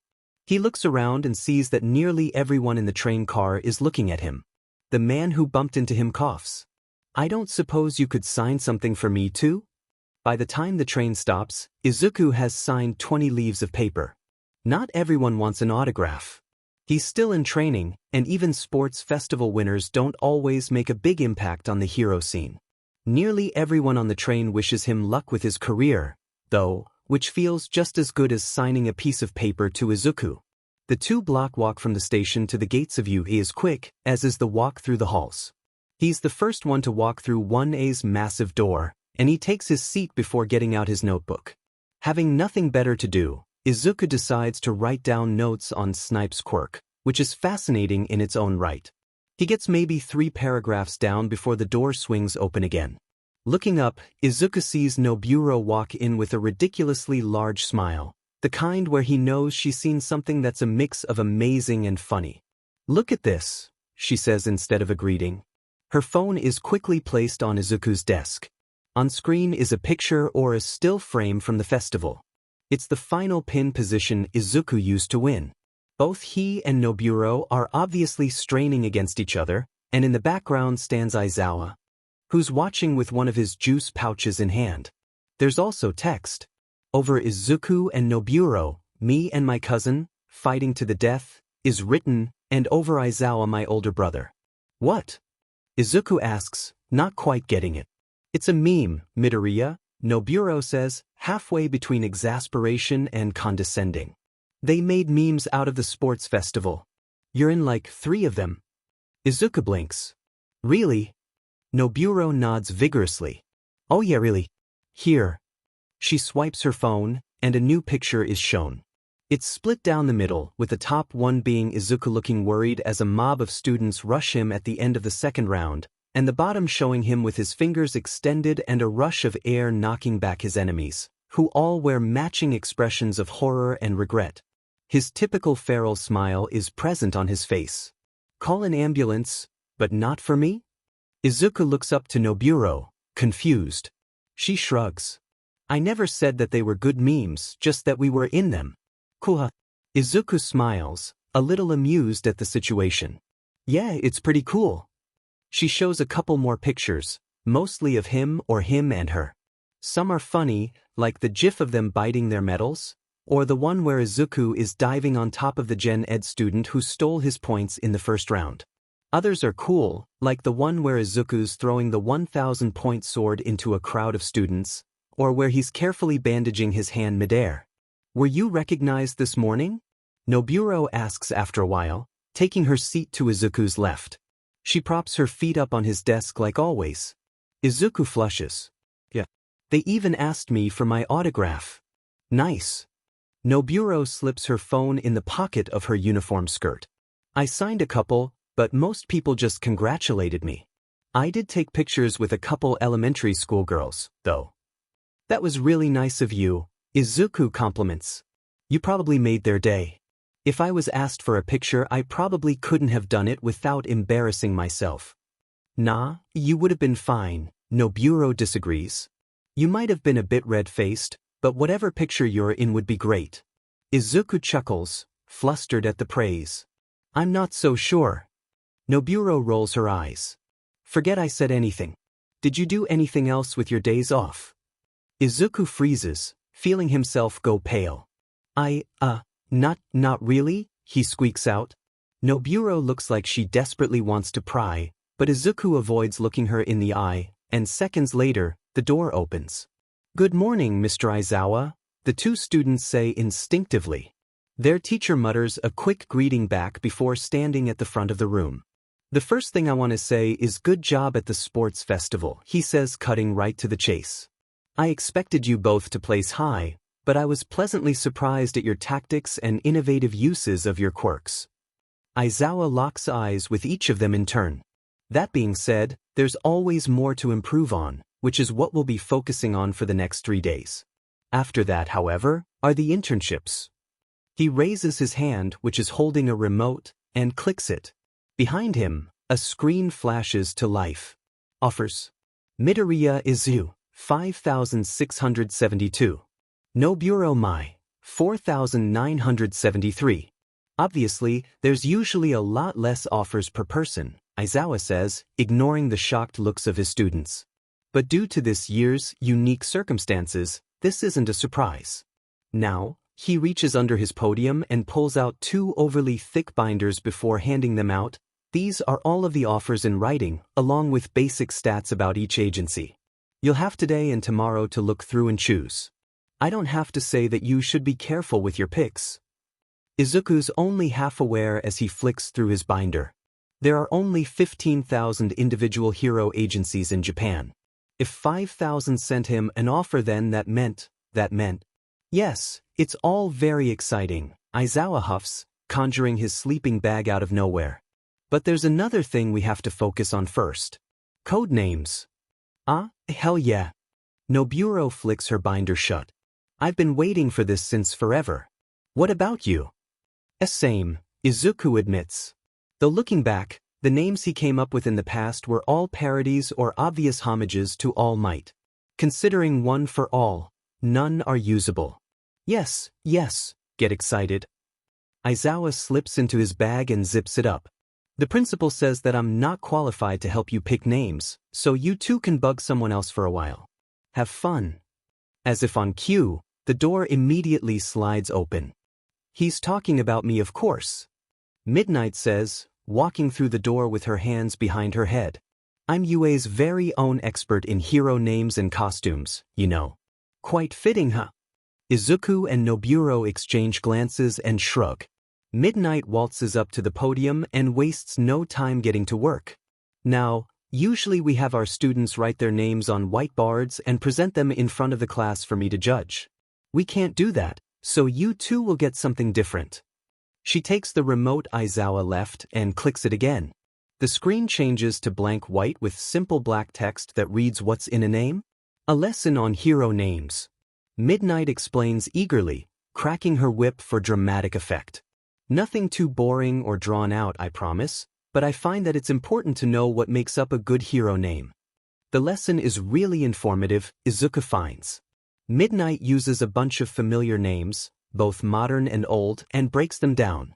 He looks around and sees that nearly everyone in the train car is looking at him. The man who bumped into him coughs. I don't suppose you could sign something for me too? By the time the train stops, Izuku has signed 20 leaves of paper. Not everyone wants an autograph. He's still in training, and even sports festival winners don't always make a big impact on the hero scene. Nearly everyone on the train wishes him luck with his career, though, which feels just as good as signing a piece of paper to Izuku. The 2-block walk from the station to the gates of UE is quick, as is the walk through the halls. He's the first one to walk through 1A's massive door, and he takes his seat before getting out his notebook. Having nothing better to do, Izuku decides to write down notes on Snipe's quirk, which is fascinating in its own right. He gets maybe 3 paragraphs down before the door swings open again. Looking up, Izuku sees Noburo walk in with a ridiculously large smile, the kind where he knows she's seen something that's a mix of amazing and funny. Look at this, she says instead of a greeting. Her phone is quickly placed on Izuku's desk. On screen is a picture or a still frame from the festival. It's the final pin position Izuku used to win. Both he and Noburo are obviously straining against each other, and in the background stands Aizawa, who's watching with one of his juice pouches in hand. There's also text. Over Izuku and Noburo, me and my cousin, fighting to the death, is written, and over Aizawa my older brother. What? Izuku asks, not quite getting it. It's a meme, Midoriya, Noburo says, halfway between exasperation and condescending. They made memes out of the sports festival. You're in like 3 of them. Izuku blinks. Really? Noburo nods vigorously. Oh yeah, really. Here. She swipes her phone, and a new picture is shown. It's split down the middle, with the top one being Izuku looking worried as a mob of students rush him at the end of the second round, and the bottom showing him with his fingers extended and a rush of air knocking back his enemies, who all wear matching expressions of horror and regret. His typical feral smile is present on his face. Call an ambulance, but not for me? Izuku looks up to Noburo, confused. She shrugs. I never said that they were good memes, just that we were in them. Cool. Izuku smiles, a little amused at the situation. Yeah, it's pretty cool. She shows a couple more pictures, mostly of him or him and her. Some are funny, like the gif of them biting their medals, or the one where Izuku is diving on top of the Gen Ed student who stole his points in the first round. Others are cool, like the one where Izuku's throwing the 1,000-point sword into a crowd of students, or where he's carefully bandaging his hand midair. Were you recognized this morning? Noburo asks after a while. taking her seat to Izuku's left. She props her feet up on his desk like always. Izuku flushes. Yeah. They even asked me for my autograph. Nice. Noburo slips her phone in the pocket of her uniform skirt. I signed a couple, but most people just congratulated me. I did take pictures with a couple elementary school girls, though. That was really nice of you, Izuku compliments. You probably made their day. If I was asked for a picture, I probably couldn't have done it without embarrassing myself. Nah, you would have been fine, Noburo disagrees. You might have been a bit red-faced, but whatever picture you're in would be great. Izuku chuckles, flustered at the praise. I'm not so sure. Noburo rolls her eyes. Forget I said anything. Did you do anything else with your days off? Izuku freezes, feeling himself go pale. Not really, he squeaks out. Noburo looks like she desperately wants to pry, but Izuku avoids looking her in the eye, and seconds later, the door opens. Good morning, Mr. Aizawa, the two students say instinctively. Their teacher mutters a quick greeting back before standing at the front of the room. The first thing I want to say is good job at the sports festival, he says, cutting right to the chase. I expected you both to place high, but I was pleasantly surprised at your tactics and innovative uses of your quirks. Aizawa locks eyes with each of them in turn. That being said, there's always more to improve on, which is what we'll be focusing on for the next 3 days. After that, however, are the internships. He raises his hand, which is holding a remote, and clicks it. Behind him, a screen flashes to life. Offers. Midoriya Izu, 5,672. Noburo Mai, 4,973. Obviously, there's usually a lot less offers per person, Aizawa says, ignoring the shocked looks of his students. But due to this year's unique circumstances, this isn't a surprise. Now, he reaches under his podium and pulls out 2 overly thick binders before handing them out. These are all of the offers in writing, along with basic stats about each agency. You'll have today and tomorrow to look through and choose. I don't have to say that you should be careful with your picks. Izuku's only half aware as he flicks through his binder. There are only 15,000 individual hero agencies in Japan. If 5,000 sent him an offer, then that meant. Yes, it's all very exciting, Aizawa huffs, conjuring his sleeping bag out of nowhere. But there's another thing we have to focus on first. Code names. Hell yeah. Noburo flicks her binder shut. I've been waiting for this since forever. What about you? Same, Izuku admits. Though looking back, the names he came up with in the past were all parodies or obvious homages to All Might. Considering one for all, none are usable. Yes, get excited. Aizawa slips into his bag and zips it up. The principal says that I'm not qualified to help you pick names, so you two can bug someone else for a while. Have fun. As if on cue, the door immediately slides open. He's talking about me, of course. Midnight says, walking through the door with her hands behind her head. I'm UA's very own expert in hero names and costumes, you know. Quite fitting, huh? Izuku and Noburo exchange glances and shrug. Midnight waltzes up to the podium and wastes no time getting to work. Now, usually we have our students write their names on whiteboards and present them in front of the class for me to judge. We can't do that, so you two will get something different. She takes the remote Aizawa left and clicks it again. The screen changes to blank white with simple black text that reads what's in a name? A lesson on hero names. Midnight explains eagerly, cracking her whip for dramatic effect. Nothing too boring or drawn out, I promise, but I find that it's important to know what makes up a good hero name. The lesson is really informative, Izuku finds. Midnight uses a bunch of familiar names, both modern and old, and breaks them down.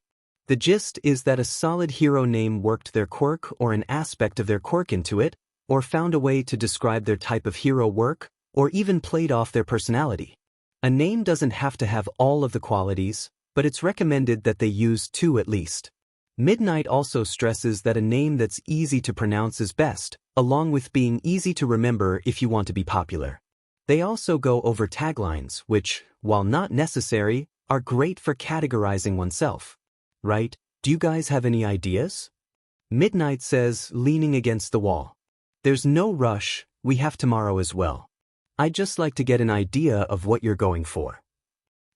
The gist is that a solid hero name worked their quirk or an aspect of their quirk into it, or found a way to describe their type of hero work, or even played off their personality. A name doesn't have to have all of the qualities, but it's recommended that they use 2 at least. Midnight also stresses that a name that's easy to pronounce is best, along with being easy to remember if you want to be popular. They also go over taglines, which, while not necessary, are great for categorizing oneself. Right, Do you guys have any ideas? Midnight says, leaning against the wall. There's no rush, we have tomorrow as well. I'd just like to get an idea of what you're going for.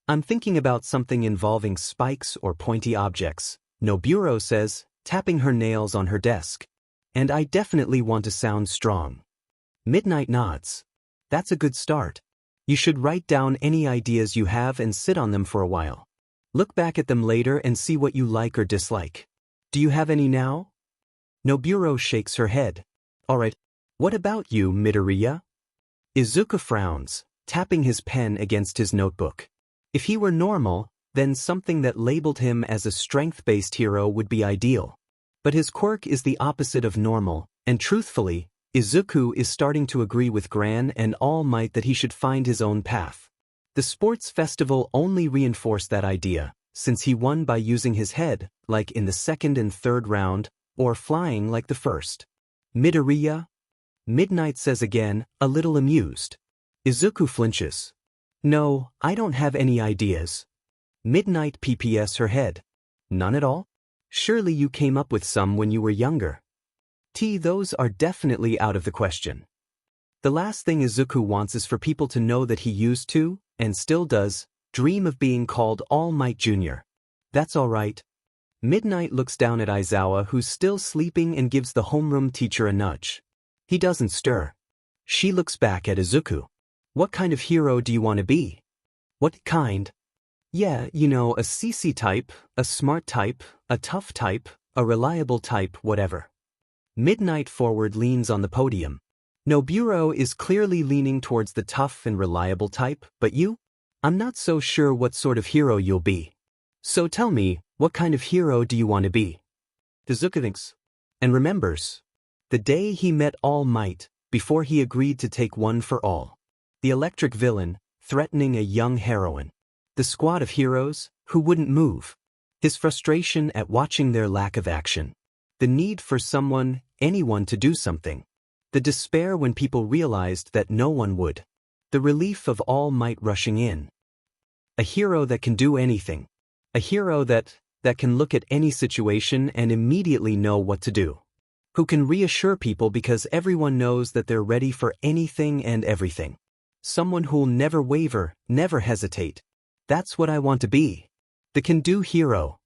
I'm thinking about something involving spikes or pointy objects, Noburo says, tapping her nails on her desk. And I definitely want to sound strong. Midnight nods. That's a good start. You should write down any ideas you have and sit on them for a while. Look back at them later and see what you like or dislike. Do you have any now? Noburo shakes her head. Alright, what about you, Midoriya? Izuku frowns, tapping his pen against his notebook. If he were normal, then something that labeled him as a strength-based hero would be ideal. But his quirk is the opposite of normal, and truthfully, Izuku is starting to agree with Gran and All Might that he should find his own path. The sports festival only reinforced that idea, since he won by using his head, like in the second and third round, or flying like the first. Midoriya? Midnight says again, a little amused. Izuku flinches. No, I don't have any ideas. Midnight PPS her head. None at all? Surely you came up with some when you were younger. Those are definitely out of the question. The last thing Izuku wants is for people to know that he used to, and still does, dream of being called All Might Jr. That's all right. Midnight looks down at Aizawa, who's still sleeping, and gives the homeroom teacher a nudge. He doesn't stir. She looks back at Izuku. What kind of hero do you want to be? What kind? Yeah, you know, a CC type, a smart type, a tough type, a reliable type, whatever. Midnight forward leans on the podium. Noburo is clearly leaning towards the tough and reliable type, but you? I'm not so sure what sort of hero you'll be. So tell me, what kind of hero do you want to be? Izuku thinks, and remembers the day he met All Might, before he agreed to take one for all. The electric villain, threatening a young heroine. The squad of heroes, who wouldn't move. His frustration at watching their lack of action. The need for someone, anyone to do something. The despair when people realized that no one would. The relief of All Might rushing in. A hero that can do anything. A hero that can look at any situation and immediately know what to do. Who can reassure people because everyone knows that they're ready for anything and everything. Someone who'll never waver, never hesitate. That's what I want to be. The can-do hero.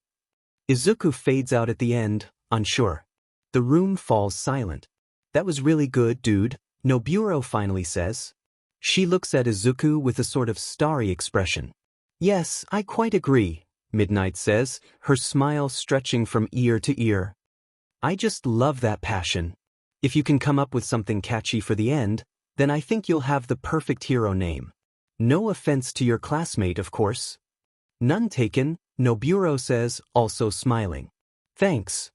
Izuku fades out at the end, unsure. The room falls silent. That was really good, dude, Noburo finally says. She looks at Izuku with a sort of starry expression. Yes, I quite agree, Midnight says, her smile stretching from ear to ear. I just love that passion. If you can come up with something catchy for the end, then I think you'll have the perfect hero name. No offense to your classmate, of course. None taken, Noburo says, also smiling. Thanks.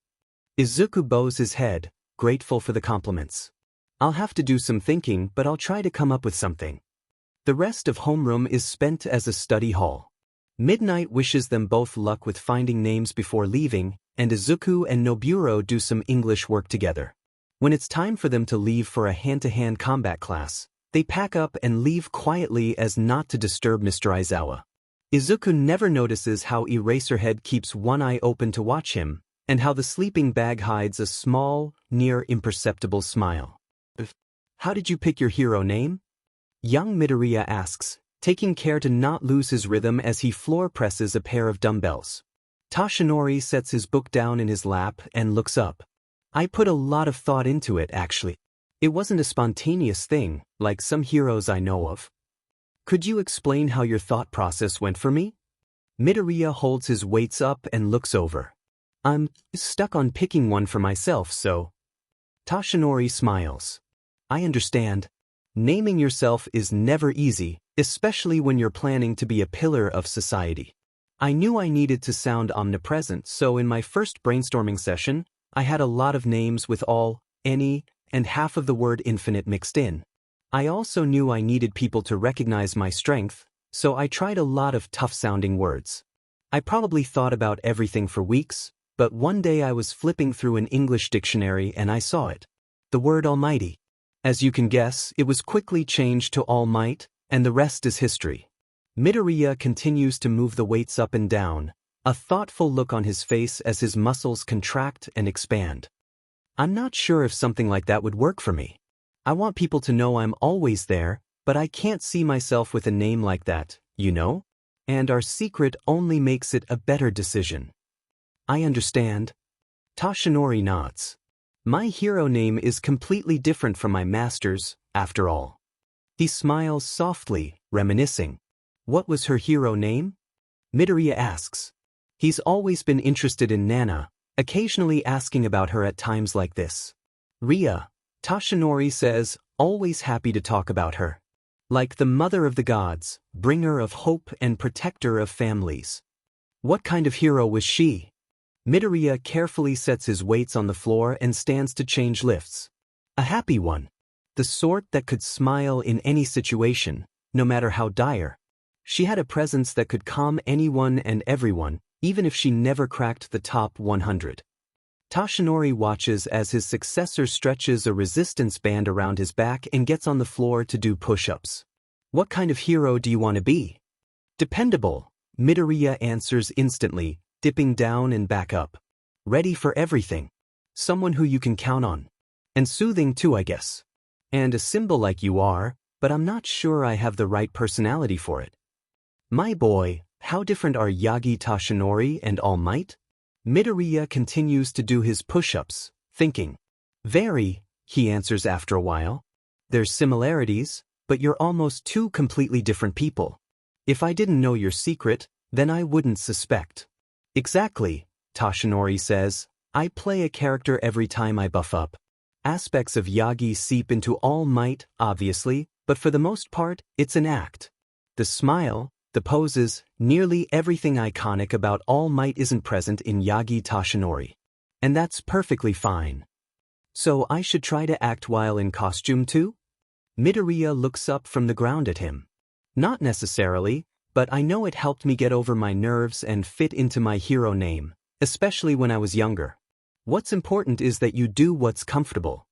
Izuku bows his head, grateful for the compliments. I'll have to do some thinking, but I'll try to come up with something. The rest of homeroom is spent as a study hall. Midnight wishes them both luck with finding names before leaving, and Izuku and Noburo do some English work together. When it's time for them to leave for a hand-to-hand combat class, they pack up and leave quietly as not to disturb Mr. Aizawa. Izuku never notices how Eraserhead keeps one eye open to watch him, and how the sleeping bag hides a small, near imperceptible smile. How did you pick your hero name? Young Midoriya asks, taking care to not lose his rhythm as he floor presses a pair of dumbbells. Toshinori sets his book down in his lap and looks up. I put a lot of thought into it, actually. It wasn't a spontaneous thing, like some heroes I know of. Could you explain how your thought process went for me? Midoriya holds his weights up and looks over. I'm stuck on picking one for myself, so. Toshinori smiles. I understand. Naming yourself is never easy, especially when you're planning to be a pillar of society. I knew I needed to sound omnipresent, so in my first brainstorming session, I had a lot of names with all, any, and half of the word infinite mixed in. I also knew I needed people to recognize my strength, so I tried a lot of tough-sounding words. I probably thought about everything for weeks, but one day I was flipping through an English dictionary and I saw it. The word almighty. As you can guess, it was quickly changed to All Might, and the rest is history. Midoriya continues to move the weights up and down, a thoughtful look on his face as his muscles contract and expand. I'm not sure if something like that would work for me. I want people to know I'm always there, but I can't see myself with a name like that, you know? And our secret only makes it a better decision. I understand. Toshinori nods. My hero name is completely different from my master's, after all. He smiles softly, reminiscing. What was her hero name? Midoriya asks. He's always been interested in Nana, occasionally asking about her at times like this. Ria, Toshinori says, always happy to talk about her. Like the mother of the gods, bringer of hope and protector of families. What kind of hero was she? Midoriya carefully sets his weights on the floor and stands to change lifts. A happy one. The sort that could smile in any situation, no matter how dire. She had a presence that could calm anyone and everyone, even if she never cracked the top 100. Toshinori watches as his successor stretches a resistance band around his back and gets on the floor to do push-ups. What kind of hero do you want to be? Dependable, Midoriya answers instantly, dipping down and back up. Ready for everything. Someone who you can count on. And soothing too, I guess. And a symbol like you are, but I'm not sure I have the right personality for it. My boy, how different are Yagi Toshinori and All Might? Midoriya continues to do his push-ups, thinking. Very, he answers after a while. There's similarities, but you're almost two completely different people. If I didn't know your secret, then I wouldn't suspect. Exactly, Toshinori says. I play a character every time I buff up. Aspects of Yagi seep into All Might, obviously, but for the most part, it's an act. The smile, the poses, nearly everything iconic about All Might isn't present in Yagi Toshinori. And that's perfectly fine. So I should try to act while in costume too? Midoriya looks up from the ground at him. Not necessarily, but I know it helped me get over my nerves and fit into my hero name, especially when I was younger. What's important is that you do what's comfortable.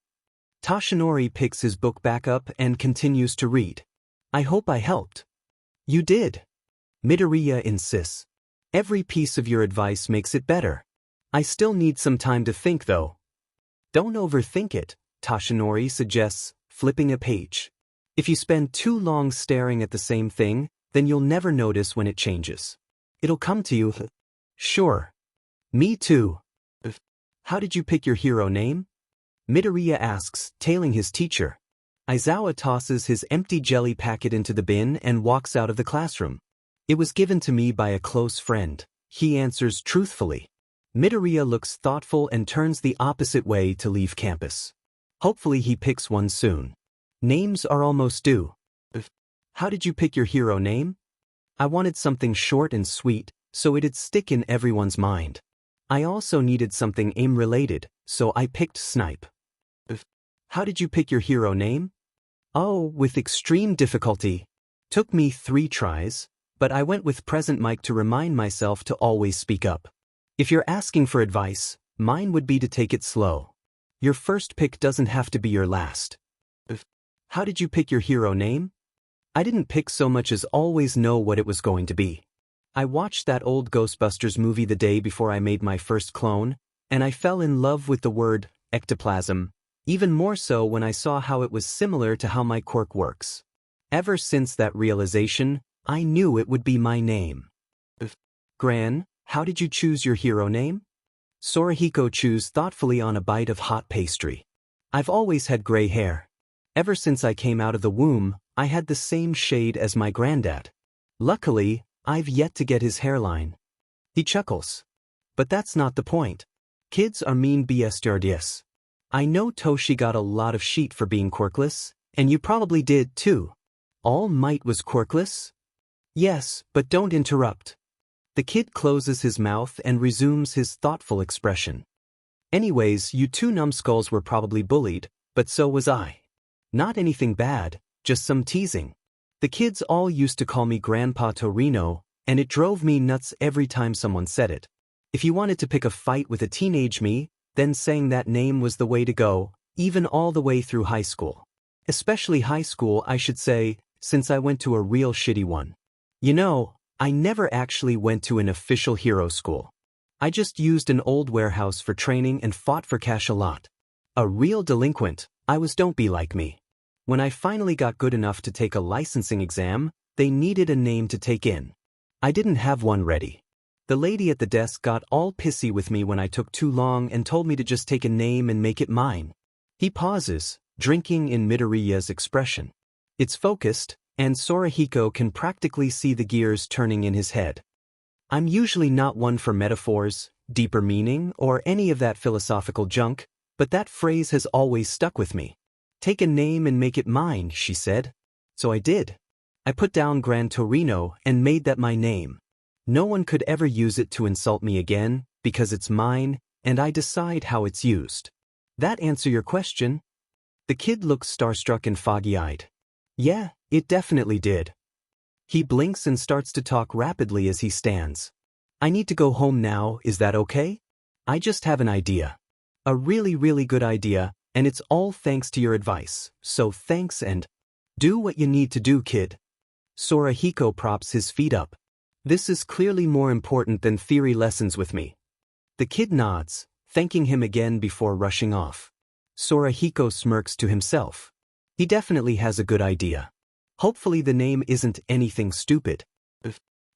Toshinori picks his book back up and continues to read. I hope I helped. You did. Midoriya insists. Every piece of your advice makes it better. I still need some time to think though. Don't overthink it, Toshinori suggests, flipping a page. If you spend too long staring at the same thing, then you'll never notice when it changes. It'll come to you. Sure. Me too. How did you pick your hero name? Midoriya asks, tailing his teacher. Aizawa tosses his empty jelly packet into the bin and walks out of the classroom. It was given to me by a close friend, he answers truthfully. Midoriya looks thoughtful and turns the opposite way to leave campus. Hopefully he picks one soon. Names are almost due. How did you pick your hero name? I wanted something short and sweet, so it'd stick in everyone's mind. I also needed something aim-related, so I picked Snipe. How did you pick your hero name? Oh, with extreme difficulty. Took me 3 tries, but I went with Present Mike to remind myself to always speak up. If you're asking for advice, mine would be to take it slow. Your first pick doesn't have to be your last. How did you pick your hero name? I didn't pick so much as always know what it was going to be. I watched that old Ghostbusters movie the day before I made my first clone, and I fell in love with the word ectoplasm, even more so when I saw how it was similar to how my quirk works. Ever since that realization, I knew it would be my name. Gran, how did you choose your hero name? Sorahiko chews thoughtfully on a bite of hot pastry. I've always had gray hair. Ever since I came out of the womb, I had the same shade as my granddad. Luckily, I've yet to get his hairline. He chuckles. But that's not the point. Kids are mean bestiardies. I know Toshi got a lot of shit for being quirkless, and you probably did too. All Might was quirkless? Yes, but don't interrupt. The kid closes his mouth and resumes his thoughtful expression. Anyways, you two numbskulls were probably bullied, but so was I. Not anything bad, just some teasing. The kids all used to call me Grandpa Torino, and it drove me nuts every time someone said it. If you wanted to pick a fight with a teenage me, then saying that name was the way to go, even all the way through high school. Especially high school, I should say, since I went to a real shitty one. You know, I never actually went to an official hero school. I just used an old warehouse for training and fought for cash a lot. A real delinquent, I was. Don't be like me. When I finally got good enough to take a licensing exam, they needed a name to take in. I didn't have one ready. The lady at the desk got all pissy with me when I took too long and told me to just take a name and make it mine. He pauses, drinking in Midoriya's expression. It's focused, and Sorahiko can practically see the gears turning in his head. I'm usually not one for metaphors, deeper meaning, or any of that philosophical junk, but that phrase has always stuck with me. Take a name and make it mine, she said. So I did. I put down Gran Torino and made that my name. No one could ever use it to insult me again, because it's mine, and I decide how it's used. That answer your question? The kid looks starstruck and foggy-eyed. Yeah, it definitely did. He blinks and starts to talk rapidly as he stands. I need to go home now, is that okay? I just have an idea. A really, really good idea, and it's all thanks to your advice, so thanks and do what you need to do, kid. Sorahiko props his feet up. This is clearly more important than theory lessons with me. The kid nods, thanking him again before rushing off. Sorahiko smirks to himself. He definitely has a good idea. Hopefully the name isn't anything stupid.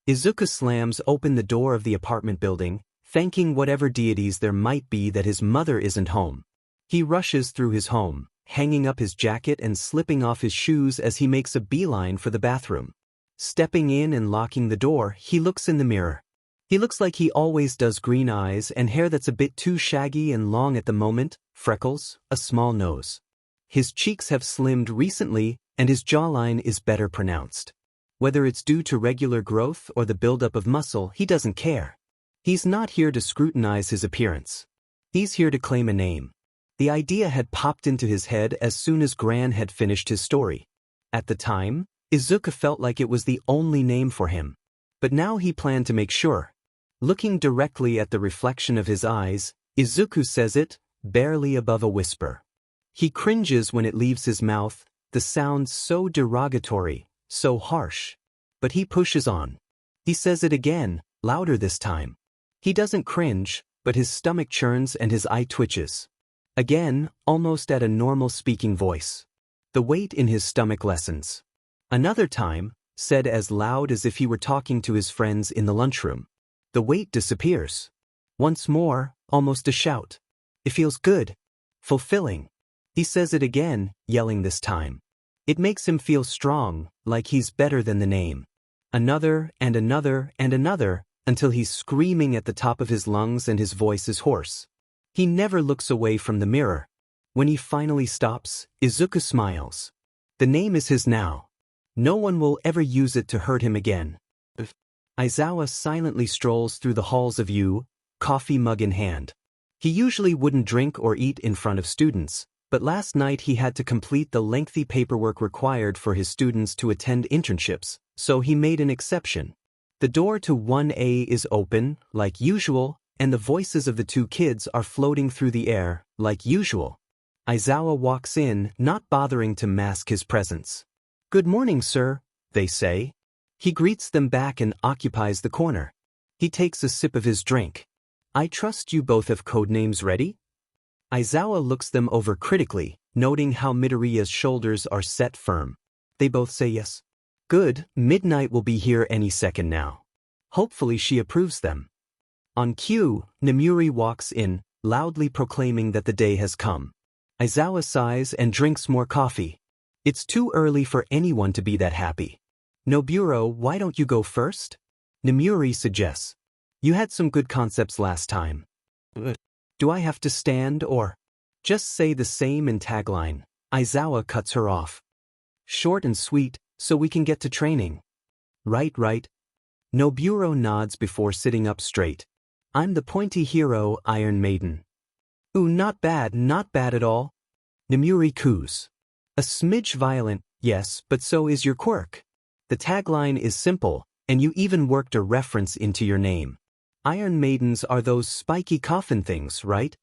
Izuku slams open the door of the apartment building, thanking whatever deities there might be that his mother isn't home. He rushes through his home, hanging up his jacket and slipping off his shoes as he makes a beeline for the bathroom. Stepping in and locking the door, he looks in the mirror. He looks like he always does, green eyes and hair that's a bit too shaggy and long at the moment, freckles, a small nose. His cheeks have slimmed recently, and his jawline is better pronounced. Whether it's due to regular growth or the buildup of muscle, he doesn't care. He's not here to scrutinize his appearance. He's here to claim a name. The idea had popped into his head as soon as Gran had finished his story. At the time, Izuku felt like it was the only name for him. But now he planned to make sure. Looking directly at the reflection of his eyes, Izuku says it, barely above a whisper. He cringes when it leaves his mouth, the sound so derogatory, so harsh. But he pushes on. He says it again, louder this time. He doesn't cringe, but his stomach churns and his eye twitches. Again, almost at a normal speaking voice. The weight in his stomach lessens. Another time, said as loud as if he were talking to his friends in the lunchroom. The weight disappears. Once more, almost a shout. It feels good. Fulfilling. He says it again, yelling this time. It makes him feel strong, like he's better than the name. Another and another and another, until he's screaming at the top of his lungs and his voice is hoarse. He never looks away from the mirror. When he finally stops, Izuku smiles. The name is his now. No one will ever use it to hurt him again. Aizawa silently strolls through the halls of U, coffee mug in hand. He usually wouldn't drink or eat in front of students, but last night he had to complete the lengthy paperwork required for his students to attend internships, so he made an exception. The door to 1A is open, like usual, and the voices of the two kids are floating through the air, like usual. Aizawa walks in, not bothering to mask his presence. "Good morning, sir," they say. He greets them back and occupies the corner. He takes a sip of his drink. "I trust you both have code names ready?" Aizawa looks them over critically, noting how Midoriya's shoulders are set firm. They both say yes. Good, Midnight will be here any second now. Hopefully she approves them. On cue, Nemuri walks in, loudly proclaiming that the day has come. Aizawa sighs and drinks more coffee. It's too early for anyone to be that happy. "Noburo, why don't you go first?" Nemuri suggests. "You had some good concepts last time." "Do I have to stand or just say the same in tagline?" Aizawa cuts her off. "Short and sweet, so we can get to training." Right. Noburo nods before sitting up straight. "I'm the pointy hero, Iron Maiden." "Ooh, not bad at all." Nemuri coos. "A smidge violent, yes, but so is your quirk. The tagline is simple, and you even worked a reference into your name. Iron Maidens are those spiky coffin things, right?"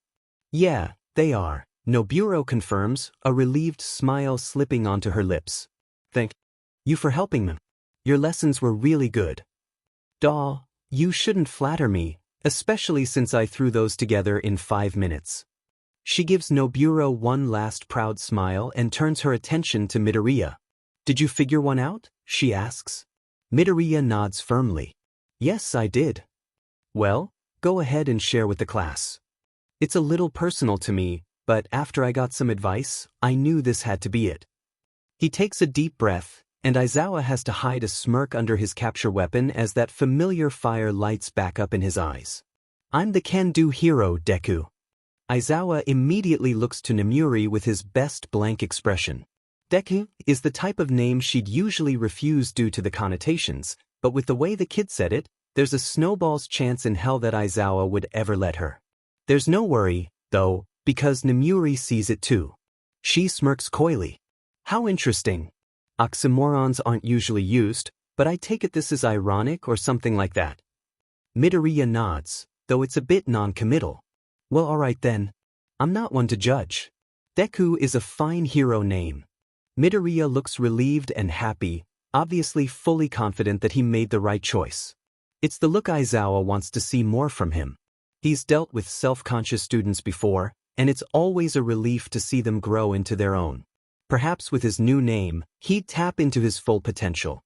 "Yeah, they are," Noburo confirms, a relieved smile slipping onto her lips. "Thank you for helping me. Your lessons were really good." Daw, you shouldn't flatter me, especially since I threw those together in 5 minutes. She gives Noburo one last proud smile and turns her attention to Midoriya. Did you figure one out? She asks. Midoriya nods firmly. Yes, I did. Well, go ahead and share with the class. It's a little personal to me, but after I got some advice, I knew this had to be it. He takes a deep breath, and Aizawa has to hide a smirk under his capture weapon as that familiar fire lights back up in his eyes. I'm the can-do hero, Deku. Aizawa immediately looks to Nemuri with his best blank expression. Deku is the type of name she'd usually refuse due to the connotations, but with the way the kid said it, there's a snowball's chance in hell that Aizawa would ever let her. There's no worry, though, because Nemuri sees it too. She smirks coyly. How interesting. Oxymorons aren't usually used, but I take it this is ironic or something like that. Midoriya nods, though it's a bit non-committal. Well, alright then. I'm not one to judge. Deku is a fine hero name. Midoriya looks relieved and happy, obviously fully confident that he made the right choice. It's the look Aizawa wants to see more from him. He's dealt with self-conscious students before, and it's always a relief to see them grow into their own. Perhaps with his new name, he'd tap into his full potential.